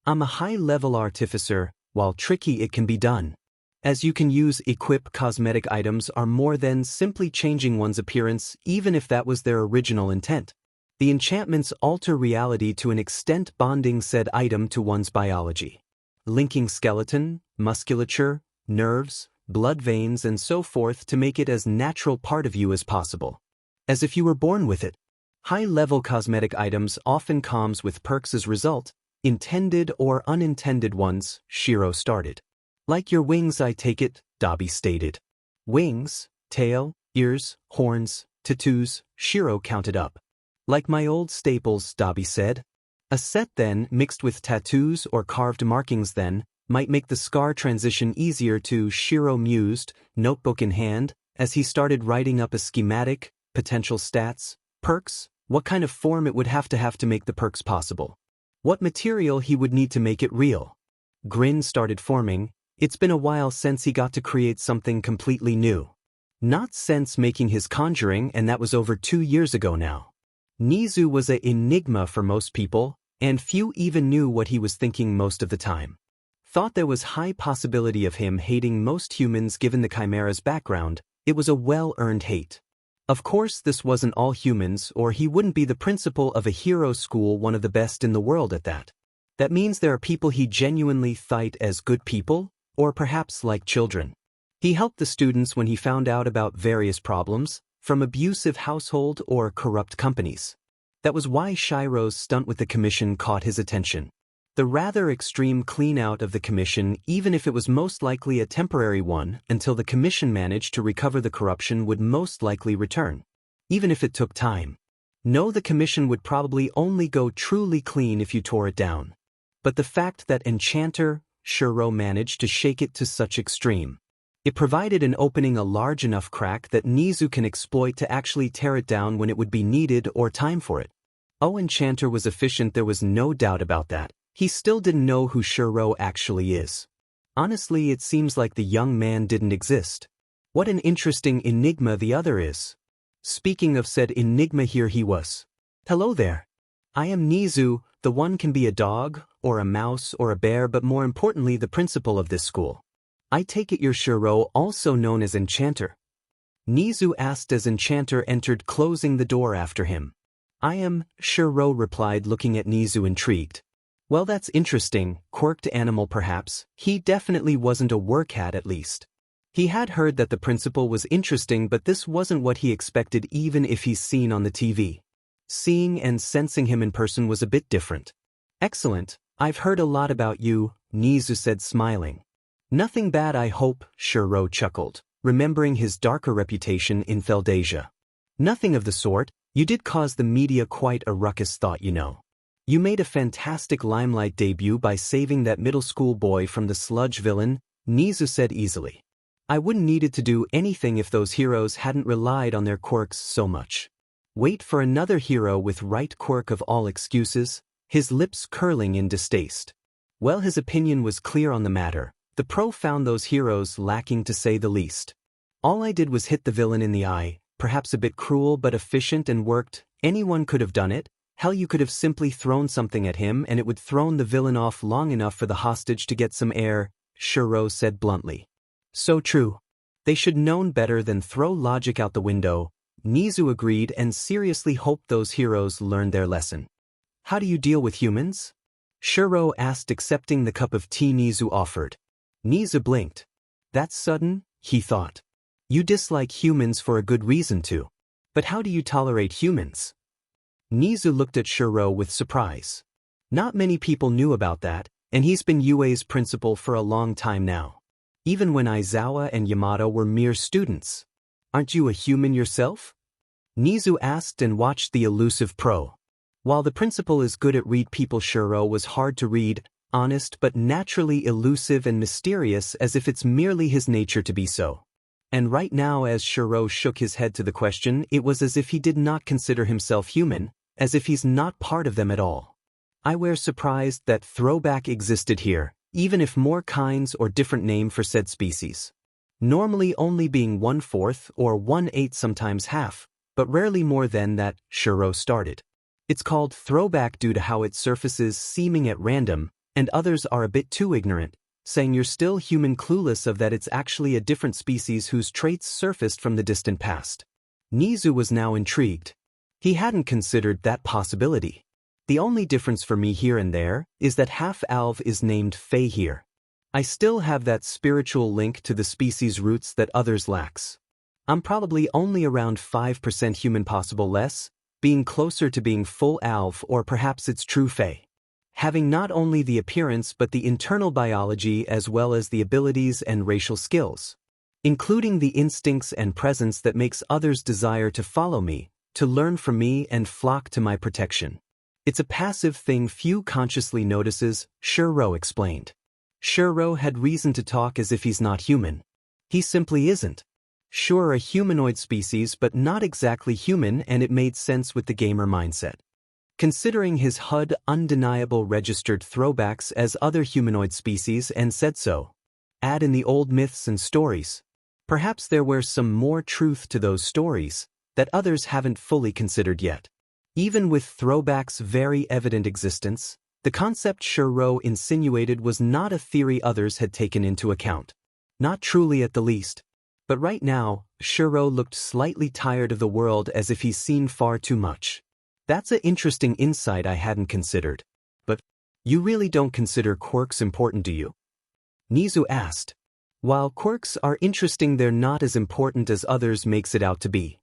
I'm a high-level artificer, while tricky it can be done. As you can use equip cosmetic items are more than simply changing one's appearance, even if that was their original intent. The enchantments alter reality to an extent, bonding said item to one's biology. Linking skeleton, musculature, nerves, blood veins and so forth to make it as natural part of you as possible. As if you were born with it. High-level cosmetic items often comes with perks as result, intended or unintended ones, Shiro started. Like your wings, I take it, Dobby stated. Wings, tail, ears, horns, tattoos, Shiro counted up. Like my old staples, Dobby said. A set then, mixed with tattoos or carved markings then, might make the scar transition easier to, Shiro mused, notebook in hand, as he started writing up a schematic, potential stats, perks, what kind of form it would have to make the perks possible. What material he would need to make it real. Grin started forming. It's been a while since he got to create something completely new. Not since making his conjuring, and that was over 2 years ago now. Nezu was an enigma for most people, and few even knew what he was thinking most of the time. Thought there was high possibility of him hating most humans given the Chimera's background. It was a well-earned hate. Of course this wasn't all humans, or he wouldn't be the principal of a hero school, one of the best in the world at that. That means there are people he genuinely thought as good people, or perhaps like children. He helped the students when he found out about various problems, from abusive household or corrupt companies. That was why Shiro's stunt with the commission caught his attention. The rather extreme clean-out of the commission, even if it was most likely a temporary one until the commission managed to recover the corruption, would most likely return. Even if it took time. No, the commission would probably only go truly clean if you tore it down. But the fact that Enchanter, Shuro managed to shake it to such extreme. It provided an opening, a large enough crack that Nezu can exploit to actually tear it down when it would be needed or time for it. Oh, Enchanter was efficient, there was no doubt about that. He still didn't know who Shuro actually is. Honestly, it seems like the young man didn't exist. What an interesting enigma the other is. Speaking of said enigma, here he was. Hello there. I am Nezu. The one can be a dog, or a mouse, or a bear, but more importantly the principal of this school. I take it you're Shuro, also known as Enchanter? Nezu asked as Enchanter entered, closing the door after him. I am, Shuro replied, looking at Nezu intrigued. Well, that's interesting, quirked animal perhaps. He definitely wasn't a workcat, at least. He had heard that the principal was interesting, but this wasn't what he expected, even if he's seen on the TV. Seeing and sensing him in person was a bit different. Excellent, I've heard a lot about you, Nezu said, smiling. Nothing bad, I hope, Shuro chuckled, remembering his darker reputation in Theladasia. Nothing of the sort, you did cause the media quite a ruckus, thought you know. You made a fantastic limelight debut by saving that middle school boy from the sludge villain, Nezu said easily. I wouldn't needed to do anything if those heroes hadn't relied on their quirks so much. Wait for another hero with right quirk of all excuses, his lips curling in distaste. Well, his opinion was clear on the matter. The pro found those heroes lacking, to say the least. All I did was hit the villain in the eye, perhaps a bit cruel but efficient and worked. Anyone could have done it. Hell, you could have simply thrown something at him and it would thrown the villain off long enough for the hostage to get some air, Shuro said bluntly. So true. They should known better than throw logic out the window, Nezu agreed and seriously hoped those heroes learned their lesson. How do you deal with humans? Shuro asked, accepting the cup of tea Nezu offered. Nezu blinked. That's sudden, he thought. You dislike humans for a good reason too. But how do you tolerate humans? Nezu looked at Shuro with surprise. Not many people knew about that, and he's been UA's principal for a long time now. Even when Aizawa and Yamato were mere students. Aren't you a human yourself? Nezu asked and watched the elusive pro. While the principal is good at read people, Shuro was hard to read, honest but naturally elusive and mysterious, as if it's merely his nature to be so. And right now, as Shuro shook his head to the question, it was as if he did not consider himself human, as if he's not part of them at all. I were surprised that throwback existed here, even if more kinds or different name for said species. Normally only being 1/4 or 1/8, sometimes half, but rarely more than that, Shuro started. It's called throwback due to how it surfaces seeming at random, and others are a bit too ignorant, saying you're still human, clueless of that it's actually a different species whose traits surfaced from the distant past. Nezu was now intrigued. He hadn't considered that possibility. The only difference for me here and there is that half-alv is named Fae here. I still have that spiritual link to the species roots that others lacks. I'm probably only around 5% human, possible less, being closer to being full alv, or perhaps it's true Fae. Having not only the appearance but the internal biology as well as the abilities and racial skills, including the instincts and presence that makes others desire to follow me, to learn from me and flock to my protection. It's a passive thing few consciously notices, Shuro explained. Shuro had reason to talk as if he's not human. He simply isn't. Sure, a humanoid species, but not exactly human, and it made sense with the gamer mindset. Considering his HUD undeniable registered throwbacks as other humanoid species and said so. Add in the old myths and stories. Perhaps there were some more truth to those stories that others haven't fully considered yet. Even with throwbacks' very evident existence, the concept Shuro insinuated was not a theory others had taken into account. Not truly, at the least. But right now, Shuro looked slightly tired of the world, as if he's seen far too much. That's an interesting insight I hadn't considered. But you really don't consider quirks important, do you? Nezu asked. While quirks are interesting, they're not as important as others makes it out to be.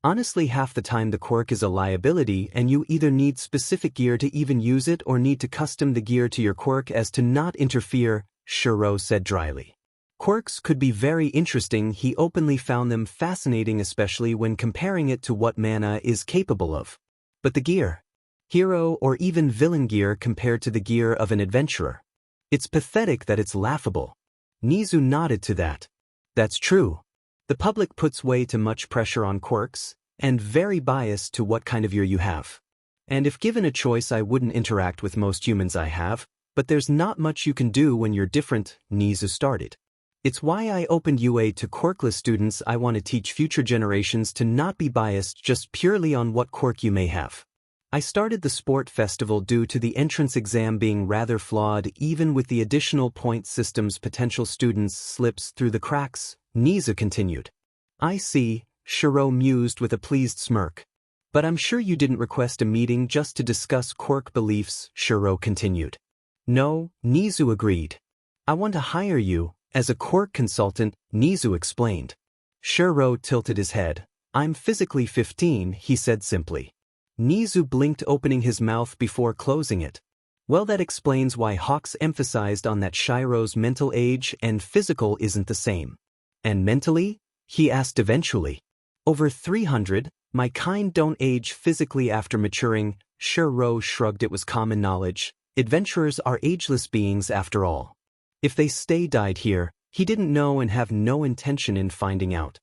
Honestly, half the time the quirk is a liability and you either need specific gear to even use it or need to custom the gear to your quirk as to not interfere, Shiro said dryly. Quirks could be very interesting. He openly found them fascinating, especially when comparing it to what mana is capable of. But the gear, hero or even villain gear compared to the gear of an adventurer. It's pathetic that it's laughable. Nezu nodded to that. That's true. The public puts way too much pressure on quirks, and very biased to what kind of gear you have. And if given a choice, I wouldn't interact with most humans I have, but there's not much you can do when you're different, Nezu started. It's why I opened UA to quirkless students. I want to teach future generations to not be biased just purely on what quirk you may have. I started the sport festival due to the entrance exam being rather flawed. Even with the additional point systems, potential students slips through the cracks, Nezu continued. I see, Shiro mused with a pleased smirk. But I'm sure you didn't request a meeting just to discuss quirk beliefs, Shiro continued. No, Nezu agreed. I want to hire you as a quirk consultant, Nezu explained. Shiro tilted his head. I'm physically 15, he said simply. Nezu blinked, opening his mouth before closing it. Well, that explains why Hawks emphasized on that Shiro's mental age and physical isn't the same. And mentally? He asked eventually. Over 300, my kind don't age physically after maturing, Shiro shrugged. It was common knowledge. Adventurers are ageless beings after all. If they died here, he didn't know and have no intention in finding out.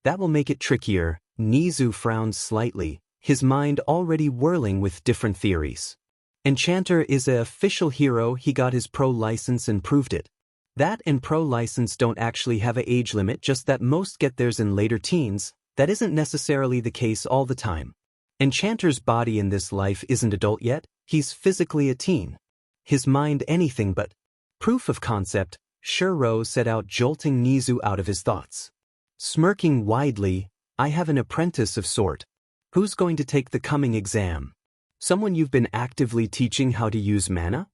That will make it trickier, Nezu frowned slightly, his mind already whirling with different theories. Enchanter is an official hero. He got his pro license and proved it. That and pro license don't actually have an age limit, just that most get theirs in later teens. That isn't necessarily the case all the time. Enchanter's body in this life isn't adult yet, he's physically a teen. His mind anything but. Proof of concept, Shiro set out, jolting Nezu out of his thoughts. Smirking widely, I have an apprentice of sort. Who's going to take the coming exam? Someone you've been actively teaching how to use mana?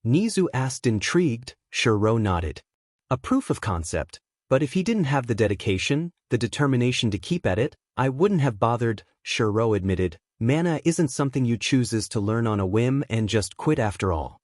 Nezu asked, intrigued. Shiro nodded. A proof of concept, but if he didn't have the dedication, the determination to keep at it, I wouldn't have bothered, Shiro admitted. Mana isn't something you chooses to learn on a whim and just quit after all.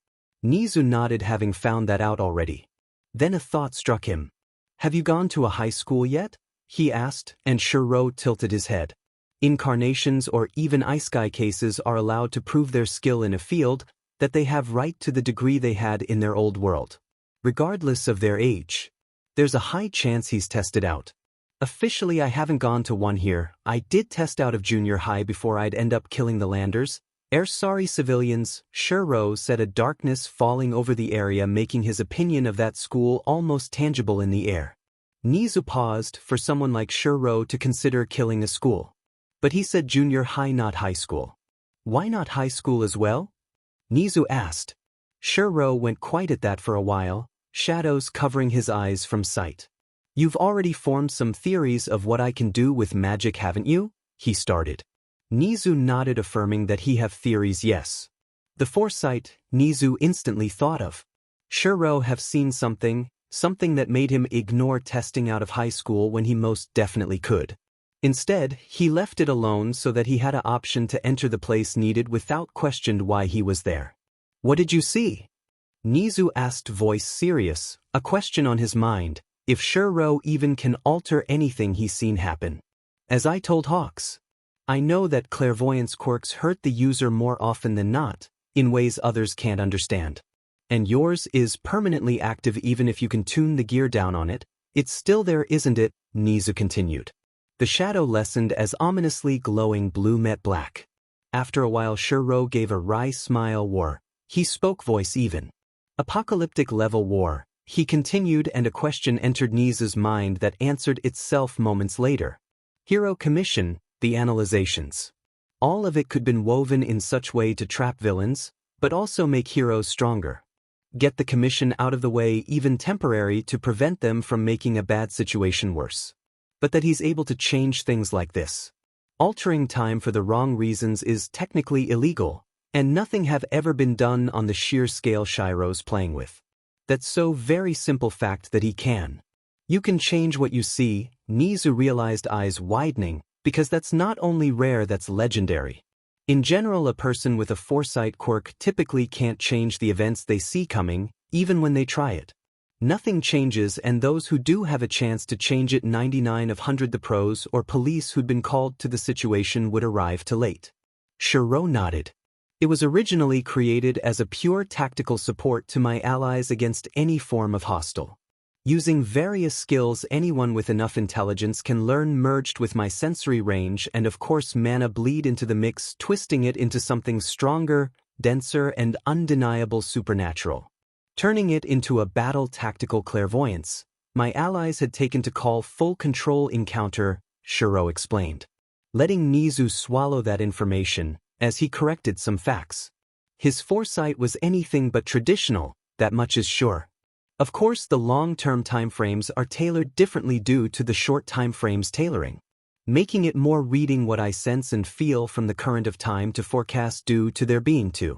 Nezu nodded, having found that out already. Then a thought struck him. Have you gone to a high school yet? He asked, and Shiro tilted his head. Incarnations or even Isekai cases are allowed to prove their skill in a field that they have right to the degree they had in their old world. Regardless of their age. There's a high chance he's tested out. Officially, I haven't gone to one here. I did test out of junior high before I'd end up killing the landers. Sorry civilians, Shiro said, a darkness falling over the area, making his opinion of that school almost tangible in the air. Nezu paused for someone like Shiro to consider killing a school. But he said junior high, not high school. Why not high school as well? Nezu asked. Shiro went quiet at that for a while, shadows covering his eyes from sight. You've already formed some theories of what I can do with magic, haven't you? He started. Nezu nodded, affirming that he have theories. Yes. The foresight, Nezu instantly thought of. Shiro have seen something that made him ignore testing out of high school when he most definitely could. Instead, he left it alone so that he had an option to enter the place needed without questioned why he was there. What did you see? Nezu asked, voice serious, a question on his mind, if Shiro even can alter anything he's seen happen. As I told Hawks, I know that clairvoyance quirks hurt the user more often than not, in ways others can't understand. And yours is permanently active. Even if you can tune the gear down on it, it's still there, isn't it? Nezu continued. The shadow lessened as ominously glowing blue met black. After a while, Shiro gave a wry smile. War. He spoke, voice even. Apocalyptic level war, he continued, and a question entered Nezu's mind that answered itself moments later. Hero commission, the analyzations. All of it could been woven in such way to trap villains, but also make heroes stronger. Get the commission out of the way, even temporary, to prevent them from making a bad situation worse. But that he's able to change things like this. Altering time for the wrong reasons is technically illegal, and nothing have ever been done on the sheer scale Shiro's playing with. That's so very simple fact that he can. You can change what you see, Nezu realized, eyes widening, Because that's not only rare, that's legendary. In general, a person with a foresight quirk typically can't change the events they see coming, even when they try it. Nothing changes, and those who do have a chance to change it, 99 of 100 the pros or police who'd been called to the situation would arrive too late. Shiro nodded. It was originally created as a pure tactical support to my allies against any form of hostile. Using various skills anyone with enough intelligence can learn merged with my sensory range and of course mana bleed into the mix, twisting it into something stronger, denser and undeniable supernatural. Turning it into a battle tactical clairvoyance, my allies had taken to call full control Encounter, Shiro explained. Letting Nezu swallow that information, as he corrected some facts. His foresight was anything but traditional, that much is sure. Of course, the long-term timeframes are tailored differently due to the short timeframes tailoring, making it more reading what I sense and feel from the current of time to forecast due to there being too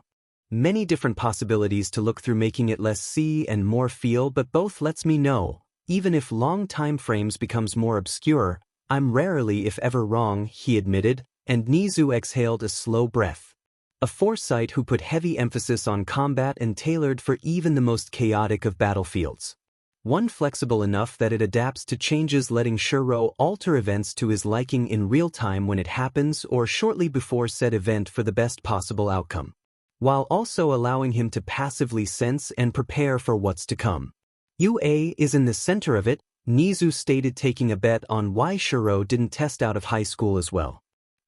many different possibilities to look through, making it less see and more feel, but both lets me know, even if long timeframes becomes more obscure, I'm rarely if ever wrong, he admitted, and Nezu exhaled a slow breath. A foresight who put heavy emphasis on combat and tailored for even the most chaotic of battlefields. One flexible enough that it adapts to changes, letting Shiro alter events to his liking in real time when it happens or shortly before said event for the best possible outcome, while also allowing him to passively sense and prepare for what's to come. UA is in the center of it, Nezu stated, taking a bet on why Shiro didn't test out of high school as well.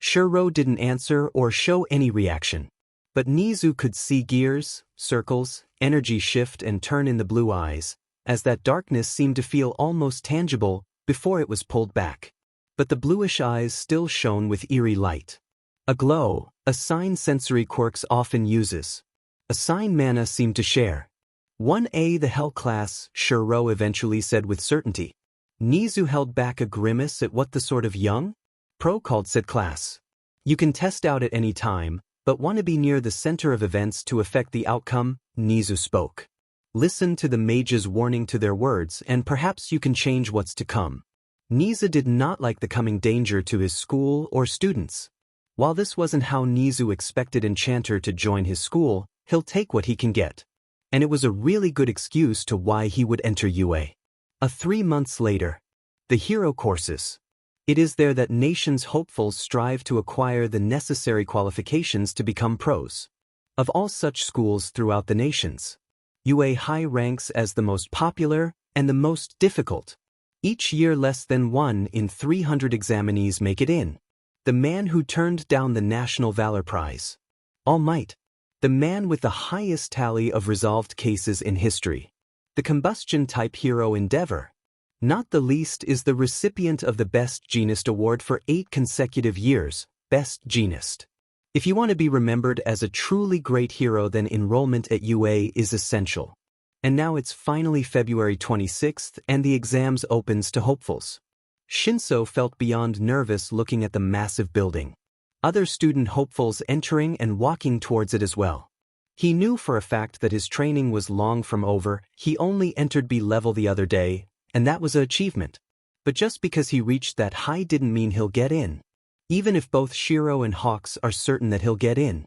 Shiro didn't answer or show any reaction. But Nezu could see gears, circles, energy shift and turn in the blue eyes, as that darkness seemed to feel almost tangible before it was pulled back. But the bluish eyes still shone with eerie light. A glow, a sign sensory quirks often uses. A sign mana seemed to share. 1A the Hell class, Shiro eventually said with certainty. Nezu held back a grimace at what the sort of young pro called said class. You can test out at any time, but want to be near the center of events to affect the outcome, Nezu spoke. Listen to the mage's warning to their words and perhaps you can change what's to come. Nezu did not like the coming danger to his school or students. While this wasn't how Nezu expected Enchanter to join his school, he'll take what he can get. And it was a really good excuse to why he would enter UA. 3 months later. The hero courses. It is there that nations' hopefuls strive to acquire the necessary qualifications to become pros. Of all such schools throughout the nations, UA high ranks as the most popular and the most difficult. Each year less than 1 in 300 examinees make it in. The man who turned down the National Valor Prize. All Might. The man with the highest tally of resolved cases in history. The combustion-type hero Endeavor. Not the least is the recipient of the Best Genist Award for 8 consecutive years, Best Genist. If you want to be remembered as a truly great hero, then enrollment at UA is essential. And now it's finally February 26th and the exams opens to hopefuls. Shinso felt beyond nervous looking at the massive building. Other student hopefuls entering and walking towards it as well. He knew for a fact that his training was long from over. He only entered B level the other day, and that was an achievement. But just because he reached that high didn't mean he'll get in. Even if both Shiro and Hawks are certain that he'll get in.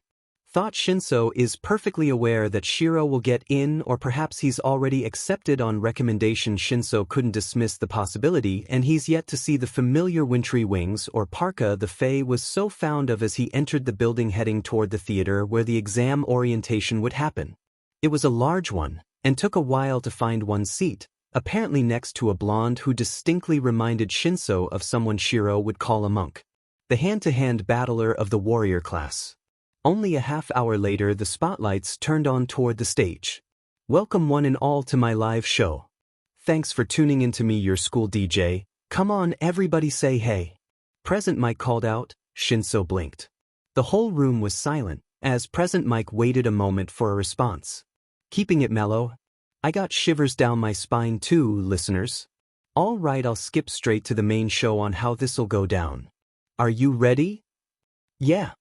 Thought Shinso is perfectly aware that Shiro will get in, or perhaps he's already accepted on recommendation. Shinso couldn't dismiss the possibility, and he's yet to see the familiar wintry wings or parka the Fae was so fond of as he entered the building heading toward the theater where the exam orientation would happen. It was a large one, and took a while to find one seat, apparently next to a blonde who distinctly reminded Shinso of someone Shiro would call a monk. The hand-to-hand battler of the warrior class. Only a half hour later the spotlights turned on toward the stage. Welcome one and all to my live show. Thanks for tuning in to me, your school DJ. Come on everybody say hey. Present Mike called out. Shinso blinked. The whole room was silent, as Present Mike waited a moment for a response. Keeping it mellow. I got shivers down my spine too, listeners. All right, I'll skip straight to the main show on how this'll go down. Are you ready? Yeah.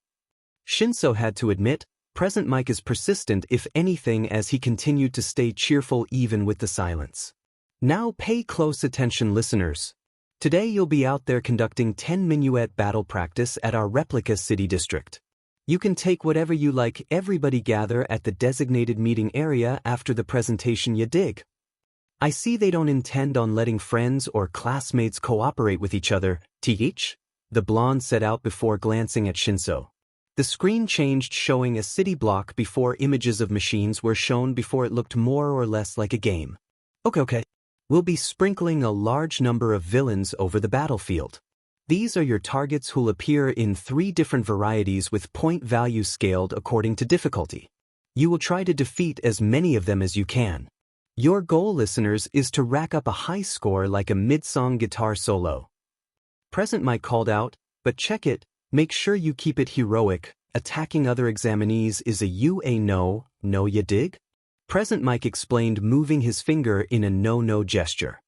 Shinso had to admit, Present Mike is persistent if anything, as he continued to stay cheerful even with the silence. Now pay close attention, listeners. Today you'll be out there conducting 10 minuet battle practice at our replica city district. You can take whatever you like. Everybody gather at the designated meeting area after the presentation. You dig? I see they don't intend on letting friends or classmates cooperate with each other, th? The blonde said out before glancing at Shinso. The screen changed, showing a city block before images of machines were shown before it looked more or less like a game. Okay. We'll be sprinkling a large number of villains over the battlefield. These are your targets who'll appear in 3 different varieties with point values scaled according to difficulty. You will try to defeat as many of them as you can. Your goal, listeners, is to rack up a high score like a mid-song guitar solo. Present Mike called out, but check it, make sure you keep it heroic. Attacking other examinees is a UA no, you dig? Present Mike explained, moving his finger in a no gesture.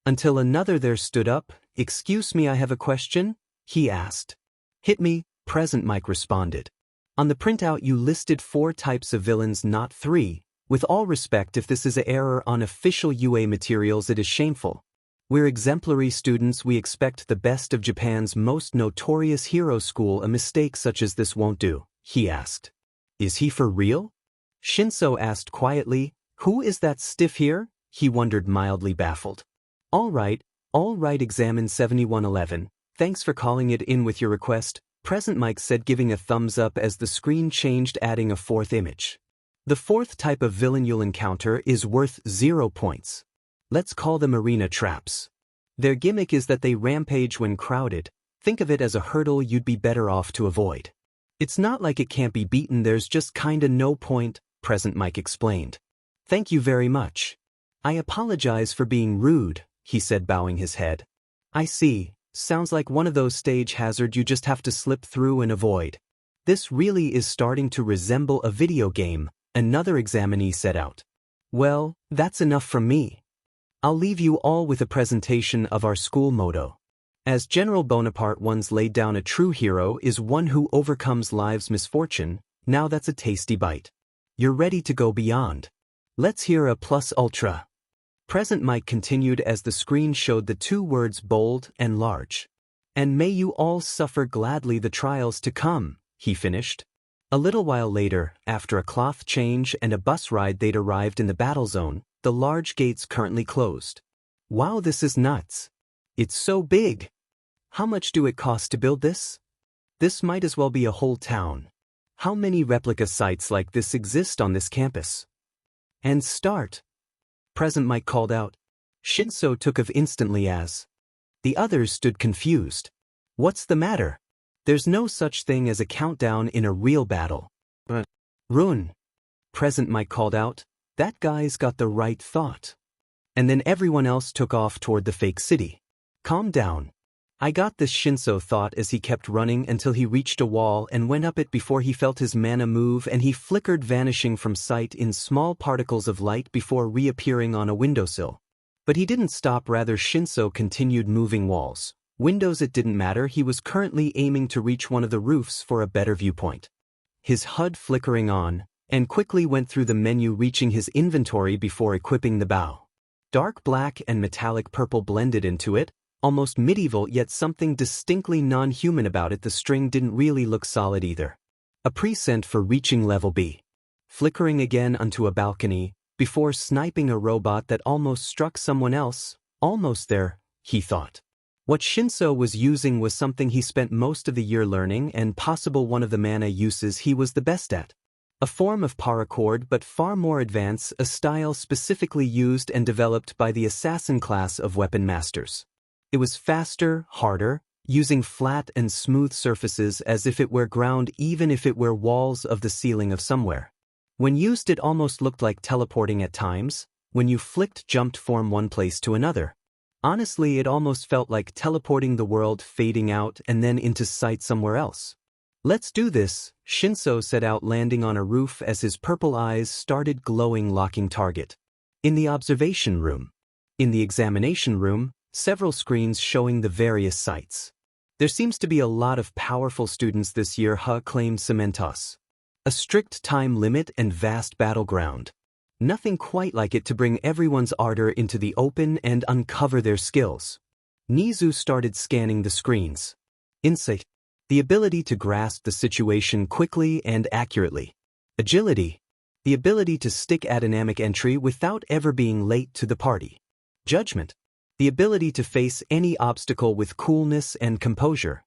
Until another there stood up. Excuse me, I have a question, he asked. Hit me, Present Mike responded. On the printout you listed 4 types of villains, not 3. With all respect, if this is an error on official UA materials, it is shameful. We're exemplary students. We expect the best of Japan's most notorious hero school. A mistake such as this won't do, he asked. Is he for real? Shinso asked quietly. Who is that stiff here? He wondered, mildly baffled. All right, examine 7111. Thanks for calling it in with your request, Present Mike said, giving a thumbs up as the screen changed, adding a 4th image. The 4th type of villain you'll encounter is worth 0 points. Let's call them arena traps. Their gimmick is that they rampage when crowded. Think of it as a hurdle you'd be better off to avoid. It's not like it can't be beaten, there's just kinda no point, Present Mike explained. Thank you very much. I apologize for being rude, he said, bowing his head. I see, sounds like one of those stage hazards you just have to slip through and avoid. This really is starting to resemble a video game, another examinee said out. Well, that's enough from me. I'll leave you all with a presentation of our school motto. As General Bonaparte once laid down, a true hero is one who overcomes life's misfortune. Now that's a tasty bite. You're ready to go beyond. Let's hear a plus ultra. Present Mike continued as the screen showed the 2 words bold and large. And may you all suffer gladly the trials to come, he finished. A little while later, after a cloth change and a bus ride, they'd arrived in the battle zone, the large gates currently closed. Wow, this is nuts. It's so big. How much do it cost to build this? This might as well be a whole town. How many replica sites like this exist on this campus? And start. Present Mike called out. Shinso took of instantly as. The others stood confused. What's the matter? There's no such thing as a countdown in a real battle. But Run. Present Mike called out. That guy's got the right thought. And then everyone else took off toward the fake city. Calm down. I got this, Shinso thought as he kept running until he reached a wall and went up it before he felt his mana move and he flickered, vanishing from sight in small particles of light before reappearing on a windowsill. But he didn't stop, rather Shinso continued moving walls. Windows, it didn't matter, he was currently aiming to reach one of the roofs for a better viewpoint. His HUD flickering on, and quickly went through the menu, reaching his inventory before equipping the bow. Dark black and metallic purple blended into it, almost medieval, yet something distinctly non-human about it. The string didn't really look solid either. A present for reaching level B. Flickering again onto a balcony, before sniping a robot that almost struck someone else. Almost there, he thought. What Shinso was using was something he spent most of the year learning, and possible one of the mana uses he was the best at. A form of paracord, but far more advanced, a style specifically used and developed by the assassin class of weapon masters. It was faster, harder, using flat and smooth surfaces as if it were ground, even if it were walls of the ceiling of somewhere. When used, it almost looked like teleporting at times. When you flicked, jumped from one place to another. Honestly, it almost felt like teleporting the world, fading out and then into sight somewhere else. Let's do this, Shinso said out, landing on a roof as his purple eyes started glowing, locking target. In the observation room. In the examination room, several screens showing the various sites. There seems to be a lot of powerful students this year, claimed Cementos. A strict time limit and vast battleground. Nothing quite like it to bring everyone's ardor into the open and uncover their skills. Nezu started scanning the screens. Insight. The ability to grasp the situation quickly and accurately. Agility. The ability to stick at dynamic entry without ever being late to the party. Judgment. The ability to face any obstacle with coolness and composure.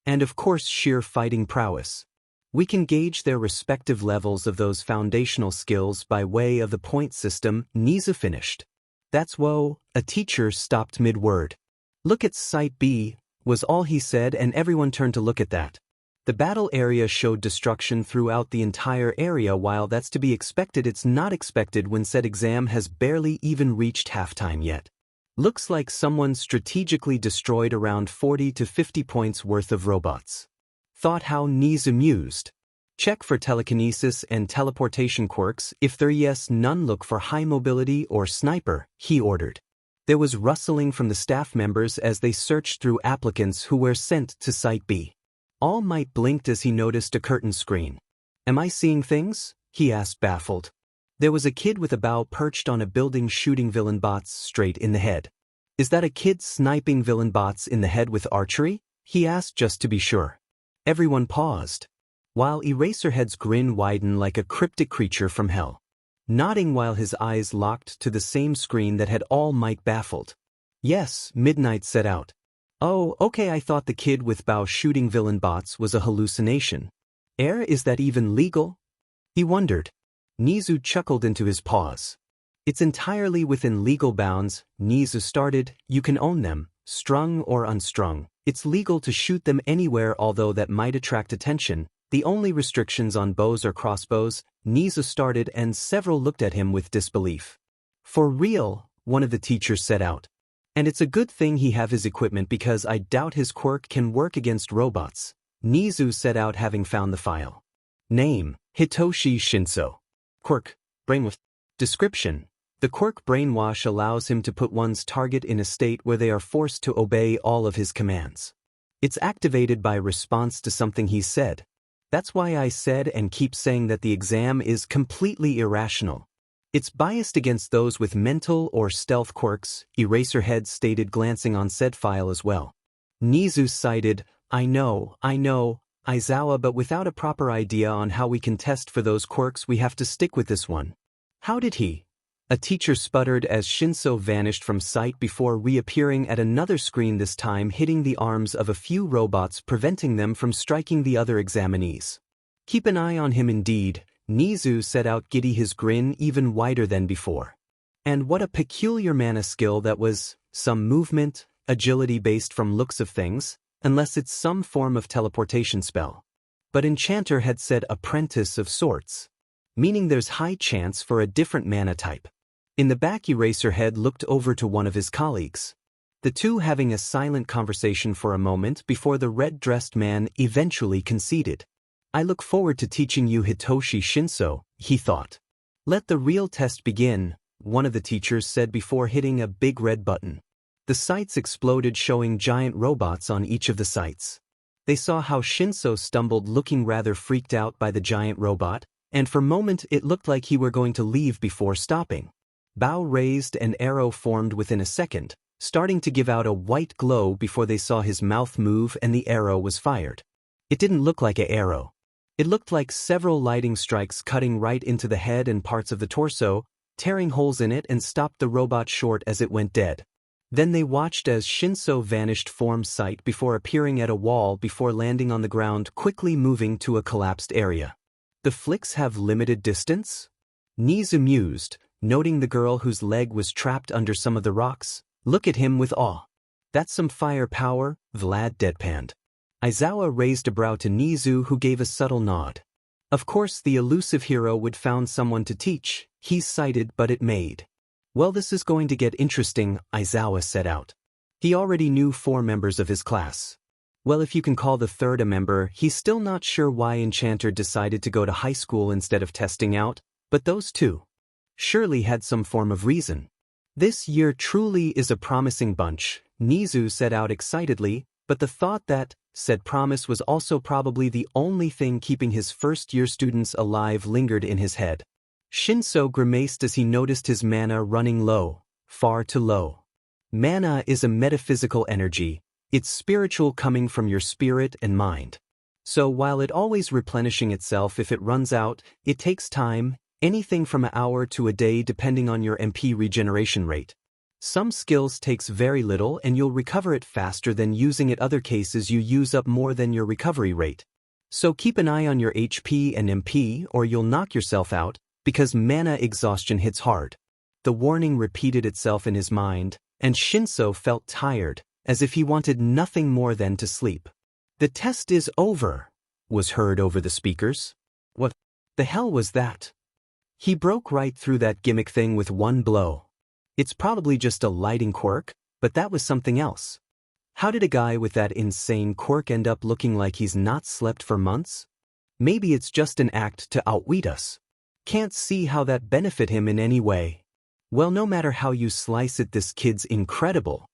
And of course sheer fighting prowess. We can gauge their respective levels of those foundational skills by way of the point system. Nezu finished. That's whoa, a teacher stopped mid-word. Look at Site B, was all he said, and everyone turned to look at that. The battle area showed destruction throughout the entire area. While that's to be expected, it's not expected when said exam has barely even reached halftime yet. Looks like someone strategically destroyed around 40 to 50 points worth of robots. Thought how Nezu mused. Check for telekinesis and teleportation quirks. If they're yes, none. Look for high mobility or sniper, he ordered. There was rustling from the staff members as they searched through applicants who were sent to Site B. All Might blinked as he noticed a curtain screen. Am I seeing things? He asked, baffled. There was a kid with a bow perched on a building shooting villain bots straight in the head. Is that a kid sniping villain bots in the head with archery? He asked just to be sure. Everyone paused, while Eraserhead's grin widened like a cryptic creature from hell, nodding while his eyes locked to the same screen that had All Might baffled. Yes, Midnight set out. Oh, okay, I thought the kid with bow shooting villain bots was a hallucination. Is that even legal? He wondered. Nezu chuckled into his pause. It's entirely within legal bounds, Nezu started. You can own them, strung or unstrung. It's legal to shoot them anywhere, although that might attract attention. The only restrictions on bows or crossbows, Nezu started, and several looked at him with disbelief. For real, one of the teachers set out. And it's a good thing he have his equipment, because I doubt his quirk can work against robots. Nezu set out, having found the file. Name, Hitoshi Shinso. Quirk, brainwash. Description. The quirk brainwash allows him to put one's target in a state where they are forced to obey all of his commands. It's activated by response to something he said. That's why I said and keep saying that the exam is completely irrational. It's biased against those with mental or stealth quirks, Eraserhead stated, glancing on said file as well. Nezu cited, I know, Aizawa, but without a proper idea on how we can test for those quirks, we have to stick with this one. How did he? A teacher sputtered as Shinso vanished from sight before reappearing at another screen, this time hitting the arms of a few robots, preventing them from striking the other examinees. Keep an eye on him indeed, Nezu set out, giddy, his grin even wider than before. And what a peculiar mana skill that was, some movement, agility based from looks of things, unless it's some form of teleportation spell. But Enchanter had said apprentice of sorts, meaning there's high chance for a different mana type. In the back, Eraserhead looked over to one of his colleagues, the two having a silent conversation for a moment before the red-dressed man eventually conceded. I look forward to teaching you, Hitoshi Shinso, he thought. Let the real test begin, one of the teachers said before hitting a big red button. The sights exploded, showing giant robots on each of the sights. They saw how Shinso stumbled, looking rather freaked out by the giant robot, and for a moment it looked like he were going to leave before stopping. Bow raised and arrow formed within a second, starting to give out a white glow before they saw his mouth move and the arrow was fired. It didn't look like an arrow. It looked like several lightning strikes cutting right into the head and parts of the torso, tearing holes in it, and stopped the robot short as it went dead. Then they watched as Shinso vanished from sight before appearing at a wall before landing on the ground, quickly moving to a collapsed area. The flicks have limited distance? Nezu mused, noting the girl whose leg was trapped under some of the rocks. Look at him with awe. That's some firepower, Vlad deadpanned. Aizawa raised a brow to Nezu, who gave a subtle nod. Of course the elusive hero would found someone to teach, he cited, but it made. Well, this is going to get interesting, Aizawa set out. He already knew 4 members of his class. Well, if you can call the third a member, he's still not sure why Enchanter decided to go to high school instead of testing out, but those two surely had some form of reason. This year truly is a promising bunch, Nezu set out excitedly, but the thought that said promise was also probably the only thing keeping his first-year students alive lingered in his head. Shinso grimaced as he noticed his mana running low, far too low. Mana is a metaphysical energy. It's spiritual, coming from your spirit and mind. So while it always replenishing itself, if it runs out, it takes time, anything from an hour to a day depending on your MP regeneration rate. Some skills takes very little and you'll recover it faster than using it. Other cases you use up more than your recovery rate. So keep an eye on your HP and MP or you'll knock yourself out, because mana exhaustion hits hard. The warning repeated itself in his mind, and Shinso felt tired, as if he wanted nothing more than to sleep. "The test is over," was heard over the speakers. What the hell was that? He broke right through that gimmick thing with one blow. It's probably just a lighting quirk, but that was something else. How did a guy with that insane quirk end up looking like he's not slept for months? Maybe it's just an act to outwit us. Can't see how that benefit him in any way. Well, no matter how you slice it, this kid's incredible.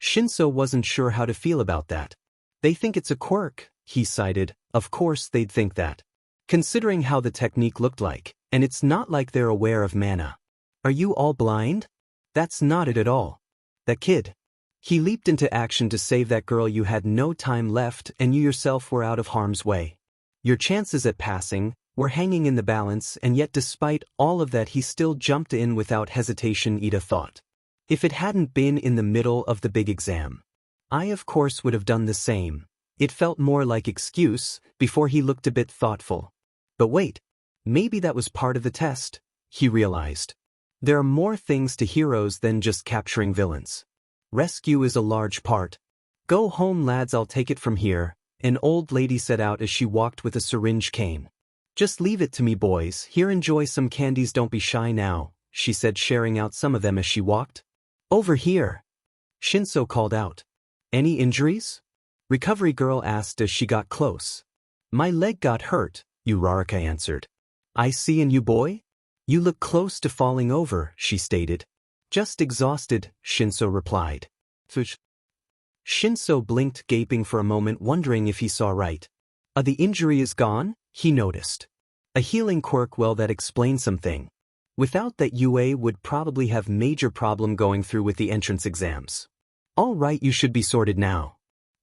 Shinso wasn't sure how to feel about that. They think it's a quirk, he cited. Of course they'd think that. Considering how the technique looked like, and it's not like they're aware of mana. Are you all blind? That's not it at all. That kid. He leaped into action to save that girl. You had no time left and you yourself were out of harm's way. Your chances at passing were hanging in the balance, and yet despite all of that he still jumped in without hesitation. Ida thought. If it hadn't been in the middle of the big exam, I of course would have done the same. It felt more like excuse. Before he looked a bit thoughtful. But wait, maybe that was part of the test, he realized. There are more things to heroes than just capturing villains. Rescue is a large part. Go home, lads, I'll take it from here, an old lady set out as she walked with a syringe cane. Just leave it to me, boys. Here, enjoy some candies, don't be shy now, she said, sharing out some of them as she walked. Over here, Shinso called out. Any injuries? Recovery girl asked as she got close. My leg got hurt, Uraraka answered. I see, and you, boy? You look close to falling over, she stated. Just exhausted, Shinso replied. Shinso blinked, gaping for a moment, wondering if he saw right. The injury is gone, he noticed. A healing quirk, well, that explains something. Without that, UA would probably have major problem going through with the entrance exams. All right, you should be sorted now.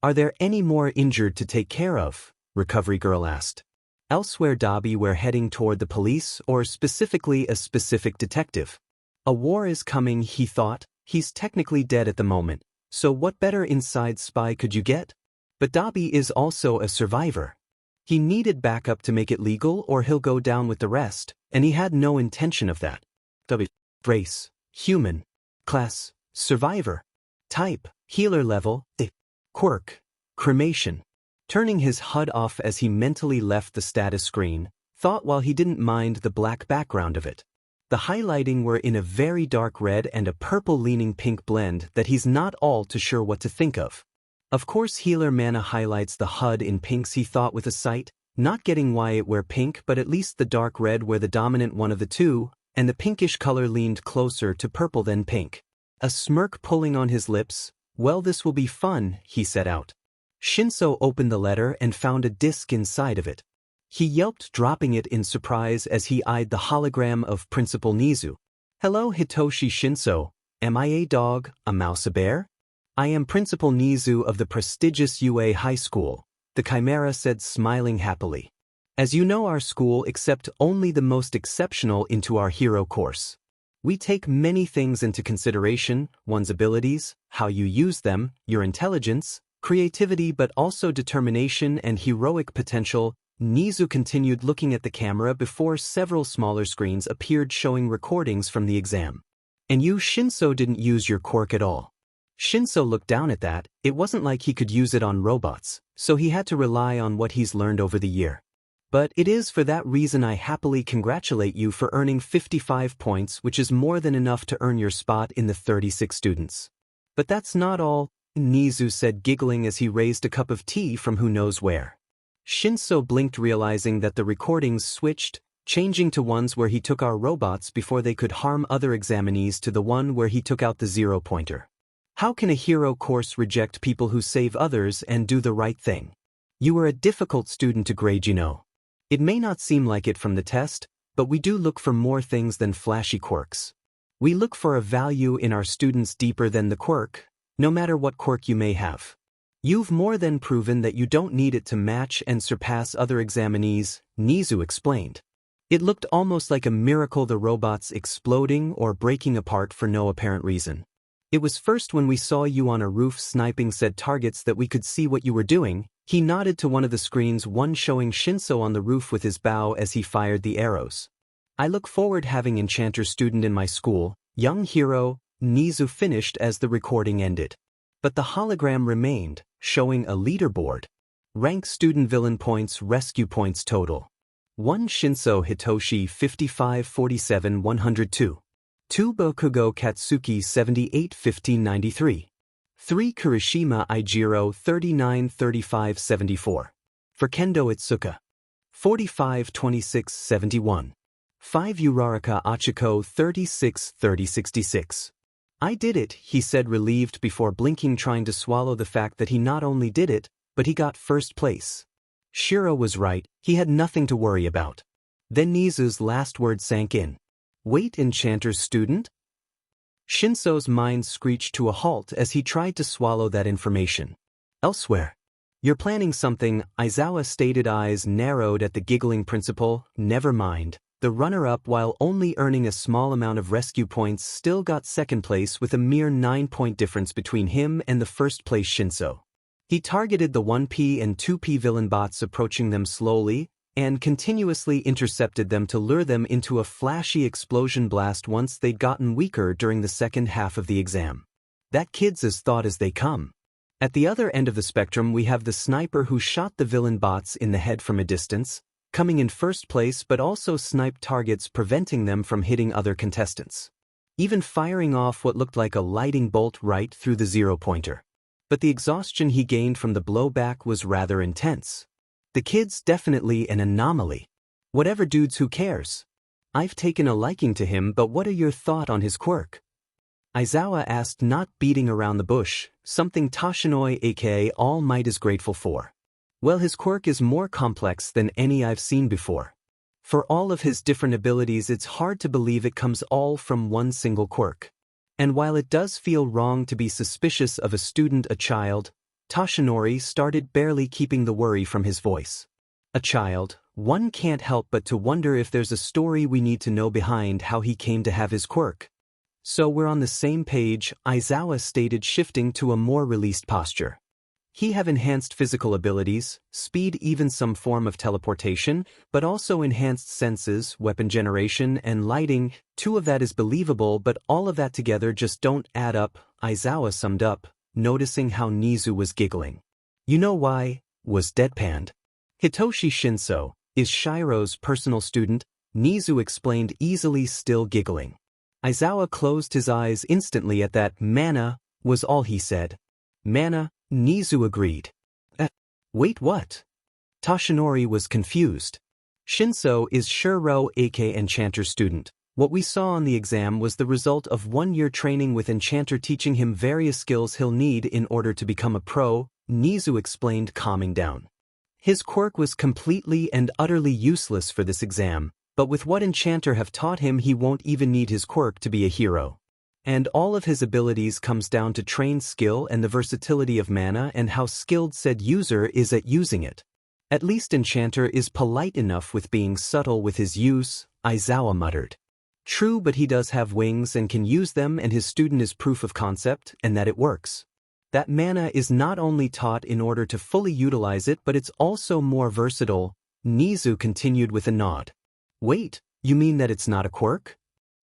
Are there any more injured to take care of? Recovery girl asked. Elsewhere, Dobby, we're heading toward the police, or specifically a specific detective. A war is coming, he thought. He's technically dead at the moment, so what better inside spy could you get? But Dobby is also a survivor. He needed backup to make it legal or he'll go down with the rest, and he had no intention of that. Dobby. Race, human. Class, survivor. Type, healer level, quirk, cremation. Turning his HUD off as he mentally left the status screen, thought while he didn't mind the black background of it. The highlighting were in a very dark red and a purple-leaning pink blend that he's not all too sure what to think of. Of course, healer mana highlights the HUD in pinks, he thought with a sight, not getting why it were pink, but at least the dark red were the dominant one of the two, and the pinkish color leaned closer to purple than pink. A smirk pulling on his lips. Well, this will be fun, he set out. Shinso opened the letter and found a disc inside of it. He yelped, dropping it in surprise as he eyed the hologram of Principal Nezu. Hello, Hitoshi Shinso. Am I a dog, a mouse, a bear? I am Principal Nezu of the prestigious UA High School, the Chimera said, smiling happily. As you know, our school accepts only the most exceptional into our hero course. We take many things into consideration, one's abilities, how you use them, your intelligence, creativity, but also determination and heroic potential. Nezu continued, looking at the camera before several smaller screens appeared showing recordings from the exam. And you, Shinso, didn't use your quirk at all. Shinso looked down at that. It wasn't like he could use it on robots, so he had to rely on what he's learned over the year. But it is for that reason I happily congratulate you for earning 55 points, which is more than enough to earn your spot in the 36 students. But that's not all, Nezu said, giggling as he raised a cup of tea from who knows where. Shinso blinked, realizing that the recordings switched, changing to ones where he took our robots before they could harm other examinees to the one where he took out the 0-pointer. How can a hero course reject people who save others and do the right thing? You were a difficult student to grade, you know. It may not seem like it from the test, but we do look for more things than flashy quirks. We look for a value in our students deeper than the quirk, no matter what quirk you may have. You've more than proven that you don't need it to match and surpass other examinees, Nezu explained. It looked almost like a miracle, the robots exploding or breaking apart for no apparent reason. It was first when we saw you on a roof sniping said targets that we could see what you were doing. He nodded to one of the screens, one showing Shinso on the roof with his bow as he fired the arrows. I look forward having Enchanter student in my school, young hero, Nezu finished as the recording ended. But the hologram remained, showing a leaderboard. Rank student villain points, rescue points total. 1 Shinso Hitoshi 55 47 102. 2 Bakugo Katsuki 78 15 93. 3 Kirishima Ijiro 39 35 74. For Kendo Itsuka 45 26 71. 5 Uraraka Achiko 36 30 66. I did it, he said, relieved before blinking, trying to swallow the fact that he not only did it, but he got first place. Shiro was right, he had nothing to worry about. Then Nezu's last word sank in. Wait, Enchanter's student? Shinso's mind screeched to a halt as he tried to swallow that information. Elsewhere. You're planning something, Aizawa stated, eyes narrowed at the giggling principal. Never mind. The runner-up, while only earning a small amount of rescue points, still got second place with a mere 9-point difference between him and the first place Shinso. He targeted the 1P and 2P villain bots, approaching them slowly, and continuously intercepted them to lure them into a flashy explosion blast once they'd gotten weaker during the second half of the exam. That kid's as thought as they come. At the other end of the spectrum we have the sniper who shot the villain bots in the head from a distance, coming in first place, but also sniped targets, preventing them from hitting other contestants. Even firing off what looked like a lightning bolt right through the zero-pointer. But the exhaustion he gained from the blowback was rather intense. The kid's definitely an anomaly. Whatever, dudes, who cares? I've taken a liking to him, but what are your thoughts on his quirk? Aizawa asked, not beating around the bush, something Toshinoi aka All Might is grateful for. Well, his quirk is more complex than any I've seen before. For all of his different abilities, it's hard to believe it comes all from one single quirk. And while it does feel wrong to be suspicious of a student, a child, Toshinori started, barely keeping the worry from his voice. A child, one can't help but to wonder if there's a story we need to know behind how he came to have his quirk. So we're on the same page, Aizawa stated, shifting to a more released posture. He have enhanced physical abilities, speed, even some form of teleportation, but also enhanced senses, weapon generation, and lighting. 2 of that is believable, but all of that together just don't add up, Aizawa summed up, noticing how Nezu was giggling. You know why? Was deadpanned. Hitoshi Shinso is Shiro's personal student, Nezu explained, easily, still giggling. Aizawa closed his eyes instantly at that. Mana was all he said. Mana, Nezu agreed. Wait, what? Toshinori was confused. Shinso is Shiro aka Enchanter student. What we saw on the exam was the result of 1 year training with Enchanter, teaching him various skills he'll need in order to become a pro, Nezu explained, calming down. His quirk was completely and utterly useless for this exam, but with what Enchanter have taught him, he won't even need his quirk to be a hero. And all of his abilities comes down to trained skill and the versatility of mana and how skilled said user is at using it. At least Enchanter is polite enough with being subtle with his use, Aizawa muttered. True, but he does have wings and can use them, and his student is proof of concept, and that it works. That mana is not only taught in order to fully utilize it, but it's also more versatile, Nezu continued with a nod. Wait, you mean that it's not a quirk?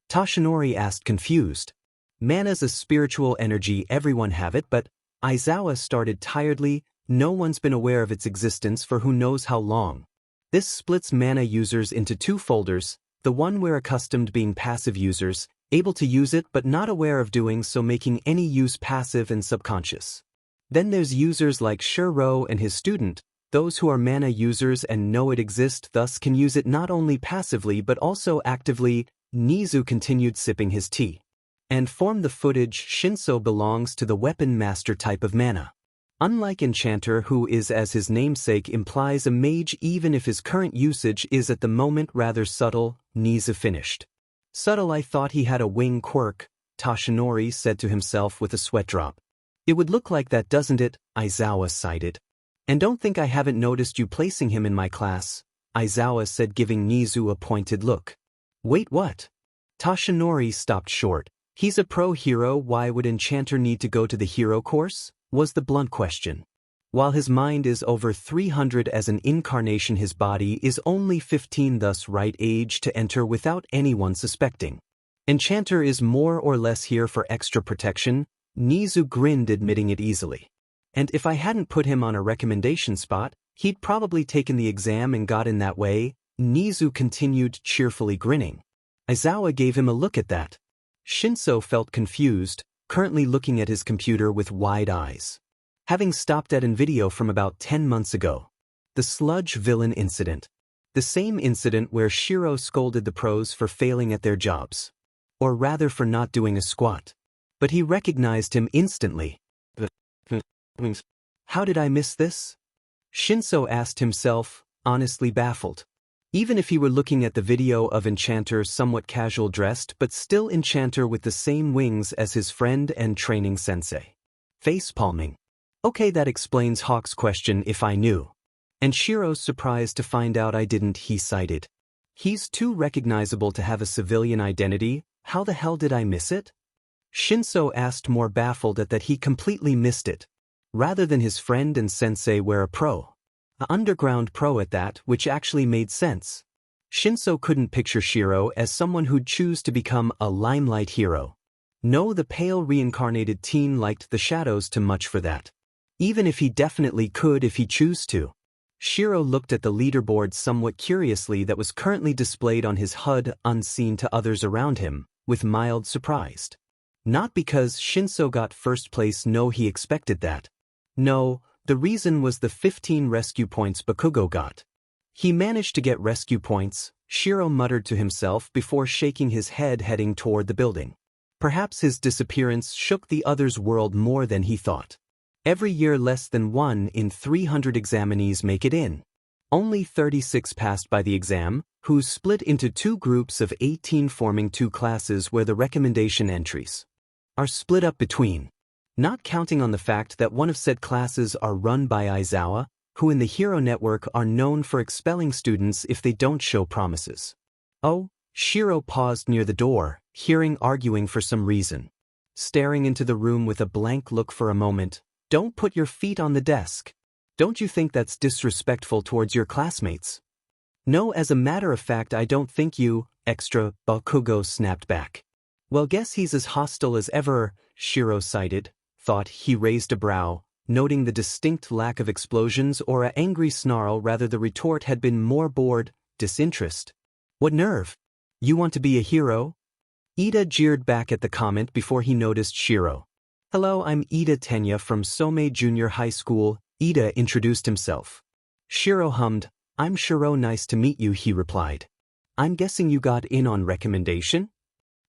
Toshinori asked, confused. Mana's a spiritual energy, everyone have it, but Aizawa started tiredly, no one's been aware of its existence for who knows how long. This splits mana users into 2 folders, the one we're accustomed being passive users, able to use it but not aware of doing so, making any use passive and subconscious. Then there's users like Shiro and his student, those who are mana users and know it exists, thus can use it not only passively but also actively, Nezu continued, sipping his tea. And from the footage, Shinso belongs to the weapon master type of mana. Unlike Enchanter, who is, as his namesake implies, a mage, even if his current usage is at the moment rather subtle, Nezu finished. Subtle, I thought he had a wing quirk, Toshinori said to himself with a sweat drop. It would look like that, doesn't it? Aizawa sighed. And don't think I haven't noticed you placing him in my class, Aizawa said, giving Nezu a pointed look. Wait, what? Toshinori stopped short. He's a pro hero, why would Enchanter need to go to the hero course? Was the blunt question. While his mind is over 300 as an incarnation, his body is only 15, thus right age to enter without anyone suspecting. Enchanter is more or less here for extra protection, Nezu grinned, admitting it easily. And if I hadn't put him on a recommendation spot, he'd probably taken the exam and got in that way, Nezu continued, cheerfully grinning. Aizawa gave him a look at that. Shinso felt confused, currently looking at his computer with wide eyes. Having stopped at Nvidia from about 10 months ago. The sludge villain incident. The same incident where Shiro scolded the pros for failing at their jobs. Or rather for not doing a squat. But he recognized him instantly. How did I miss this? Shinso asked himself, honestly baffled. Even if he were looking at the video of Enchanter somewhat casual dressed but still Enchanter with the same wings as his friend and training sensei. Face palming. Okay, that explains Hawk's question, if I knew. And Shiro's surprised to find out I didn't, he cited. He's too recognizable to have a civilian identity, how the hell did I miss it? Shinso asked, more baffled at that he completely missed it. Rather than his friend and sensei were a pro. An underground pro at that, which actually made sense. Shinso couldn't picture Shiro as someone who'd choose to become a limelight hero. No, the pale reincarnated teen liked the shadows too much for that. Even if he definitely could if he chose to. Shiro looked at the leaderboard somewhat curiously that was currently displayed on his HUD, unseen to others around him, with mild surprise. Not because Shinso got first place, no, he expected that. No, the reason was the 15 rescue points Bakugo got. He managed to get rescue points, Shiro muttered to himself before shaking his head, heading toward the building. Perhaps his disappearance shook the others' world more than he thought. Every year less than 1 in 300 examinees make it in. Only 36 passed by the exam, who split into 2 groups of 18, forming 2 classes where the recommendation entries are split up between. Not counting on the fact that one of said classes are run by Aizawa, who in the Hero Network are known for expelling students if they don't show promises. Oh, Shiro paused near the door, hearing arguing for some reason. Staring into the room with a blank look for a moment. Don't put your feet on the desk. Don't you think that's disrespectful towards your classmates? No, as a matter of fact, I don't think you, extra, Bakugo snapped back. Well, guess he's as hostile as ever, Shiro cited. Thought he raised a brow, noting the distinct lack of explosions or an angry snarl. Rather, the retort had been more bored, disinterest. What nerve? You want to be a hero? Ida jeered back at the comment before he noticed Shiro. Hello, I'm Ida Tenya from Somei Junior High School, Ida introduced himself. Shiro hummed, I'm Shiro, nice to meet you, he replied. I'm guessing you got in on recommendation?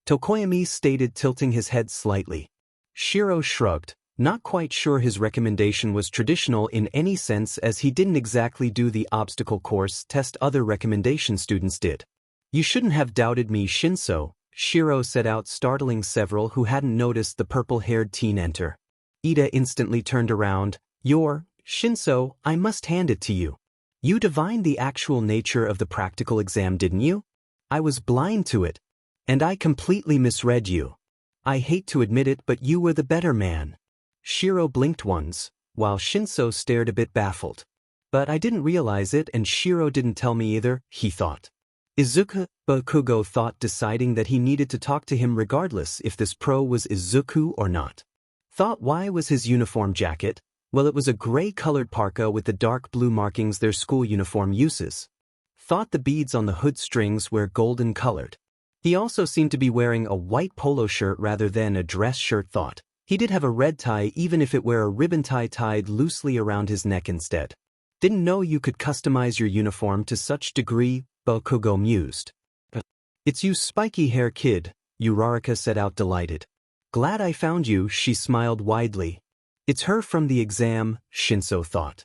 Tokoyami stated, tilting his head slightly. Shiro shrugged, not quite sure his recommendation was traditional in any sense, as he didn't exactly do the obstacle course test other recommendation students did. You shouldn't have doubted me, Shinso, Shiro said out, startling several who hadn't noticed the purple-haired teen enter. Ida instantly turned around. You're, Shinso, I must hand it to you. You divined the actual nature of the practical exam, didn't you? I was blind to it. And I completely misread you. I hate to admit it, but you were the better man. Shiro blinked once, while Shinso stared a bit baffled. But I didn't realize it, and Shiro didn't tell me either, he thought. Izuku, Bakugo thought, deciding that he needed to talk to him regardless if this pro was Izuku or not. Thought, why was his uniform jacket? Well, it was a gray-colored parka with the dark blue markings their school uniform uses. Thought the beads on the hood strings were golden-colored. He also seemed to be wearing a white polo shirt rather than a dress shirt. Thought he did have a red tie, even if it were a ribbon tie tied loosely around his neck instead. Didn't know you could customize your uniform to such degree, Bakugo mused. It's you spiky hair kid, Uraraka said out, delighted. Glad I found you, she smiled widely. It's her from the exam, Shinso thought.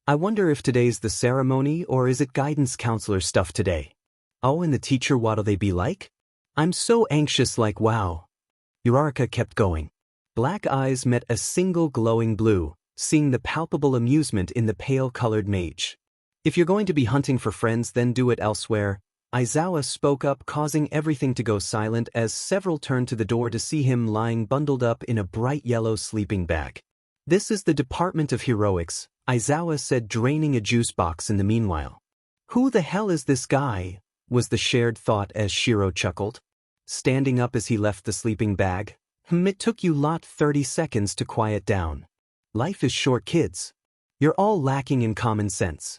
I wonder if today's the ceremony or is it guidance counselor stuff today? Oh, and the teacher, what'll they be like? I'm so anxious like wow. Uraraka kept going. Black eyes met a single glowing blue, seeing the palpable amusement in the pale-colored mage. If you're going to be hunting for friends, then do it elsewhere. Aizawa spoke up, causing everything to go silent as several turned to the door to see him lying bundled up in a bright yellow sleeping bag. This is the Department of Heroics, Aizawa said, draining a juice box in the meanwhile. Who the hell is this guy? Was the shared thought as Shiro chuckled. Standing up as he left the sleeping bag. It took you lot 30 seconds to quiet down. Life is short, kids. You're all lacking in common sense.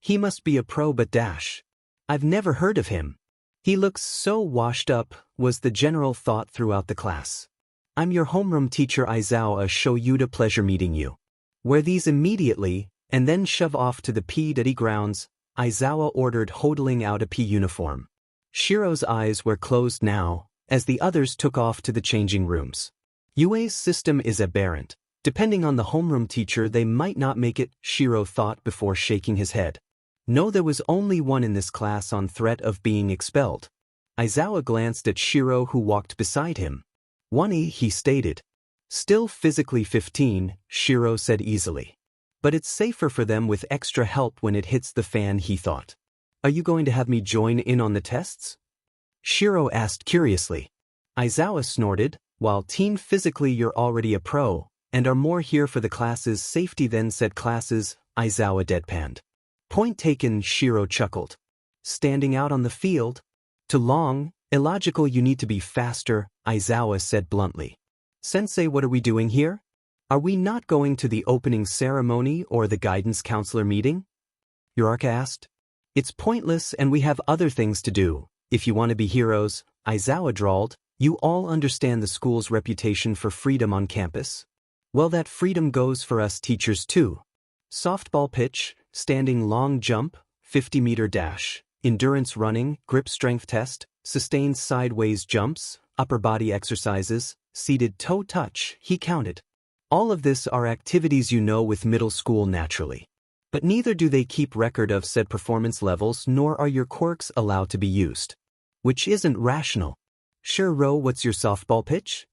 He must be a pro, but dash. I've never heard of him. He looks so washed up, was the general thought throughout the class. I'm your homeroom teacher Aizawa, show you to pleasure meeting you. Wear these immediately, and then shove off to the P.D. grounds, Aizawa ordered, holding out a P uniform. Shiro's eyes were closed now, as the others took off to the changing rooms. UA's system is aberrant. Depending on the homeroom teacher, they might not make it, Shiro thought before shaking his head. No, there was only one in this class on threat of being expelled. Aizawa glanced at Shiro, who walked beside him. 1E, he stated. Still physically 15, Shiro said easily. But it's safer for them with extra help when it hits the fan, he thought. Are you going to have me join in on the tests? Shiro asked curiously. Aizawa snorted, while teen physically you're already a pro, and are more here for the class's safety than said classes, Aizawa deadpanned. Point taken, Shiro chuckled. Standing out on the field? Too long, illogical, you need to be faster, Aizawa said bluntly. Sensei, what are we doing here? Are we not going to the opening ceremony or the guidance counselor meeting? Uraraka asked. It's pointless and we have other things to do. If you want to be heroes, Aizawa drawled, you all understand the school's reputation for freedom on campus? Well, that freedom goes for us teachers too. Softball pitch, standing long jump, 50-meter dash, endurance running, grip strength test, sustained sideways jumps, upper body exercises, seated toe touch, he counted. All of this are activities you know with middle school naturally. But neither do they keep record of said performance levels, nor are your quirks allowed to be used. Which isn't rational. Shiro, what's your softball pitch?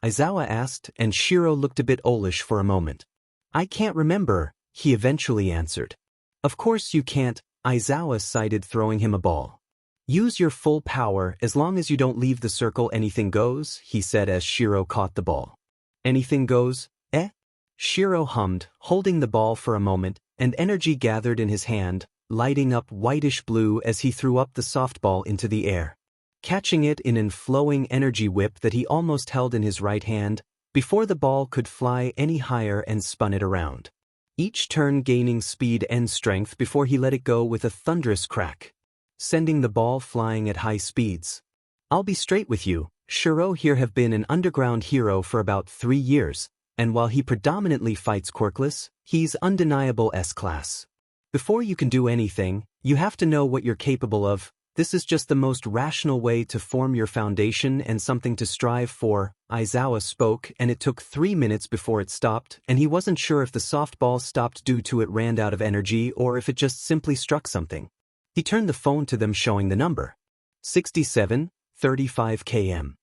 Aizawa asked, and Shiro looked a bit owlish for a moment. I can't remember, he eventually answered. Of course you can't, Aizawa cited, throwing him a ball. Use your full power, as long as you don't leave the circle. Anything goes, he said as Shiro caught the ball. Anything goes, eh? Shiro hummed, holding the ball for a moment, and energy gathered in his hand, lighting up whitish blue as he threw up the softball into the air. Catching it in an flowing energy whip that he almost held in his right hand, before the ball could fly any higher, and spun it around. Each turn gaining speed and strength before he let it go with a thunderous crack, sending the ball flying at high speeds. I'll be straight with you, Shiro here have been an underground hero for about 3 years, and while he predominantly fights quirkless, he's undeniable S-class. Before you can do anything, you have to know what you're capable of. This is just the most rational way to form your foundation and something to strive for. Aizawa spoke, and it took 3 minutes before it stopped, and he wasn't sure if the softball stopped due to it ran out of energy or if it just simply struck something. He turned the phone to them, showing the number. 6735 km.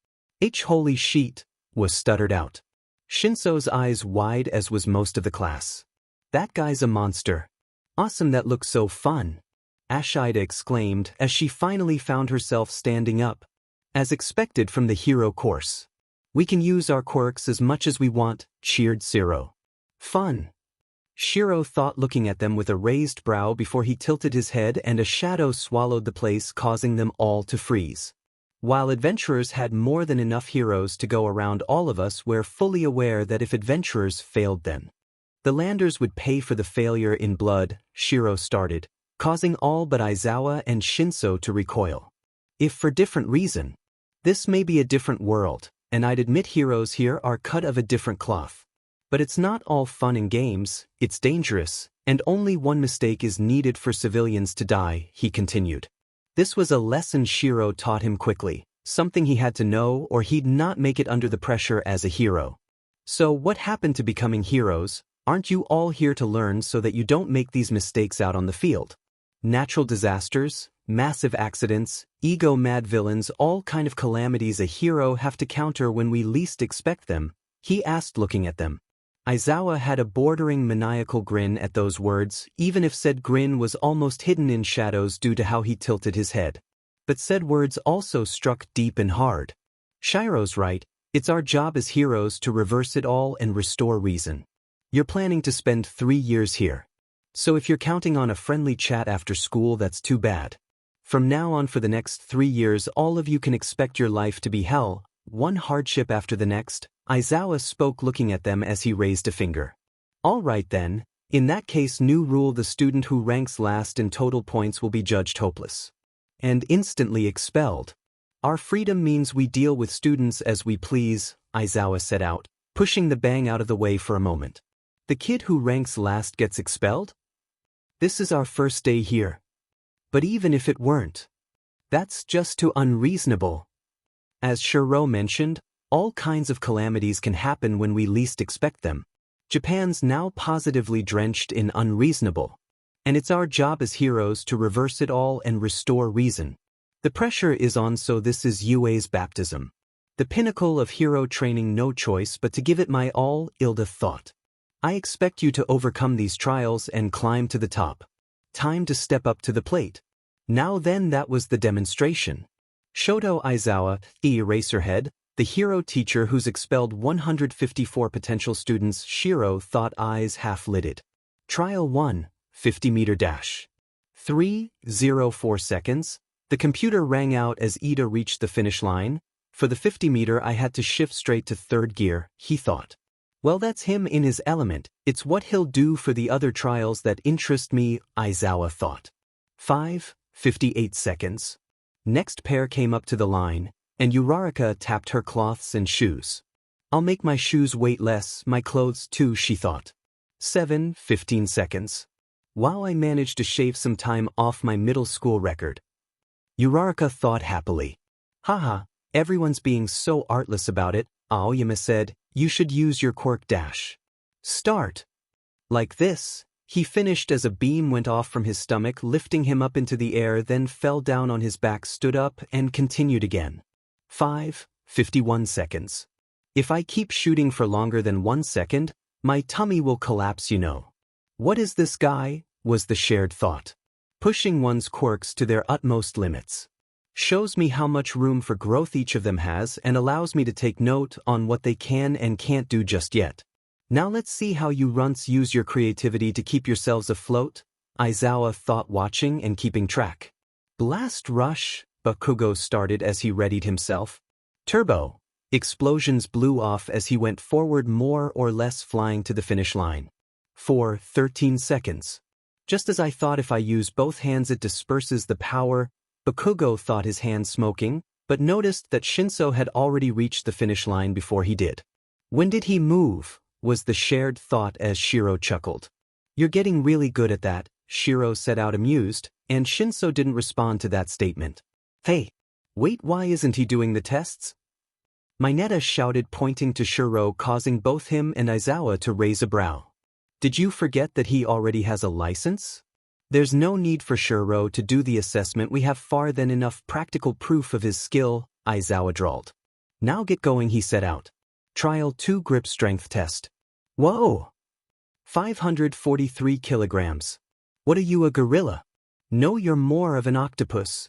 Holy sheet, was stuttered out. Shinso's eyes wide, as was most of the class. That guy's a monster. Awesome, that looks so fun. Ashida exclaimed as she finally found herself standing up. As expected from the hero course. We can use our quirks as much as we want, cheered Shiro. Fun. Shiro thought, looking at them with a raised brow before he tilted his head, and a shadow swallowed the place, causing them all to freeze. While adventurers had more than enough heroes to go around, all of us were fully aware that if adventurers failed, then the landers would pay for the failure in blood, Shiro started, causing all but Aizawa and Shinso to recoil. If for different reason. This may be a different world, and I'd admit heroes here are cut of a different cloth. But it's not all fun and games, it's dangerous, and only one mistake is needed for civilians to die, he continued. This was a lesson Shiro taught him quickly, something he had to know or he'd not make it under the pressure as a hero. So what happened to becoming heroes? Aren't you all here to learn so that you don't make these mistakes out on the field? Natural disasters, massive accidents, ego-mad villains, all kind of calamities a hero have to counter when we least expect them, he asked looking at them. Aizawa had a bordering maniacal grin at those words, even if said grin was almost hidden in shadows due to how he tilted his head. But said words also struck deep and hard. Shiro's right, it's our job as heroes to reverse it all and restore reason. You're planning to spend 3 years here. So if you're counting on a friendly chat after school, that's too bad. From now on for the next 3 years all of you can expect your life to be hell, one hardship after the next. Aizawa spoke looking at them as he raised a finger. All right then, in that case new rule, the student who ranks last in total points will be judged hopeless and instantly expelled. Our freedom means we deal with students as we please, Aizawa set out, pushing the bang out of the way for a moment. The kid who ranks last gets expelled? This is our first day here. But even if it weren't, that's just too unreasonable. As Shiro mentioned, all kinds of calamities can happen when we least expect them. Japan's now positively drenched in unreasonable. And it's our job as heroes to reverse it all and restore reason. The pressure is on, so this is Yue's baptism. The pinnacle of hero training, no choice but to give it my all, Ilda thought. I expect you to overcome these trials and climb to the top. Time to step up to the plate. Now then, that was the demonstration. Shoto Aizawa, the Eraserhead, the hero teacher who's expelled 154 potential students, Shiro thought, eyes half-lidded. Trial 1, 50-meter dash. 3:04 seconds. The computer rang out as Ida reached the finish line. For the 50-meter I had to shift straight to third gear, he thought. Well, that's him in his element, it's what he'll do for the other trials that interest me, Aizawa thought. 5:58 seconds. Next pair came up to the line, and Uraraka tapped her cloths and shoes. I'll make my shoes weight less, my clothes too, she thought. 7:15 seconds. Wow, I managed to shave some time off my middle school record. Uraraka thought happily. Haha, everyone's being so artless about it, Aoyama said, you should use your quirk dash. Start. Like this. He finished as a beam went off from his stomach, lifting him up into the air, then fell down on his back, stood up, and continued again. 5:51 seconds. If I keep shooting for longer than 1 second, my tummy will collapse, you know. What is this guy? Was the shared thought. Pushing one's quirks to their utmost limits. Shows me how much room for growth each of them has and allows me to take note on what they can and can't do just yet. Now let's see how you runts use your creativity to keep yourselves afloat, Aizawa thought, watching and keeping track. Blast rush, Bakugo started as he readied himself. Turbo. Explosions blew off as he went forward, more or less flying to the finish line. 4:13 seconds. Just as I thought, if I use both hands it disperses the power. Bakugo thought, his hands smoking, but noticed that Shinso had already reached the finish line before he did. When did he move? Was the shared thought as Shiro chuckled. You're getting really good at that, Shiro said out amused, and Shinso didn't respond to that statement. Hey, wait, why isn't he doing the tests? Mineta shouted, pointing to Shiro, causing both him and Aizawa to raise a brow. Did you forget that he already has a license? There's no need for Shiro to do the assessment, we have far than enough practical proof of his skill, Aizawa drawled. Now get going, he set out. Trial 2 grip strength test. Whoa! 543 kilograms. What are you, a gorilla? No, you're more of an octopus.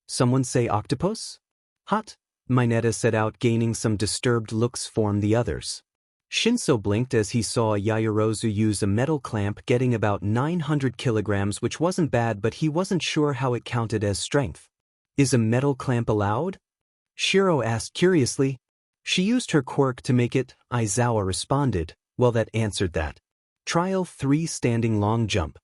Someone say octopus? Hot, Mineta set out, gaining some disturbed looks from the others. Shinso blinked as he saw Yaoyorozu use a metal clamp, getting about 900 kilograms, which wasn't bad, but he wasn't sure how it counted as strength. Is a metal clamp allowed? Shiro asked curiously. She used her quirk to make it, Aizawa responded. Well, that answered that. Trial 3 standing long jump.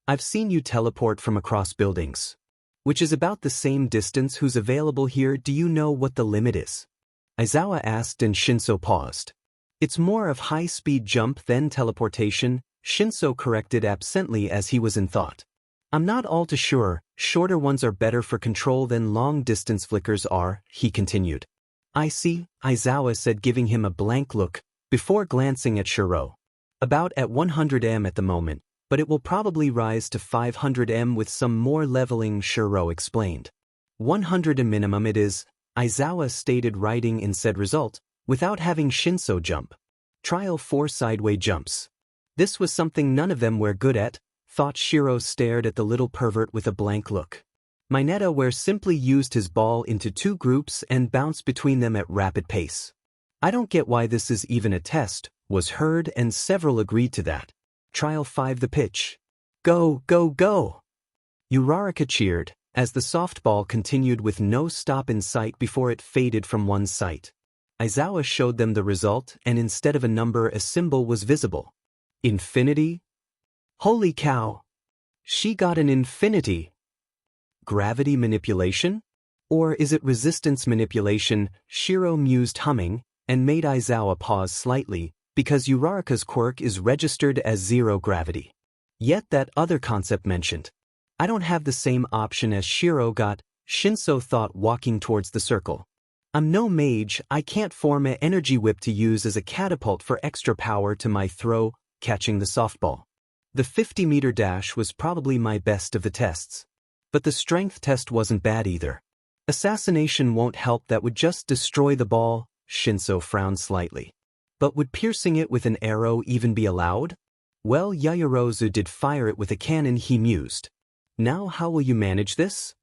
I've seen you teleport from across buildings. Which is about the same distance. Who's available here? Do you know what the limit is? Aizawa asked, and Shinso paused. It's more of high-speed jump than teleportation, Shinso corrected absently as he was in thought. I'm not all too sure, shorter ones are better for control than long-distance flickers are, he continued. I see, Aizawa said, giving him a blank look, before glancing at Shiro. About at 100 m at the moment, but it will probably rise to 500m with some more leveling, Shiro explained. 100 a minimum it is, Aizawa stated, writing in said result, without having Shinso jump. Trial 4 sideway jumps. This was something none of them were good at, thought Shiro stared at the little pervert with a blank look. Mineta where simply used his ball into 2 groups and bounced between them at rapid pace. I don't get why this is even a test, was heard and several agreed to that. Trial 5 the pitch. Go, go, go! Uraraka cheered, as the softball continued with no stop in sight before it faded from one's sight. Aizawa showed them the result and instead of a number a symbol was visible. Infinity? Holy cow! She got an infinity! Gravity manipulation? Or is it resistance manipulation? Shiro mused, humming, and made Aizawa pause slightly, because Uraraka's quirk is registered as 0 gravity. Yet that other concept mentioned. I don't have the same option as Shiro got, Shinso thought, walking towards the circle. I'm no mage, I can't form an energy whip to use as a catapult for extra power to my throw, catching the softball. The 50-meter dash was probably my best of the tests. But the strength test wasn't bad either. Assassination won't help, that would just destroy the ball, Shinso frowned slightly. But would piercing it with an arrow even be allowed? Well, Yaoyorozu did fire it with a cannon, he mused. Now how will you manage this?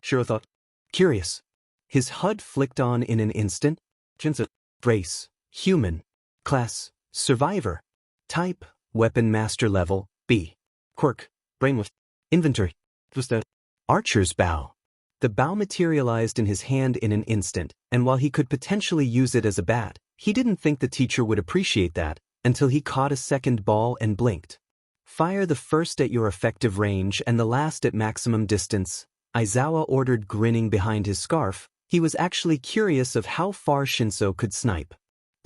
Shiro thought. Curious. His HUD flicked on in an instant. Shinso. Race. Human. Class. Survivor. Type. Weapon master level. B. Quirk. Brainwash. Inventory. Twist. Archer's bow. The bow materialized in his hand in an instant, and while he could potentially use it as a bat, he didn't think the teacher would appreciate that, until he caught a second ball and blinked. Fire the first at your effective range and the last at maximum distance, Aizawa ordered, grinning behind his scarf. He was actually curious of how far Shinso could snipe.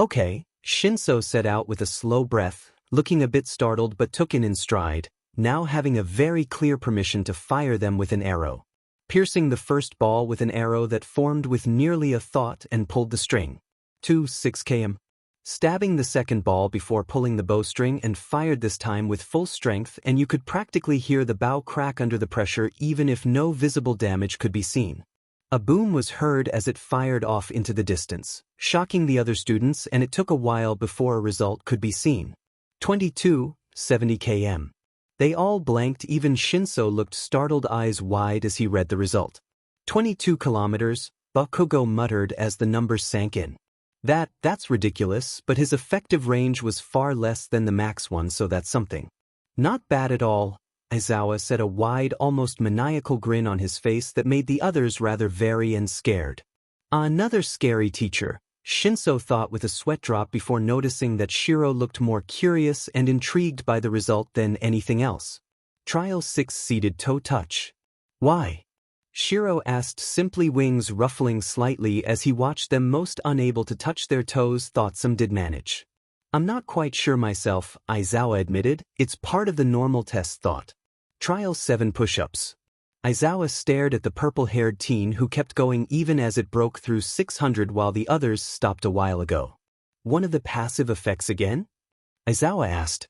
Okay, Shinso set out with a slow breath, looking a bit startled but took in stride, now having a very clear permission to fire them with an arrow. Piercing the first ball with an arrow that formed with nearly a thought and pulled the string. 6 km. Stabbing the second ball before pulling the bowstring and fired this time with full strength, and you could practically hear the bow crack under the pressure even if no visible damage could be seen. A boom was heard as it fired off into the distance, shocking the other students, and it took a while before a result could be seen. 70 km. They all blanked, even Shinso looked startled, eyes wide as he read the result. 22 kilometers, Bakugo muttered as the numbers sank in. That's ridiculous, but his effective range was far less than the max one, so that's something. Not bad at all, Aizawa said, a wide, almost maniacal grin on his face that made the others rather wary and scared. Another scary teacher, Shinso thought with a sweat drop before noticing that Shiro looked more curious and intrigued by the result than anything else. Trial 6 seated toe touch. Why? Shiro asked, simply, wings ruffling slightly as he watched them, most unable to touch their toes. Thought some did manage. I'm not quite sure myself, Aizawa admitted. It's part of the normal test, thought. Trial 7 push-ups. Aizawa stared at the purple-haired teen who kept going even as it broke through 600 while the others stopped a while ago. One of the passive effects again? Aizawa asked.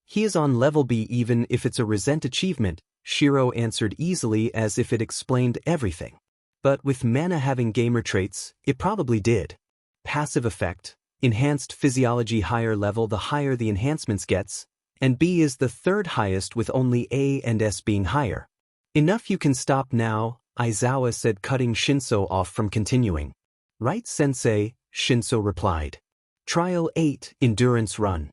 He is on level B even if it's a resent achievement, Shiro answered easily as if it explained everything. But with mana having gamer traits, it probably did. Passive effect, enhanced physiology, higher level the higher the enhancements gets, and B is the third highest with only A and S being higher. Enough, you can stop now, Aizawa said, cutting Shinso off from continuing. Right, sensei, Shinso replied. Trial 8, endurance run.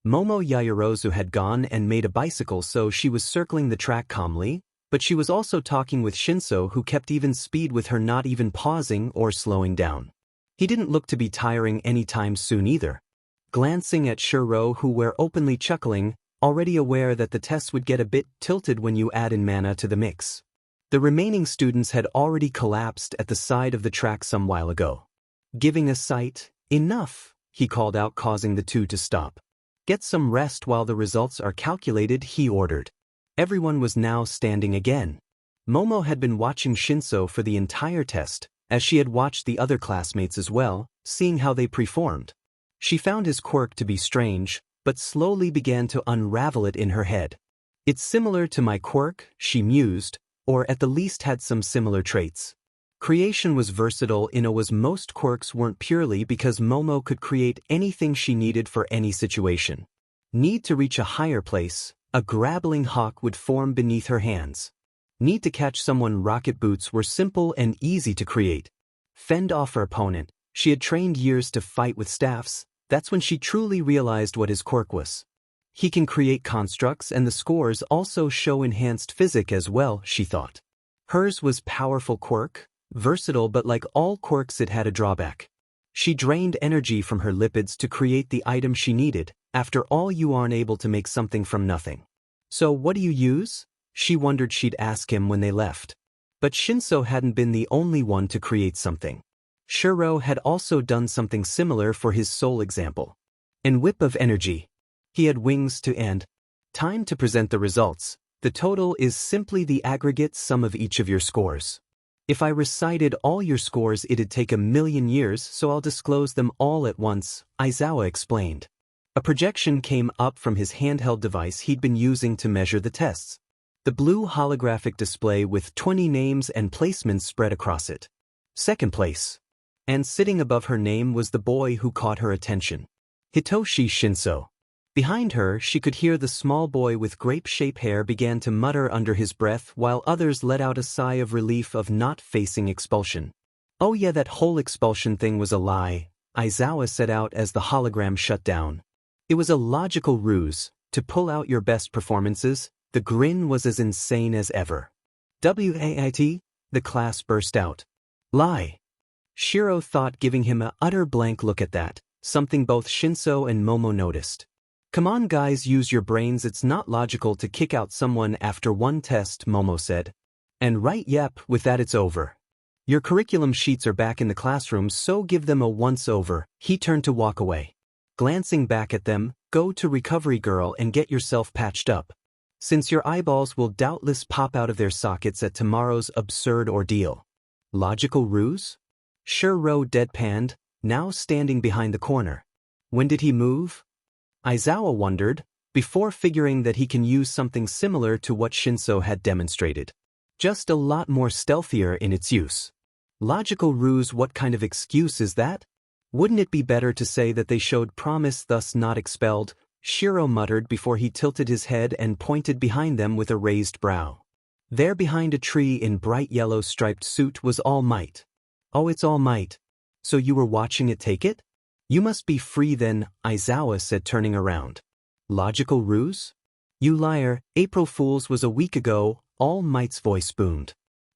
Momo Yaoyorozu had gone and made a bicycle, so she was circling the track calmly, but she was also talking with Shinso, who kept even speed with her, not even pausing or slowing down. He didn't look to be tiring anytime soon either. Glancing at Shiro, who were openly chuckling, already aware that the tests would get a bit tilted when you add in mana to the mix. The remaining students had already collapsed at the side of the track some while ago. Giving a sight, enough, he called out, causing the two to stop. Get some rest while the results are calculated, he ordered. Everyone was now standing again. Momo had been watching Shinso for the entire test, as she had watched the other classmates as well, seeing how they performed. She found his quirk to be strange, but slowly began to unravel it in her head. It's similar to my quirk, she mused, or at the least had some similar traits. Creation was versatile in a was most quirks weren't purely because Momo could create anything she needed for any situation. Need to reach a higher place, a grappling hawk would form beneath her hands. Need to catch someone, rocket boots were simple and easy to create. Fend off her opponent, she had trained years to fight with staffs, that's when she truly realized what his quirk was. He can create constructs and the scores also show enhanced physic as well, she thought. Hers was powerful quirk, versatile but like all quirks it had a drawback. She drained energy from her lipids to create the item she needed, after all you aren't able to make something from nothing. So what do you use? She wondered she'd ask him when they left. But Shinso hadn't been the only one to create something. Shiro had also done something similar for his soul example. And whip of energy. He had wings to and time to present the results. The total is simply the aggregate sum of each of your scores. If I recited all your scores it'd take 1,000,000 years, so I'll disclose them all at once, Aizawa explained. A projection came up from his handheld device he'd been using to measure the tests. The blue holographic display with 20 names and placements spread across it. Second place. And sitting above her name was the boy who caught her attention. Hitoshi Shinso. Behind her, she could hear the small boy with grape-shaped hair began to mutter under his breath while others let out a sigh of relief of not facing expulsion. Oh yeah, that whole expulsion thing was a lie, Aizawa said out as the hologram shut down. It was a logical ruse, to pull out your best performances. The grin was as insane as ever. Wait, the class burst out. Lie. Shiro thought, giving him an utter blank look at that, something both Shinso and Momo noticed. Come on guys, use your brains, it's not logical to kick out someone after one test, Momo said. And right, yep, with that it's over. Your curriculum sheets are back in the classroom, so give them a once-over. He turned to walk away. Glancing back at them, go to Recovery Girl and get yourself patched up. Since your eyeballs will doubtless pop out of their sockets at tomorrow's absurd ordeal. Logical ruse? Shiro deadpanned, now standing behind the corner. When did he move? Aizawa wondered, before figuring that he can use something similar to what Shinso had demonstrated. Just a lot more stealthier in its use. Logical ruse, what kind of excuse is that? Wouldn't it be better to say that they showed promise, thus not expelled? Shiro muttered before he tilted his head and pointed behind them with a raised brow. There behind a tree in bright yellow striped suit was All Might. Oh, it's All Might. So you were watching it take it? You must be free then, Aizawa said, turning around. Logical ruse? You liar, April Fool's was a week ago, All Might's voice boomed.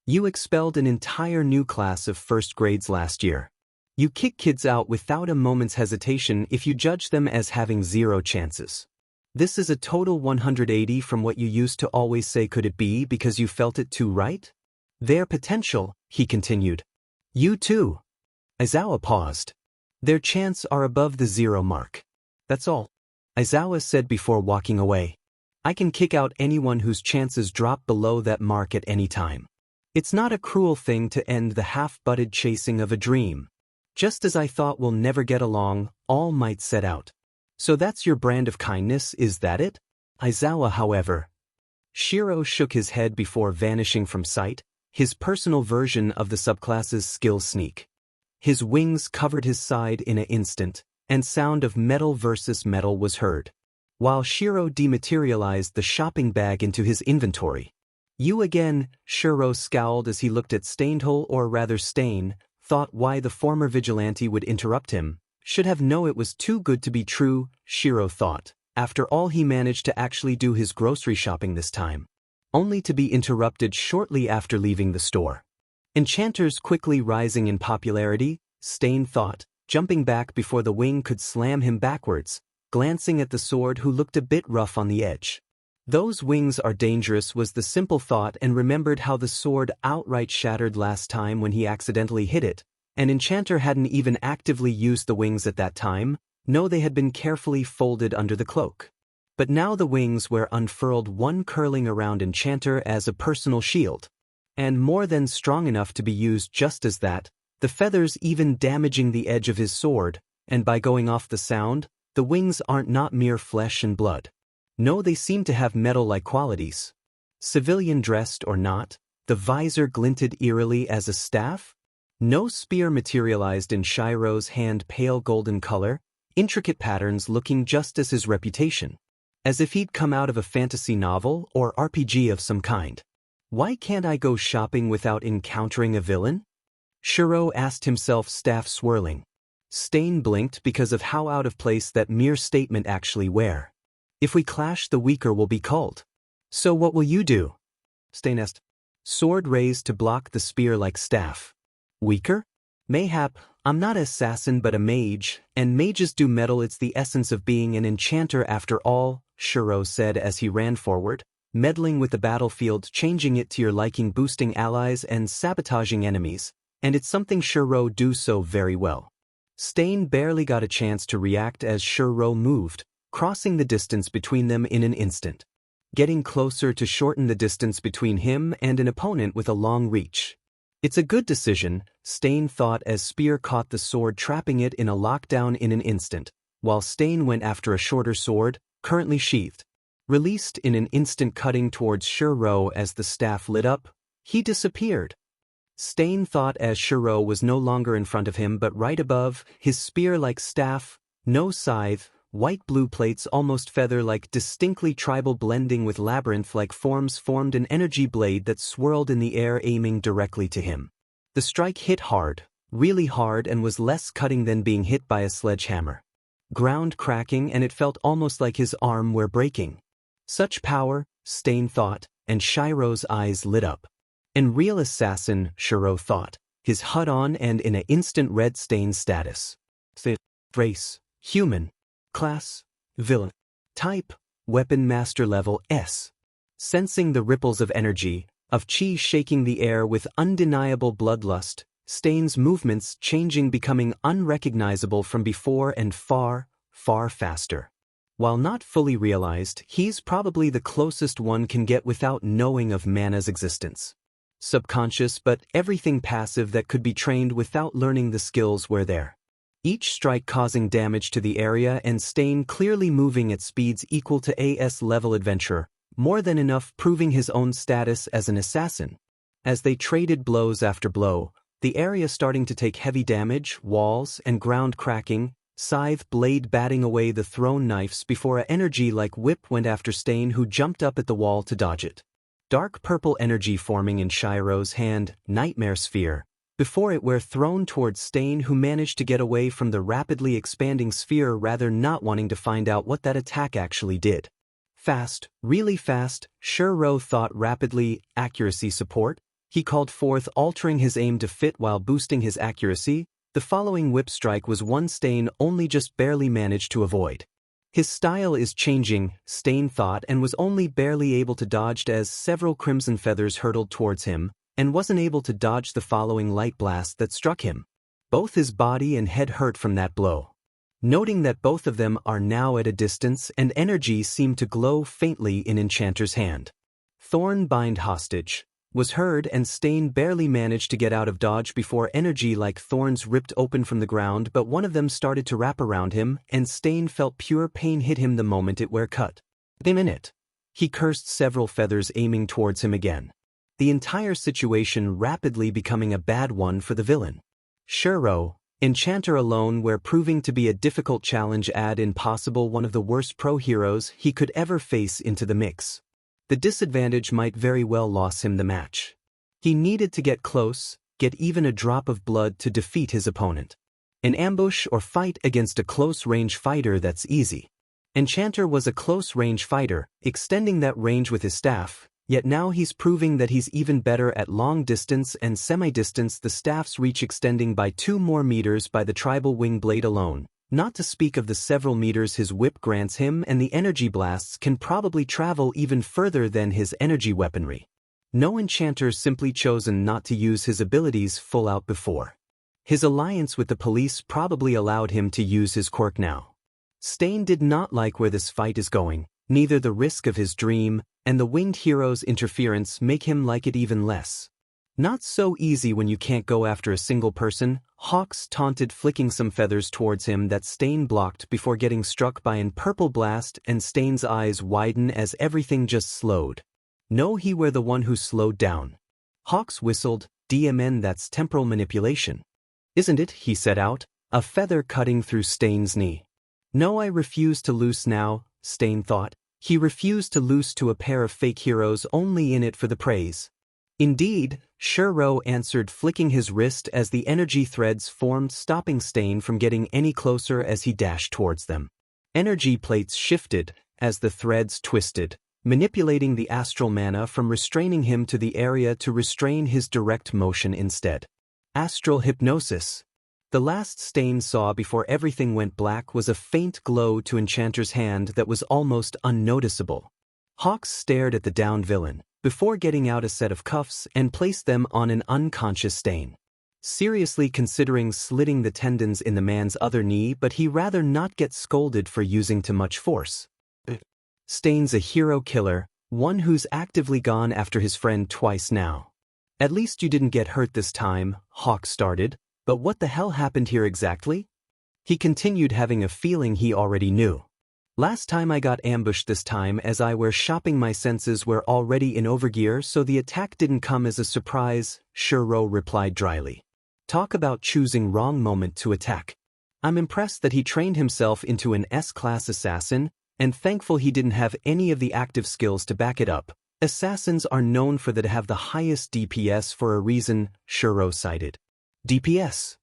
You expelled an entire new class of first grades last year. You kick kids out without a moment's hesitation if you judge them as having 0 chances. This is a total 180 from what you used to always say. Could it be because you felt it too right? Their potential, he continued. You too. Aizawa paused. Their chance are above the 0 mark. That's all. Aizawa said before walking away. I can kick out anyone whose chances drop below that mark at any time. It's not a cruel thing to end the half-butted chasing of a dream. Just as I thought we'll never get along, All Might set out. So that's your brand of kindness, is that it? Aizawa, however. Shiro shook his head before vanishing from sight, his personal version of the subclass's skill sneak. His wings covered his side in an instant, and sound of metal versus metal was heard. While Shiro dematerialized the shopping bag into his inventory. You again, Shiro scowled as he looked at Stainhole, or rather Stain, thought why the former vigilante would interrupt him. Should have known it was too good to be true, Shiro thought. After all, he managed to actually do his grocery shopping this time. Only to be interrupted shortly after leaving the store. Enchanters quickly rising in popularity, Stain thought, jumping back before the wing could slam him backwards, glancing at the sword who looked a bit rough on the edge. Those wings are dangerous was the simple thought, and remembered how the sword outright shattered last time when he accidentally hit it, and Enchanter hadn't even actively used the wings at that time. No, they had been carefully folded under the cloak. But now the wings were unfurled, one curling around Enchanter as a personal shield. And more than strong enough to be used just as that, the feathers even damaging the edge of his sword, and by going off the sound, the wings aren't not mere flesh and blood. No, they seemed to have metal-like qualities. Civilian dressed or not, the visor glinted eerily as a staff. No spear materialized in Shiro's hand, pale golden color, intricate patterns looking just as his reputation. As if he'd come out of a fantasy novel or RPG of some kind. Why can't I go shopping without encountering a villain? Shiro asked himself, staff swirling. Stain blinked because of how out of place that mere statement actually were. If we clash, the weaker will be culled. So what will you do? Stain asked. Sword raised to block the spear-like staff. Weaker? Mayhap, I'm not an assassin but a mage, and mages do metal. It's the essence of being an enchanter after all, Shiro said as he ran forward, meddling with the battlefield, changing it to your liking, boosting allies and sabotaging enemies, and it's something Shiro do so very well. Stain barely got a chance to react as Shiro moved, crossing the distance between them in an instant. Getting closer to shorten the distance between him and an opponent with a long reach. It's a good decision, Stain thought as Spear caught the sword, trapping it in a lockdown in an instant, while Stain went after a shorter sword, currently sheathed. Released in an instant, cutting towards Shiro as the staff lit up, he disappeared. Stain thought as Shiro was no longer in front of him but right above, his spear-like staff, no scythe, white-blue plates almost feather-like, distinctly tribal, blending with labyrinth-like forms, formed an energy blade that swirled in the air, aiming directly to him. The strike hit hard, really hard, and was less cutting than being hit by a sledgehammer. Ground cracking, and it felt almost like his arm were breaking. Such power, Stain thought, and Shiro's eyes lit up. An real assassin, Shiro thought, his HUD on and in an instant red Stain status. Race, human. Class, villain. Type, weapon master level S. Sensing the ripples of energy, of chi shaking the air with undeniable bloodlust, Stain's movements changing, becoming unrecognizable from before and far, far faster. While not fully realized, he's probably the closest one can get without knowing of mana's existence. Subconscious, but everything passive that could be trained without learning the skills were there. Each strike causing damage to the area, and Stain clearly moving at speeds equal to AS level adventurer, more than enough, proving his own status as an assassin. As they traded blows after blow, the area starting to take heavy damage, walls and ground cracking, scythe blade batting away the thrown knives before a energy-like whip went after Stain, who jumped up at the wall to dodge it. Dark purple energy forming in Shiro's hand, nightmare sphere, before it were thrown towards Stain, who managed to get away from the rapidly expanding sphere, rather not wanting to find out what that attack actually did. Fast, really fast, Shiro thought rapidly. Accuracy support, he called forth, altering his aim to fit while boosting his accuracy. The following whip strike was one Stain only just barely managed to avoid. His style is changing, Stain thought, and was only barely able to dodge as several crimson feathers hurtled towards him, and wasn't able to dodge the following light blast that struck him. Both his body and head hurt from that blow. Noting that both of them are now at a distance and energy seemed to glow faintly in Enchanter's hand. Thorn bind hostage was heard, and Stain barely managed to get out of dodge before energy like thorns ripped open from the ground, but one of them started to wrap around him, and Stain felt pure pain hit him the moment it were cut. "Them in it." He cursed, several feathers aiming towards him again. The entire situation rapidly becoming a bad one for the villain. Shiro, Enchanter alone were proving to be a difficult challenge, add impossible, one of the worst pro heroes he could ever face into the mix. The disadvantage might very well lose him the match. He needed to get close, get even a drop of blood to defeat his opponent. An ambush or fight against a close-range fighter, that's easy. Enchanter was a close-range fighter, extending that range with his staff, yet now he's proving that he's even better at long distance and semi-distance, the staff's reach extending by 2 more meters by the tribal wing blade alone, not to speak of the several meters his whip grants him, and the energy blasts can probably travel even further than his energy weaponry. No enchanter simply chosen not to use his abilities full out before. His alliance with the police probably allowed him to use his quirk now. Stain did not like where this fight is going, neither the risk of his dream, and the winged hero's interference make him like it even less. Not so easy when you can't go after a single person, Hawks taunted, flicking some feathers towards him that Stain blocked before getting struck by an purple blast, and Stain's eyes widen as everything just slowed. No, he were the one who slowed down. Hawks whistled, DMN, that's temporal manipulation. Isn't it, he set out, a feather cutting through Stain's knee. No, I refuse to loose now, Stain thought. He refused to loose to a pair of fake heroes only in it for the praise. Indeed, Shuro answered, flicking his wrist as the energy threads formed, stopping Stain from getting any closer as he dashed towards them. Energy plates shifted as the threads twisted, manipulating the astral mana from restraining him to the area to restrain his direct motion instead. Astral hypnosis. The last Stain saw before everything went black was a faint glow to Enchanter's hand that was almost unnoticeable. Hawks stared at the downed villain before getting out a set of cuffs and placed them on an unconscious Stain. Seriously considering slitting the tendons in the man's other knee, but he rather not get scolded for using too much force. Stain's a hero killer, one who's actively gone after his friend twice now. At least you didn't get hurt this time, Hawk started, but what the hell happened here exactly? He continued, having a feeling he already knew. Last time I got ambushed, this time as I were shopping, my senses were already in overgear, so the attack didn't come as a surprise, Shuro replied dryly. Talk about choosing wrong moment to attack. I'm impressed that he trained himself into an S-class assassin, and thankful he didn't have any of the active skills to back it up. Assassins are known for that to have the highest DPS for a reason, Shuro cited. DPS?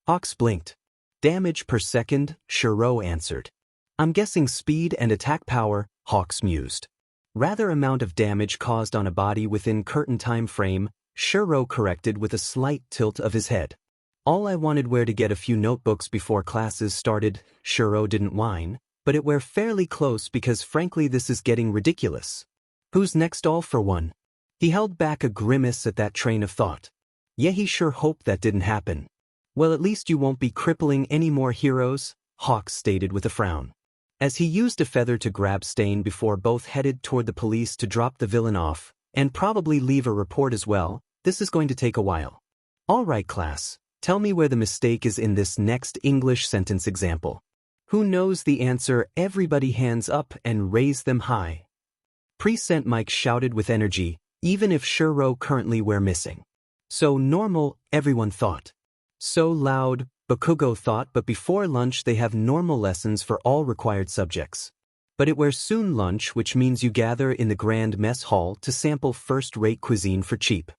Hawks blinked. Damage per second, Shuro answered. I'm guessing speed and attack power, Hawks mused. Rather amount of damage caused on a body within curtain time frame, Shuro corrected with a slight tilt of his head. All I wanted were to get a few notebooks before classes started, Shuro didn't whine, but it were fairly close because frankly this is getting ridiculous. Who's next, all for one? He held back a grimace at that train of thought. Yeah, he sure hoped that didn't happen. Well, at least you won't be crippling any more heroes, Hawks stated with a frown. As he used a feather to grab Stain before both headed toward the police to drop the villain off, and probably leave a report as well, this is going to take a while. All right, class, tell me where the mistake is in this next English sentence example. Who knows the answer? Everybody hands up and raise them high. Present Mike shouted with energy, even if Shuro currently were missing. So normal, everyone thought. So loud, Bakugo thought, but before lunch they have normal lessons for all required subjects. But it were soon lunch, which means you gather in the grand mess hall to sample first-rate cuisine for cheap.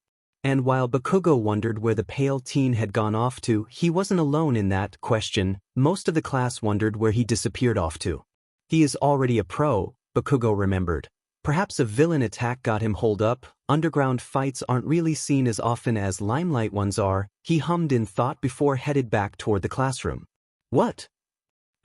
And while Bakugo wondered where the pale teen had gone off to, he wasn't alone in that question. Most of the class wondered where he disappeared off to. He is already a pro, Bakugo remembered. Perhaps a villain attack got him holed up. Underground fights aren't really seen as often as limelight ones are, he hummed in thought before headed back toward the classroom. What?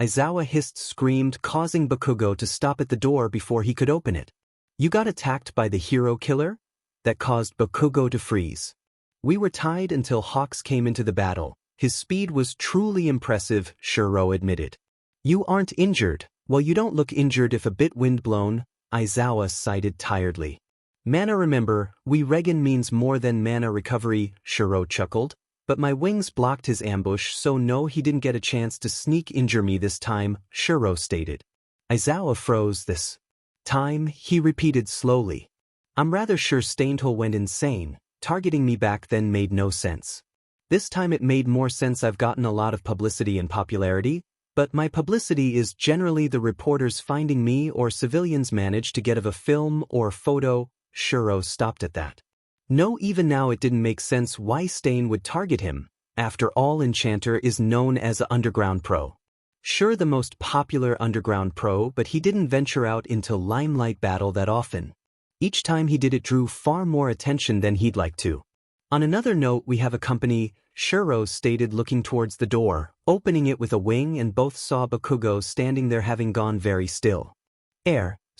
Aizawa hissed, screamed, causing Bakugo to stop at the door before he could open it. You got attacked by the hero killer? That caused Bakugo to freeze. We were tied until Hawks came into the battle. His speed was truly impressive, Shuro admitted. You aren't injured. Well, you don't look injured if a bit windblown, Aizawa sighed tiredly. Mana, remember, we regen means more than mana recovery, Shuro chuckled. But my wings blocked his ambush, so no, he didn't get a chance to sneak injure me this time, Shuro stated. Aizawa froze. This time, he repeated slowly. I'm rather sure Staintoll went insane. Targeting me back then made no sense. This time it made more sense. I've gotten a lot of publicity and popularity, but my publicity is generally the reporters finding me or civilians manage to get of a film or photo. Shuro stopped at that. No, even now it didn't make sense why Stain would target him. After all, Enchanter is known as an underground pro. Sure, the most popular underground pro, but he didn't venture out into limelight battle that often. Each time he did, it drew far more attention than he'd like to. On another note, we have a company, Shuro stated, looking towards the door, opening it with a wing, and both saw Bakugo standing there, having gone very still.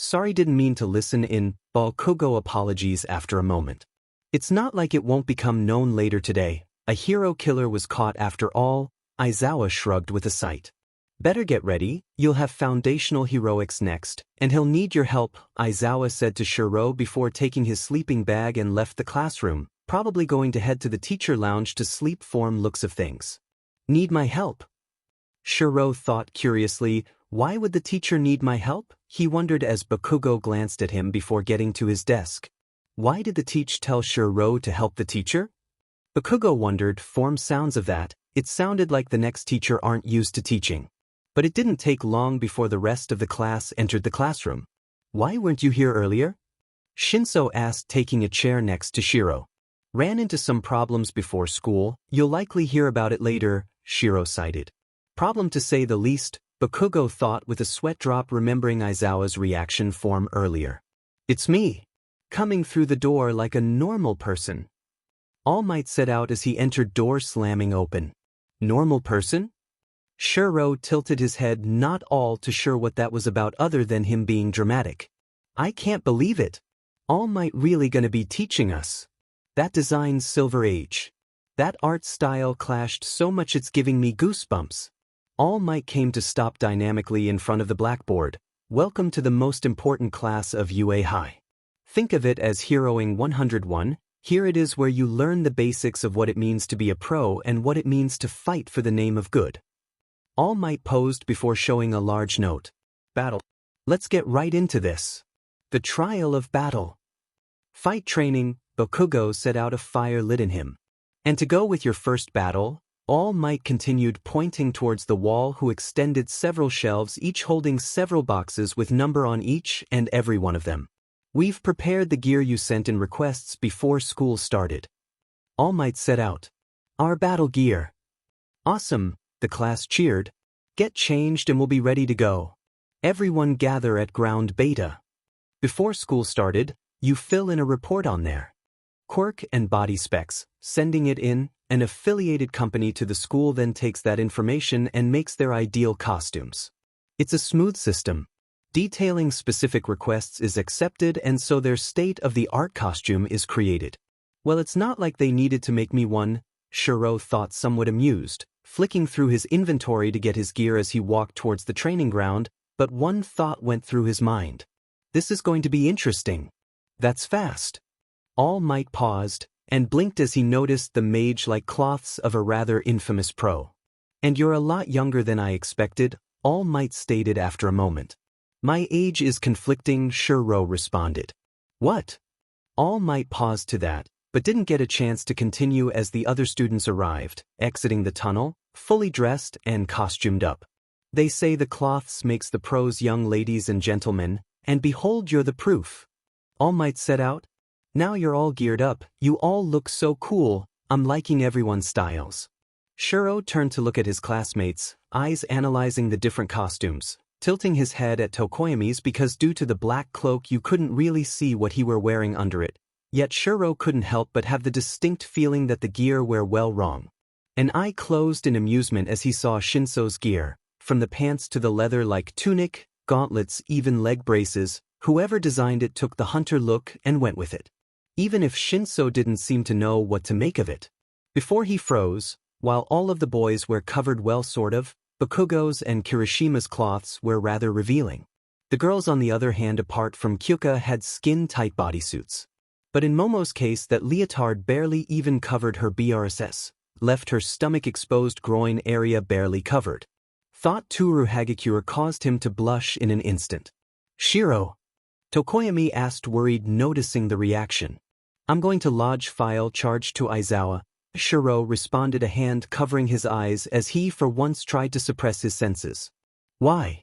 Sorry, didn't mean to listen in, Bakugo apologies after a moment. It's not like it won't become known later today. A hero killer was caught after all, Aizawa shrugged with a sigh. Better get ready, you'll have foundational heroics next, and he'll need your help, Aizawa said to Shuro before taking his sleeping bag and left the classroom, Probably going to head to the teacher lounge to sleep form looks of things. Need my help? Shiro thought curiously, why would the teacher need my help? He wondered as Bakugo glanced at him before getting to his desk. Why did the teacher tell Shiro to help the teacher? Bakugo wondered, form sounds of that, it sounded like the next teacher aren't used to teaching. But it didn't take long before the rest of the class entered the classroom. Why weren't you here earlier? Shinso asked, taking a chair next to Shiro. Ran into some problems before school, you'll likely hear about it later, Shiro cited. Problem to say the least, Bakugo thought with a sweat drop remembering Aizawa's reaction form earlier. It's me. Coming through the door like a normal person. All Might set out as he entered, door slamming open. Normal person? Shiro tilted his head, not all too sure what that was about other than him being dramatic. I can't believe it. All Might really gonna be teaching us. That design's Silver Age. That art style clashed so much it's giving me goosebumps. All Might came to stop dynamically in front of the blackboard. Welcome to the most important class of UA High. Think of it as Heroing 101. Here it is where you learn the basics of what it means to be a pro and what it means to fight for the name of good. All Might posed before showing a large note. Battle. Let's get right into this. The trial of battle. Fight training, Bakugo set out, a fire lit in him. And to go with your first battle, All Might continued, pointing towards the wall, who extended several shelves, each holding several boxes with number on each and every one of them. We've prepared the gear you sent in requests before school started. All Might set out. Our battle gear. Awesome, the class cheered. Get changed and we'll be ready to go. Everyone gather at ground beta. Before school started, you fill in a report on there. Quirk and body specs, sending it in, an affiliated company to the school then takes that information and makes their ideal costumes. It's a smooth system. Detailing specific requests is accepted and so their state-of-the-art costume is created. Well, it's not like they needed to make me one, Shiro thought, somewhat amused, flicking through his inventory to get his gear as he walked towards the training ground, but one thought went through his mind. This is going to be interesting. That's fast. All Might paused and blinked as he noticed the mage-like cloths of a rather infamous pro. And you're a lot younger than I expected, All Might stated after a moment. My age is conflicting, Shiro responded. What? All Might paused to that, but didn't get a chance to continue as the other students arrived, exiting the tunnel, fully dressed and costumed up. They say the cloths makes the pros young ladies and gentlemen, and behold, you're the proof. All Might set out. Now you're all geared up, you all look so cool, I'm liking everyone's styles. Shiro turned to look at his classmates, eyes analyzing the different costumes, tilting his head at Tokoyami's because due to the black cloak you couldn't really see what he were wearing under it. Yet Shiro couldn't help but have the distinct feeling that the gear were well wrong. An eye closed in amusement as he saw Shinso's gear, from the pants to the leather-like tunic, gauntlets, even leg braces. Whoever designed it took the hunter look and went with it. Even if Shinso didn't seem to know what to make of it. Before he froze, while all of the boys were covered well sort of, Bakugo's and Kirishima's cloths were rather revealing. The girls on the other hand, apart from Kyuka, had skin-tight bodysuits. But in Momo's case, that leotard barely even covered her BRSS, left her stomach exposed, groin area barely covered. Thought Toru Hagakure caused him to blush in an instant. Shiro? Tokoyami asked, worried, noticing the reaction. I'm going to lodge file charge to Aizawa. Shiro responded, a hand covering his eyes as he for once tried to suppress his senses. Why?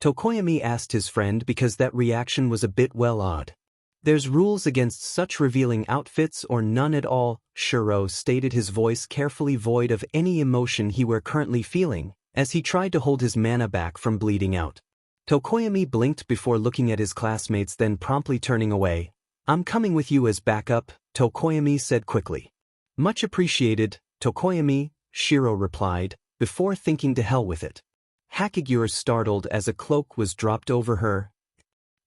Tokoyami asked his friend because that reaction was a bit well odd. There's rules against such revealing outfits or none at all, Shiro stated, his voice carefully void of any emotion he were currently feeling, as he tried to hold his mana back from bleeding out. Tokoyami blinked before looking at his classmates, then promptly turning away. I'm coming with you as backup, Tokoyami said quickly. Much appreciated, Tokoyami, Shiro replied, before thinking to hell with it. Hagakure startled as a cloak was dropped over her.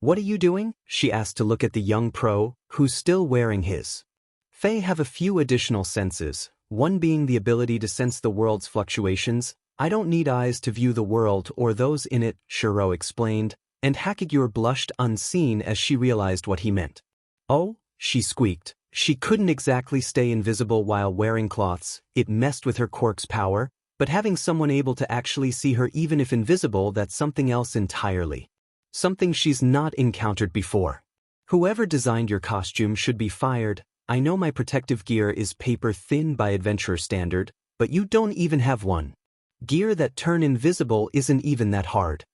What are you doing? She asked to look at the young pro, who's still wearing his. Fae have a few additional senses, one being the ability to sense the world's fluctuations. I don't need eyes to view the world or those in it, Shiro explained, and Hagakure blushed unseen as she realized what he meant. Oh, she squeaked, She couldn't exactly stay invisible while wearing cloths, it messed with her quirk's power, but having someone able to actually see her even if invisible, that's something else entirely. Something she's not encountered before. Whoever designed your costume should be fired. I know my protective gear is paper thin by adventurer standard, but you don't even have one. Gear that turn invisible isn't even that hard.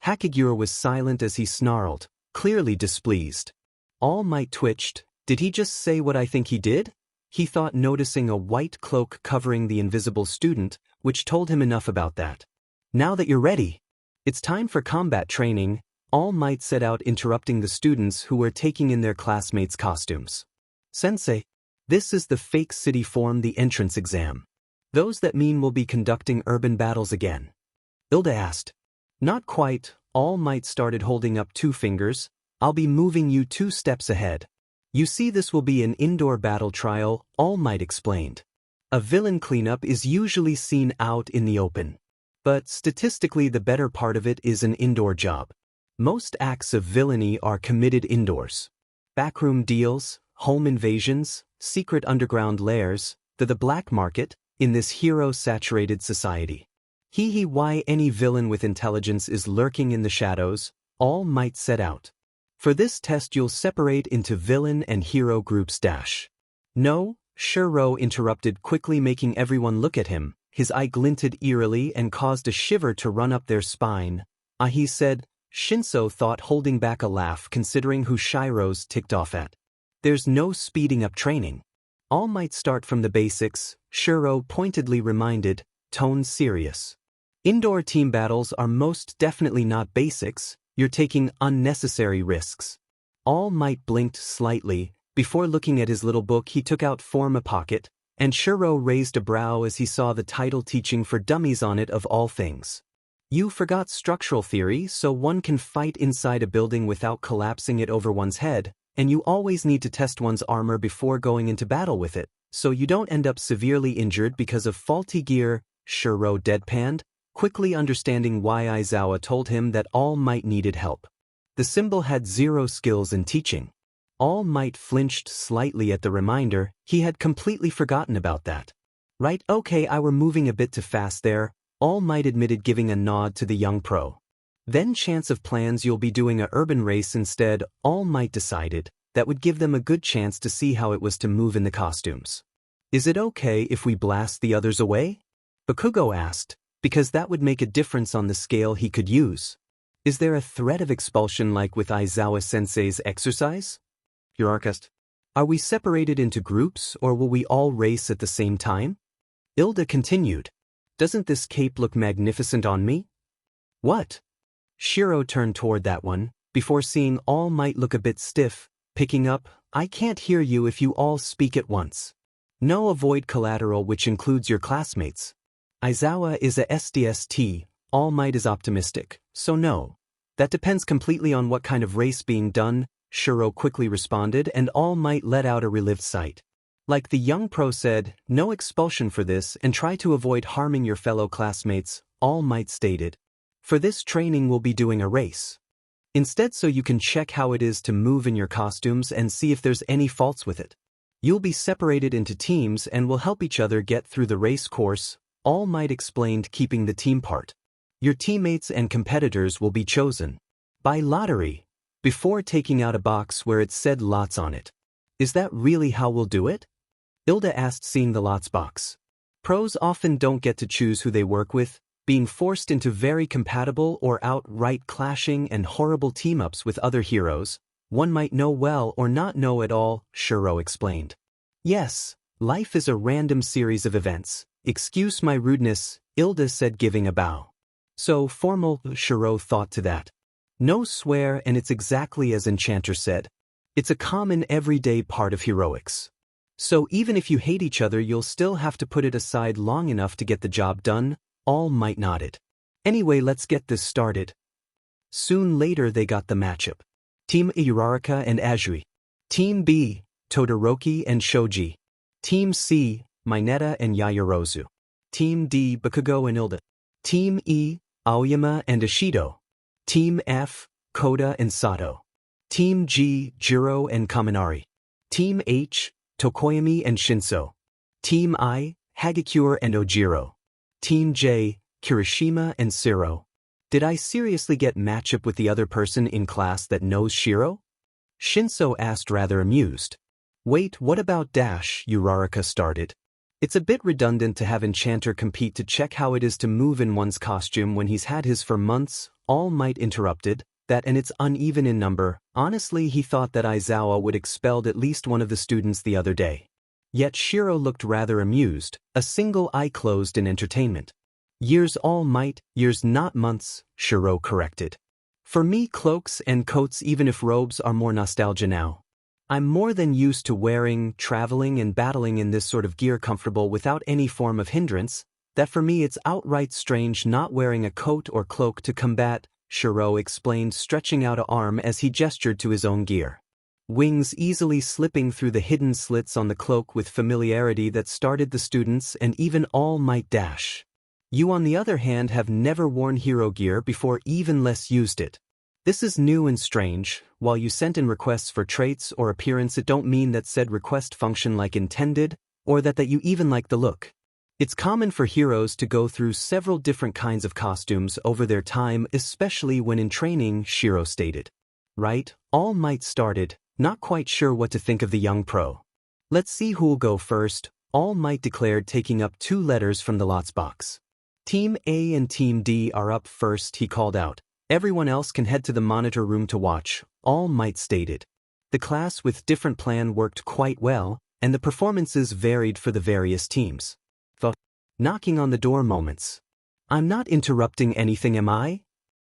Hakagura was silent as he snarled, clearly displeased. All Might twitched. Did he just say what I think he did? He thought, noticing a white cloak covering the invisible student, which told him enough about that. Now that you're ready, it's time for combat training. All Might set out, interrupting the students who were taking in their classmates' costumes. Sensei, this is the fake city form, the entrance exam. Those that mean we'll be conducting urban battles again? Ilda asked. Not quite. All Might started, holding up 2 fingers. I'll be moving you 2 steps ahead. You see, this will be an indoor battle trial, All Might explained. A villain cleanup is usually seen out in the open. But statistically, the better part of it is an indoor job. Most acts of villainy are committed indoors. Backroom deals, home invasions, secret underground lairs, the black market, in this hero-saturated society. Why any villain with intelligence is lurking in the shadows, All Might set out. For this test you'll separate into villain and hero groups. No, Shiro interrupted quickly, making everyone look at him. His eye glinted eerily and caused a shiver to run up their spine. He said. Shinso thought, holding back a laugh considering who Shiro's ticked off at. There's no speeding up training. All Might start from the basics, Shiro pointedly reminded, tone serious. Indoor team battles are most definitely not basics. You're taking unnecessary risks. All Might blinked slightly. Before looking at his little book, he took out Form a Pocket, and Shiro raised a brow as he saw the title Teaching for Dummies on it, of all things. You forgot structural theory, so one can fight inside a building without collapsing it over one's head, and you always need to test one's armor before going into battle with it, so you don't end up severely injured because of faulty gear, Shiro deadpanned, quickly understanding why Aizawa told him that All Might needed help. The symbol had 0 skills in teaching. All Might flinched slightly at the reminder. He had completely forgotten about that. Right, okay, I were moving a bit too fast there, All Might admitted, giving a nod to the young pro. Then chance of plans you'll be doing a urban race instead, All Might decided. That would give them a good chance to see how it was to move in the costumes. Is it okay if we blast the others away? Bakugo asked, because that would make a difference on the scale he could use. Is there a threat of expulsion like with Aizawa-sensei's exercise? Hierarchist. Are we separated into groups, or will we all race at the same time? Ilda continued. Doesn't this cape look magnificent on me? What? Shiro turned toward that one, before seeing All Might look a bit stiff, picking up, I can't hear you if you all speak at once. No, avoid collateral, which includes your classmates. Aizawa is a SDST, All Might is optimistic, so no. That depends completely on what kind of race being done, Shiro quickly responded, and All Might let out a relieved sigh. Like the young pro said, no expulsion for this, and try to avoid harming your fellow classmates, All Might stated. For this training we'll be doing a race. Instead, so you can check how it is to move in your costumes and see if there's any faults with it. You'll be separated into teams and will help each other get through the race course, All Might explained, keeping the team part. Your teammates and competitors will be chosen by lottery, before taking out a box where it said lots on it. Is that really how we'll do it? Ilda asked, seeing the lots box. Pros often don't get to choose who they work with, being forced into very compatible or outright clashing and horrible team-ups with other heroes. One might know well or not know at all, Shiro explained. Yes, life is a random series of events. Excuse my rudeness, Ilda said, giving a bow. So formal, Shiro thought to that. No swear, and it's exactly as Enchanter said. It's a common everyday part of heroics. So even if you hate each other, you'll still have to put it aside long enough to get the job done, All Might nodded. Anyway, let's get this started. Soon later they got the matchup. Team Uraraka and Azui. Team B, Todoroki and Shoji. Team C, Mineta and Yaoyorozu. Team D, Bakugo and Ilda. Team E, Aoyama and Ishido. Team F, Koda and Sato. Team G, Jiro and Kaminari. Team H, Tokoyami and Shinso. Team I, Hagakure and Ojiro. Team J, Kirishima and Siro. Did I seriously get matchup with the other person in class that knows Shiro? Shinso asked, rather amused. Wait, what about Dash? Uraraka started. It's a bit redundant to have Enchanter compete to check how it is to move in one's costume when he's had his for months. All Might interrupted. That and it's uneven in number. Honestly, he thought that Aizawa would expelled at least one of the students the other day. Yet Shiro looked rather amused, a single eye closed in entertainment. Years All Might, years not months, Shiro corrected. For me, cloaks and coats, even if robes, are more nostalgia now. I'm more than used to wearing, traveling and battling in this sort of gear comfortable without any form of hindrance, that for me it's outright strange not wearing a coat or cloak to combat, Shiro explained, stretching out an arm as he gestured to his own gear. Wings easily slipping through the hidden slits on the cloak with familiarity that started the students and even All Might Dash. You on the other hand have never worn hero gear before, even less used it. This is new and strange. While you sent in requests for traits or appearance, it don't mean that said request function like intended, or that you even like the look. It's common for heroes to go through several different kinds of costumes over their time, especially when in training, Shiro stated. Right, All Might started, not quite sure what to think of the young pro. Let's see who'll go first, All Might declared, taking up 2 letters from the lots box. Team A and Team D are up first, he called out. Everyone else can head to the monitor room to watch, All Might stated. The class with different plan worked quite well, and the performances varied for the various teams. The knocking on the door moments. I'm not interrupting anything, am I?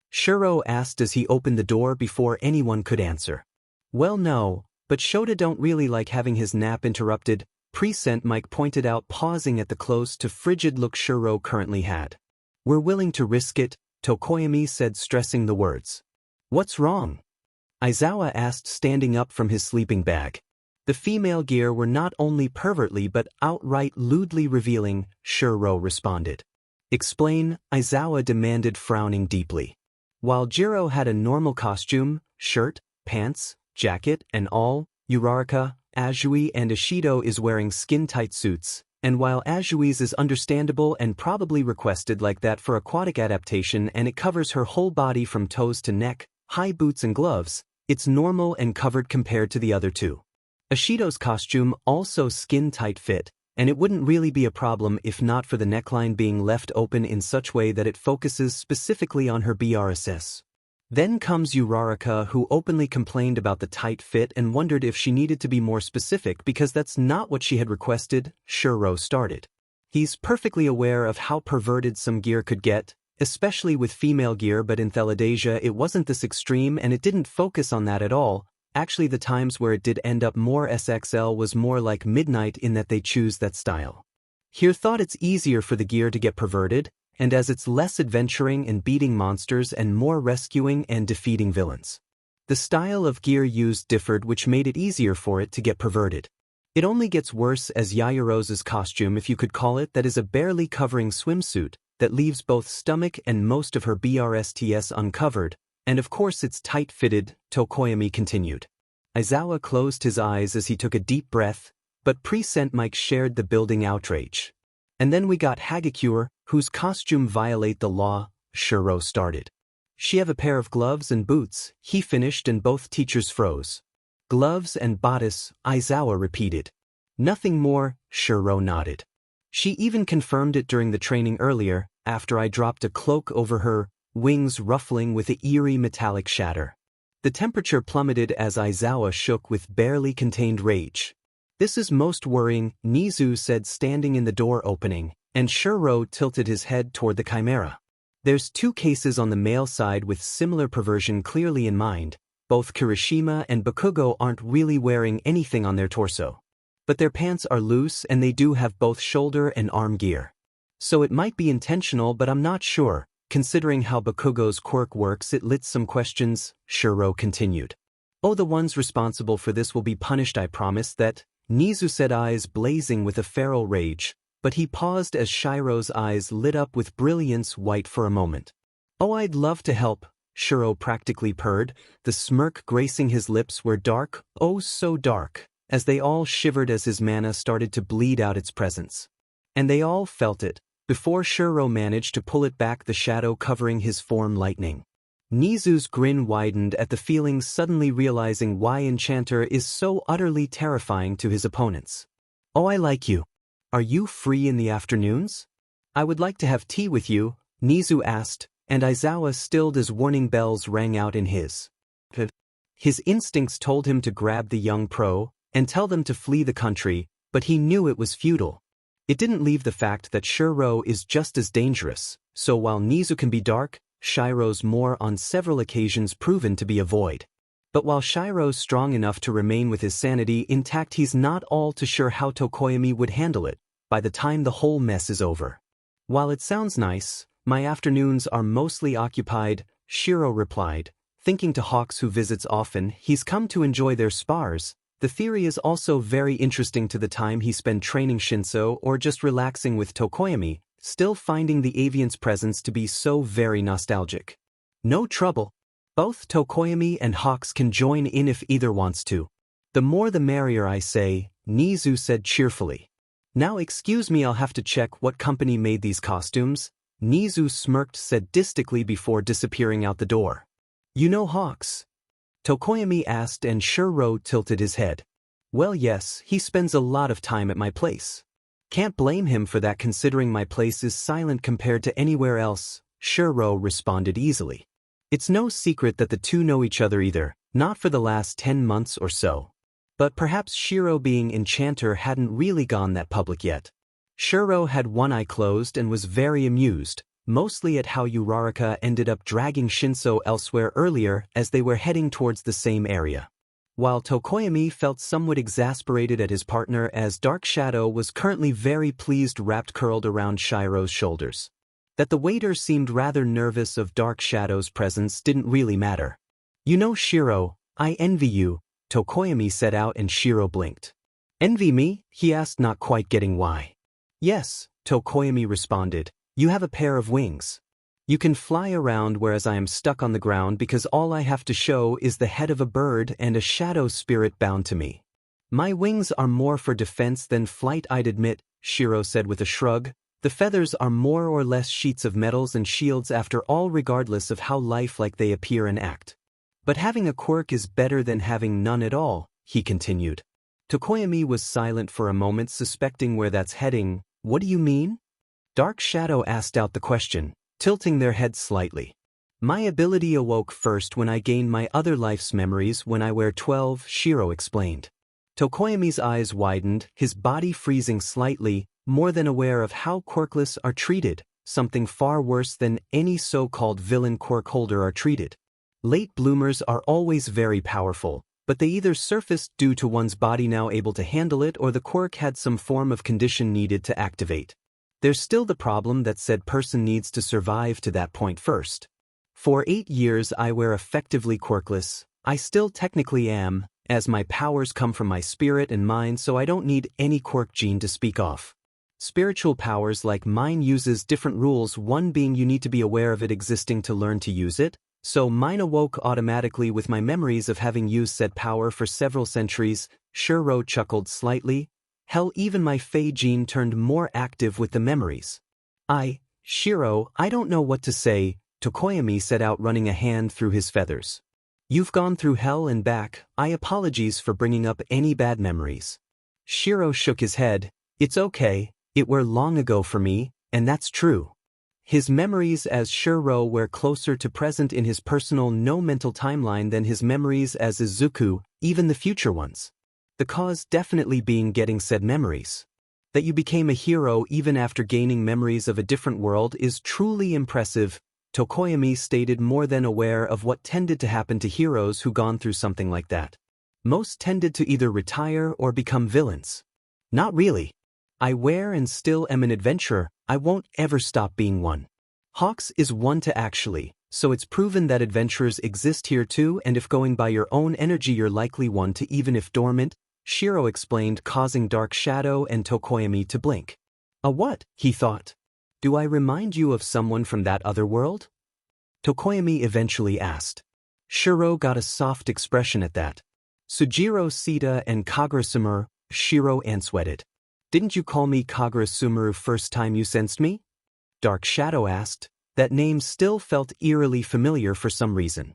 Shiro asked as he opened the door before anyone could answer. Well, no, but Shota don't really like having his nap interrupted, Present Mike pointed out, pausing at the close to frigid look Shiro currently had. We're willing to risk it, Tokoyami said, stressing the words. What's wrong? Aizawa asked, standing up from his sleeping bag. The female gear were not only pervertly but outright lewdly revealing, Shiro responded. Explain, Aizawa demanded, frowning deeply. While Jiro had a normal costume, shirt, pants, jacket, and all, Uraraka, Azui and Ishido is wearing skin-tight suits, and while Azui's is understandable and probably requested like that for aquatic adaptation and it covers her whole body from toes to neck, high boots and gloves, it's normal and covered compared to the other two. Ishido's costume also skin-tight fit, and it wouldn't really be a problem if not for the neckline being left open in such way that it focuses specifically on her BRSS. Then comes Uraraka, who openly complained about the tight fit and wondered if she needed to be more specific because that's not what she had requested. Shiro started. He's perfectly aware of how perverted some gear could get, especially with female gear, but in Theladasia it wasn't this extreme and it didn't focus on that at all. Actually, the times where it did end up more SXL was more like Midnight in that they choose that style. Here thought it's easier for the gear to get perverted, and as it's less adventuring and beating monsters and more rescuing and defeating villains. The style of gear used differed, which made it easier for it to get perverted. It only gets worse as Yayarose's costume, if you could call it, that is a barely covering swimsuit that leaves both stomach and most of her BRSTS uncovered, and of course it's tight-fitted, Tokoyami continued. Aizawa closed his eyes as he took a deep breath, but Present Mike shared the building outrage. And then we got Hagakure, whose costume violate the law, Shiro started. She have a pair of gloves and boots, he finished, and both teachers froze. Gloves and bodice, Aizawa repeated. Nothing more, Shiro nodded. She even confirmed it during the training earlier, after I dropped a cloak over her, wings ruffling with an eerie metallic shatter. The temperature plummeted as Aizawa shook with barely contained rage. This is most worrying, Nezu said, standing in the door opening, and Shiro tilted his head toward the chimera. There's 2 cases on the male side with similar perversion clearly in mind. Both Kirishima and Bakugo aren't really wearing anything on their torso. But their pants are loose and they do have both shoulder and arm gear. So it might be intentional, but I'm not sure. Considering how Bakugo's quirk works, it lit some questions, Shiro continued. Oh, the ones responsible for this will be punished, I promise that, Nezu said, eyes blazing with a feral rage, but he paused as Shiro's eyes lit up with brilliance white for a moment. Oh, I'd love to help, Shiro practically purred, the smirk gracing his lips were dark, oh so dark, as they all shivered as his mana started to bleed out its presence. And they all felt it, before Shuro managed to pull it back, the shadow covering his form lightening. Nezu's grin widened at the feeling, suddenly realizing why Enchanter is so utterly terrifying to his opponents. "Oh, I like you. Are you free in the afternoons? I would like to have tea with you," Nezu asked, and Aizawa stilled as warning bells rang out in his. His instincts told him to grab the young pro and tell them to flee the country, but he knew it was futile. It didn't leave the fact that Shuro is just as dangerous, so while Nezu can be dark, Shiro's more on several occasions proven to be a void. But while Shiro's strong enough to remain with his sanity intact, he's not all too sure how Tokoyami would handle it by the time the whole mess is over. "While it sounds nice, my afternoons are mostly occupied," Shiro replied, thinking to Hawks, who visits often. He's come to enjoy their spars. The theory is also very interesting to the time he spent training Shinso or just relaxing with Tokoyami, still finding the avian's presence to be so very nostalgic. "No trouble. Both Tokoyami and Hawks can join in if either wants to. The more the merrier, I say," Nezu said cheerfully. "Now excuse me, I'll have to check what company made these costumes," Nezu smirked sadistically before disappearing out the door. "You know Hawks?" Tokoyami asked, and Shuro tilted his head. "Well, yes, he spends a lot of time at my place. Can't blame him for that considering my place is silent compared to anywhere else," Shuro responded easily. It's no secret that the two know each other either, not for the last 10 months or so. But perhaps Shiro being Enchanter hadn't really gone that public yet. Shuro had one eye closed and was very amused, mostly at how Uraraka ended up dragging Shinso elsewhere earlier as they were heading towards the same area. While Tokoyami felt somewhat exasperated at his partner, as Dark Shadow was currently very pleased, wrapped curled around Shiro's shoulders. That the waiter seemed rather nervous of Dark Shadow's presence didn't really matter. "You know, Shiro, I envy you," Tokoyami said out, and Shiro blinked. "Envy me?" he asked, not quite getting why. "Yes," Tokoyami responded. "You have a pair of wings. You can fly around, whereas I am stuck on the ground because all I have to show is the head of a bird and a shadow spirit bound to me. My wings are more for defense than flight, I'd admit," Shiro said with a shrug. "The feathers are more or less sheets of metals and shields after all, regardless of how lifelike they appear and act. But having a quirk is better than having none at all," he continued. Tokoyami was silent for a moment, suspecting where that's heading. "What do you mean?" Dark Shadow asked out the question, tilting their heads slightly. "My ability awoke first when I gained my other life's memories when I were 12, Shiro explained. Tokoyami's eyes widened, his body freezing slightly, more than aware of how quirkless are treated, something far worse than any so-called villain quirk holder are treated. Late bloomers are always very powerful, but they either surfaced due to one's body now able to handle it, or the quirk had some form of condition needed to activate. There's still the problem that said person needs to survive to that point first. For 8 years I were effectively quirkless. I still technically am, as my powers come from my spirit and mind, so I don't need any quirk gene to speak of. Spiritual powers like mine uses different rules, one being you need to be aware of it existing to learn to use it, so mine awoke automatically with my memories of having used said power for several centuries." Shuro chuckled slightly. "Hell, even my Fey gene turned more active with the memories." Shiro, I don't know what to say," Tokoyami said out, running a hand through his feathers. "You've gone through hell and back. I apologize for bringing up any bad memories." Shiro shook his head. "It's okay. It were long ago for me, and that's true." His memories as Shuro were closer to present in his personal no-mental timeline than his memories as Izuku, even the future ones. The cause definitely being getting said memories. That you became a hero even after gaining memories of a different world is truly impressive, Tokoyami stated, more than aware of what tended to happen to heroes who gone through something like that. Most tended to either retire or become villains. Not really. I were and still am an adventurer. I won't ever stop being one. Hawks is one to actually, so it's proven that adventurers exist here too, and if going by your own energy you're likely one to, even if dormant, Shiro explained, causing Dark Shadow and Tokoyami to blink. "A what?" he thought. "Do I remind you of someone from that other world?" Tokoyami eventually asked. Shiro got a soft expression at that. Sujiro Sita and Kagura Sumuru, Shiro answered. Didn't you call me Kagura Sumuru first time you sensed me? Dark Shadow asked. That name still felt eerily familiar for some reason.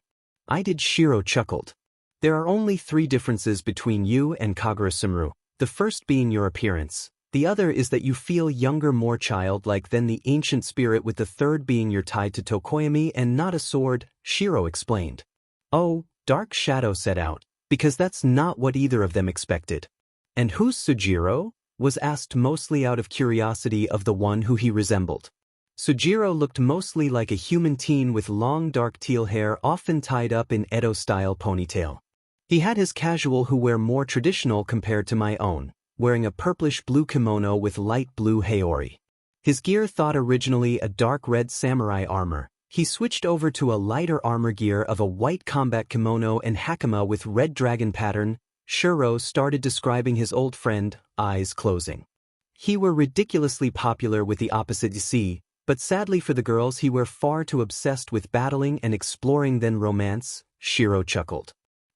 I did. Shiro chuckled. There are only 3 differences between you and Kagura Sumuru, the first being your appearance, the other is that you feel younger, more childlike than the ancient spirit, with the third being you're tied to Tokoyami and not a sword, Shiro explained. Oh, Dark Shadow set out, because that's not what either of them expected. And who's Sujiro? Was asked mostly out of curiosity of the one who he resembled. Sujiro looked mostly like a human teen with long dark teal hair often tied up in Edo-style ponytail. He had his casual who wear more traditional compared to my own, wearing a purplish-blue kimono with light blue haori. His gear thought originally a dark red samurai armor. He switched over to a lighter armor gear of a white combat kimono and hakama with red dragon pattern. Shiro started describing his old friend, eyes closing. He were ridiculously popular with the opposite sea, but sadly for the girls he were far too obsessed with battling and exploring than romance, Shiro chuckled.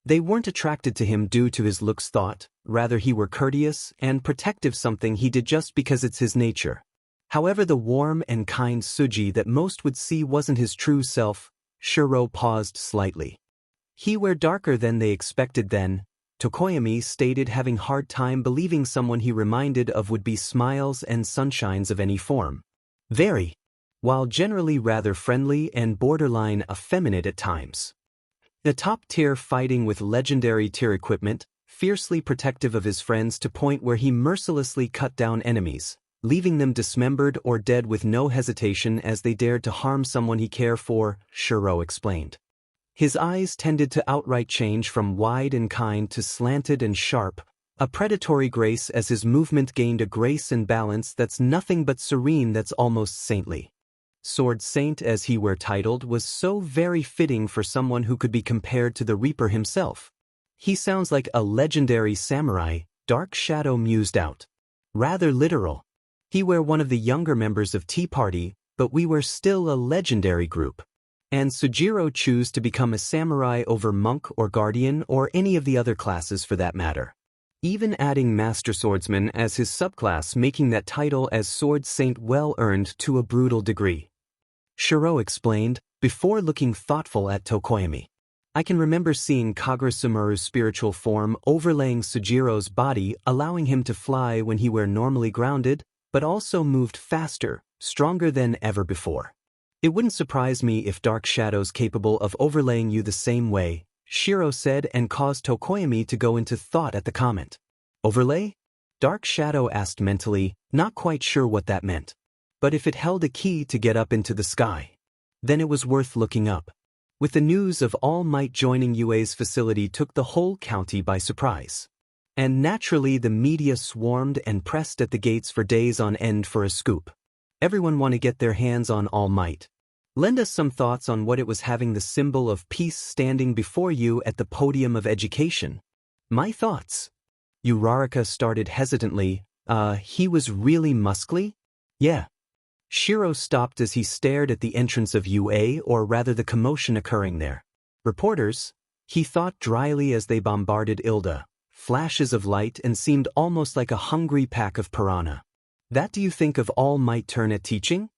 They weren't attracted to him due to his looks thought, rather he were courteous and protective, something he did just because it's his nature. However, the warm and kind Suji that most would see wasn't his true self. Shiro paused slightly. He were darker than they expected then. Tokoyami stated, having hard time believing someone he reminded of would be smiles and sunshines of any form. Very. While generally rather friendly and borderline effeminate at times. The top-tier fighting with legendary tier equipment, fiercely protective of his friends to point where he mercilessly cut down enemies, leaving them dismembered or dead with no hesitation as they dared to harm someone he cared for, Shiro explained. His eyes tended to outright change from wide and kind to slanted and sharp, a predatory grace as his movement gained a grace and balance that's nothing but serene, that's almost saintly. Sword Saint, as he were titled, was so very fitting for someone who could be compared to the Reaper himself. He sounds like a legendary samurai, Dark Shadow mused out. Rather literal. He were one of the younger members of Tea Party, but we were still a legendary group. And Sujiro chose to become a samurai over monk or guardian or any of the other classes for that matter. Even adding Master Swordsman as his subclass, making that title as Sword Saint well-earned to a brutal degree. Shiro explained, before looking thoughtful at Tokoyami. I can remember seeing Kagura Sumuru's spiritual form overlaying Sujiro's body, allowing him to fly when he were normally grounded, but also moved faster, stronger than ever before. It wouldn't surprise me if Dark Shadow's capable of overlaying you the same way, Shiro said, and caused Tokoyami to go into thought at the comment. Overlay? Dark Shadow asked mentally, not quite sure what that meant. But if it held a key to get up into the sky, then it was worth looking up. With the news of All Might joining UA's facility took the whole county by surprise. And naturally the media swarmed and pressed at the gates for days on end for a scoop. Everyone wanted to get their hands on All Might. Lend us some thoughts on what it was having the symbol of peace standing before you at the podium of education. My thoughts. Uraraka started hesitantly. He was really muscly? Yeah. Shiro stopped as he stared at the entrance of UA, or rather the commotion occurring there. Reporters? He thought dryly as they bombarded Ilda. Flashes of light and seemed almost like a hungry pack of piranha. That do you think of All Might turn at teaching?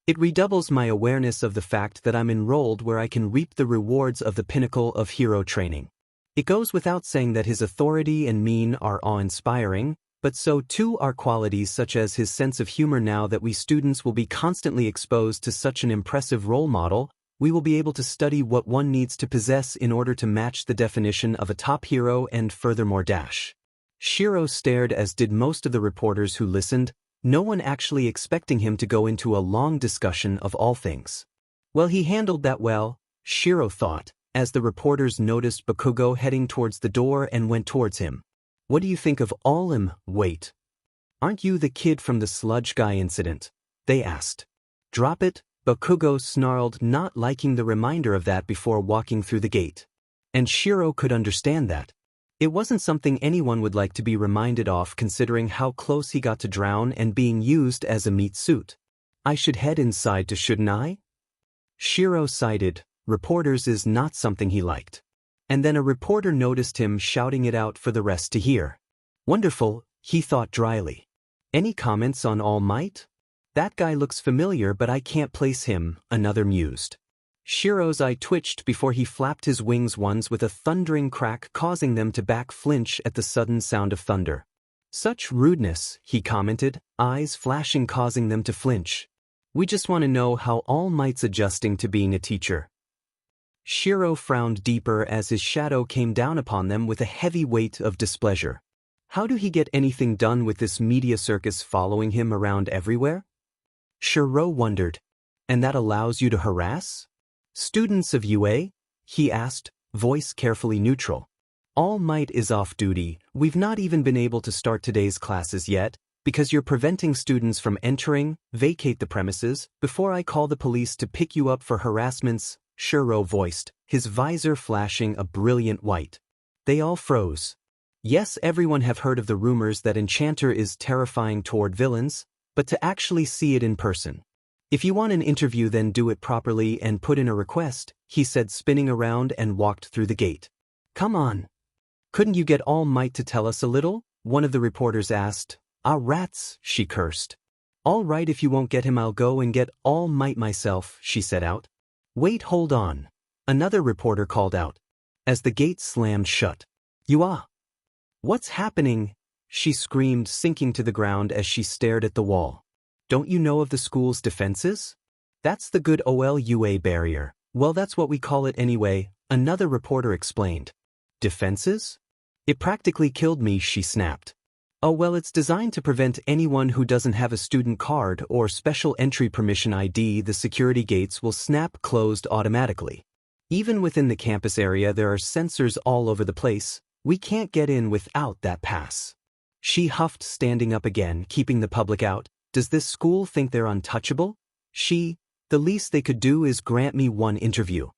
It redoubles my awareness of the fact that I'm enrolled where I can reap the rewards of the pinnacle of hero training. It goes without saying that his authority and mien are awe-inspiring, but so too are qualities such as his sense of humor. Now that we students will be constantly exposed to such an impressive role model, we will be able to study what one needs to possess in order to match the definition of a top hero and furthermore dash. Shiro stared, as did most of the reporters who listened, no one actually expecting him to go into a long discussion of all things. Well, he handled that well, Shiro thought, as the reporters noticed Bakugo heading towards the door and went towards him. What do you think of Wait. Aren't you the kid from the sludge guy incident? They asked. Drop it, Bakugo snarled, not liking the reminder of that before walking through the gate. And Shiro could understand that. It wasn't something anyone would like to be reminded of, considering how close he got to drown and being used as a meat suit. I should head inside shouldn't I? Shiro sighed. Reporters is not something he liked. And then a reporter noticed him shouting it out for the rest to hear. Wonderful, he thought dryly. Any comments on All Might? That guy looks familiar, but I can't place him, another mused. Shiro's eye twitched before he flapped his wings once with a thundering crack, causing them to back flinch at the sudden sound of thunder. Such rudeness, he commented, eyes flashing causing them to flinch. We just want to know how All Might's adjusting to being a teacher. Shiro frowned deeper as his shadow came down upon them with a heavy weight of displeasure. How do he get anything done with this media circus following him around everywhere? Shiro wondered. And that allows you to harass students of UA? He asked, voice carefully neutral. All Might is off duty. We've not even been able to start today's classes yet, because you're preventing students from entering. Vacate the premises before I call the police to pick you up for harassments, Shiro voiced, his visor flashing a brilliant white. They all froze. Yes, everyone have heard of the rumors that Enchanter is terrifying toward villains, but to actually see it in person. If you want an interview, then do it properly and put in a request, he said, spinning around and walked through the gate. Come on. Couldn't you get All Might to tell us a little? One of the reporters asked. Ah, rats, she cursed. All right, if you won't get him, I'll go and get All Might myself, she set out. Wait, hold on. Another reporter called out. As the gate slammed shut. What's happening? She screamed, sinking to the ground as she stared at the wall. Don't you know of the school's defenses? That's the good OLUA barrier. Well, that's what we call it anyway, another reporter explained. Defenses? It practically killed me, she snapped. Oh well, it's designed to prevent anyone who doesn't have a student card or special entry permission ID. The security gates will snap closed automatically. Even within the campus area there are sensors all over the place. We can't get in without that pass. She huffed, standing up again, keeping the public out. Does this school think they're untouchable? The least they could do is grant me one interview.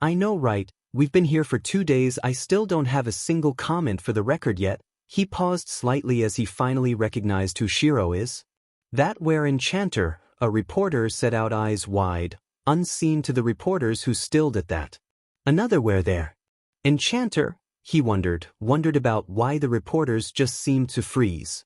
I know, right? We've been here for 2 days. I still don't have a single comment for the record yet. He paused slightly as he finally recognized who Shiro is. That where Enchanter, a reporter said out, eyes wide, unseen to the reporters who stilled at that. Another where there. Enchanter, he wondered about why the reporters just seemed to freeze.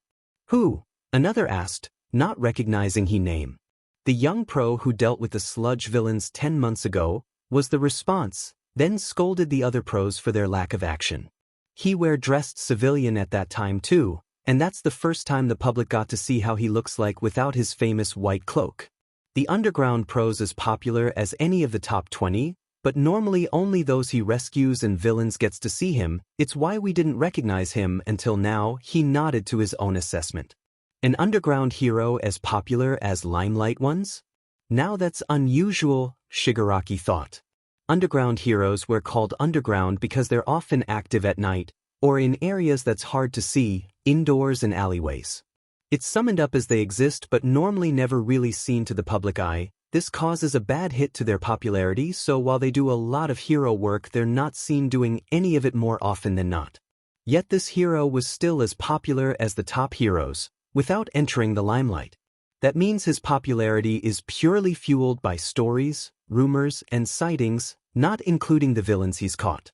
Who? Another asked, not recognizing he name. The young pro who dealt with the sludge villains 10 months ago, was the response, then scolded the other pros for their lack of action. He were dressed civilian at that time too, and that's the first time the public got to see how he looks like without his famous white cloak. The underground pros is popular as any of the top 20, but normally only those he rescues and villains gets to see him. It's why we didn't recognize him until now. He nodded to his own assessment. An underground hero as popular as limelight ones? Now that's unusual, Shigaraki thought. Underground heroes were called underground because they're often active at night, or in areas that's hard to see, indoors and alleyways. It's summoned up as they exist but normally never really seen to the public eye. This causes a bad hit to their popularity, so while they do a lot of hero work, they're not seen doing any of it more often than not. Yet this hero was still as popular as the top heroes, without entering the limelight. That means his popularity is purely fueled by stories, rumors, and sightings, not including the villains he's caught.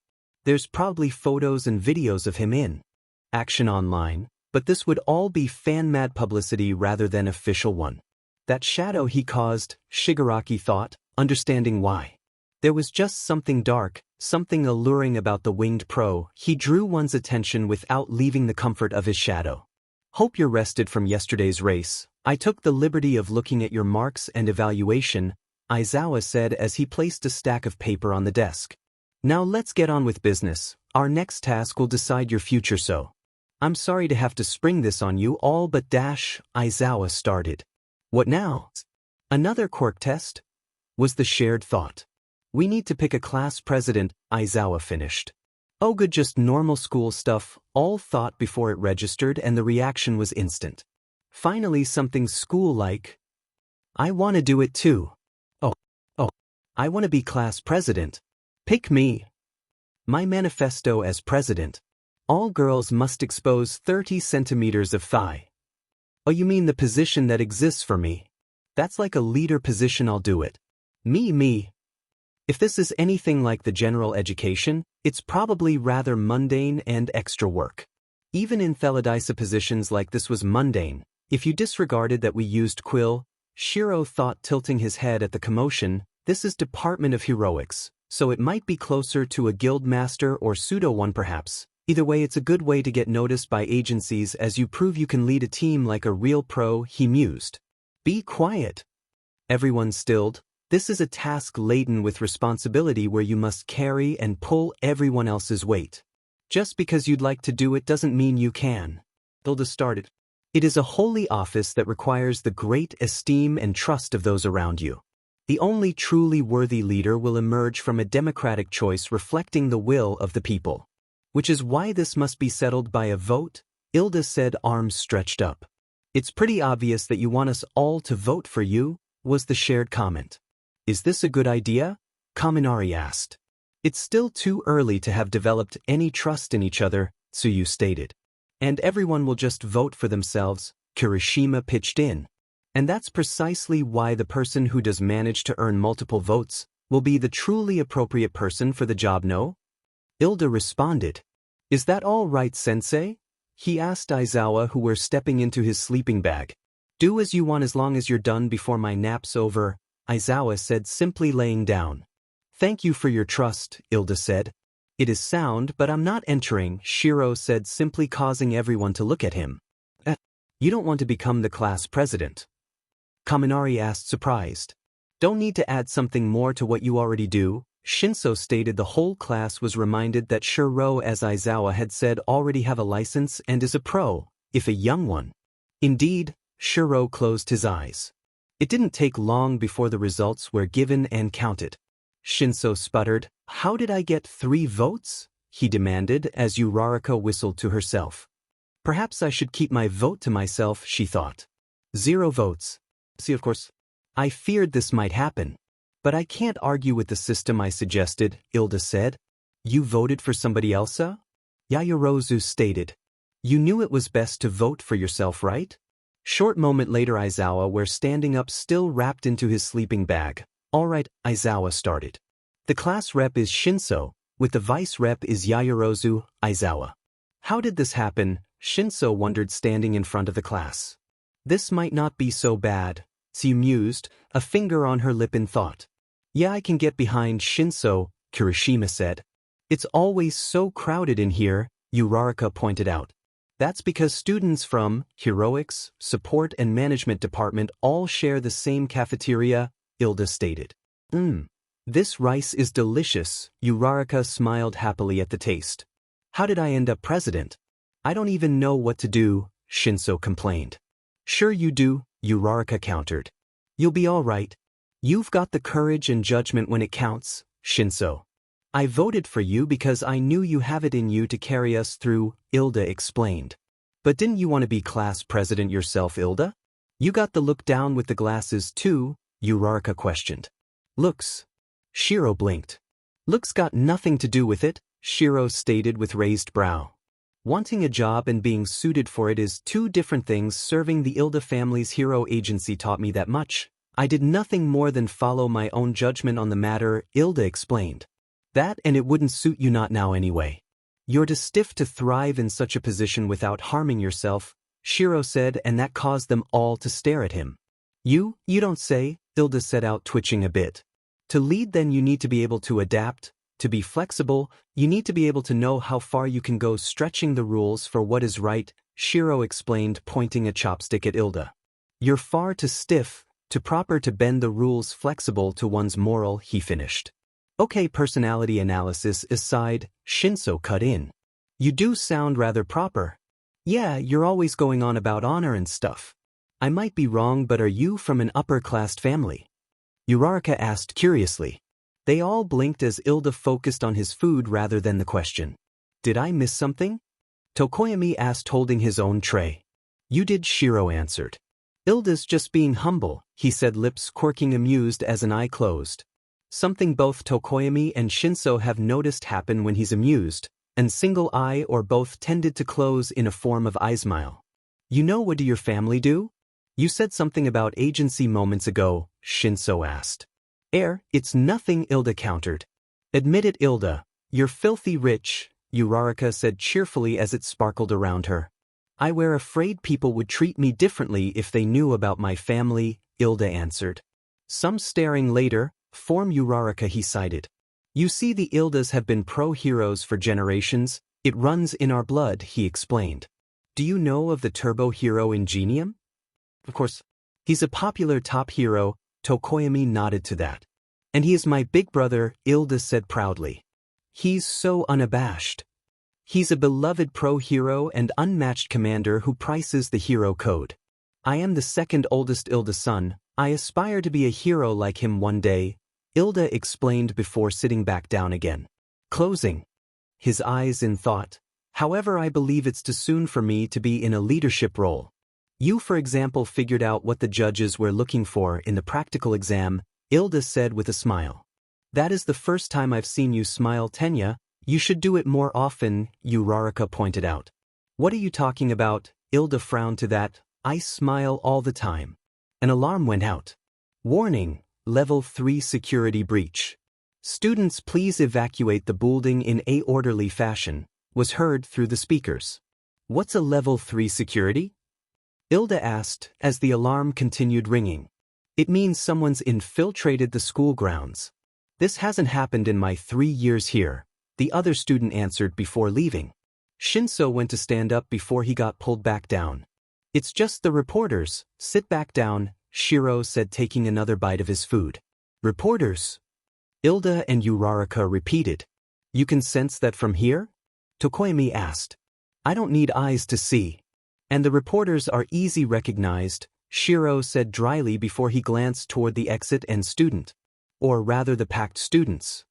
There's probably photos and videos of him in action online, but this would all be fan-mad publicity rather than official one. That shadow he caused, Shigaraki thought, understanding why. There was just something dark, something alluring about the winged pro. He drew one's attention without leaving the comfort of his shadow. Hope you're rested from yesterday's race. I took the liberty of looking at your marks and evaluation, Aizawa said as he placed a stack of paper on the desk. Now let's get on with business. Our next task will decide your future, so. I'm sorry to have to spring this on you all, but Aizawa started. What now? Another quirk test? Was the shared thought. We need to pick a class president, Aizawa finished. Oh good, just normal school stuff, all thought before it registered, and the reaction was instant. Finally something school-like. I want to do it too. Oh, I want to be class president. Pick me. My manifesto as president. All girls must expose 30 centimeters of thigh. Oh, you mean the position that exists for me? That's like a leader position, I'll do it. Me. If this is anything like the general education, It's probably rather mundane and extra work. Even in Theladasia positions like this was mundane. If you disregarded that we used quill, Shiro thought, tilting his head at the commotion, this is Department of Heroics, so it might be closer to a guild master or pseudo one perhaps. Either way, it's a good way to get noticed by agencies as you prove you can lead a team like a real pro, he mused. Be quiet. Everyone stilled. This is a task laden with responsibility where you must carry and pull everyone else's weight. Just because you'd like to do it doesn't mean you can. Hilda started. It is a holy office that requires the great esteem and trust of those around you. The only truly worthy leader will emerge from a democratic choice reflecting the will of the people. Which is why this must be settled by a vote, Hilda said, arms stretched up. It's pretty obvious that you want us all to vote for you, was the shared comment. Is this a good idea? Kaminari asked. It's still too early to have developed any trust in each other, Tsuyu stated. And everyone will just vote for themselves, Kirishima pitched in. And that's precisely why the person who does manage to earn multiple votes will be the truly appropriate person for the job, no? Hilda responded. Is that all right, sensei? He asked Aizawa, who were stepping into his sleeping bag. Do as you want as long as you're done before my nap's over, Aizawa said, simply laying down. Thank you for your trust, Hilda said. It is sound, but I'm not entering, Shiro said, simply causing everyone to look at him. You don't want to become the class president? Kaminari asked, surprised. Don't need to add something more to what you already do, Shinso stated. The whole class was reminded that Shiro, as Aizawa had said, already have a license and is a pro, if a young one. Indeed, Shiro closed his eyes. It didn't take long before the results were given and counted. Shinso sputtered. How did I get 3 votes? He demanded as Uraraka whistled to herself. Perhaps I should keep my vote to myself, she thought. 0 votes. See, of course. I feared this might happen. But I can't argue with the system I suggested, Hilda said. You voted for somebody else? Yaoyorozu stated. You knew it was best to vote for yourself, right? Short moment later, Aizawa were standing up, still wrapped into his sleeping bag. All right, Aizawa started. The class rep is Shinso, with the vice rep is Yaoyorozu, Aizawa. How did this happen? Shinso wondered, standing in front of the class. This might not be so bad, she mused, a finger on her lip in thought. Yeah, I can get behind Shinso, Kirishima said. It's always so crowded in here, Uraraka pointed out. That's because students from Heroics, Support and Management Department all share the same cafeteria, Hilda stated. This rice is delicious, Uraraka smiled happily at the taste. How did I end up president? I don't even know what to do, Shinso complained. Sure you do, Uraraka countered. You'll be all right. You've got the courage and judgment when it counts, Shinso. I voted for you because I knew you have it in you to carry us through, Hilda explained. But didn't you want to be class president yourself, Hilda? You got the look down with the glasses too, Uraraka questioned. Looks. Shiro blinked. Looks got nothing to do with it, Shiro stated with raised brow. Wanting a job and being suited for it is 2 different things. Serving the Hilda family's hero agency taught me that much. I did nothing more than follow my own judgment on the matter, Hilda explained. That and it wouldn't suit you not now anyway. You're too stiff to thrive in such a position without harming yourself, Shiro said, and that caused them all to stare at him. You don't say, Hilda set out, twitching a bit. To lead, then you need to be able to adapt, to be flexible, you need to be able to know how far you can go stretching the rules for what is right, Shiro explained, pointing a chopstick at Hilda. You're far too stiff, too proper to bend the rules flexible to one's moral, he finished. Okay, personality analysis aside, Shinso cut in. You do sound rather proper. Yeah, you're always going on about honor and stuff. I might be wrong, but are you from an upper-class family? Uraraka asked curiously. They all blinked as Hilda focused on his food rather than the question. Did I miss something? Tokoyami asked, holding his own tray. You did, Shiro answered. Hilda's just being humble, he said, lips quirking, amused as an eye closed. Something both Tokoyami and Shinso have noticed happen when he's amused, and single eye or both tended to close in a form of eye smile. You know, what do your family do? You said something about agency moments ago, Shinso asked. It's nothing, Hilda countered. Admit it, Hilda, You're filthy rich, Uraraka said cheerfully as it sparkled around her. I were afraid people would treat me differently if they knew about my family, Ilda answered. Some staring later, form Uraraka he cited. You see the Ildas have been pro-heroes for generations, it runs in our blood, he explained. Do you know of the turbo hero Ingenium? Of course. He's a popular top hero, Tokoyami nodded to that. And he is my big brother, Ilda said proudly. He's so unabashed. He's a beloved pro-hero and unmatched commander who prices the hero code. I am the second oldest Ilda son, I aspire to be a hero like him one day, Ilda explained before sitting back down again. Closing his eyes in thought. However, I believe it's too soon for me to be in a leadership role. You, for example, figured out what the judges were looking for in the practical exam, Ilda said with a smile. That is the first time I've seen you smile, Tenya. You should do it more often, Uraraka pointed out. What are you talking about? Ilda frowned to that. I smile all the time. An alarm went out. Warning, Level 3 security breach. Students, please evacuate the building in a orderly fashion, was heard through the speakers. What's a Level 3 security? Ilda asked as the alarm continued ringing. It means someone's infiltrated the school grounds. This hasn't happened in my 3 years here, the other student answered before leaving. Shinso went to stand up before he got pulled back down. It's just the reporters, sit back down, Shiro said taking another bite of his food. Reporters? Ilda and Uraraka repeated. You can sense that from here? Tokoyami asked. I don't need eyes to see. And the reporters are easy recognized, Shiro said dryly before he glanced toward the exit and student. Or rather the packed students.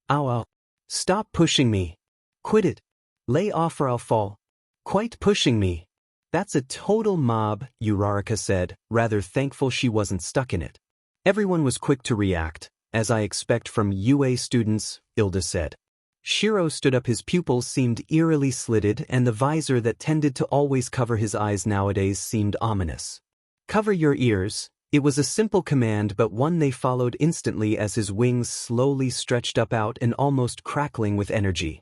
Ow. Stop pushing me. Quit it. Lay off or I'll fall. Quite pushing me. That's a total mob, Uraraka said, rather thankful she wasn't stuck in it. Everyone was quick to react, as I expect from UA students, Ilda said. Shiro stood up, his pupils seemed eerily slitted and the visor that tended to always cover his eyes nowadays seemed ominous. Cover your ears. It was a simple command but one they followed instantly as his wings slowly stretched up out and almost crackling with energy.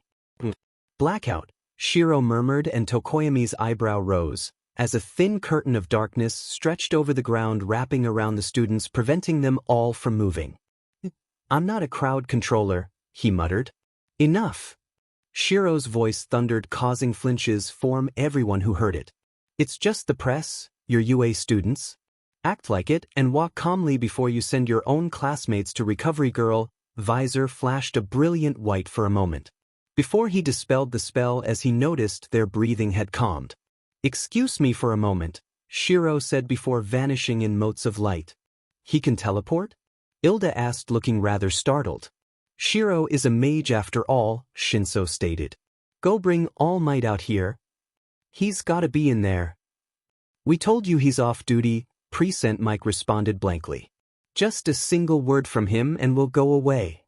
Blackout, Shiro murmured and Tokoyami's eyebrow rose, as a thin curtain of darkness stretched over the ground wrapping around the students preventing them all from moving. I'm not a crowd controller, he muttered. Enough. Shiro's voice thundered causing flinches form everyone who heard it. It's just the press, your UA students. Act like it and walk calmly before you send your own classmates to recovery girl, visor flashed a brilliant white for a moment. Before he dispelled the spell as he noticed their breathing had calmed. Excuse me for a moment, Shiro said before vanishing in motes of light. He can teleport? Ilda asked looking rather startled. Shiro is a mage after all, Shinso stated. Go bring All Might out here. He's gotta be in there. We told you he's off duty, Present Mike responded blankly. Just a single word from him and we'll go away.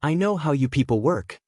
I know how you people work.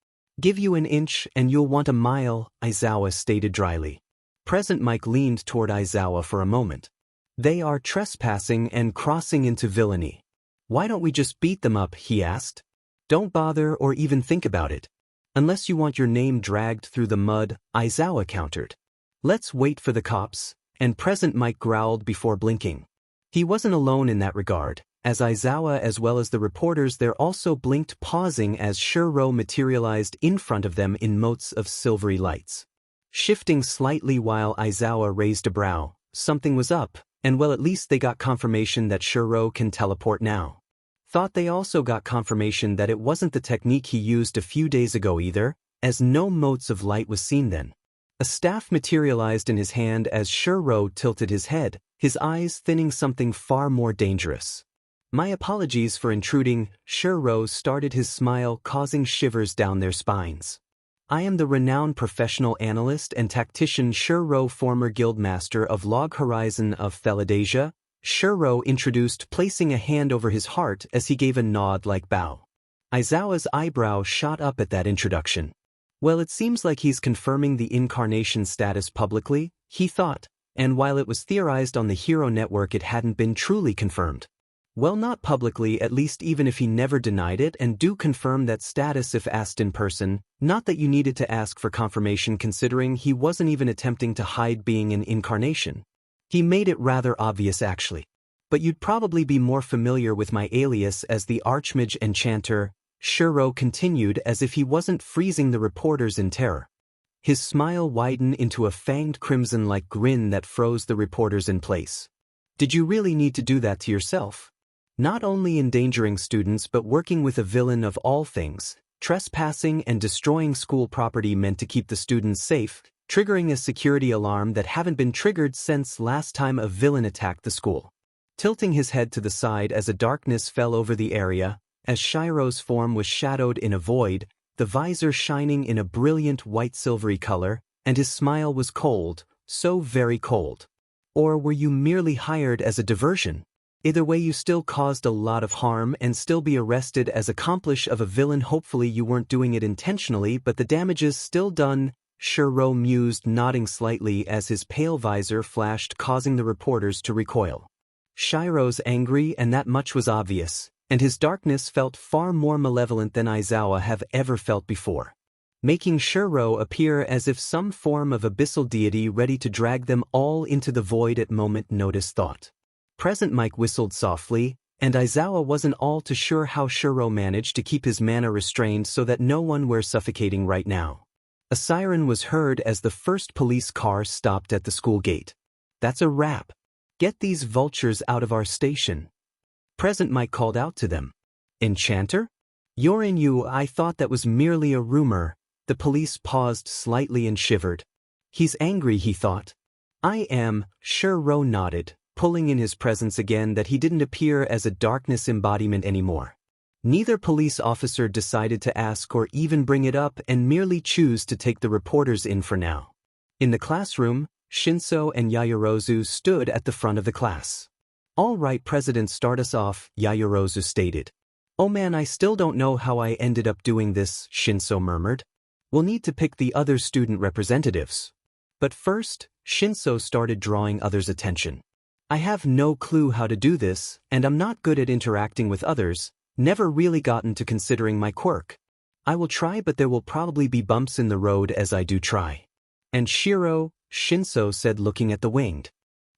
Give you an inch and you'll want a mile, Aizawa stated dryly. Present Mike leaned toward Aizawa for a moment. They are trespassing and crossing into villainy. Why don't we just beat them up, he asked. Don't bother or even think about it. Unless you want your name dragged through the mud, Aizawa countered. Let's wait for the cops, and Present Mike growled before blinking. He wasn't alone in that regard, as Aizawa as well as the reporters there also blinked, pausing as Shiro materialized in front of them in motes of silvery lights. Shifting slightly while Aizawa raised a brow, something was up, and well, at least they got confirmation that Shiro can teleport now. Thought they also got confirmation that it wasn't the technique he used a few days ago either, as no motes of light was seen then. A staff materialized in his hand as Shiro tilted his head, his eyes thinning something far more dangerous. My apologies for intruding, Shiro started his smile causing shivers down their spines. I am the renowned professional analyst and tactician Shiro, former guildmaster of Log Horizon of Theladasia, Shiro introduced, placing a hand over his heart as he gave a nod-like bow. Aizawa's eyebrow shot up at that introduction. Well, it seems like he's confirming the incarnation status publicly, he thought, and while it was theorized on the Hero Network it hadn't been truly confirmed. Well, not publicly, at least, even if he never denied it, and do confirm that status if asked in person, not that you needed to ask for confirmation considering he wasn't even attempting to hide being an incarnation. He made it rather obvious actually. But you'd probably be more familiar with my alias as the Archmage Enchanter, Shiro continued as if he wasn't freezing the reporters in terror. His smile widened into a fanged crimson-like grin that froze the reporters in place. Did you really need to do that to yourself? Not only endangering students but working with a villain of all things, trespassing and destroying school property meant to keep the students safe, triggering a security alarm that haven't been triggered since last time a villain attacked the school. Tilting his head to the side as a darkness fell over the area, as Shiro's form was shadowed in a void, the visor shining in a brilliant white silvery color, and his smile was cold, so very cold. Or were you merely hired as a diversion? Either way, you still caused a lot of harm and still be arrested as accomplice of a villain. Hopefully you weren't doing it intentionally, but the damage is still done, Shiro mused, nodding slightly as his pale visor flashed, causing the reporters to recoil. Shiro's angry, and that much was obvious, and his darkness felt far more malevolent than Aizawa have ever felt before, making Shiro appear as if some form of abyssal deity ready to drag them all into the void at moment notice thought. Present Mike whistled softly, and Aizawa wasn't all too sure how Shiro managed to keep his mana restrained so that no one were suffocating right now. A siren was heard as the first police car stopped at the school gate. That's a wrap. Get these vultures out of our station. Present Mike called out to them. Enchanter? You're in you. I thought that was merely a rumor. The police paused slightly and shivered. He's angry, he thought. I am, Shiro nodded, pulling in his presence again that he didn't appear as a darkness embodiment anymore. Neither police officer decided to ask or even bring it up and merely choose to take the reporters in for now. In the classroom, Shinso and Yayorozu stood at the front of the class. All right, President, start us off, Yayorozu stated. Oh man, I still don't know how I ended up doing this, Shinso murmured. We'll need to pick the other student representatives. But first, Shinso started drawing others' attention. I have no clue how to do this, and I'm not good at interacting with others, never really gotten to considering my quirk. I will try, but there will probably be bumps in the road as I do try. And Shiro, Shinso said, looking at the winged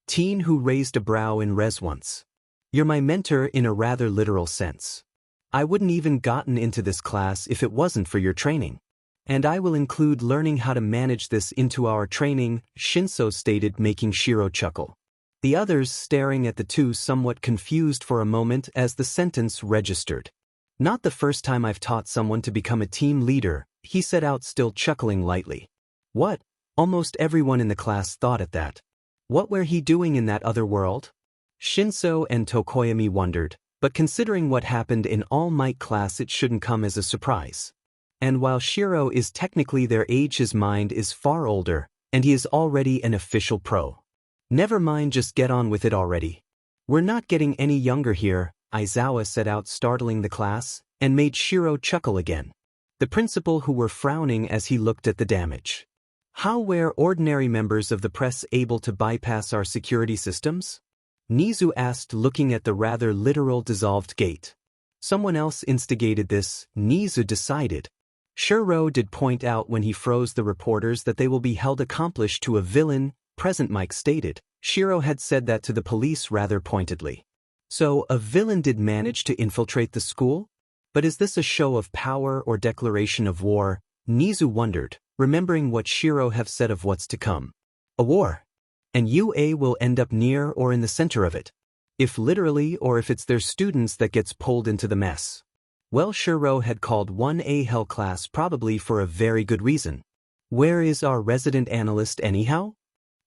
teen who raised a brow in response. You're my mentor in a rather literal sense. I wouldn't even gotten into this class if it wasn't for your training. And I will include learning how to manage this into our training, Shinso stated, making Shiro chuckle. The others staring at the two somewhat confused for a moment as the sentence registered. Not the first time I've taught someone to become a team leader, he set out, still chuckling lightly. What? Almost everyone in the class thought at that. What were he doing in that other world? Shinso and Tokoyami wondered, but considering what happened in All Might class it shouldn't come as a surprise. And while Shiro is technically their age, his mind is far older, and he is already an official pro. Never mind, just get on with it already. We're not getting any younger here, Aizawa set out, startling the class, and made Shiro chuckle again. The principal who were frowning as he looked at the damage. How were ordinary members of the press able to bypass our security systems? Nezu asked, looking at the rather literal dissolved gate. Someone else instigated this, Nezu decided. Shiro did point out when he froze the reporters that they will be held accomplice to a villain, Present Mike stated. Shiro had said that to the police rather pointedly. So, a villain did manage to infiltrate the school? But is this a show of power or declaration of war? Nezu wondered, remembering what Shiro have said of what's to come. A war. And UA will end up near or in the center of it. If literally, or if it's their students that gets pulled into the mess. Well, Shiro had called 1A Hell class probably for a very good reason. Where is our resident analyst anyhow?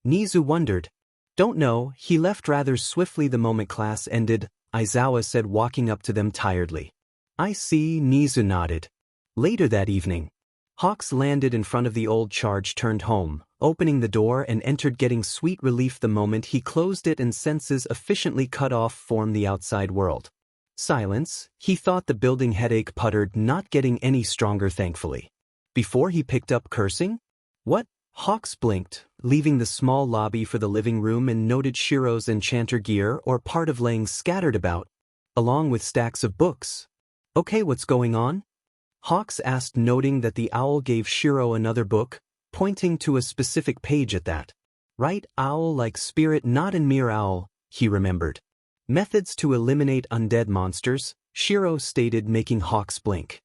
Nezu wondered. Don't know, he left rather swiftly the moment class ended, Aizawa said, walking up to them tiredly. I see, Nezu nodded. Later that evening, Hawks landed in front of the old charge, turned home, opening the door and entered, getting sweet relief the moment he closed it and senses efficiently cut off from the outside world. Silence, he thought. The building headache puttered, not getting any stronger thankfully. Before he picked up cursing? What? Hawks blinked, leaving the small lobby for the living room, and noted Shiro's enchanter gear or part of laying scattered about. along with stacks of books. Okay, what's going on? Hawks asked, noting that the owl gave Shiro another book, pointing to a specific page at that. Right, owl like spirit, not in mere owl, he remembered. Methods to eliminate undead monsters, Shiro stated, making Hawks blink.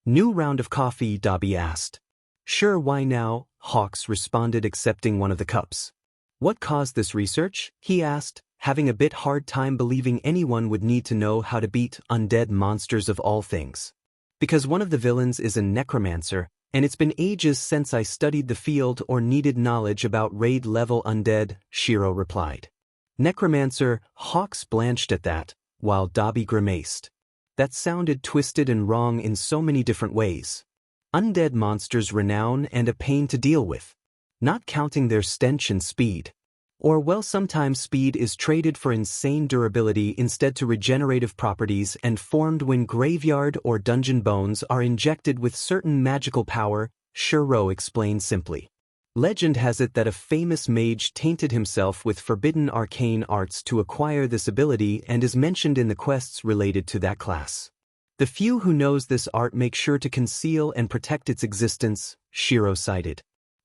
New round of coffee, Dobby asked. Sure, why now? Hawks responded, accepting one of the cups. What caused this research? He asked, having a bit hard time believing anyone would need to know how to beat undead monsters of all things. Because one of the villains is a necromancer, and it's been ages since I studied the field or needed knowledge about raid-level undead, Shiro replied. Necromancer, Hawks blanched at that, while Dobby grimaced. That sounded twisted and wrong in so many different ways. Undead monsters' renown and a pain to deal with. Not counting their stench and speed. Or well, sometimes speed is traded for insane durability instead to regenerative properties and formed when graveyard or dungeon bones are injected with certain magical power, Shiro explained simply. Legend has it that a famous mage tainted himself with forbidden arcane arts to acquire this ability and is mentioned in the quests related to that class. The few who knows this art make sure to conceal and protect its existence, Shiro cited.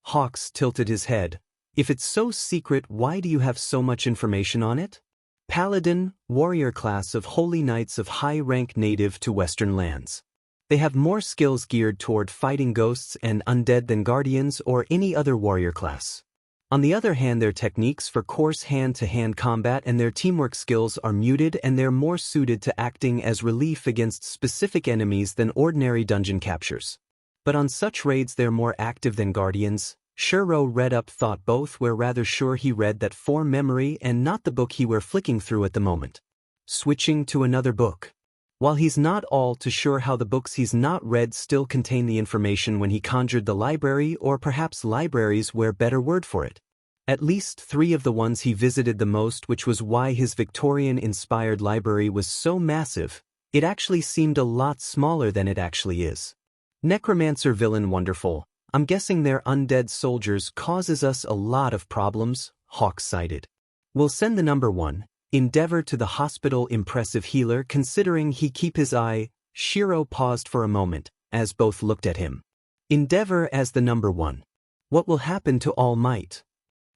Hawks tilted his head. If it's so secret, why do you have so much information on it? Paladin, warrior class of holy knights of high rank native to Western lands. They have more skills geared toward fighting ghosts and undead than guardians or any other warrior class. On the other hand, their techniques for coarse hand-to-hand combat and their teamwork skills are muted, and they're more suited to acting as relief against specific enemies than ordinary dungeon captures. But on such raids they're more active than guardians. Shiro read up, thought both were rather sure he read that from memory and not the book he were flicking through at the moment. Switching to another book. While he's not all too sure how the books he's not read still contain the information when he conjured the library, or perhaps libraries were better word for it. At least 3 of the ones he visited the most, which was why his Victorian-inspired library was so massive, it actually seemed a lot smaller than it actually is. Necromancer villain wonderful. I'm guessing their undead soldiers causes us a lot of problems, Hawks cited. We'll send the number 1, Endeavor, to the hospital. Impressive healer, considering he keep his eye. Shiro paused for a moment, as both looked at him. Endeavor as the number 1. What will happen to All Might?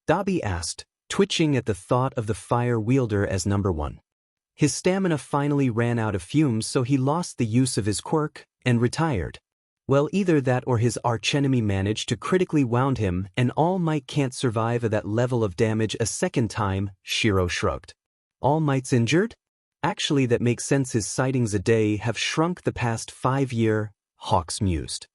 Dobby asked, twitching at the thought of the fire wielder as number 1. His stamina finally ran out of fumes, so he lost the use of his quirk, and retired. Well, either that or his archenemy managed to critically wound him, and All Might can't survive at that level of damage a second time, Shiro shrugged. All Might's injured? Actually, that makes sense. His sightings a day have shrunk the past 5 years, Hawks mused.